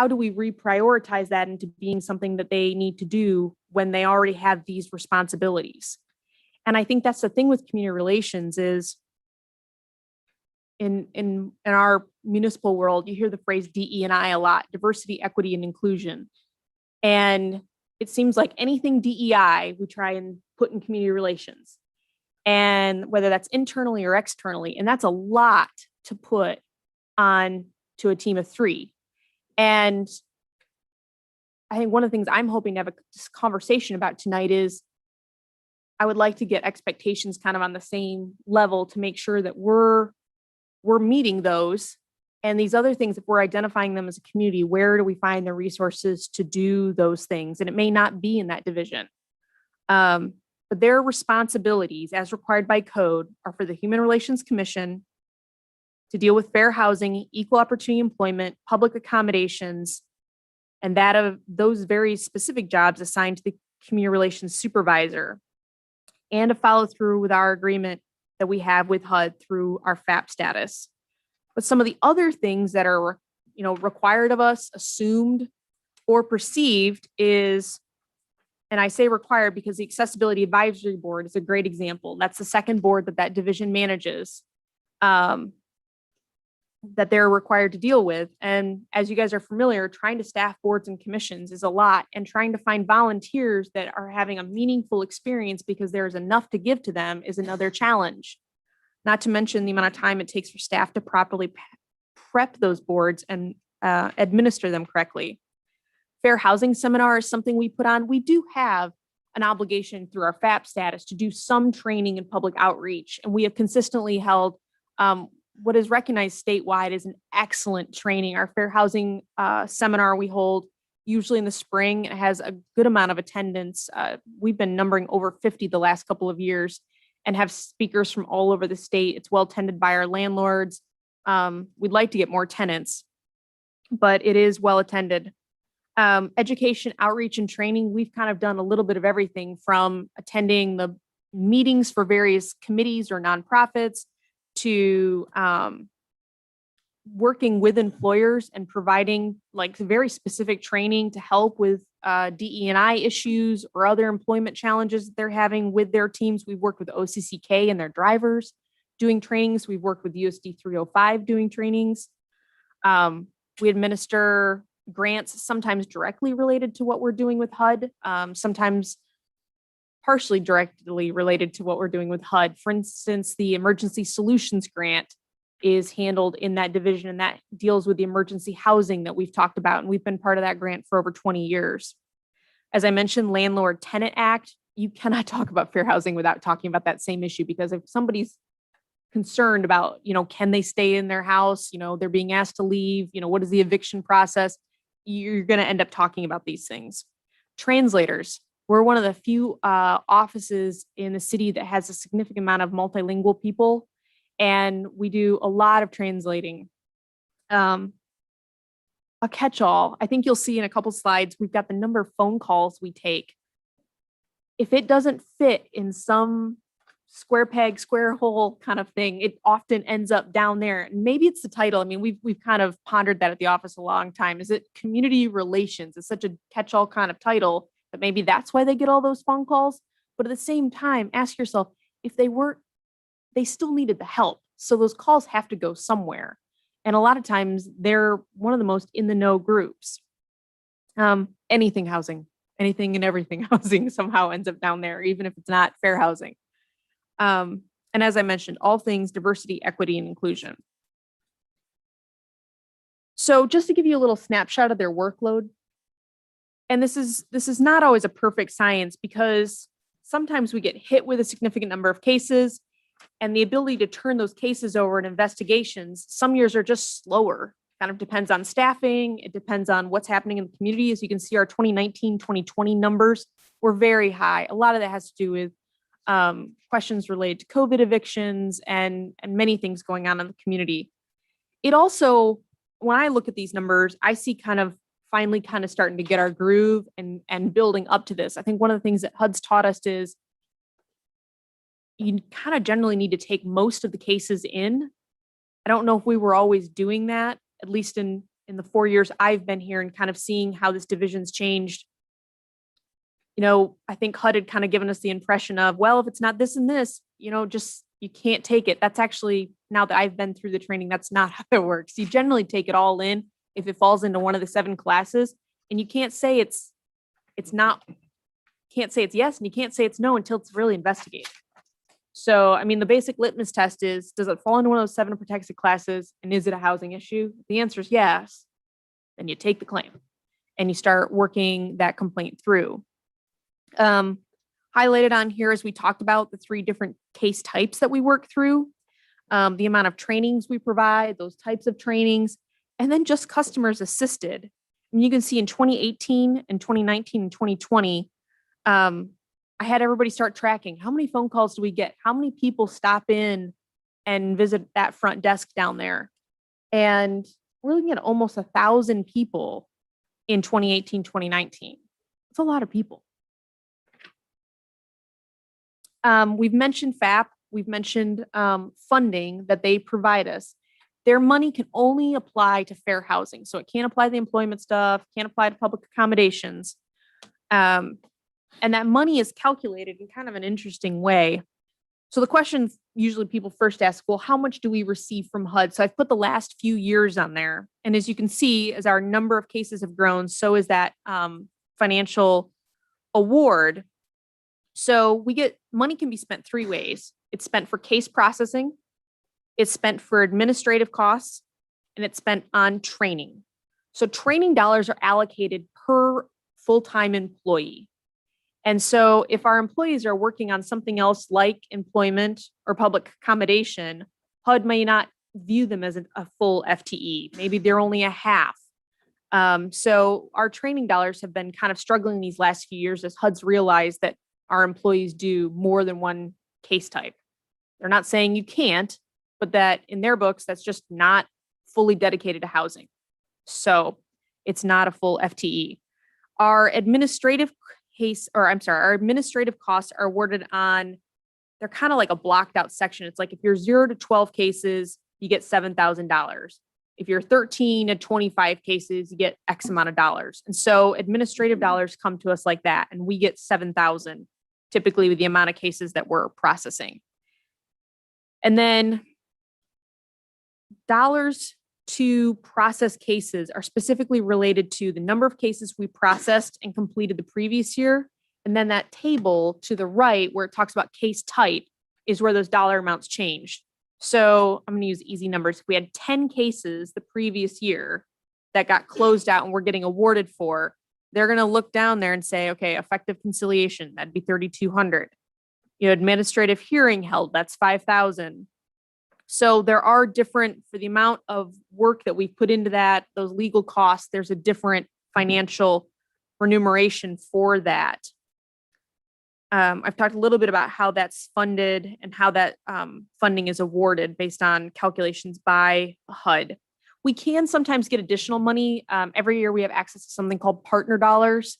do we reprioritize that into being something that they need to do when they already have these responsibilities? And I think that's the thing with community relations is in our municipal world, you hear the phrase DE&I a lot, diversity, equity, and inclusion. And it seems like anything DEI, we try and put in community relations. And whether that's internally or externally, and that's a lot to put on to a team of 3. And I think one of the things I'm hoping to have a conversation about tonight is I would like to get expectations kind of on the same level to make sure that we're meeting those. And these other things, if we're identifying them as a community, where do we find the resources to do those things? And it may not be in that division. But their responsibilities as required by code are for the Human Relations Commission to deal with fair housing, equal opportunity employment, public accommodations, and that of those very specific jobs assigned to the community relations supervisor, and to follow through with our agreement that we have with HUD through our FAP status. But some of the other things that are, required of us, assumed or perceived is, and I say required because the Accessibility Advisory Board is a great example. That's the second board that division manages. that they're required to deal with. And as you guys are familiar, trying to staff boards and commissions is a lot, and trying to find volunteers that are having a meaningful experience because there's enough to give to them is another challenge. Not to mention the amount of time it takes for staff to properly prep those boards and administer them correctly. Fair housing seminar is something we put on. We do have an obligation through our FAP status to do some training and public outreach. And we have consistently held what is recognized statewide as an excellent training. Our fair housing seminar we hold usually in the spring. It has a good amount of attendance. We've been numbering over 50 the last couple of years and have speakers from all over the state. It's well attended by our landlords. We'd like to get more tenants, but it is well attended. Education, outreach, and training, we've kind of done a little bit of everything from attending the meetings for various committees or nonprofits to working with employers and providing like very specific training to help with DE&I issues or other employment challenges they're having with their teams. We've worked with OCCK and their drivers doing trainings. We've worked with USD 305 doing trainings. We administer grants, sometimes directly related to what we're doing with HUD, sometimes partially directly related to what we're doing with HUD. For instance, the Emergency Solutions Grant is handled in that division, and that deals with the emergency housing that we've talked about. And we've been part of that grant for over 20 years. As I mentioned, Landlord Tenant Act, you cannot talk about fair housing without talking about that same issue, because if somebody's concerned about, can they stay in their house? They're being asked to leave, what is the eviction process? You're going to end up talking about these things. Translators. We're one of the few offices in the city that has a significant amount of multilingual people, and we do a lot of translating. A catch-all. I think you'll see in a couple slides, we've got the number of phone calls we take. If it doesn't fit in some square peg, square hole kind of thing, it often ends up down there. And maybe it's the title. I mean, we've kind of pondered that at the office a long time. Is it community relations? It's such a catch-all kind of title that maybe that's why they get all those phone calls. But at the same time, ask yourself, if they weren't, they still needed the help. So those calls have to go somewhere. And a lot of times they're one of the most in the know groups. Anything housing, anything and everything housing somehow ends up down there, even if it's not fair housing. And as I mentioned, all things diversity, equity, and inclusion. So just to give you a little snapshot of their workload, and this is not always a perfect science, because sometimes we get hit with a significant number of cases, and the ability to turn those cases over in investigations, some years are just slower. Kind of depends on staffing. It depends on what's happening in the community. As you can see, our 2019, 2020 numbers were very high. A lot of that has to do with questions related to COVID evictions and many things going on in the community. It also, when I look at these numbers, I see finally starting to get our groove and building up to this. I think one of the things that HUD's taught us is you kind of generally need to take most of the cases in. I don't know if we were always doing that, at least in the 4 years I've been here, and kind of seeing how this division's changed. I think HUD had kind of given us the impression of, well, if it's not this and this, just you can't take it. That's actually, now that I've been through the training, that's not how it works. You generally take it all in if it falls into one of the 7 classes, and you can't say it's not, can't say it's yes, and you can't say it's no until it's really investigated. So, I mean, the basic litmus test is, does it fall into one of those 7 protected classes, and is it a housing issue? If the answer is yes, then you take the claim and you start working that complaint through. Highlighted on here, as we talked about, the 3 different case types that we work through, the amount of trainings we provide, those types of trainings, and then just customers assisted. And you can see in 2018 and 2019 and 2020, I had everybody start tracking. How many phone calls do we get? How many people stop in and visit that front desk down there? And we're looking at almost 1,000 people in 2018, 2019. It's a lot of people. We've mentioned FAP. We've mentioned funding that they provide us. Their money can only apply to fair housing. So it can't apply to the employment stuff, can't apply to public accommodations. And that money is calculated in kind of an interesting way. So the question usually people first ask, well, how much do we receive from HUD? So I've put the last few years on there. And as you can see, as our number of cases have grown, so is that financial award. So we get money can be spent three ways. It's spent for case processing, it's spent for administrative costs, and it's spent on training. So training dollars are allocated per full-time employee. And so if our employees are working on something else like employment or public accommodation, HUD may not view them as a full FTE. Maybe they're only a half. So our training dollars have been kind of struggling these last few years as HUD's realized that our employees do more than one case type. They're not saying you can't, but that in their books, that's just not fully dedicated to housing. So it's not a full FTE. Our administrative costs are awarded on, they're kind of like a blocked out section. It's like if you're 0 to 12 cases, you get $7,000. If you're 13 to 25 cases, you get X amount of dollars. And so administrative dollars come to us like that, and we get 7,000 typically with the amount of cases that we're processing. And then dollars to process cases are specifically related to the number of cases we processed and completed the previous year. And then that table to the right where it talks about case type is where those dollar amounts changed. So I'm going to use easy numbers. If we had 10 cases the previous year that got closed out and we're getting awarded for, they're going to look down there and say, okay, effective conciliation, that'd be 3,200. Administrative hearing held, that's 5,000. So there are different, for the amount of work that we've put into that, those legal costs, there's a different financial remuneration for that. I've talked a little bit about how that's funded and how that funding is awarded based on calculations by HUD. We can sometimes get additional money. Every year we have access to something called partner dollars.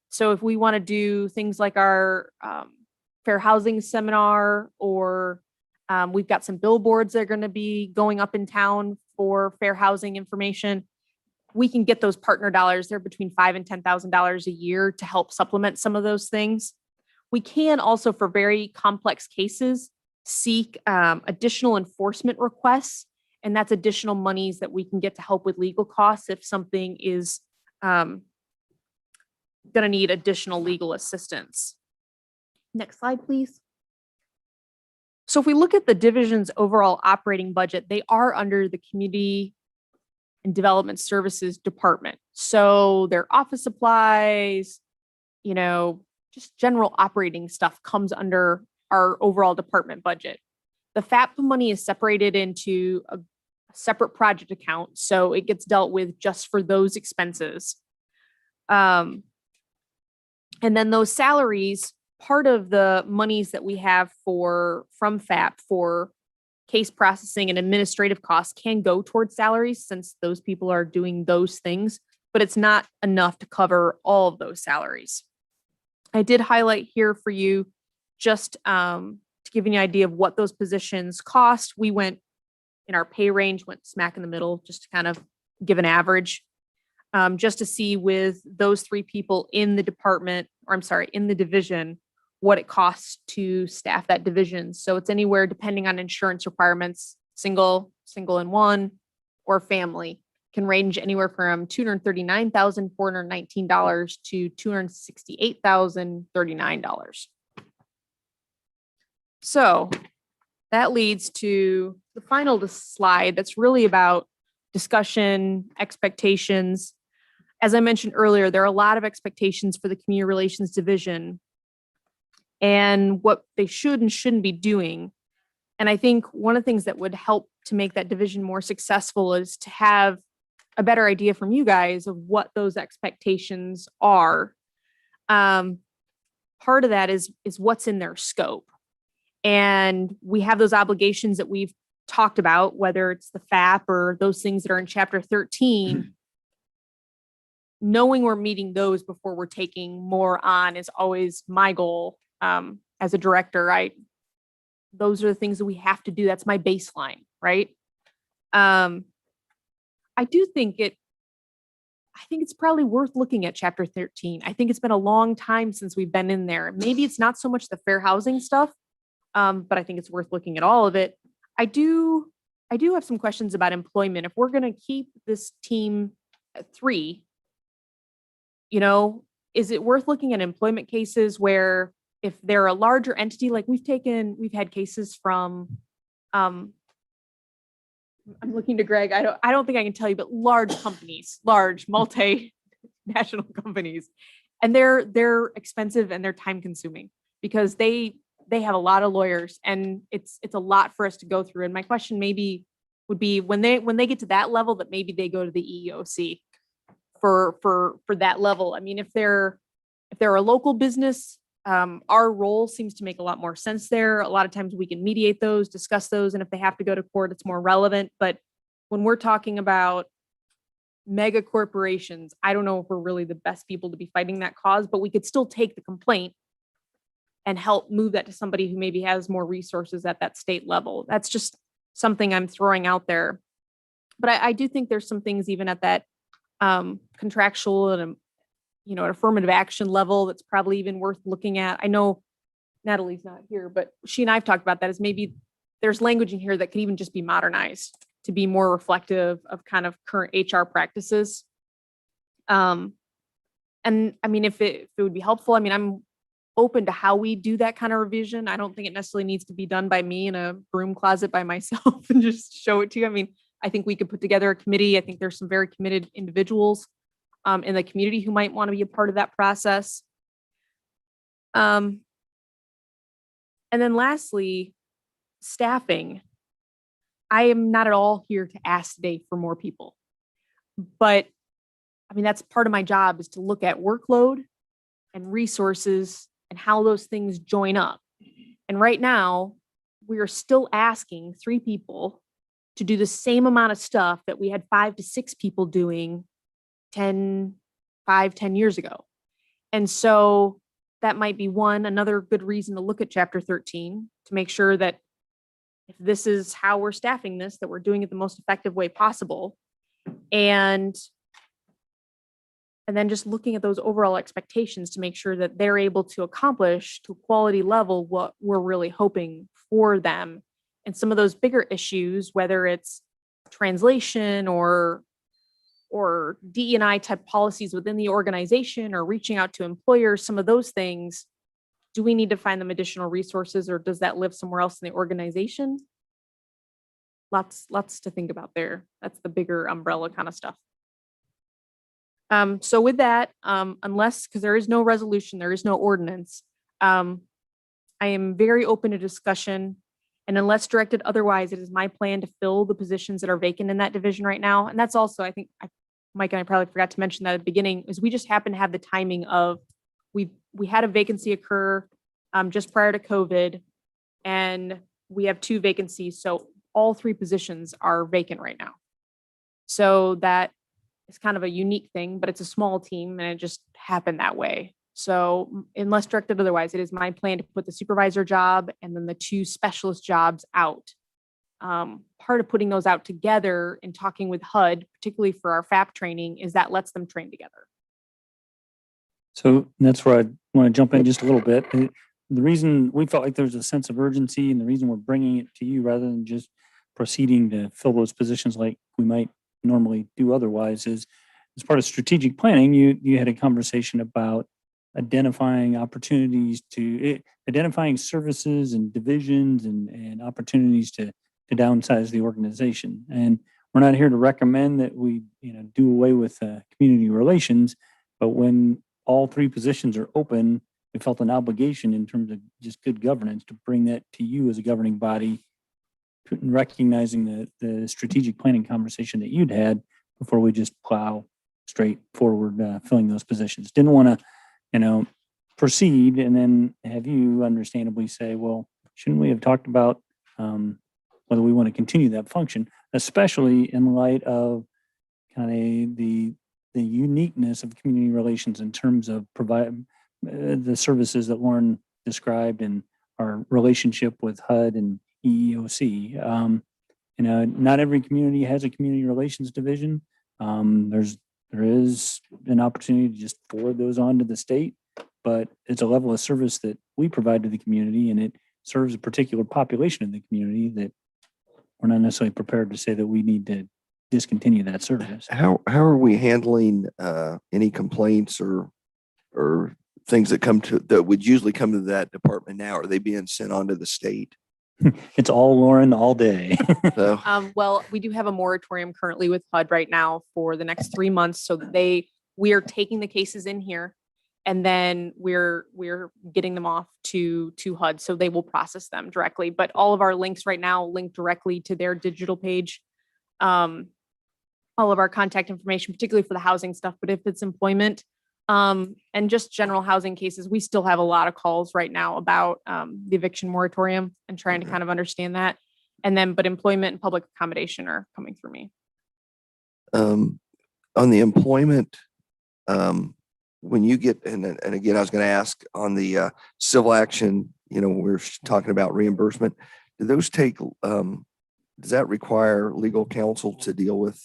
So if we want to do things like our fair housing seminar, or we've got some billboards that are going to be going up in town for fair housing information, we can get those partner dollars. They're between $5,000 and $10,000 a year to help supplement some of those things. We can also, for very complex cases, seek additional enforcement requests, and that's additional monies that we can get to help with legal costs if something is going to need additional legal assistance. Next slide, please. So if we look at the division's overall operating budget, they are under the Community and Development Services Department. So their office supplies, just general operating stuff comes under our overall department budget. The FAP money is separated into a separate project account, so it gets dealt with just for those expenses. And then those salaries, part of the monies that we have from FAP for case processing and administrative costs can go towards salaries since those people are doing those things, but it's not enough to cover all of those salaries. I did highlight here for you just to give you an idea of what those positions cost. We went in our pay range, went smack in the middle, just to kind of give an average, just to see with those three people in the department, in the division, what it costs to staff that division. So it's anywhere depending on insurance requirements, single and one, or family. Can range anywhere from $239,419 to $268,039. So that leads to the final slide that's really about discussion, expectations. As I mentioned earlier, there are a lot of expectations for the Community Relations Division and what they should and shouldn't be doing. And I think one of the things that would help to make that division more successful is to have a better idea from you guys of what those expectations are. Part of that is what's in their scope. And we have those obligations that we've talked about, whether it's the FAP or those things that are in Chapter 13. Knowing we're meeting those before we're taking more on is always my goal. As a director, those are the things that we have to do. That's my baseline, right? I think it's probably worth looking at Chapter 13. I think it's been a long time since we've been in there. Maybe it's not so much the fair housing stuff, But I think it's worth looking at all of it. I do have some questions about employment. If we're going to keep this team at 3, is it worth looking at employment cases where if they're a larger entity, like we've had cases from, I'm looking to Greg. I don't think I can tell you, but large companies, large multinational companies, and they're expensive and they're time consuming because they have a lot of lawyers and it's a lot for us to go through. And my question maybe would be when they get to that level, that maybe they go to the EEOC for that level. I mean, if they're a local business, our role seems to make a lot more sense there. A lot of times we can mediate those, discuss those, and if they have to go to court, it's more relevant. But when we're talking about mega corporations, I don't know if we're really the best people to be fighting that cause, but we could still take the complaint and help move that to somebody who maybe has more resources at that state level. That's just something I'm throwing out there. But I do think there's some things even at that contractual and an affirmative action level that's probably even worth looking at. I know Natalie's not here, but she and I've talked about that as maybe there's language in here that could even just be modernized to be more reflective of kind of current HR practices. And I mean, if it would be helpful, I mean, I'm open to how we do that kind of revision. I don't think it necessarily needs to be done by me in a broom closet by myself and just show it to you. I mean, I think we could put together a committee. I think there's some very committed individuals in the community who might want to be a part of that process. And then lastly, staffing. I am not at all here to ask today for more people, but I mean, that's part of my job is to look at workload and resources and how those things join up. And right now we are still asking 3 people to do the same amount of stuff that we had 5 to 6 people doing 10 years ago. And so that might be another good reason to look at chapter 13 to make sure that if this is how we're staffing this, that we're doing it the most effective way possible. And then just looking at those overall expectations to make sure that they're able to accomplish to a quality level what we're really hoping for them. And some of those bigger issues, whether it's translation or DE&I type policies within the organization or reaching out to employers, some of those things, do we need to find them additional resources or does that live somewhere else in the organization? Lots to think about there. That's the bigger umbrella kind of stuff. So with that, because there is no resolution, there is no ordinance, I am very open to discussion. And unless directed otherwise, it is my plan to fill the positions that are vacant in that division right now. And that's also, I think, Mike and I probably forgot to mention that at the beginning, is we just happen to have the timing of we had a vacancy occur just prior to COVID, and we have 2 vacancies. So all 3 positions are vacant right now. So that is kind of a unique thing, but it's a small team and it just happened that way. So unless directed otherwise, it is my plan to put the supervisor job and then the 2 specialist jobs out. Part of putting those out together and talking with HUD, particularly for our FAP training, is that lets them train together. So that's where I want to jump in just a little bit. The reason we felt like there's a sense of urgency and the reason we're bringing it to you rather than just proceeding to fill those positions like we might normally do otherwise is as part of strategic planning, you had a conversation about identifying opportunities identifying services and divisions and opportunities to downsize the organization. And we're not here to recommend that we do away with community relations, but when all 3 positions are open, we felt an obligation in terms of just good governance to bring that to you as a governing body, recognizing the strategic planning conversation that you'd had before we just plow straight forward, filling those positions. Didn't want to, proceed and then have you understandably say, well, shouldn't we have talked about whether we want to continue that function, especially in light of kind of the uniqueness of community relations in terms of provide the services that Lauren described and our relationship with HUD and EEOC. Not every community has a community relations division. There is an opportunity to just forward those on to the state, but it's a level of service that we provide to the community, and it serves a particular population in the community that we're not necessarily prepared to say that we need to discontinue that service. How are we handling any complaints or things that would usually come to that department now? Are they being sent on to the state? It's all Lauren all day. So Well, we do have a moratorium currently with HUD right now for the next 3 months. So we are taking the cases in here and then we're getting them off to HUD. So they will process them directly. But all of our links right now link directly to their digital page. All of our contact information, particularly for the housing stuff, but if it's employment, and just general housing cases, we still have a lot of calls right now about the eviction moratorium and trying to kind of understand that. And then, but employment and public accommodation are coming through me. on the employment, when you get, and again, I was going to ask on the civil action, we're talking about reimbursement. Do those take, does that require legal counsel to deal with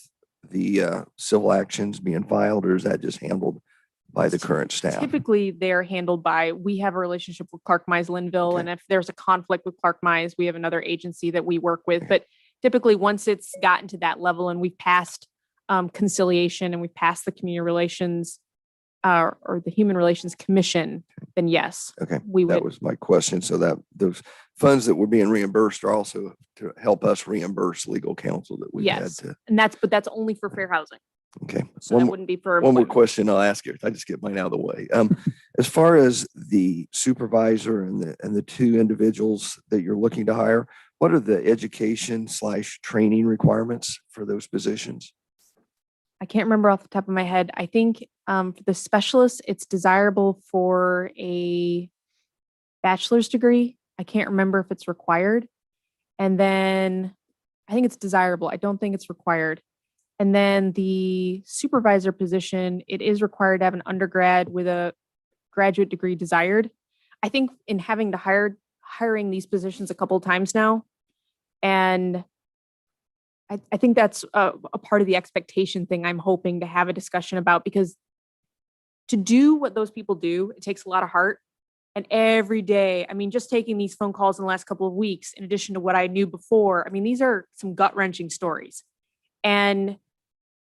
the civil actions being filed, or is that just handled by the current staff? Typically, they're handled by, we have a relationship with Clark Mize Linville, and if there's a conflict with Clark Mize, we have another agency that we work with. But typically, once it's gotten to that level and we've passed conciliation and we've passed the community relations or the Human Relations Commission, then yes. Okay, we would. that was my question. So that those funds that were being reimbursed are also to help us reimburse legal counsel that we had Yes, to. and but that's only for fair housing. Okay. So that wouldn't be for One more employment. question I'll ask you. I just get mine out of the way. As far as the supervisor and the two individuals that you're looking to hire, what are the education/training requirements for those positions? I can't remember off the top of my head. I think for the specialist, it's desirable for a bachelor's degree. I can't remember if it's required. And then I think it's desirable. I don't think it's required. And then the supervisor position, it is required to have an undergrad with a graduate degree desired. I think in having to hiring these positions a couple of times now, and I think that's a part of the expectation thing I'm hoping to have a discussion about, because to do what those people do, it takes a lot of heart. And every day, I mean, just taking these phone calls in the last couple of weeks, in addition to what I knew before, I mean, these are some gut-wrenching stories. And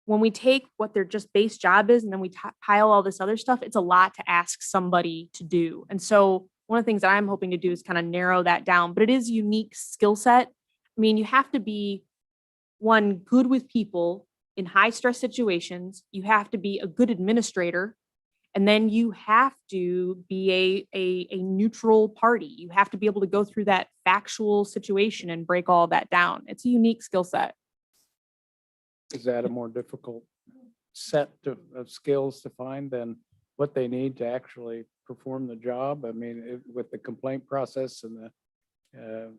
when we take what their just base job is and then we pile all this other stuff, it's a lot to ask somebody to do. And so one of the things that I'm hoping to do is kind of narrow that down, but it is a unique skill set. I mean, you have to be one, good with people in high stress situations. You have to be a good administrator. And then you have to be a neutral party. You have to be able to go through that factual situation and break all that down. It's a unique skill set. Is that a more difficult set of skills to find than what they need to actually perform the job? I mean, with the complaint process and the,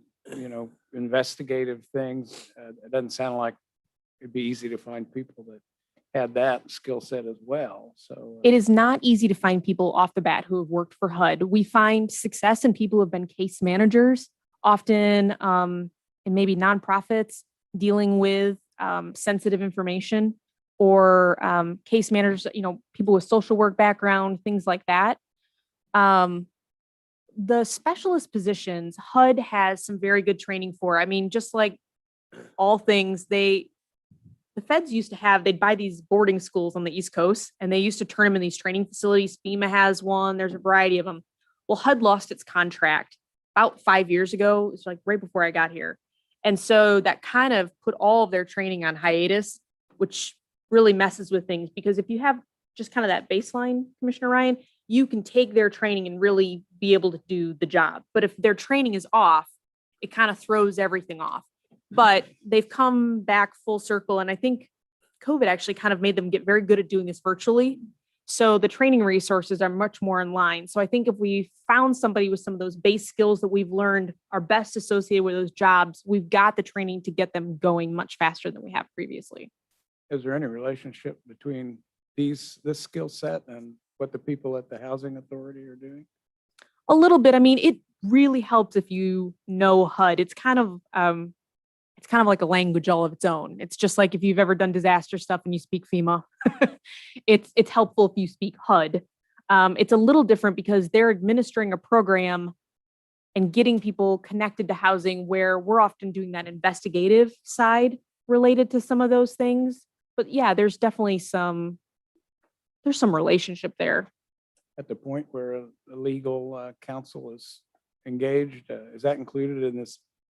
investigative things, it doesn't sound like it'd be easy to find people that had that skill set as well. So it is not easy to find people off the bat who have worked for HUD. We find success in people who have been case managers, often in maybe nonprofits dealing with sensitive information, or case managers, people with social work background, things like that. The specialist positions, HUD has some very good training for. I mean, just like all things, the feds used to have, they'd buy these boarding schools on the East Coast and they used to turn them in these training facilities. FEMA has one, there's a variety of them. Well, HUD lost its contract about 5 years ago. It's like right before I got here. And so that kind of put all of their training on hiatus, which really messes with things, because if you have just kind of that baseline, Commissioner Ryan, you can take their training and really be able to do the job. But if their training is off, it kind of throws everything off. But they've come back full circle. And I think COVID actually kind of made them get very good at doing this virtually. So the training resources are much more in line. So I think if we found somebody with some of those base skills that we've learned are best associated with those jobs, we've got the training to get them going much faster than we have previously. is there any relationship between this skill set and what the people at the housing authority are doing? A little bit. I mean, it really helps if you know HUD. It's kind of like a language all of its own. It's just like if you've ever done disaster stuff and you speak FEMA, it's helpful if you speak HUD. It's a little different because they're administering a program and getting people connected to housing where we're often doing that investigative side related to some of those things. But yeah, there's definitely there's some relationship there. At the point where a legal counsel is engaged, is that included in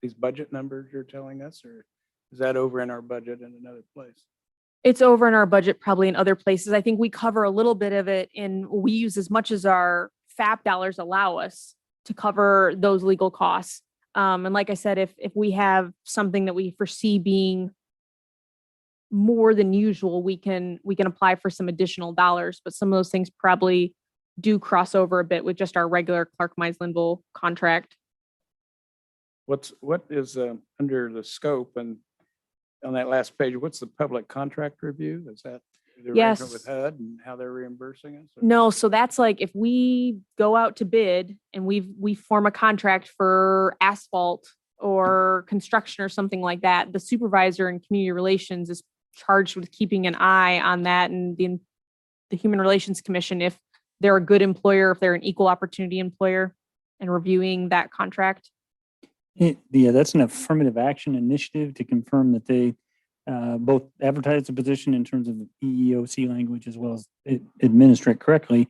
these budget numbers you're telling us, or is that over in our budget in another place? It's over in our budget, probably in other places. I think we cover a little bit of it we use as much as our FAP dollars allow us to cover those legal costs. And like I said, if we have something that we foresee being more than usual, we can apply for some additional dollars, but some of those things probably do cross over a bit with just our regular Clark Mines Linville contract. What is under the scope, and on that last page, what's the public contract review? Is that the arrangement with Yes. HUD and how they're reimbursing us? No, so that's like if we go out to bid and we form a contract for asphalt or construction or something like that, the supervisor in community relations is charged with keeping an eye on that, and the Human Relations Commission, if they're a good employer, if they're an equal opportunity employer, and reviewing that contract. Yeah, that's an affirmative action initiative to confirm that they both advertise the position in terms of EEOC language as well as administer it correctly.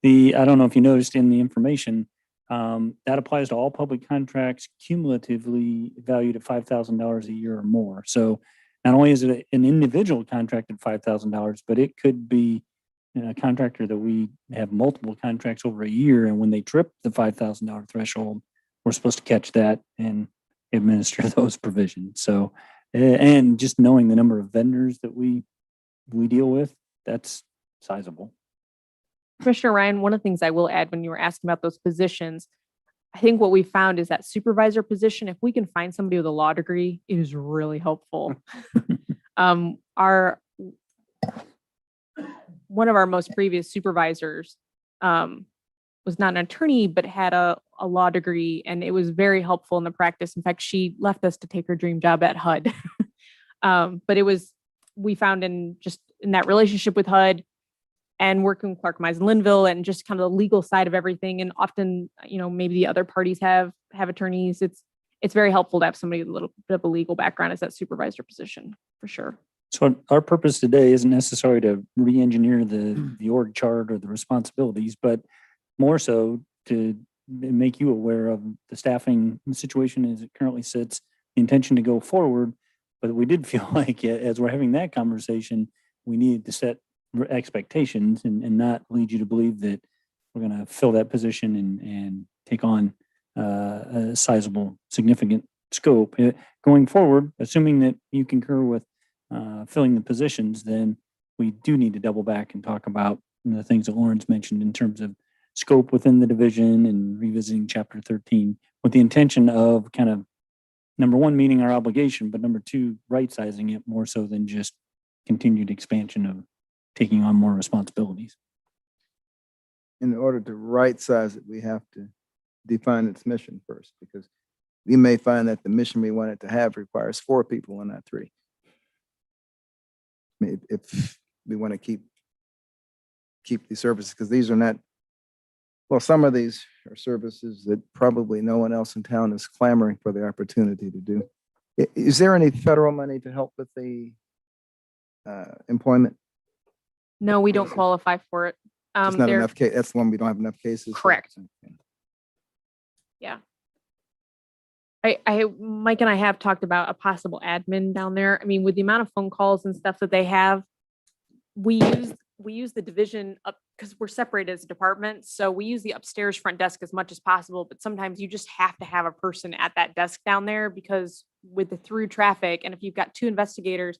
I don't know if you noticed in the information, that applies to all public contracts cumulatively valued at $5,000 a year or more. So not only is it an individual contract at $5,000, but it could be a contractor that we have multiple contracts over a year, and when they trip the $5,000 threshold, we're supposed to catch that and administer those provisions. So, and just knowing the number of vendors that we deal with, that's sizable. Commissioner Ryan, one of the things I will add when you were asking about those positions, I think what we found is that supervisor position, if we can find somebody with a law degree, it is really helpful. One of our most previous supervisors was not an attorney, but had a law degree, and it was very helpful in the practice. In fact, she left us to take her dream job at HUD. But we found in that relationship with HUD and working with Clark Mines and Linville and just kind of the legal side of everything. And often, maybe the other parties have attorneys. It's very helpful to have somebody with a little bit of a legal background as that supervisor position, for sure. So our purpose today isn't necessarily to re-engineer the org chart or the responsibilities, but more so to make you aware of the staffing situation as it currently sits, the intention to go forward. But we did feel like as we're having that conversation, we needed to set expectations and not lead you to believe that we're going to fill that position and take on a sizable, significant scope. Going forward, assuming that you concur with filling the positions, then we do need to double back and talk about the things that Lawrence mentioned in terms of scope within the division and revisiting Chapter 13 with the intention of kind of, number one, meeting our obligation, but number two, right-sizing it more so than just continued expansion of taking on more responsibilities. In order to right-size it, we have to define its mission first, because we may find that the mission we want it to have requires 4 people and not 3. I mean, if we want to keep these services, because these are not, well, some of these are services that probably no one else in town is clamoring for the opportunity to do. Is there any federal money to help with the employment? No, we don't qualify for it. There's not enough cases. That's the one we don't have enough cases. Correct. Yeah. Mike and I have talked about a possible admin down there. I mean, with the amount of phone calls and stuff that they have, we use the division up because we're separated as a department. So we use the upstairs front desk as much as possible, but sometimes you just have to have a person at that desk down there because with the through traffic, and if you've got 2 investigators,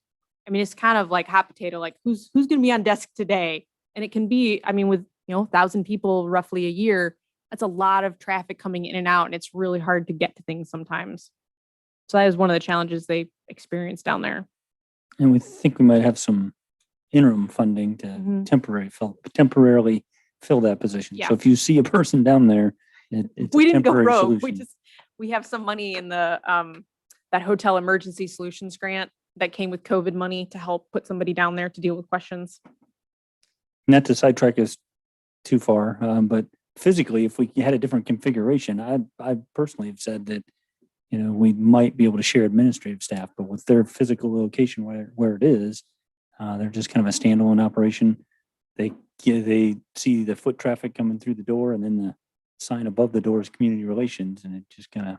I mean, it's kind of like hot potato, like who's going to be on desk today? And it can be, I mean, with, 1,000 people roughly a year, that's a lot of traffic coming in and out, and it's really hard to get to things sometimes. So that is one of the challenges they experience down there. And we think we might have some interim funding to temporarily fill that position. Yeah. So if you see a person down there, it's We a didn't go temporary rogue. solution. We have some money in the that hotel emergency solutions grant that came with COVID money to help put somebody down there to deal with questions. Not to sidetrack us too far, but physically, if we had a different configuration, I personally have said that, we might be able to share administrative staff, but with their physical location where it is, they're just kind of a standalone operation. They see the foot traffic coming through the door, and then the sign above the door is community relations, and it just kind of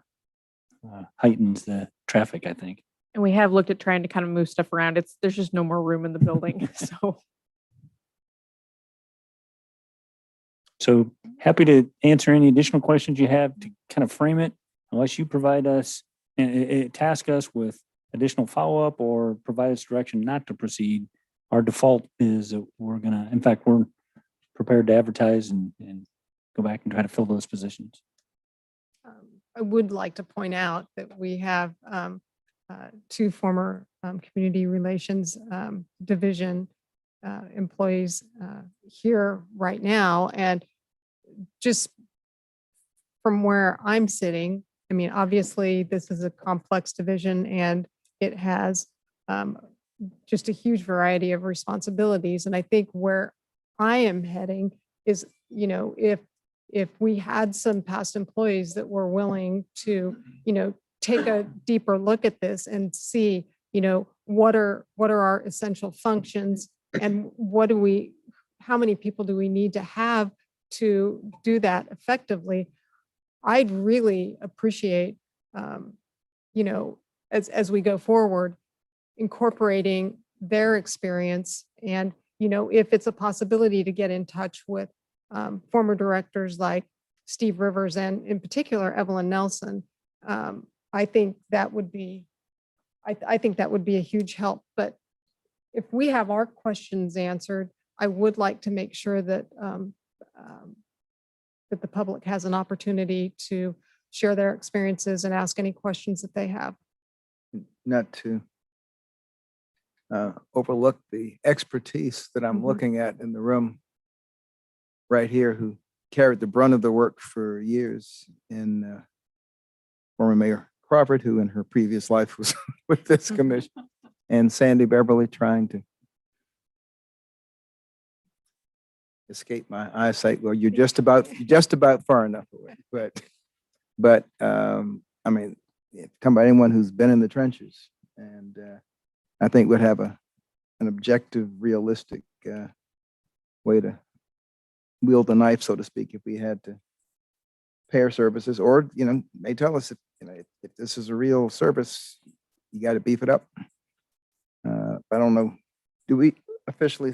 heightens the traffic, I think. And we have looked at trying to kind of move stuff around. There's just no more room in the building. So happy to answer any additional questions you have to kind of frame it, unless you provide us and task us with additional follow-up or provide us direction not to proceed. Our default is that we're prepared to advertise and go back and try to fill those positions. I would like to point out that we have two former community relations division employees here right now. And just from where I'm sitting, I mean, obviously this is a complex division and it has just a huge variety of responsibilities. And I think where I am heading is, if we had some past employees that were willing to, take a deeper look at this and see, what are our essential functions and how many people do we need to have to do that effectively? I'd really appreciate, as we go forward, incorporating their experience. And, if it's a possibility to get in touch with former directors like Steve Rivers and in particular, Evelyn Nelson, I think that would be a huge help. But if we have our questions answered, I would like to make sure that that the public has an opportunity to share their experiences and ask any questions that they have. Not to overlook the expertise that I'm looking at in the room right here, who carried the brunt of the work for years, in former Mayor Crawford, who in her previous life was with this commission, and Sandy Beverly, trying to escape my eyesight. Well, you're just about far enough away, but I mean, come by anyone who's been in the trenches, and I think would have an objective, realistic way to wield the knife, so to speak, if we had to pair services, or they tell us if this is a real service, you got to beef it up. I don't know. Do we officially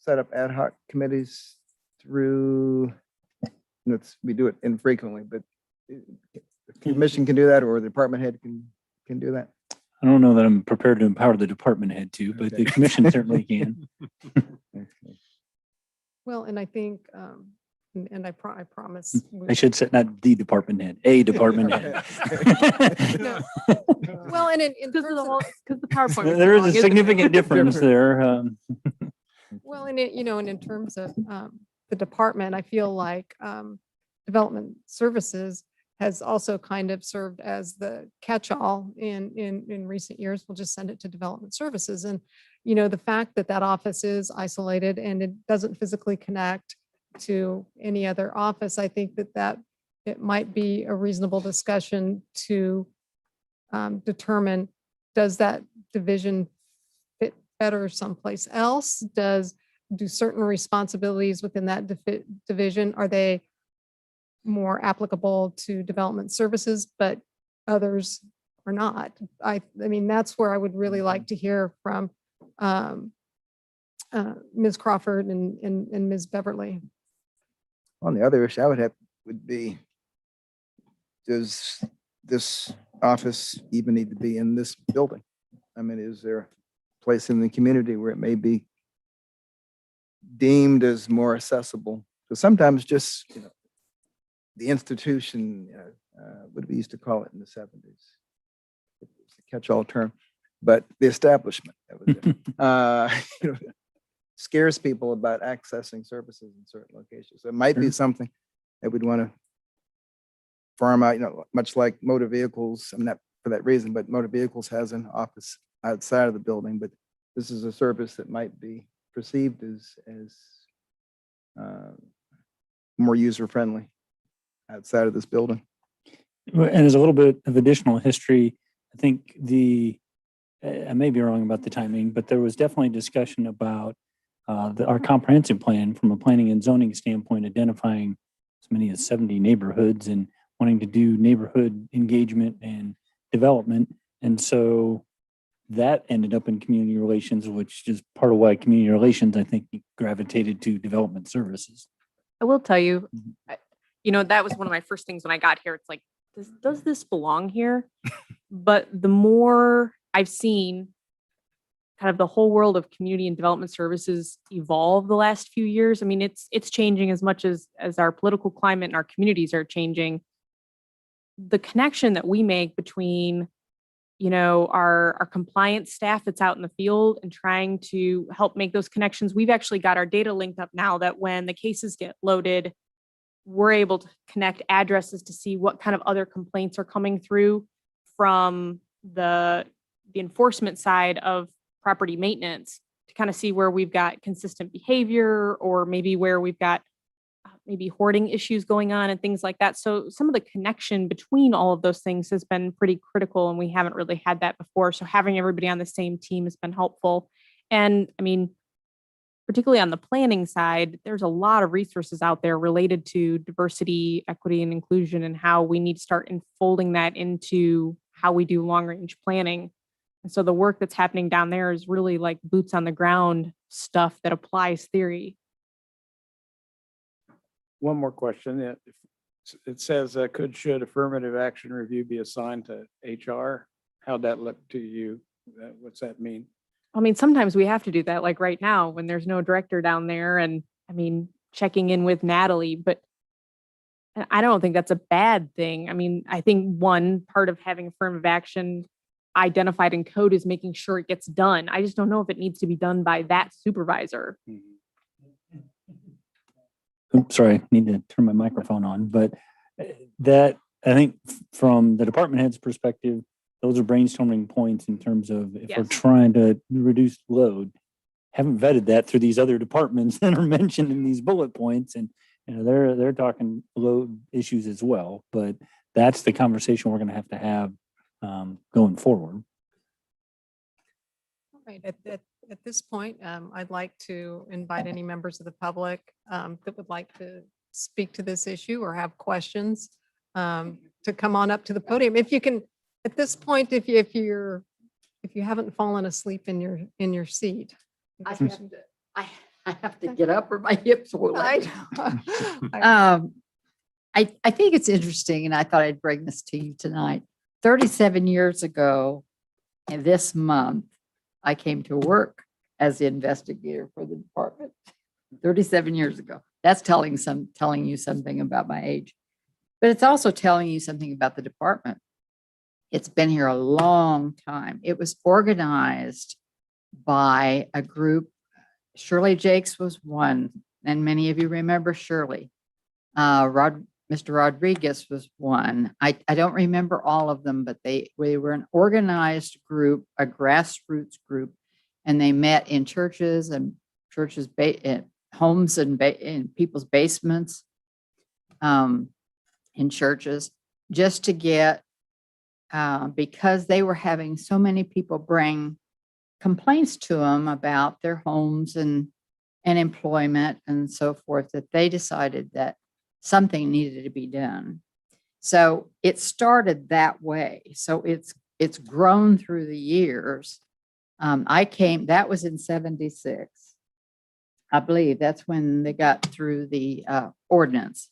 set up ad hoc committees through? We do it infrequently, but the commission can do that, or the department head can do that. I don't know that I'm prepared to empower the department head to, but the commission certainly can. Well, and I think, and I promise. I should say not the department head, a department head. Well, and because the PowerPoint. There is a significant difference there. Well, and in terms of the department, I feel like development services has also kind of served as the catch-all in recent years. We'll just send it to development services. And, the fact that that office is isolated and it doesn't physically connect to any other office, I think that it might be a reasonable discussion to determine, does that division fit better someplace else? Do certain responsibilities within that division, are they more applicable to development services, but others are not? I mean, that's where I would really like to hear from Ms. Crawford and Ms. Beverly. On the other issue I would have would be, does this office even need to be in this building? I mean, is there a place in the community where it may be deemed as more accessible? Because sometimes just, the institution, what we used to call it in the 70s, it's a catch-all term, but the establishment, that was it. Scares people about accessing services in certain locations. So it might be something that we'd want to farm out, much like motor vehicles. I'm not for that reason, but motor vehicles has an office outside of the building, but this is a service that might be perceived as more user-friendly outside of this building. And as a little bit of additional history, I think I may be wrong about the timing, but there was definitely discussion about our comprehensive plan from a planning and zoning standpoint, identifying as many as 70 neighborhoods and wanting to do neighborhood engagement and development. And so that ended up in community relations, which is part of why community relations, I think, gravitated to development services. I will tell you, that was one of my first things when I got here. It's like, does this belong here? But the more I've seen kind of the whole world of community and development services evolve the last few years, I mean, it's changing as much as our political climate and our communities are changing. The connection that we make between our compliance staff that's out in the field and trying to help make those connections. We've actually got our data linked up now that when the cases get loaded, we're able to connect addresses to see what kind of other complaints are coming through from the enforcement side of property maintenance to kind of see where we've got consistent behavior or maybe where we've got maybe hoarding issues going on and things like that. So some of the connection between all of those things has been pretty critical, and we haven't really had that before. So having everybody on the same team has been helpful. And I mean, particularly on the planning side, there's a lot of resources out there related to diversity, equity, and inclusion, and how we need to start enfolding that into how we do long range planning. And so the work that's happening down there is really like boots on the ground stuff that applies theory. One more question. It says, should affirmative action review be assigned to HR? How'd that look to you? What's that mean? I mean, sometimes we have to do that, like right now when there's no director down there, and I mean, checking in with Natalie, but I don't think that's a bad thing. I mean, I think one part of having affirmative action identified in code is making sure it gets done. I just don't know if it needs to be done by that supervisor. Oops, sorry, need to turn my microphone on, but that, I think from the department head's perspective, those are brainstorming points in terms of if we're trying to reduce load. Haven't vetted that through these other departments that are mentioned in these bullet points, and they're talking load issues as well. But that's the conversation we're going to have going forward. All right. At this point, I'd like to invite any members of the public that would like to speak to this issue or have questions to come on up to the podium. If you can, at this point, if you haven't fallen asleep in your seat. I have to get up or my hips will let me. I think it's interesting, and I thought I'd bring this to you tonight. 37 years ago, and this month, I came to work as the investigator for the department. 37 years ago. That's telling you something about my age, but it's also telling you something about the department. It's been here a long time. It was organized by a group. Shirley Jakes was one, and many of you remember Shirley. Mr. Rodriguez was one. I don't remember all of them, but they were an organized group, a grassroots group, and they met in churches and homes and in people's basements, in churches, just to get, because they were having so many people bring complaints to them about their homes and employment and so forth, that they decided that something needed to be done. So it started that way. So it's grown through the years. That was in 76. I believe that's when they got through the ordinance.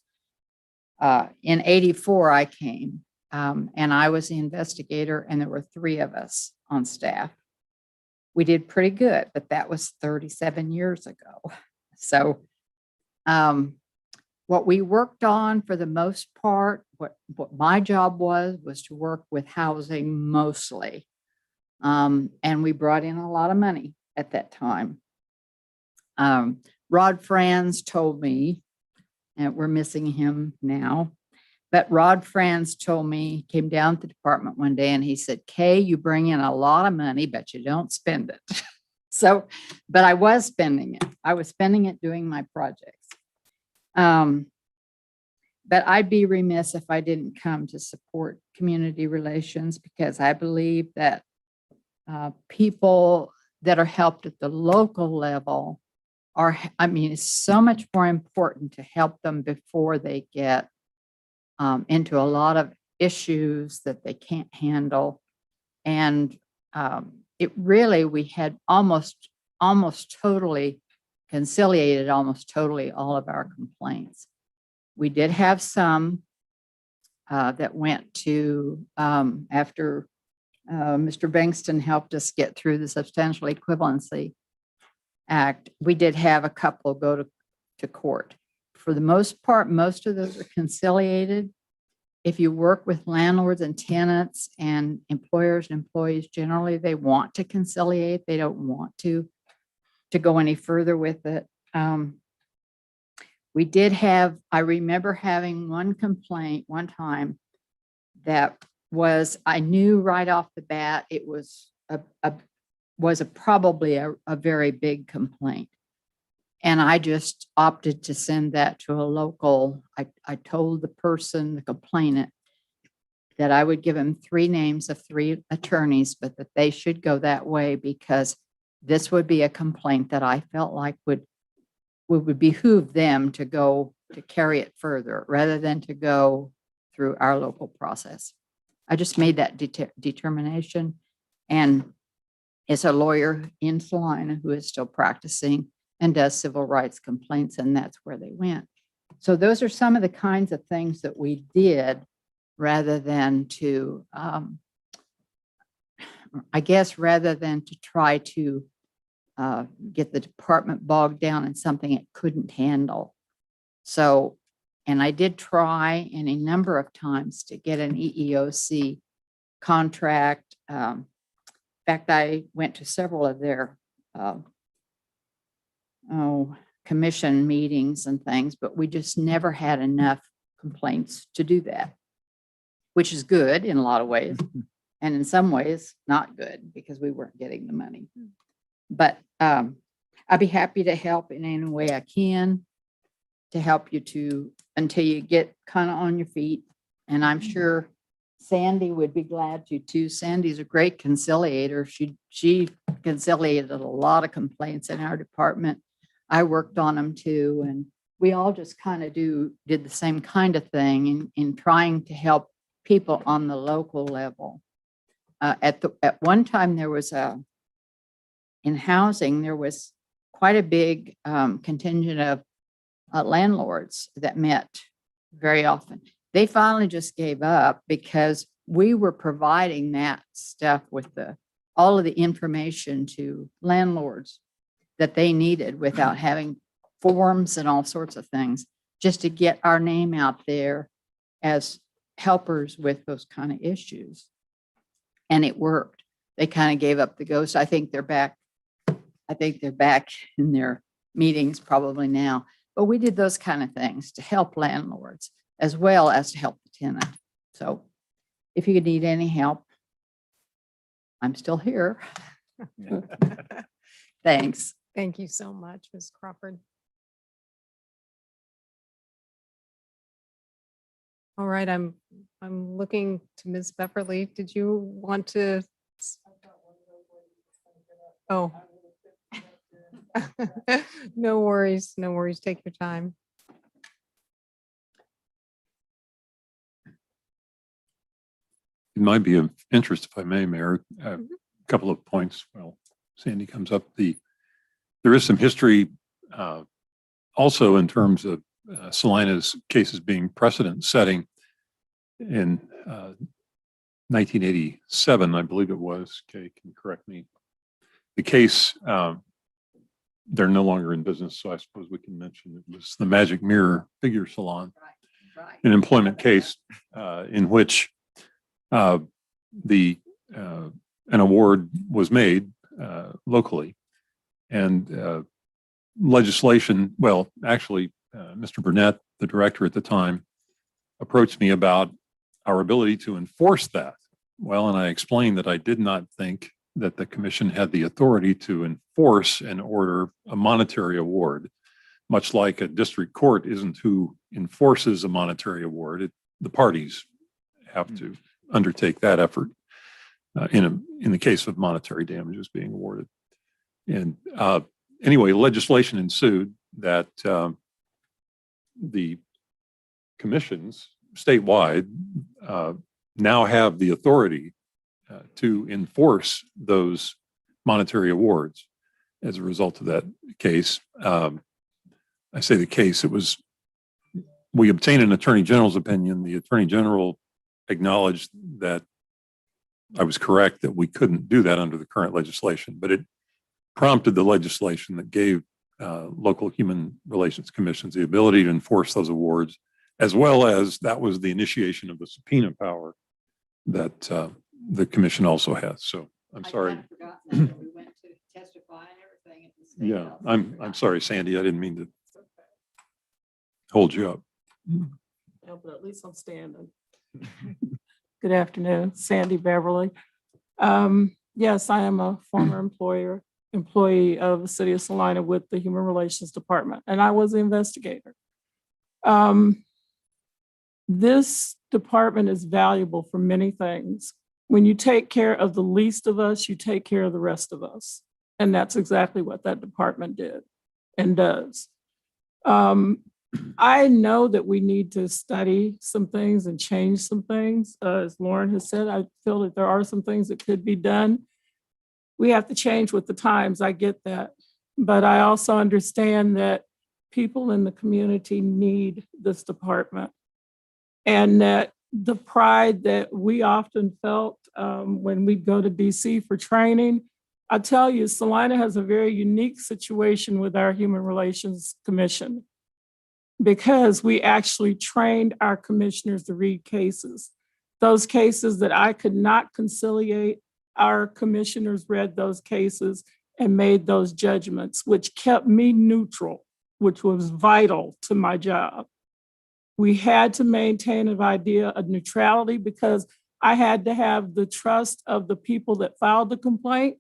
In 84, I came, and I was the investigator, and there were 3 of us on staff. We did pretty good, but that was 37 years ago. So what we worked on for the most part, what my job was to work with housing mostly. And we brought in a lot of money at that time. Rod Franz told me, and we're missing him now, but Rod Franz told me, came down to the department one day and he said, Kay, you bring in a lot of money, but you don't spend it. So, but I was spending it. I was spending it doing my projects. But I'd be remiss if I didn't come to support community relations because I believe that people that are helped at the local level it's so much more important to help them before they get into a lot of issues that they can't handle. And we had almost totally conciliated almost totally all of our complaints. We did have some that went to after Mr. Bankston helped us get through the Substantial Equivalency Act. We did have a couple go to court. For the most part, most of those are conciliated. If you work with landlords and tenants and employers and employees, generally they want to conciliate. They don't want to go any further with it. I remember having one complaint one time that I knew right off the bat, it was probably a very big complaint. And I just opted to send that to a local. I told the complainant, that I would give him 3 names of 3 attorneys, but that they should go that way because this would be a complaint that I felt like would behoove them to carry it further rather than to go through our local process. I just made that determination, and it's a lawyer in Salina who is still practicing and does civil rights complaints, and that's where they went. So those are some of the kinds of things that we did rather than to try to get the department bogged down in something it couldn't handle. So, and I did try any number of times to get an EEOC contract. In fact, I went to several of their commission meetings and things, but we just never had enough complaints to do that, which is good in a lot of ways. And in some ways, not good because we weren't getting the money. But I'd be happy to help in any way I can to help you until you get kind of on your feet. And I'm sure Sandy would be glad to too. Sandy's a great conciliator. She conciliated a lot of complaints in our department. I worked on them too. And we all just kind of did the same kind of thing in trying to help people on the local level. At one time there was in housing, there was quite a big contingent of landlords that met very often. They finally just gave up because we were providing that stuff with all of the information to landlords that they needed without having forms and all sorts of things, just to get our name out there as helpers with those kind of issues. And it worked. They kind of gave up the ghost. I think they're back in their meetings probably now. But we did those kind of things to help landlords as well as to help the tenant. So if you need any help, I'm still here. Thanks. Thank you so much, Ms. Crawford. All right, I'm looking to Ms. Beverly. Did you want to? Oh. No worries, no worries. Take your time. It might be of interest, if I may, Mayor, a couple of points. Well, Sandy comes up. There is some history also in terms of Salina's cases being precedent setting. In 1987, I believe it was, Kay can correct me. The case, they're no longer in business, so I suppose we can mention it was the Magic Mirror Figure Salon, an employment case in which an award was made locally, and legislation. Well, actually, Mr. Burnett, the director at the time, approached me about our ability to enforce that. Well, and I explained that I did not think that the commission had the authority to enforce and order a monetary award, much like a district court isn't who enforces a monetary award, the parties have to undertake that effort in the case of monetary damages being awarded. And anyway, legislation ensued that the commissions statewide now have the authority to enforce those monetary awards as a result of that case. I say the case, we obtained an attorney general's opinion. The attorney general acknowledged that I was correct that we couldn't do that under the current legislation, but it prompted the legislation that gave local human relations commissions the ability to enforce those awards, as well as that was the initiation of the subpoena power that the commission also has. So I'm sorry. Yeah, I'm sorry, Sandy. I didn't mean to hold you up. No, but at least I'm standing. Good afternoon, Sandy Beverly. Yes, I am a former employee of the city of Salina with the Human Relations Department, and I was the investigator. This department is valuable for many things. When you take care of the least of us, you take care of the rest of us. And that's exactly what that department did and does. I know that we need to study some things and change some things. As Lauren has said, I feel that there are some things that could be done. We have to change with the times. I get that. But I also understand that people in the community need this department. And that the pride that we often felt when we go to DC for training, I tell you, Salina has a very unique situation with our Human Relations Commission because we actually trained our commissioners to read cases. Those cases that I could not conciliate, our commissioners read those cases and made those judgments, which kept me neutral, which was vital to my job. We had to maintain an idea of neutrality because I had to have the trust of the people that filed the complaint,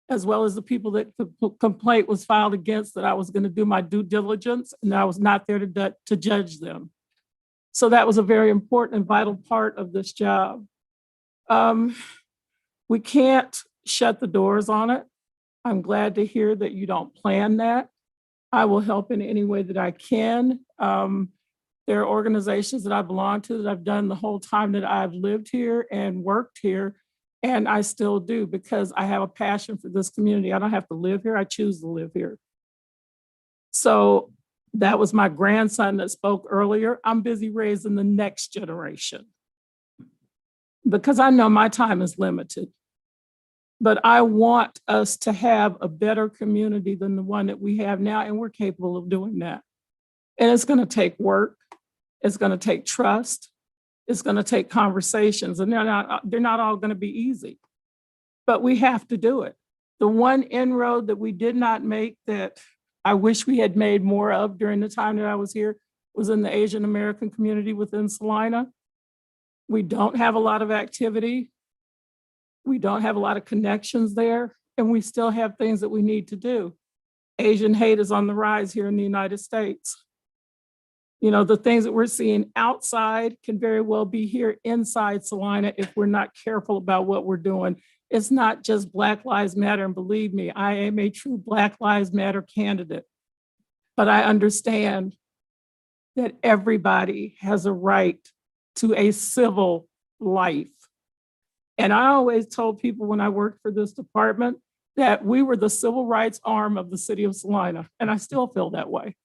as well as the people that the complaint was filed against, that I was going to do my due diligence and I was not there to judge them. So that was a very important and vital part of this job. We can't shut the doors on it. I'm glad to hear that you don't plan that. I will help in any way that I can. There are organizations that I belong to that I've done the whole time that I've lived here and worked here, and I still do because I have a passion for this community. I don't have to live here, I choose to live here. So that was my grandson that spoke earlier. I'm busy raising the next generation because I know my time is limited. But I want us to have a better community than the one that we have now, and we're capable of doing that. And it's going to take work. It's going to take trust. It's going to take conversations, and they're not all going to be easy, but we have to do it. The one inroad that we did not make that I wish we had made more of during the time that I was here was in the Asian American community within Salina. We don't have a lot of activity. We don't have a lot of connections there, and we still have things that we need to do. Asian hate is on the rise here in the United States. You know, the things that we're seeing outside can very well be here inside Salina if we're not careful about what we're doing. It's not just Black Lives Matter, and believe me, I am a true Black Lives Matter candidate. But I understand that everybody has a right to a civil life. And I always told people when I worked for this department that we were the civil rights arm of the city of Salina, and I still feel that way.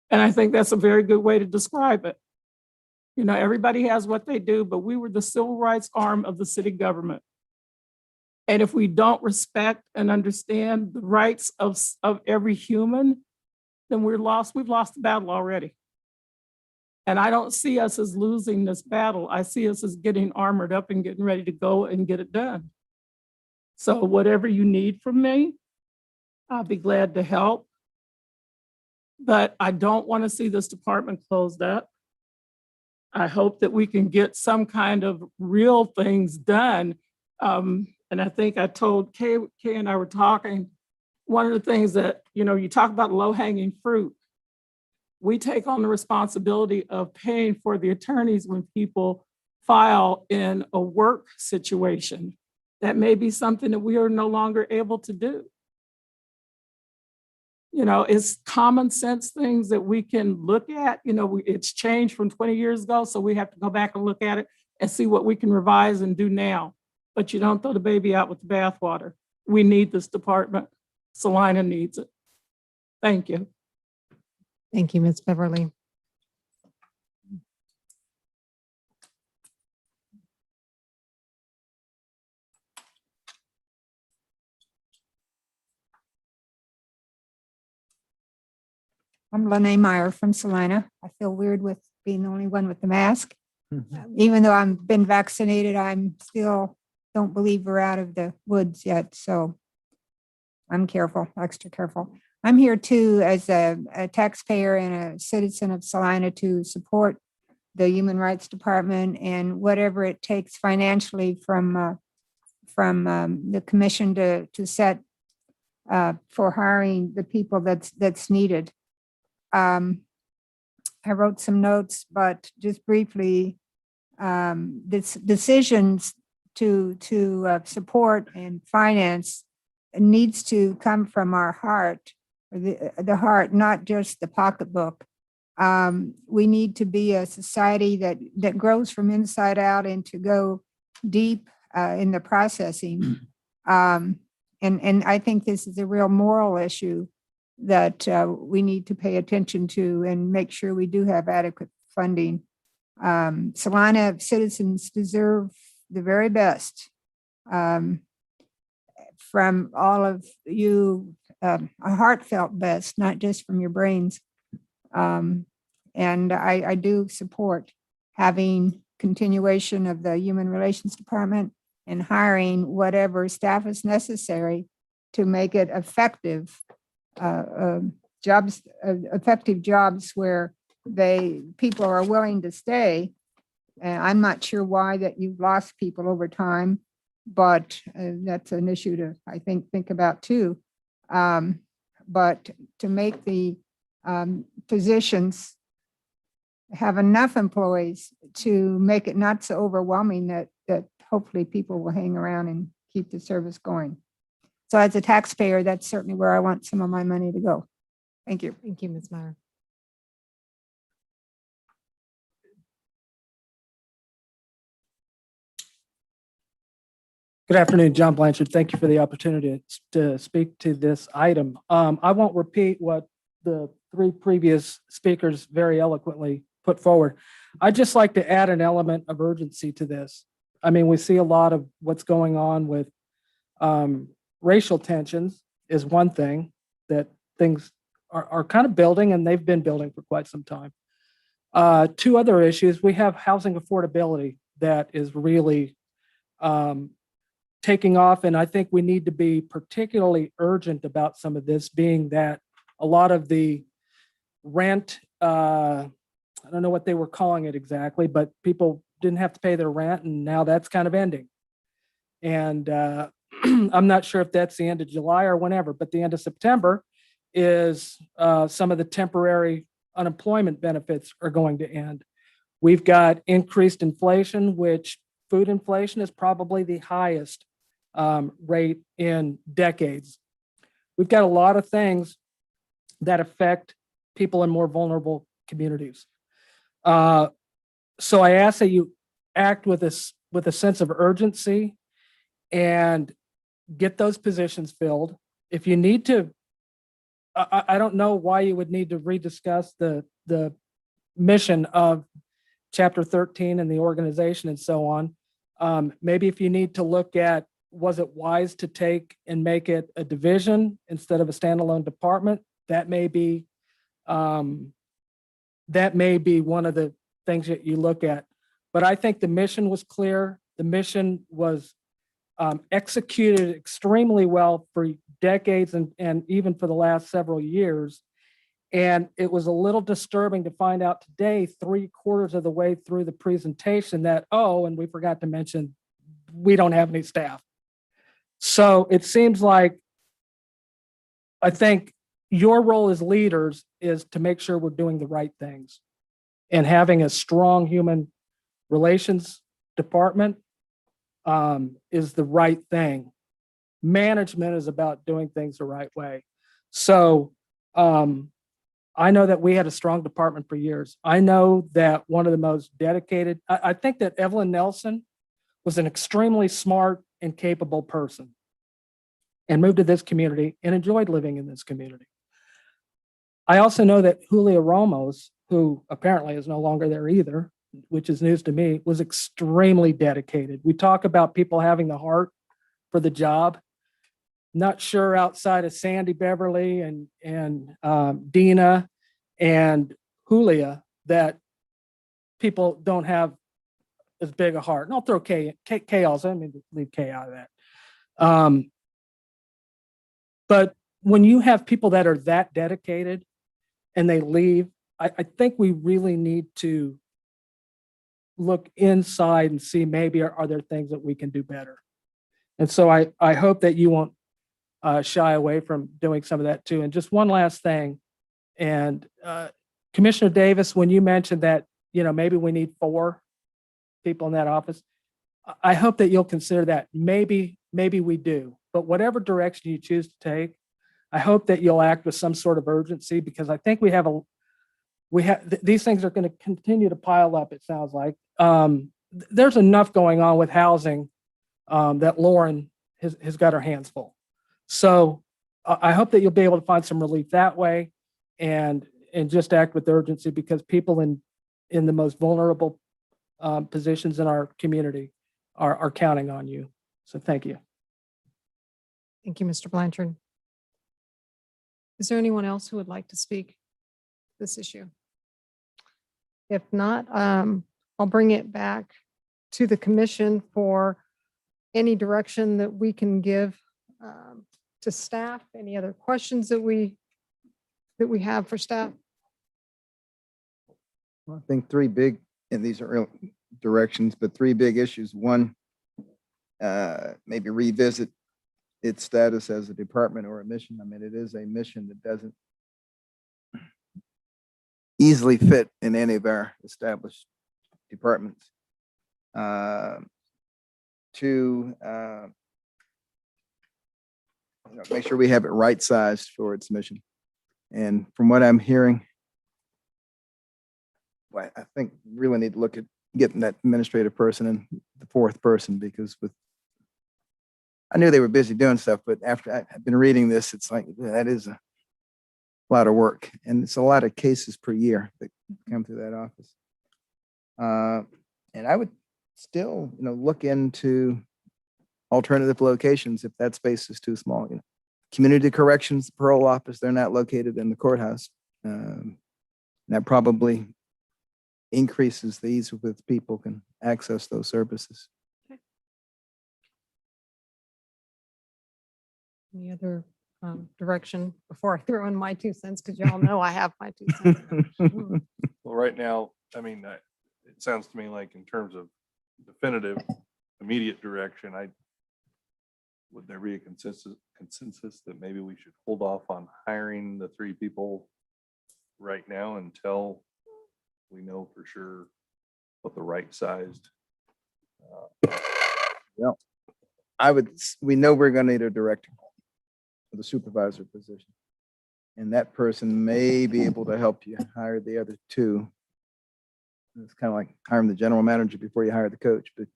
And I think that's a very good way to describe it. You know, everybody has what they do, but we were the civil rights arm of the city government. And if we don't respect and understand the rights of every human, then we've lost the battle already. And I don't see us as losing this battle. I see us as getting armored up and getting ready to go and get it done. So whatever you need from me, I'll be glad to help. But I don't want to see this department closed up. I hope that we can get some kind of real things done. And I think I told Kay and I were talking, one of the things that, you talk about low hanging fruit. We take on the responsibility of paying for the attorneys when people file in a work situation. That may be something that we are no longer able to do. It's common sense things that we can look at. It's changed from 20 years ago, so we have to go back and look at it and see what we can revise and do now. But you don't throw the baby out with the bathwater. We need this department. Salina needs it. Thank you. Thank you, Ms. Beverly. I'm Lene Meyer from Salina. I feel weird with being the only one with the mask. Even though I've been vaccinated, I'm still don't believe we're out of the woods yet. So I'm careful, extra careful. I'm here too as a taxpayer and a citizen of Salina to support the Human Rights Department and whatever it takes financially from the commission to set for hiring the people that's needed. I wrote some notes, but just briefly, this decisions to support and finance needs to come from our heart, or the heart, not just the pocketbook. We need to be a society that grows from inside out and to go deep in the processing. And I think this is a real moral issue that we need to pay attention to and make sure we do have adequate funding. Salina citizens deserve the very best from all of you, a heartfelt best, not just from your brains. And I do support having continuation of the Human Relations Department and hiring whatever staff is necessary to make it effective effective jobs where people are willing to stay. And I'm not sure why that you've lost people over time, but that's an issue to, I think about too. But to make the positions have enough employees to make it not so overwhelming that hopefully people will hang around and keep the service going. So as a taxpayer, that's certainly where I want some of my money to go. Thank you. Thank you, Ms. Meyer. Good afternoon, John Blanchard. Thank you for the opportunity to speak to this item. I won't repeat what the three previous speakers very eloquently put forward. I'd just like to add an element of urgency to this. I mean, we see a lot of what's going on with racial tensions is one thing that things are kind of building, and they've been building for quite some time. Two other issues, we have housing affordability that is really taking off, and I think we need to be particularly urgent about some of this, being that a lot of the rent, I don't know what they were calling it exactly, but people didn't have to pay their rent, and now that's kind of ending. And I'm not sure if that's the end of July or whenever, but the end of September is some of the temporary unemployment benefits are going to end. We've got increased inflation, which food inflation is probably the highest rate in decades. We've got a lot of things that affect people in more vulnerable communities. So I ask that you act with a sense of urgency and get those positions filled. If you need to, I don't know why you would need to rediscuss the mission of Chapter 13 and the organization and so on. Maybe if you need to look at, was it wise to take and make it a division instead of a standalone department? That may be one of the things that you look at. But I think the mission was clear. The mission was executed extremely well for decades and even for the last several years. And it was a little disturbing to find out today, 3/4 of the way through the presentation, that, oh, and we forgot to mention, we don't have any staff. So it seems like I think your role as leaders is to make sure we're doing the right things. And having a strong human relations department is the right thing. Management is about doing things the right way. So I know that we had a strong department for years. I know that one of the most dedicated, I think that Evelyn Nelson was an extremely smart and capable person and moved to this community and enjoyed living in this community. I also know that Julia Ramos, who apparently is no longer there either, which is news to me, was extremely dedicated. We talk about people having the heart for the job. Not sure outside of Sandy Beverly and Dina and Julia that people don't have as big a heart. And I'll throw Kay also. I mean, leave Kay out of that. But when you have people that are that dedicated and they leave, I think we really need to look inside and see maybe are there things that we can do better. And so I hope that you won't shy away from doing some of that too. And just one last thing. And Commissioner Davis, when you mentioned that, maybe we need 4 people in that office, I hope that you'll consider that. Maybe we do, but whatever direction you choose to take, I hope that you'll act with some sort of urgency, because I think these things are going to continue to pile up. It sounds like there's enough going on with housing that Lauren has got her hands full. So I hope that you'll be able to find some relief that way and just act with urgency, because people in the most vulnerable positions in our community are counting on you. So thank you. Thank you, Mr. Blanchard. Is there anyone else who would like to speak this issue? If not, I'll bring it back to the commission for any direction that we can give to staff. Any other questions that we have for staff? Well, I think 3 big, and these are real directions, but 3 big issues. One, maybe revisit its status as a department or a mission. I mean, it is a mission that doesn't easily fit in any of our established departments. 2, make sure we have it right-sized for its mission. And from what I'm hearing, well, I think we really need to look at getting that administrative person and the 4th person, because I knew they were busy doing stuff, but after I've been reading this, it's like, that is a lot of work. And it's a lot of cases per year that come through that office. And I would still, look into alternative locations if that space is too small. Community corrections, parole office, they're not located in the courthouse. That probably increases the ease with people can access those services. Any other direction before I throw in my 2 cents? Because y'all know I have my 2 cents. Well, right now, I mean, it sounds to me like in terms of definitive, immediate direction, would there be a consensus that maybe we should hold off on hiring the 3 people right now until we know for sure what the right sized? Well, we know we're going to need a director for the supervisor position. And that person may be able to help you hire the other 2. It's kind of like hiring the general manager before you hire the coach, but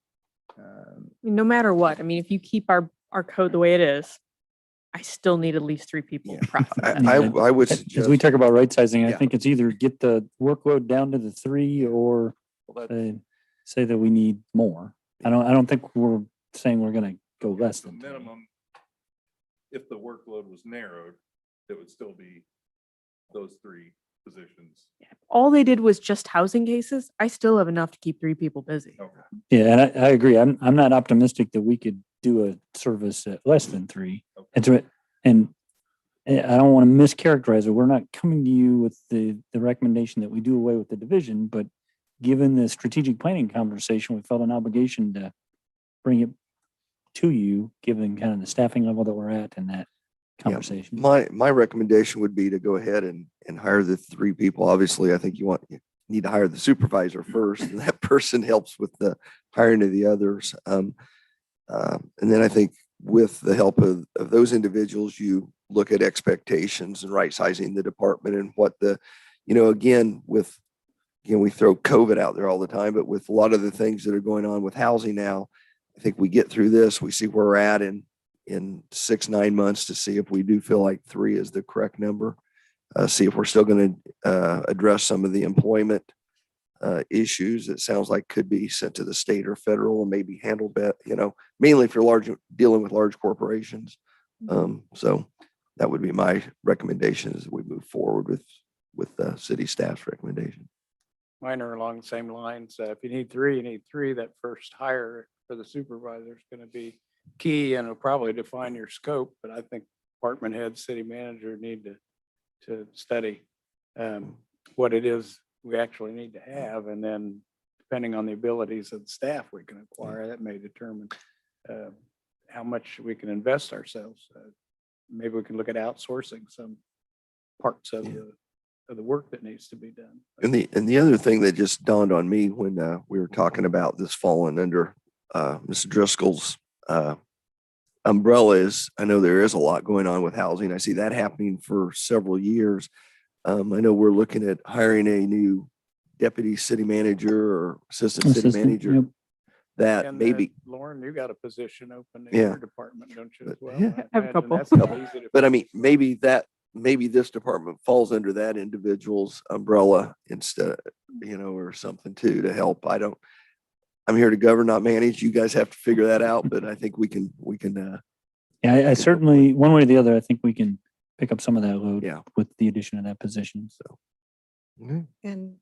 No matter what, I mean, if you keep our code the way it is, I still need at least 3 people to process that. I would As suggest, we talk about right sizing, I Yeah. think it's either get the workload down to the 3 or say that we need more. I don't think we're saying we're going to go less The than 3. minimum, if the workload was narrowed, it would still be those 3 positions. All they did was just housing cases. I still have enough to keep 3 people busy. Okay. Yeah, and I agree. I'm not optimistic that we could do a service at less than 3. And I don't want to mischaracterize it. We're not coming to you with the recommendation that we do away with the division, but given the strategic planning conversation, we felt an obligation to bring it to you, given kind of the staffing level that we're at and that conversation. My recommendation would be to go ahead and hire the 3 people. Obviously, I think you need to hire the supervisor first, and that person helps with the hiring of the others. And then I think with the help of those individuals, you look at expectations and right sizing the department and what again, we throw COVID out there all the time, but with a lot of the things that are going on with housing now, I think we get through this, we see where we're at in 6-9 months to see if we do feel like 3 is the correct number. See if we're still going to address some of the employment issues that sounds like could be sent to the state or federal and maybe handled, mainly if you're dealing with large corporations. So that would be my recommendation as we move forward with the city staff's recommendation. Mine are along the same lines. If you need 3, you need 3. That first hire for the supervisor is going to be key, and it'll probably define your scope. But I think department head, city manager need to study what it is we actually need to have, and then depending on the abilities of the staff we can acquire, that may determine how much we can invest ourselves. Maybe we can look at outsourcing some parts of the work that needs to be done. And the other thing that just dawned on me when we were talking about this falling under Mr. Driscoll's umbrella is, I know there is a lot going on with housing. I see that happening for several years. I know we're looking at hiring a new deputy city manager or assistant city manager. Yep. That And maybe, Lauren, you got a position open in Yeah. your department, don't you, as well? Yeah. I I have a imagine couple. that's not easy to but I fill. mean, maybe this department falls under that individual's umbrella instead, or something too, to help. I'm here to govern, not manage. You guys have to figure that out, but I think we can. Yeah, I certainly, one way or the other, I think we can pick up some of that load Yeah. with the addition of that position. So And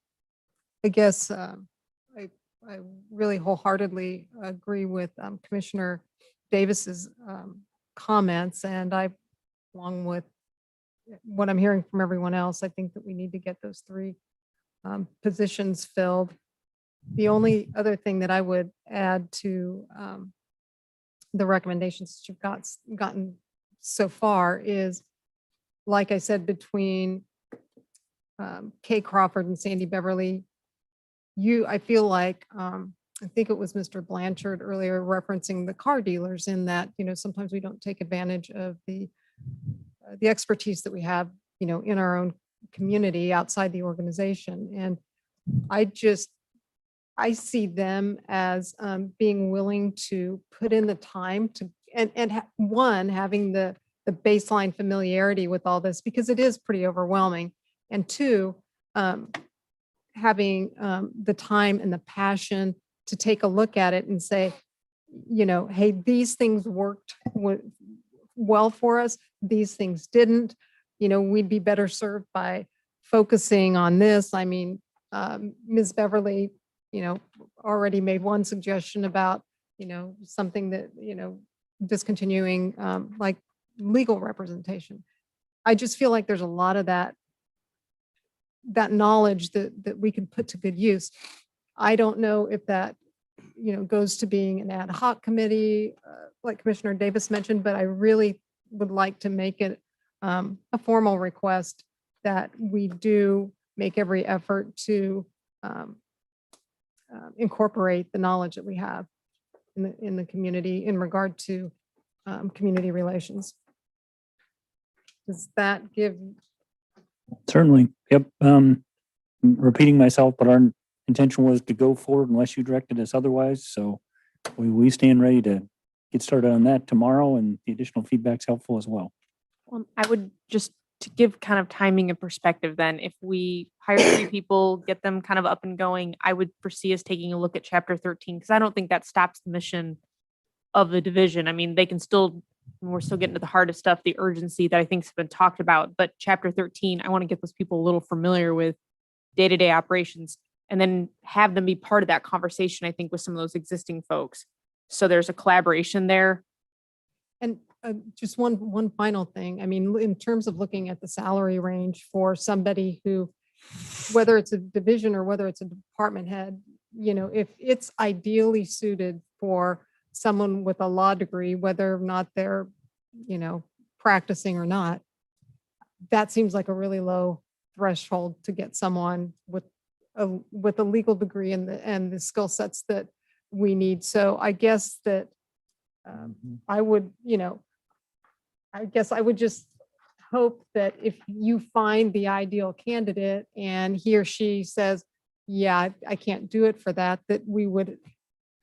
I guess I really wholeheartedly agree with Commissioner Davis's comments, and along with what I'm hearing from everyone else, I think that we need to get those 3 positions filled. The only other thing that I would add to the recommendations that you've gotten so far is, like I said, between Kay Crawford and Sandy Beverly, I feel like, I think it was Mr. Blanchard earlier referencing the car dealers in that, sometimes we don't take advantage of the expertise that we have, in our own community outside the organization. And I see them as being willing to put in the time to, having the baseline familiarity with all this, because it is pretty overwhelming. And 2, having the time and the passion to take a look at it and say, hey, these things worked well for us. These things didn't. We'd be better served by focusing on this. I mean, Ms. Beverly, already made one suggestion about, something that, discontinuing like legal representation. I just feel like there's a lot of that knowledge that we can put to good use. I don't know if that, goes to being an ad hoc committee, like Commissioner Davis mentioned, but I really would like to make it a formal request that we do make every effort to incorporate the knowledge that we have in the community in regard to community relations. Does that give? certainly, yep. Repeating myself, but our intention was to go forward unless you directed us otherwise. So we stand ready to get started on that tomorrow, and the additional feedback's helpful as well. I would just, to give kind of timing and perspective, then if we hire 3 people, get them kind of up and going, I would foresee us taking a look at chapter 13, because I don't think that stops the mission of the division. I mean, they can still, we're still getting to the heart of stuff, the urgency that I think has been talked about, but chapter 13, I want to get those people a little familiar with day-to-day operations, and then have them be part of that conversation, I think, with some of those existing folks. So there's a collaboration there. And just one final thing. I mean, in terms of looking at the salary range for somebody who, whether it's a division or whether it's a department head, if it's ideally suited for someone with a law degree, whether or not they're, practicing or not, that seems like a really low threshold to get someone with a legal degree and the skill sets that we need. So I guess that I would, I guess I would just hope that if you find the ideal candidate and he or she says, yeah, I can't do it for that, that we would,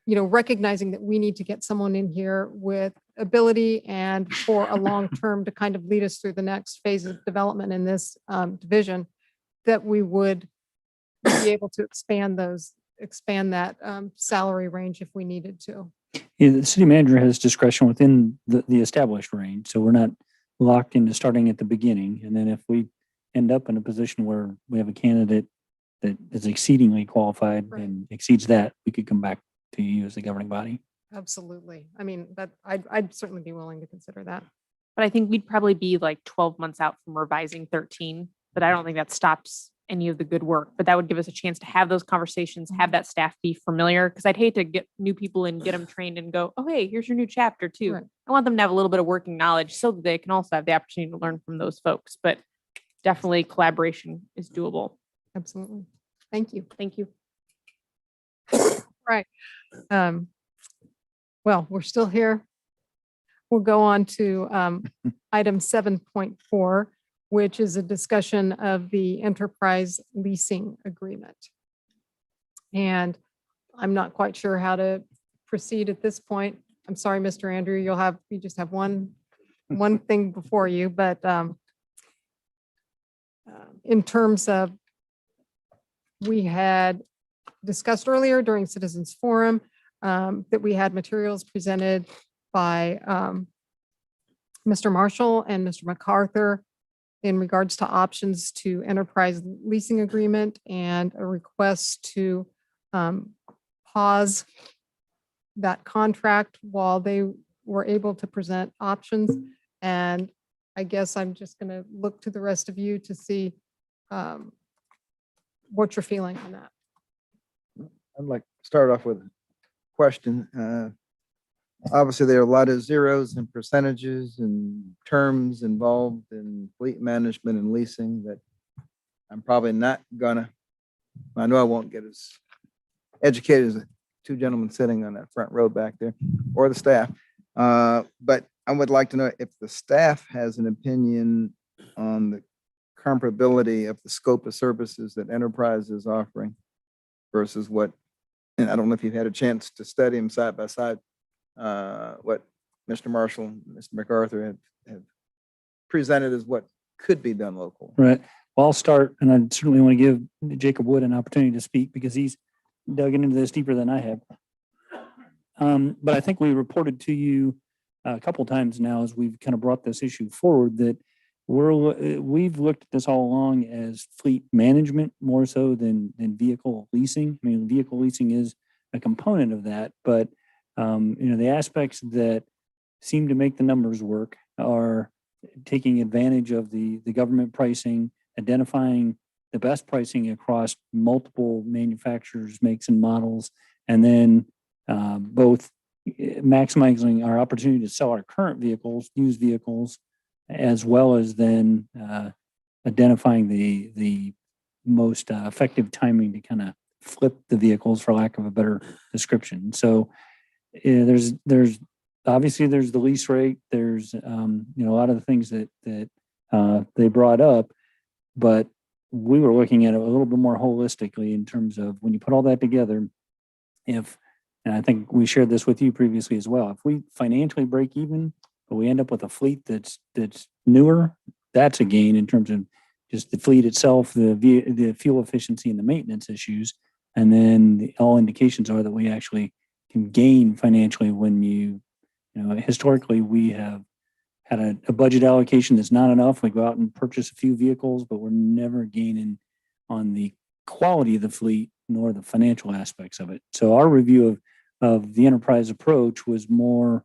recognizing that we need to get someone in here with ability and for a long term to kind of lead us through the next phase of development in this division, that we would be able to expand that salary range if we needed to. Yeah, the city manager has discretion within the established range, so we're not locked into starting at the beginning. And then if we end up in a position where we have a candidate that is exceedingly qualified and exceeds that, we could come back to you as the governing body. Absolutely. I mean, I'd certainly be willing to consider that. But I think we'd probably be like 12 months out from revising 13, but I don't think that stops any of the good work. But that would give us a chance to have those conversations, have that staff be familiar, because I'd hate to get new people and get them trained and go, oh, hey, here's your new chapter too. Right. I want them to have a little bit of working knowledge so that they can also have the opportunity to learn from those folks. But definitely collaboration is doable. Absolutely. Thank you. Thank you. Right. Well, we're still here. We'll go on to item 7.4, which is a discussion of the enterprise leasing agreement. And I'm not quite sure how to proceed at this point. I'm sorry, Mr. Andrew, you just have one thing before you, but in terms of, we had discussed earlier during Citizens Forum that we had materials presented by Mr. Marshall and Mr. MacArthur in regards to options to enterprise leasing agreement and a request to pause that contract while they were able to present options. And I guess I'm just going to look to the rest of you to see what you're feeling on that. I'd like to start off with a question. Obviously, there are a lot of zeros and percentages and terms involved in fleet management and leasing that I'm probably not I know I won't get as educated as the two gentlemen sitting on that front row back there or the staff. But I would like to know if the staff has an opinion on the comparability of the scope of services that Enterprise is offering versus what, and I don't know if you've had a chance to study them side by side, what Mr. Marshall and Mr. MacArthur have presented as what could be done local. Right. Well, I'll start, and I certainly want to give Jacob Wood an opportunity to speak because he's dug into this deeper than I have. But I think we reported to you a couple times now as we've kind of brought this issue forward that we've looked at this all along as fleet management more so than vehicle leasing. I mean, vehicle leasing is a component of that, but the aspects that seem to make the numbers work are taking advantage of the government pricing, identifying the best pricing across multiple manufacturers, makes and models, and then both maximizing our opportunity to sell our current vehicles, used vehicles, as well as then identifying the most effective timing to kind of flip the vehicles, for lack of a better description. So there's obviously there's the lease rate. There's a lot of the things that they brought up, but we were looking at it a little bit more holistically in terms of when you put all that together. And I think we shared this with you previously as well. If we financially break even, but we end up with a fleet that's newer, that's a gain in terms of just the fleet itself, the fuel efficiency and the maintenance issues. And then all indications are that we actually can gain financially when historically we have had a budget allocation that's not enough. We go out and purchase a few vehicles, but we're never gaining on the quality of the fleet nor the financial aspects of it. So our review of the enterprise approach was more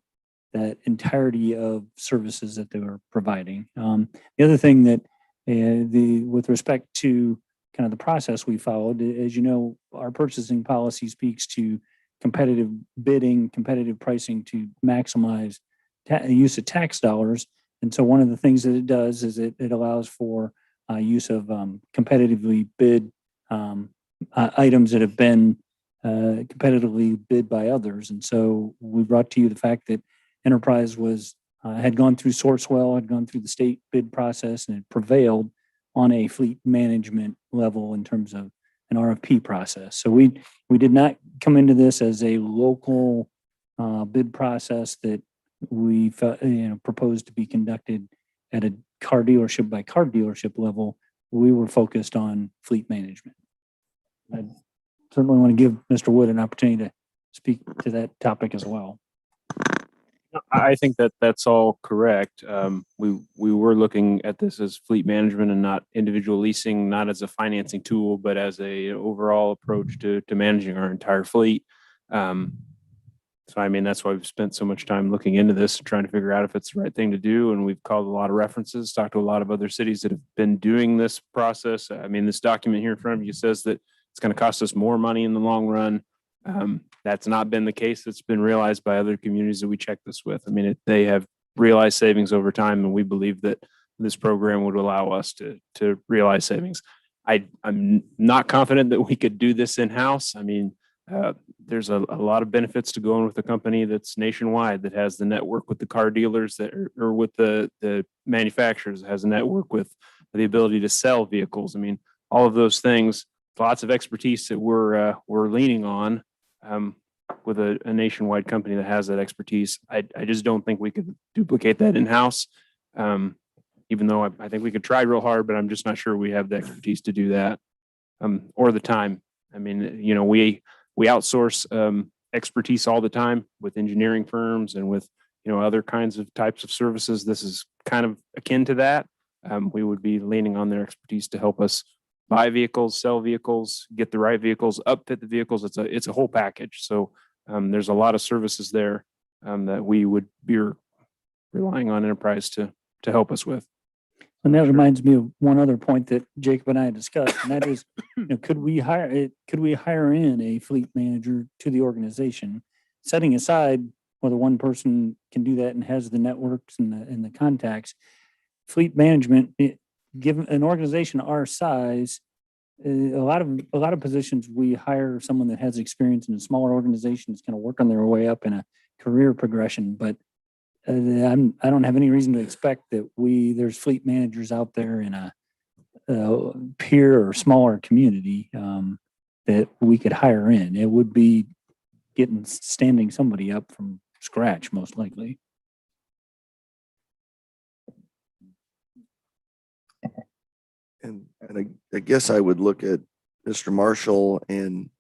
that entirety of services that they were providing. The other thing that with respect to kind of the process we followed, as you know, our purchasing policy speaks to competitive bidding, competitive pricing to maximize use of tax dollars. And so one of the things that it does is it allows for use of competitively bid items that have been competitively bid by others. And so we brought to you the fact that Enterprise had gone through Sourcewell, had gone through the state bid process, and had prevailed on a fleet management level in terms of an RFP process. So we did not come into this as a local bid process that we felt, proposed to be conducted at a car dealership by car dealership level. We were focused on fleet management. I certainly want to give Mr. Wood an opportunity to speak to that topic as well. I think that that's all correct. We were looking at this as fleet management and not individual leasing, not as a financing tool, but as a overall approach to managing our entire fleet. So, I mean, that's why we've spent so much time looking into this, trying to figure out if it's the right thing to do. And we've called a lot of references, talked to a lot of other cities that have been doing this process. I mean, this document here in front of you says that it's going to cost us more money in the long run. That's not been the case. It's been realized by other communities that we check this with. I mean, they have realized savings over time, and we believe that this program would allow us to realize savings. I'm not confident that we could do this in-house. I mean, there's a lot of benefits to going with a company that's nationwide, that has the network with the car dealers that or with the manufacturers, that has a network with the ability to sell vehicles. I mean, all of those things, lots of expertise that we're leaning on with a nationwide company that has that expertise. I just don't think we could duplicate that in-house. Even though I think we could try real hard, but I'm just not sure we have the expertise to do that or the time. I mean, we outsource expertise all the time with engineering firms and with, other kinds of types of services. This is kind of akin to that. We would be leaning on their expertise to help us buy vehicles, sell vehicles, get the right vehicles, upfit the vehicles. It's a whole package. So there's a lot of services there that we would be relying on Enterprise to help us with. And that reminds me of one other point that Jacob and I discussed, and that is, could we hire in a fleet manager to the organization, setting aside whether one person can do that and has the networks and the contacts. Fleet management, given an organization our size, a lot of positions we hire someone that has experience in a smaller organization that's going to work on their way up in a career progression, but I don't have any reason to expect that there's fleet managers out there in a peer or smaller community that we could hire in. It would be standing somebody up from scratch, most likely. And I guess I would look at Mr. Marshall and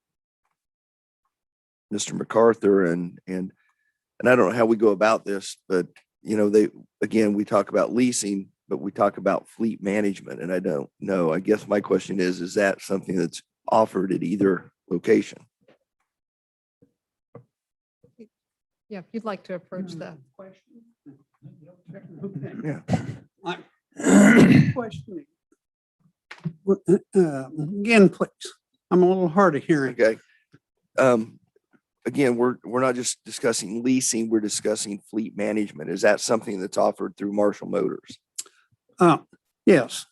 Mr. MacArthur and I don't know how we go about this, but we talk about leasing, but we talk about fleet management, and I don't know. I guess my question is that something that's offered at either location? Yeah, if you'd like to approach that question. Yeah. Questioning. Again, please. I'm a little hard of hearing. Okay. Again, we're not just discussing leasing, we're discussing fleet management. Is that something that's offered through Marshall Motors? Yes,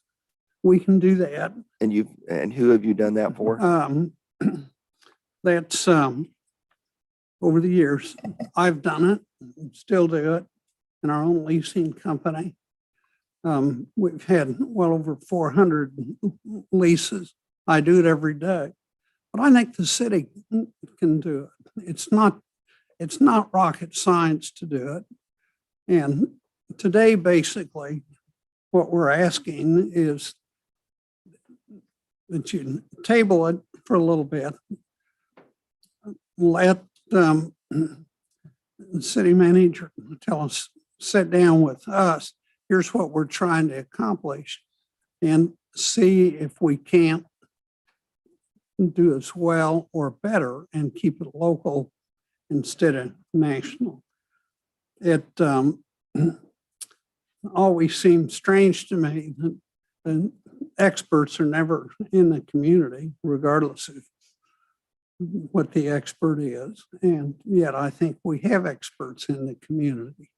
we can do that. And who have you done that for? That's over the years. I've done it, still do it in our own leasing company. We've had well over 400 leases. I do it every day, but I think the city can do it. It's not rocket science to do it. And today, basically, what we're asking is that you table it for a little bit. Let the city manager tell us, sit down with us. Here's what we're trying to accomplish, and see if we can't do as well or better and keep it local instead of national. It always seems strange to me that experts are never in the community, regardless of what the expert is. And yet I think we have experts in the community.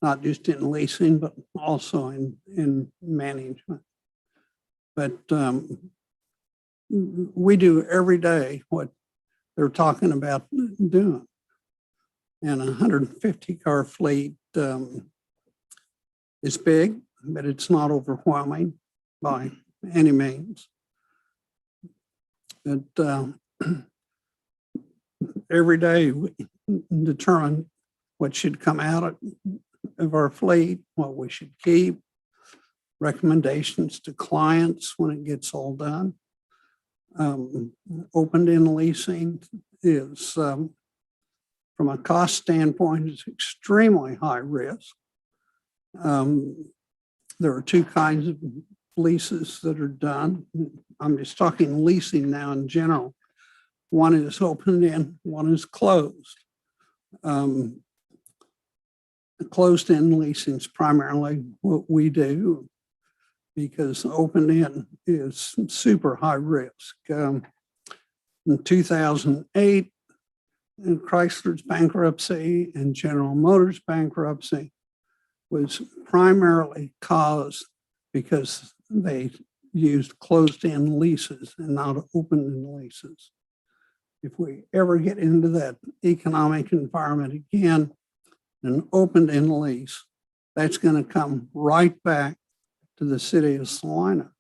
not just in leasing, but also in management. But we do every day what they're talking about doing. And a 150-car fleet is big, but it's not overwhelming by any means. But every day we determine what should come out of our fleet, what we should keep, recommendations to clients when it gets all done. Opened-end leasing is, from a cost standpoint, is extremely high risk. There are two kinds of leases that are done. I'm just talking leasing now in general. One is open-end, one is closed. Closed-end leasing is primarily what we do because open-end is super high risk. In 2008, Chrysler's bankruptcy and General Motors bankruptcy was primarily caused because they used closed-end leases and not open-end leases. If we ever get into that economic environment again, an open-end lease, that's going to come right back to the city of Salina.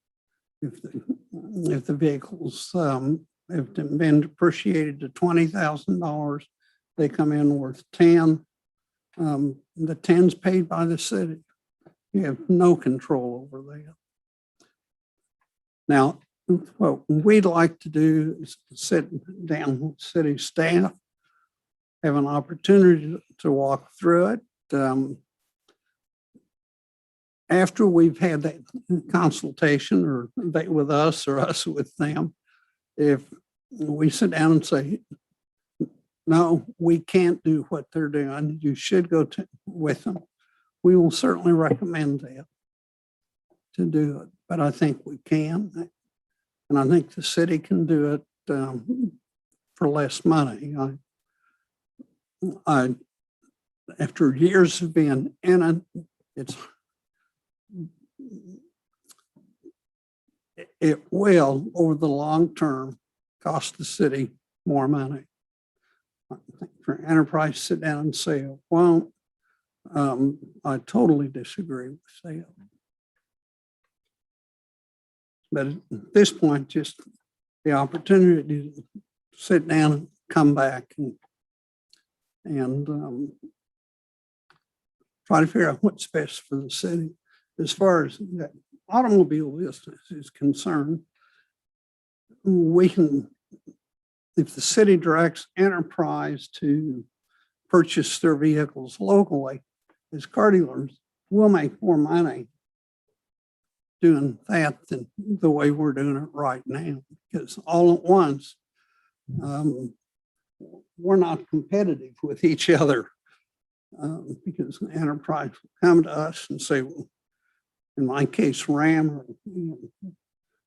If the vehicles have been depreciated to $20,000, they come in worth 10. The 10's paid by the city. You have no control over that. Now, what we'd like to do is sit down with city staff, have an opportunity to walk through it. After we've had that consultation, or they with us or us with them, if we sit down and say, no, we can't do what they're doing, you should go with them, we will certainly recommend that to do it. But I think we can, and I think the city can do it for less money. After years of being in it, it will, over the long term, cost the city more money. I think for enterprise to sit down and say it won't, I totally disagree with that. But at this point, just the opportunity to sit down and come back and try to figure out what's best for the city. As far as the automobile business is concerned, we can, if the city directs enterprise to purchase their vehicles locally as car dealers, we'll make more money doing that than the way we're doing it right now. Because all at once, we're not competitive with each other because enterprise will come to us and say, well, in my case, Ram, or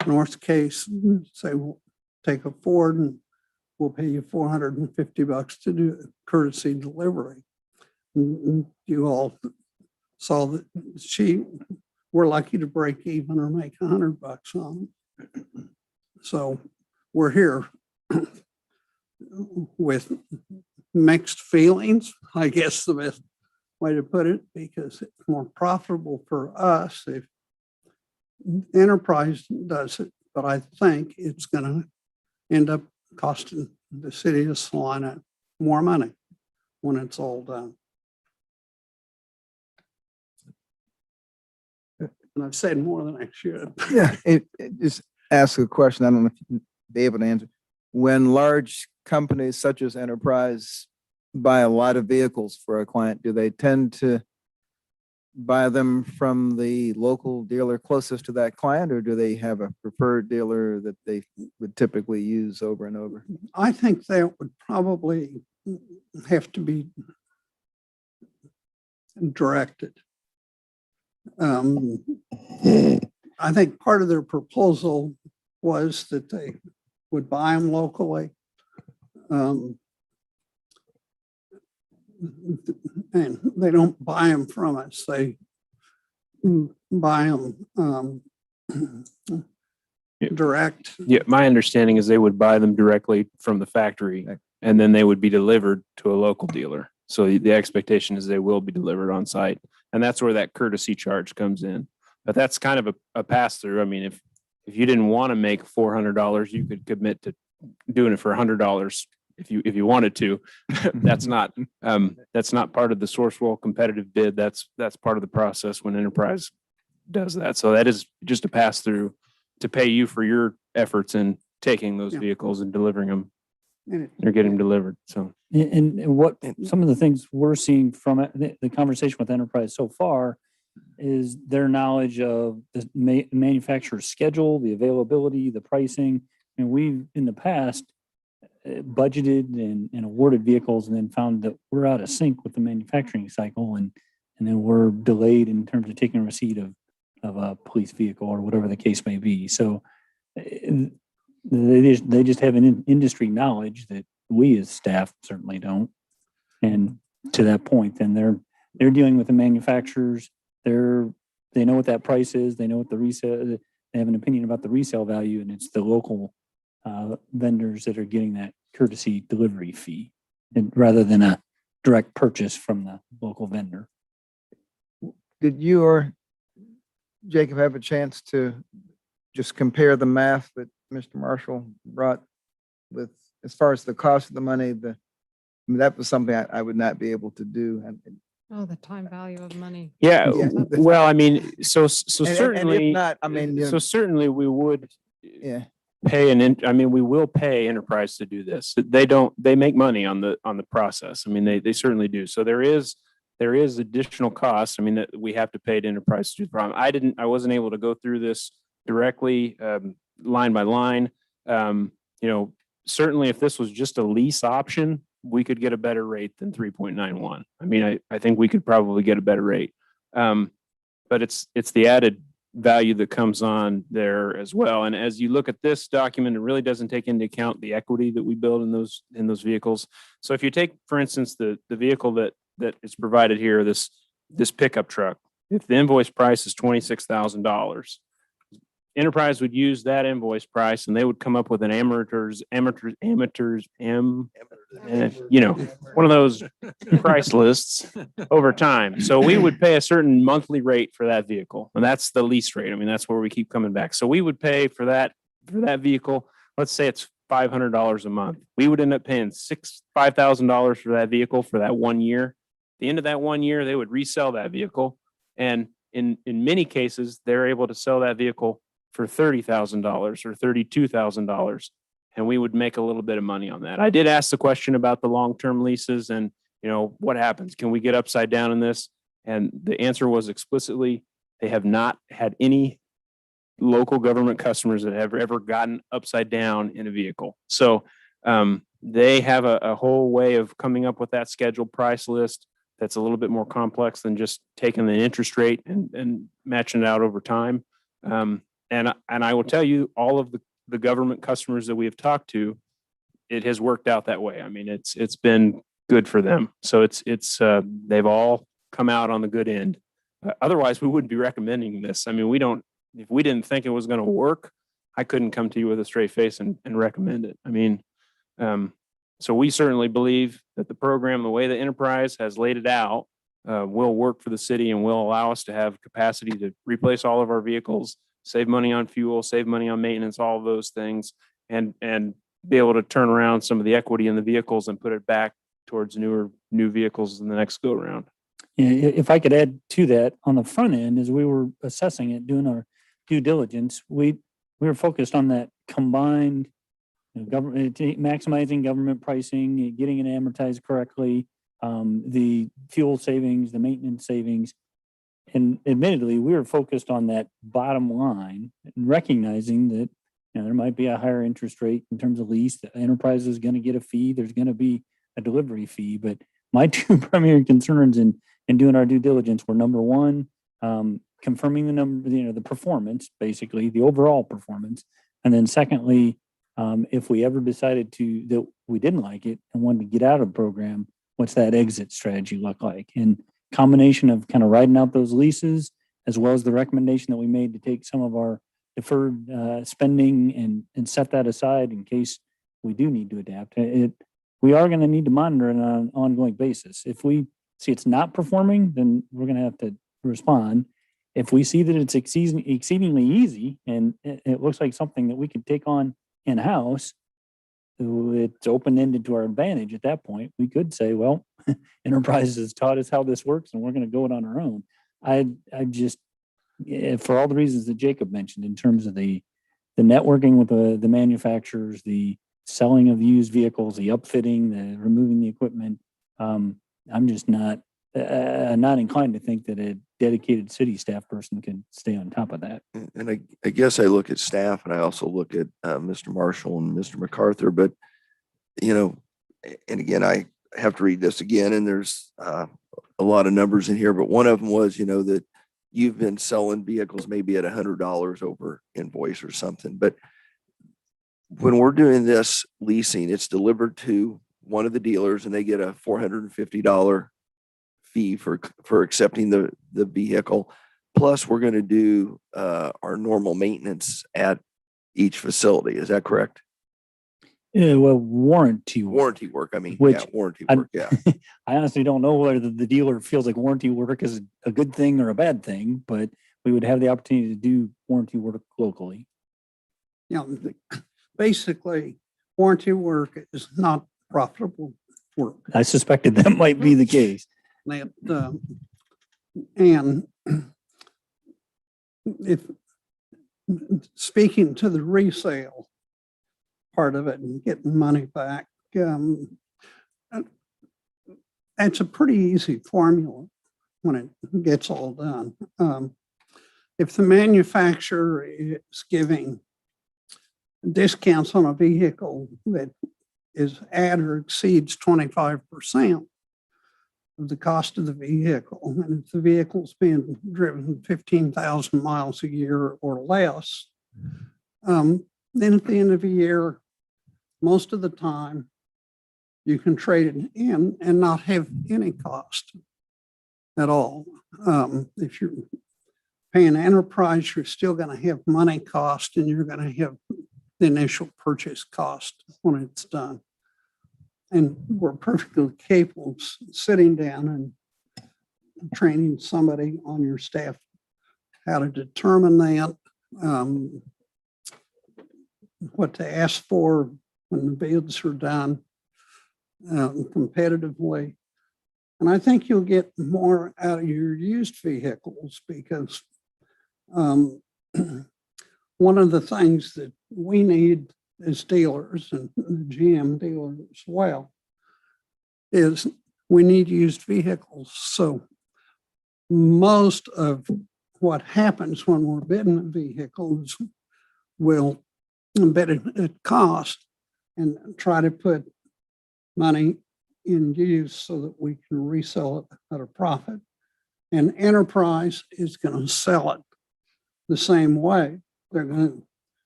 North's case, say, well, take a Ford and we'll pay you $450 to do a courtesy delivery. And you all saw that we're lucky to break even or make $100 on it. So we're here with mixed feelings, I guess the best way to put it, because it's more profitable for us if enterprise does it. But I think it's going to end up costing the city of Salina more money when it's all done. And I've said more than I should. Yeah, it just ask a question. I don't know if you'd be able to answer. When large companies such as Enterprise buy a lot of vehicles for a client, do they tend to buy them from the local dealer closest to that client, or do they have a preferred dealer that they would typically use over and over? I think that would probably have to be directed. I think part of their proposal was that they would buy them locally. and they don't buy them from us. They buy them direct. Yeah, my understanding is they would buy them directly from the factory and then they would be delivered to a local dealer. So the expectation is they will be delivered on site. And that's where that courtesy charge comes in. But that's kind of a pass through. I mean, if you didn't want to make $400, you could commit to doing it for $100 if you wanted to. That's not part of the Sourcewell competitive bid. That's part of the process when Enterprise does that. So that is just a pass through to pay you for your efforts in taking those vehicles and delivering them. They're getting them delivered. So And what some of the things we're seeing from it, the conversation with Enterprise so far is their knowledge of the manufacturer's schedule, the availability, the pricing. And we've in the past budgeted and awarded vehicles and then found that we're out of sync with the manufacturing cycle and then we're delayed in terms of taking receipt of a police vehicle or whatever the case may be. So they just have an industry knowledge that we as staff certainly don't. And to that point, then they're dealing with the manufacturers. They know what that price is. They know what the resale. They have an opinion about the resale value, and it's the local vendors that are getting that courtesy delivery fee, and rather than a direct purchase from the local vendor. Did you or Jacob have a chance to just compare the math that Mr. Marshall brought with, as far as the cost of the money, I mean, that was something I would not be able to do. Oh, the time value of money. yeah, Yeah. well, I mean, so And certainly, if not, I mean, you know, certainly we would yeah. pay we will pay Enterprise to do this. They make money on the process. I mean, they certainly do. So there is additional costs. I mean, that we have to pay to Enterprise to do the problem. I wasn't able to go through this directly, line by line. Certainly if this was just a lease option, we could get a better rate than 3.91. I mean, I think we could probably get a better rate. But it's the added value that comes on there as well. And as you look at this document, it really doesn't take into account the equity that we build in those vehicles. So if you take, for instance, the vehicle that is provided here, this pickup truck, if the invoice price is $26,000, Enterprise would use that invoice price and they would come up with an one of those price lists over time. So we would pay a certain monthly rate for that vehicle, and that's the lease rate. I mean, that's where we keep coming back. So we would pay for that vehicle. Let's say it's $500 a month. We would end up paying $5,000 for that vehicle for that 1 year. At the end of that 1 year, they would resell that vehicle, and in many cases, they're able to sell that vehicle for $30,000 or $32,000. And we would make a little bit of money on that. I did ask the question about the long-term leases and, what happens? Can we get upside down in this? And the answer was explicitly, they have not had any local government customers that have ever gotten upside down in a vehicle. So they have a whole way of coming up with that scheduled price list that's a little bit more complex than just taking the interest rate and matching it out over time. And I will tell you, all of the government customers that we have talked to, it has worked out that way. I mean, it's been good for them. So they've all come out on the good end. Otherwise, we wouldn't be recommending this. I mean, if we didn't think it was going to work, I couldn't come to you with a straight face and recommend it. I mean, so we certainly believe that the program, the way the Enterprise has laid it out, will work for the city and will allow us to have capacity to replace all of our vehicles, save money on fuel, save money on maintenance, all of those things, and be able to turn around some of the equity in the vehicles and put it back towards new vehicles in the next go around. Yeah, if I could add to that, on the front end, as we were assessing it, doing our due diligence, we were focused on that combined government, maximizing government pricing, getting it amortized correctly, the fuel savings, the maintenance savings. And admittedly, we were focused on that bottom line and recognizing that there might be a higher interest rate in terms of lease. The Enterprise is going to get a fee. There's going to be a delivery fee. But my two primary concerns in doing our due diligence were, number one, confirming the number, the performance, basically the overall performance, and then secondly, if we ever decided that we didn't like it and wanted to get out of the program, what's that exit strategy look like? And combination of kind of riding out those leases, as well as the recommendation that we made to take some of our deferred spending and set that aside in case we do need to adapt. We are going to need to monitor it on an ongoing basis. If we see it's not performing, then we're going to have to respond. If we see that it's exceedingly easy and it looks like something that we can take on in-house, it's open-ended to our advantage at that point. We could say, well, Enterprise has taught us how this works and we're going to go it on our own. I just, for all the reasons that Jacob mentioned in terms of the networking with the manufacturers, the selling of used vehicles, the upfitting, the removing the equipment, I'm just not inclined to think that a dedicated city staff person can stay on top of that. And I guess I look at staff and I also look at Mr. Marshall and Mr. MacArthur, but and again, I have to read this again, and there's a lot of numbers in here, but one of them was, that you've been selling vehicles maybe at $100 over invoice or something. But when we're doing this leasing, it's delivered to one of the dealers and they get a $450 fee for accepting the vehicle. Plus we're going to do our normal maintenance at each facility. Is that correct? Yeah, well, warranty work. I mean, warranty I- work. Yeah. I honestly don't know whether the dealer feels like warranty work is a good thing or a bad thing, but we would have the opportunity to do warranty work locally. Basically, warranty work is not profitable work. I suspected that might be the case. And if speaking to the resale part of it and getting money back, it's a pretty easy formula when it gets all done. If the manufacturer is giving discounts on a vehicle that is at or exceeds 25% of the cost of the vehicle, and if the vehicle's being driven 15,000 miles a year or less, then at the end of the year, most of the time, you can trade it in and not have any cost at all. If you're paying Enterprise, you're still going to have money cost and you're going to have the initial purchase cost when it's done. And we're perfectly capable of sitting down and training somebody on your staff how to determine that, what to ask for when the bids are done competitively. And I think you'll get more out of your used vehicles because one of the things that we need as dealers and the GM dealer as well is we need used vehicles. So most of what happens when we're bidding vehicles will bid it at cost and try to put money in use so that we can resell it at a profit. And Enterprise is going to sell it the same way.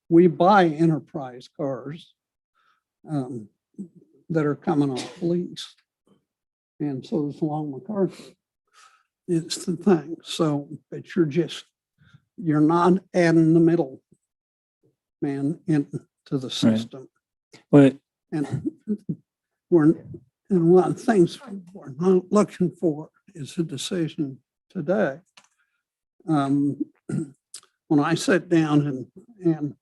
We buy Enterprise cars that are coming off lease. And so does Long MacArthur. It's the thing. So, but you're not adding the middle man into the system. But And one of the things we're not looking for is a decision today. When I sat down and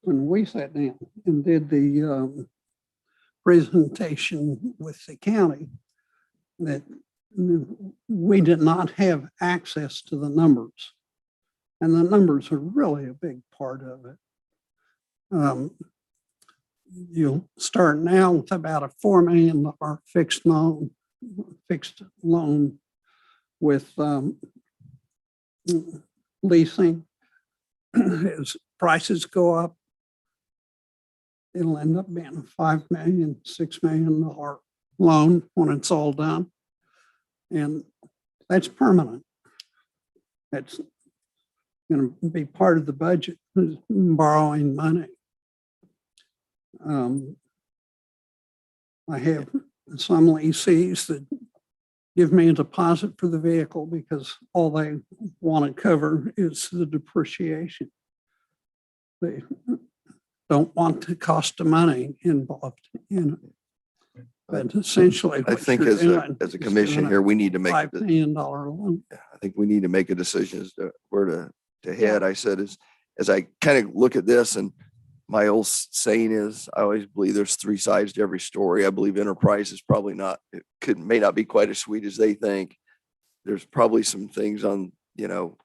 when we sat down and did the presentation with the county, that we did not have access to the numbers. And the numbers are really a big part of it. You'll start now with about a $4 million fixed loan with leasing. As prices go up, it'll end up being a $5 million, $6 million loan when it's all done. And that's permanent. That's going to be part of the budget, borrowing money. I have some lessees that give me a deposit for the vehicle because all they want to cover is the depreciation. They don't want the cost of money involved in it. But essentially, I what think you're as doing a is commission giving here, we need to make, $5 million loan. I think we need to make a decision as to where to head. I said, as I kind of look at this, and my old saying is, I always believe there's three sides to every story. I believe Enterprise is probably not, may not be quite as sweet as they think. There's probably some things on, on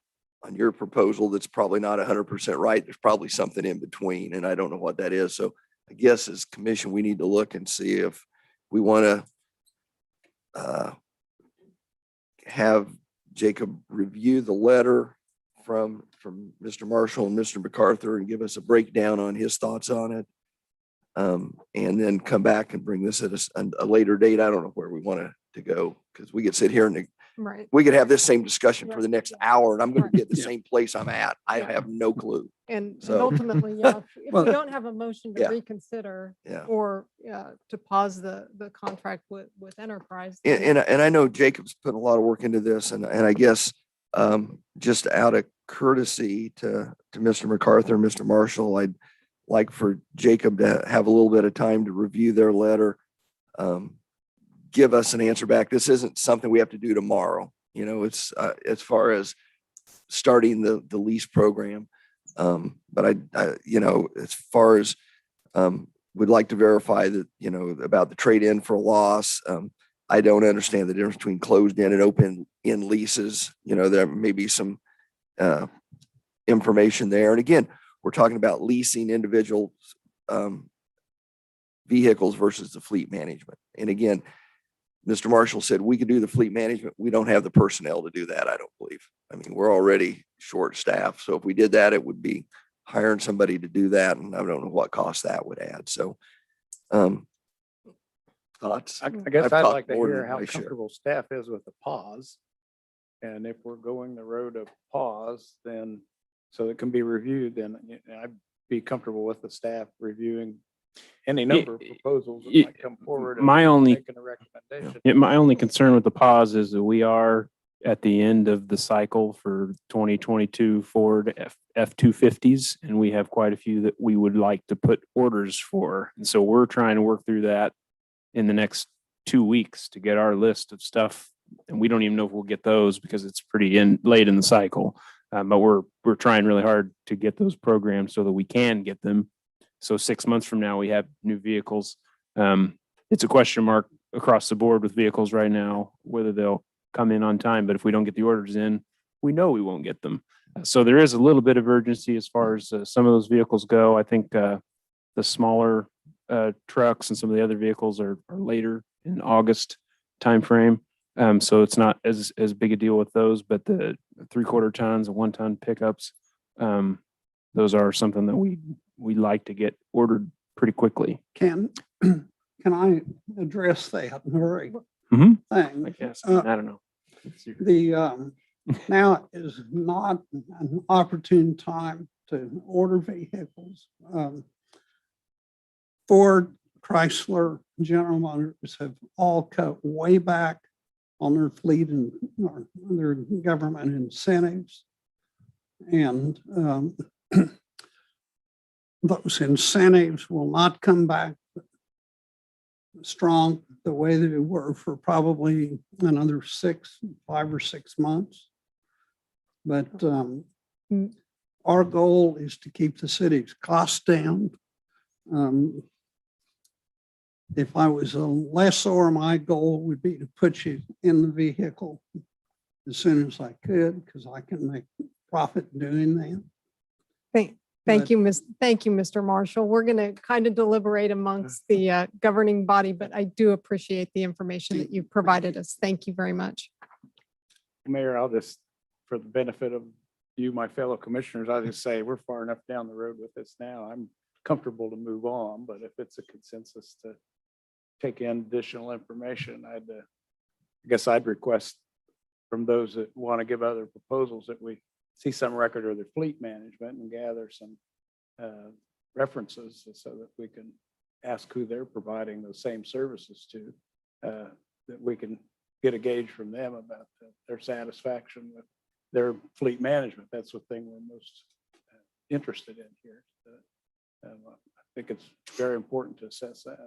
your proposal that's probably not 100% right. There's probably something in between, and I don't know what that is. So I guess as commission, we need to look and see if we want to have Jacob review the letter from Mr. Marshall and Mr. MacArthur and give us a breakdown on his thoughts on it. And then come back and bring this at a later date. I don't know where we want to go, because we could sit here and Right. we could have this same discussion for the next hour, and I'm going to be at the Yeah. same place I'm at. I Yeah. have no clue. And So- ultimately, yeah, if Well, we don't have a motion to yeah. reconsider Yeah. or to pause the contract with Enterprise. And I know Jacob's put a lot of work into this, and I guess just out of courtesy to Mr. MacArthur and Mr. Marshall, I'd like for Jacob to have a little bit of time to review their letter, give us an answer back. This isn't something we have to do tomorrow. It's as far as starting the lease program. But I as far as would like to verify that, about the trade-in for a loss. I don't understand the difference between closed-in and open-in leases. There may be some information there. And again, we're talking about leasing individual vehicles versus the fleet management. And again, Mr. Marshall said we could do the fleet management. We don't have the personnel to do that, I don't believe. I mean, we're already short staffed. So if we did that, it would be hiring somebody to do that. And I don't know what cost that would add. So thoughts? I guess I've I'd talked like to more hear than how my share. comfortable staff is with the pause. And if we're going the road of pause, then so it can be reviewed, then I'd be comfortable with the staff reviewing any number of proposals that might come forward. and My only- making a recommendation. Yeah, my only concern with the pause is that we are at the end of the cycle for 2022 Ford F-250s, and we have quite a few that we would like to put orders for. And so we're trying to work through that in the next 2 weeks to get our list of stuff. And we don't even know if we'll get those because it's pretty late in the cycle. But we're trying really hard to get those programs so that we can get them. So 6 months from now, we have new vehicles. It's a question mark across the board with vehicles right now, whether they'll come in on time. But if we don't get the orders in, we know we won't get them. So there is a little bit of urgency as far as some of those vehicles go. I think the smaller trucks and some of the other vehicles are later in August timeframe. So it's not as big a deal with those, but the 3/4 tons and 1 ton pickups, those are something that we like to get ordered pretty quickly. Can I address that very Mhm. thing? I guess, I don't know. Now is not an opportune time to order vehicles. Ford, Chrysler, General Motors have all cut way back on their fleet and their government incentives. And those incentives will not come back strong the way that they were for probably another 5 or 6 months. But our goal is to keep the city's costs down. If I was a lessor, my goal would be to put you in the vehicle as soon as I could, because I can make profit doing that. Thank you, Mr. Marshall. We're going to kind of deliberate amongst the governing body, but I do appreciate the information that you've provided us. Thank you very much. Mayor, I'll just, for the benefit of you, my fellow commissioners, I'll just say we're far enough down the road with this now. I'm comfortable to move on, but if it's a consensus to take in additional information, I guess I'd request from those that want to give other proposals that we see some record of their fleet management and gather some references so that we can ask who they're providing those same services to. that we can get a gauge from them about their satisfaction with their fleet management. That's the thing we're most interested in here. I think it's very important to assess that.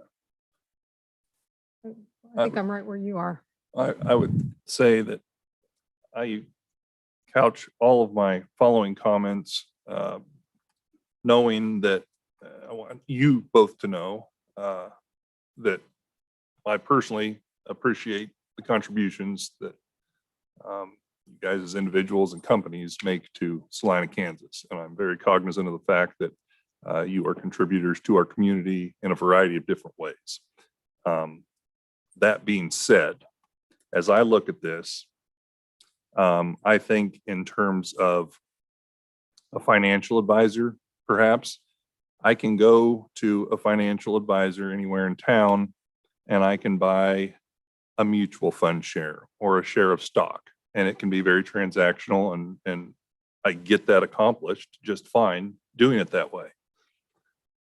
I think I'm right where you are. I would say that I couch all of my following comments, knowing that I want you both to know that I personally appreciate the contributions that you guys as individuals and companies make to Salina, Kansas. And I'm very cognizant of the fact that you are contributors to our community in a variety of different ways. That being said, as I look at this, I think in terms of a financial advisor, perhaps, I can go to a financial advisor anywhere in town and I can buy a mutual fund share or a share of stock. And it can be very transactional and I get that accomplished just fine doing it that way.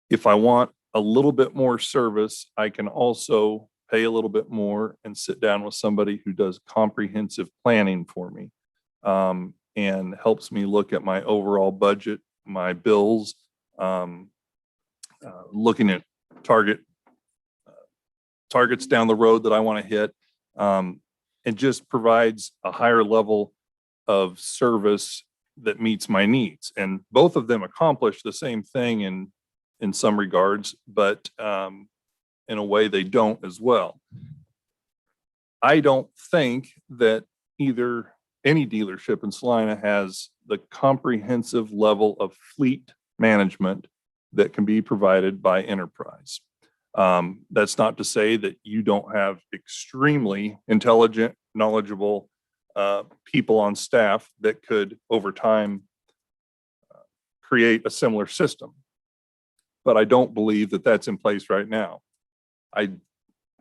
If I want a little bit more service, I can also pay a little bit more and sit down with somebody who does comprehensive planning for me and helps me look at my overall budget, my bills, looking at targets down the road that I want to hit, and just provides a higher level of service that meets my needs. And both of them accomplish the same thing in some regards, but in a way they don't as well. I don't think that either any dealership in Salina has the comprehensive level of fleet management that can be provided by Enterprise. That's not to say that you don't have extremely intelligent, knowledgeable people on staff that could over time create a similar system. But I don't believe that that's in place right now. I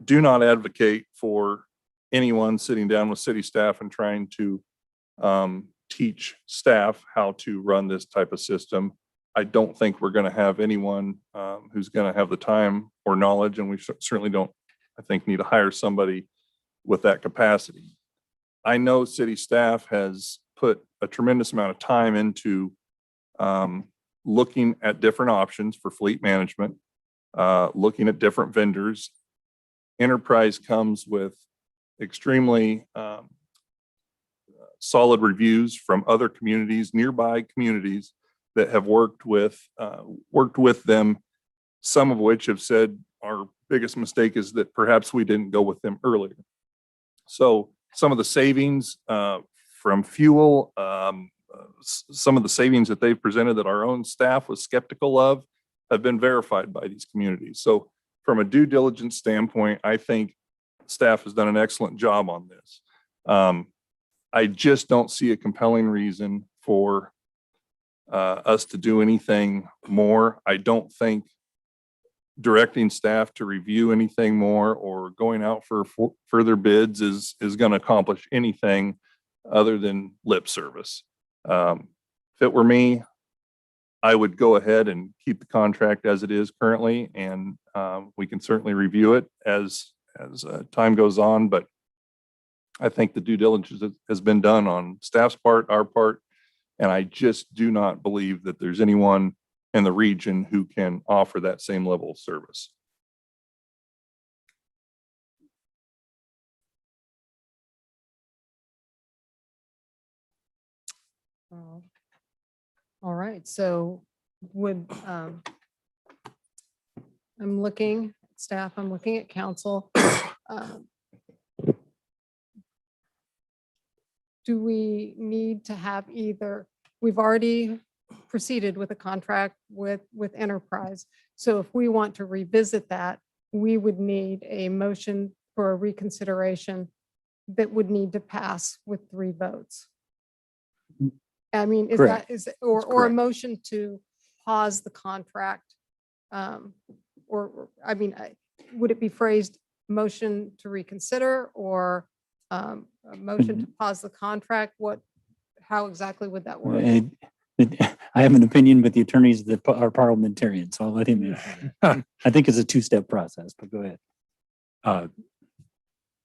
do not advocate for anyone sitting down with city staff and trying to teach staff how to run this type of system. I don't think we're going to have anyone who's going to have the time or knowledge, and we certainly don't, I think, need to hire somebody with that capacity. I know city staff has put a tremendous amount of time into looking at different options for fleet management, looking at different vendors. Enterprise comes with extremely solid reviews from other communities, nearby communities that have worked with them, some of which have said our biggest mistake is that perhaps we didn't go with them earlier. So some of the savings from fuel, some of the savings that they've presented that our own staff was skeptical of have been verified by these communities. So from a due diligence standpoint, I think staff has done an excellent job on this. I just don't see a compelling reason for us to do anything more. I don't think directing staff to review anything more or going out for further bids is going to accomplish anything other than lip service. If it were me, I would go ahead and keep the contract as it is currently, and we can certainly review it as time goes on. But I think the due diligence has been done on staff's part, our part, and I just do not believe that there's anyone in the region who can offer that same level of service. All right, so would, I'm looking at staff, I'm looking at council. Do we need to have either, we've already proceeded with a contract with Enterprise. So if we want to revisit that, we would need a motion for a reconsideration that would need to pass with 3 votes. I mean, is Correct. that, is, or a correct. motion to pause the contract? Or, I mean, would it be phrased motion to reconsider or a motion to pause the contract? How exactly would that work? I have an opinion, but the attorneys that are parliamentarians, so I'll let him answer that. I think it's a 2-step process, but go ahead.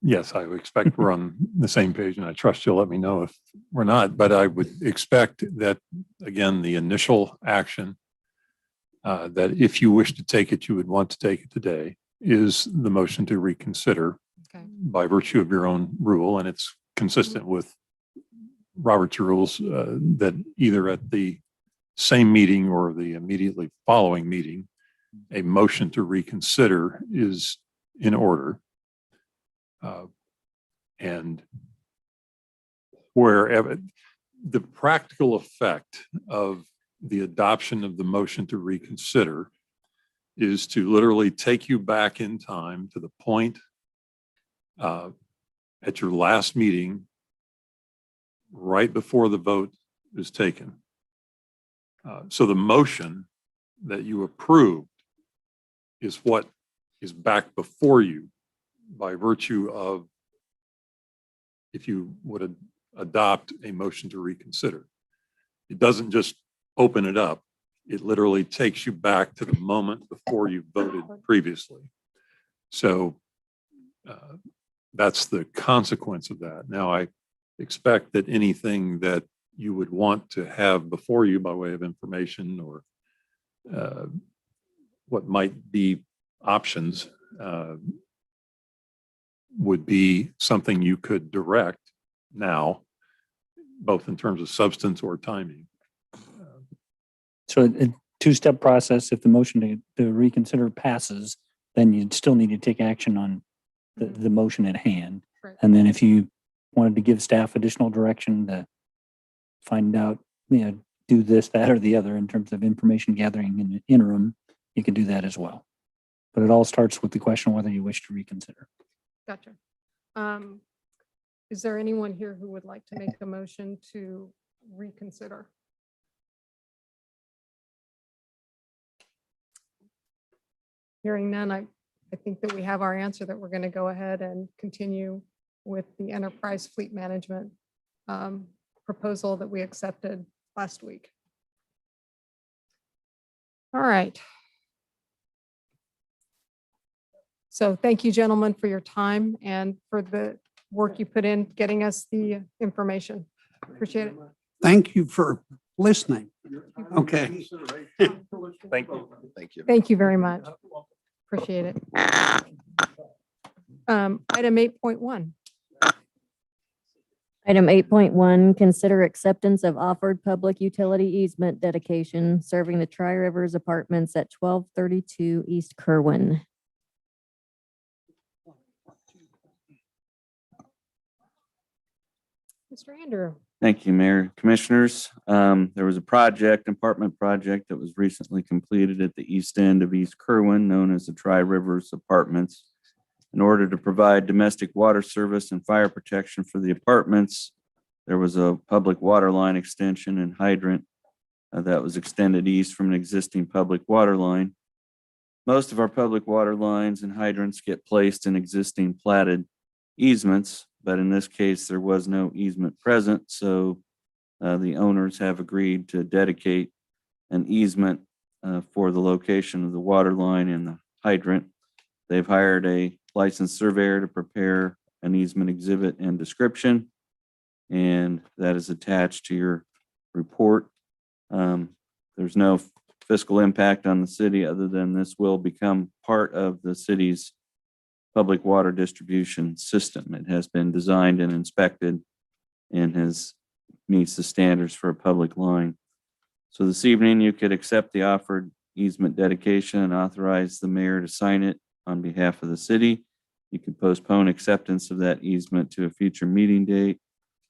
yes, I would expect we're on the same page, and I trust you'll let me know if we're not, but I would expect that, again, the initial action, that if you wish to take it, you would want to take it today, is the motion to reconsider Okay. by virtue of your own rule, and it's consistent with Robert's rules, that either at the same meeting or the immediately following meeting, a motion to reconsider is in order. And wherever the practical effect of the adoption of the motion to reconsider is to literally take you back in time to the point at your last meeting, right before the vote is taken. So the motion that you approved is what is back before you by virtue of, if you would adopt a motion to reconsider. It doesn't just open it up. It literally takes you back to the moment before you voted previously. So that's the consequence of that. Now, I expect that anything that you would want to have before you by way of information or what might be options would be something you could direct now, both in terms of substance or timing. So a two-step process. If the motion to reconsider passes, then you'd still need to take action on the motion at hand. Right. And then if you wanted to give staff additional direction to find out, do this, that, or the other in terms of information gathering in the interim, you can do that as well. But it all starts with the question whether you wish to reconsider. Gotcha. Is there anyone here who would like to make a motion to reconsider? Hearing none, I think that we have our answer, that we're going to go ahead and continue with the enterprise fleet management proposal that we accepted last week. All right. So thank you, gentlemen, for your time and for the work you put in getting us the information. Appreciate it. Thank you for listening. Okay. Thank you. Thank you. Thank you very much. Appreciate it. Item 8.1. Item 8.1, consider acceptance of offered public utility easement dedication serving the Tri-Rivers Apartments at 1232 East Kerwin. Mr. Andrew. Thank you, Mayor. Commissioners, there was apartment project that was recently completed at the east end of East Kerwin, known as the Tri-Rivers Apartments. In order to provide domestic water service and fire protection for the apartments, there was a public water line extension and hydrant that was extended east from an existing public water line. Most of our public water lines and hydrants get placed in existing platted easements, but in this case, there was no easement present, so the owners have agreed to dedicate an easement for the location of the water line and the hydrant. They've hired a licensed surveyor to prepare an easement exhibit and description, and that is attached to your report. There's no fiscal impact on the city other than this will become part of the city's public water distribution system. It has been designed and inspected and meets the standards for a public line. So this evening, you could accept the offered easement dedication and authorize the mayor to sign it on behalf of the city. You could postpone acceptance of that easement to a future meeting date,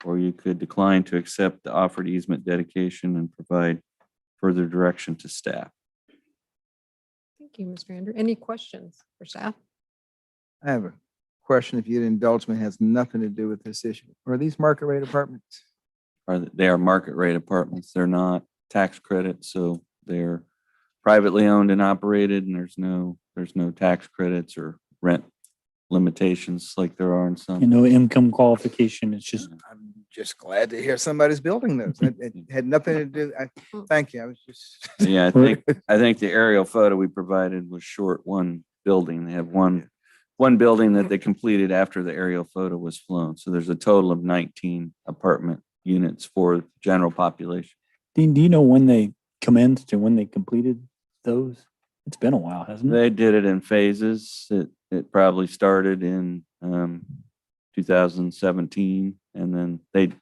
or you could decline to accept the offered easement dedication and provide further direction to staff. Thank you, Mr. Andrew. Any questions for staff? I have a question, if you'd indulge me, has nothing to do with this issue. Are these market rate apartments? They are market rate apartments. They're not tax credits, so they're privately owned and operated, and there's no tax credits or rent limitations like there are in some. No income qualification. It's just I'm just glad to hear somebody's building those. It had nothing to do, thank you, I was just. Yeah, I think the aerial photo we provided was short one building. They have one one building that they completed after the aerial photo was flown. So there's a total of 19 apartment units for the general population. Dean, do you know when they commenced and when they completed those? It's been a while, hasn't it? They did it in phases. It probably started in 2017, and then they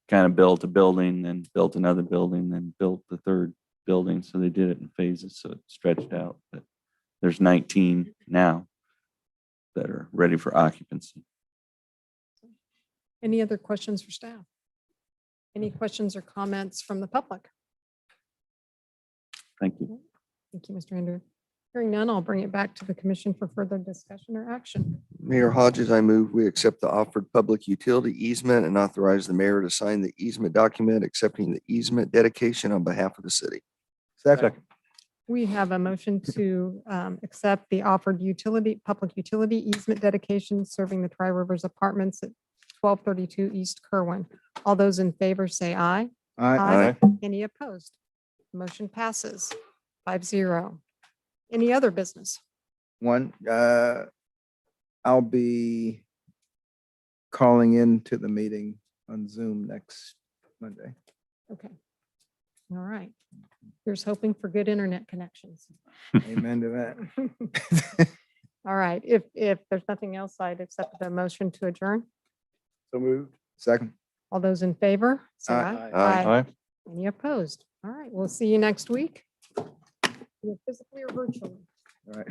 kind of built a building, then built another building, then built the third building. So they did it in phases, so it stretched out. But there's 19 now that are ready for occupancy. Any other questions for staff? Any questions or comments from the public? Thank you. Thank you, Mr. Andrew. Hearing none, I'll bring it back to the commission for further discussion or action. Mayor Hodges, I move we accept the offered public utility easement and authorize the mayor to sign the easement document accepting the easement dedication on behalf of the city. Second. We have a motion to accept the offered public utility easement dedication serving the Tri Rivers Apartments at 1232 East Kerwin. All those in favor say aye. Aye. Any opposed? Motion passes 5-0. Any other business? One, I'll be calling into the meeting on Zoom next Monday. Okay. All right. Here's hoping for good internet connections. Amen to that. All right. If there's nothing else, I'd accept the motion to adjourn. So moved. Second. All those in favor? Say Aye. aye. Aye. Any opposed? All right. We'll see you next week. Either physically or virtually. All right.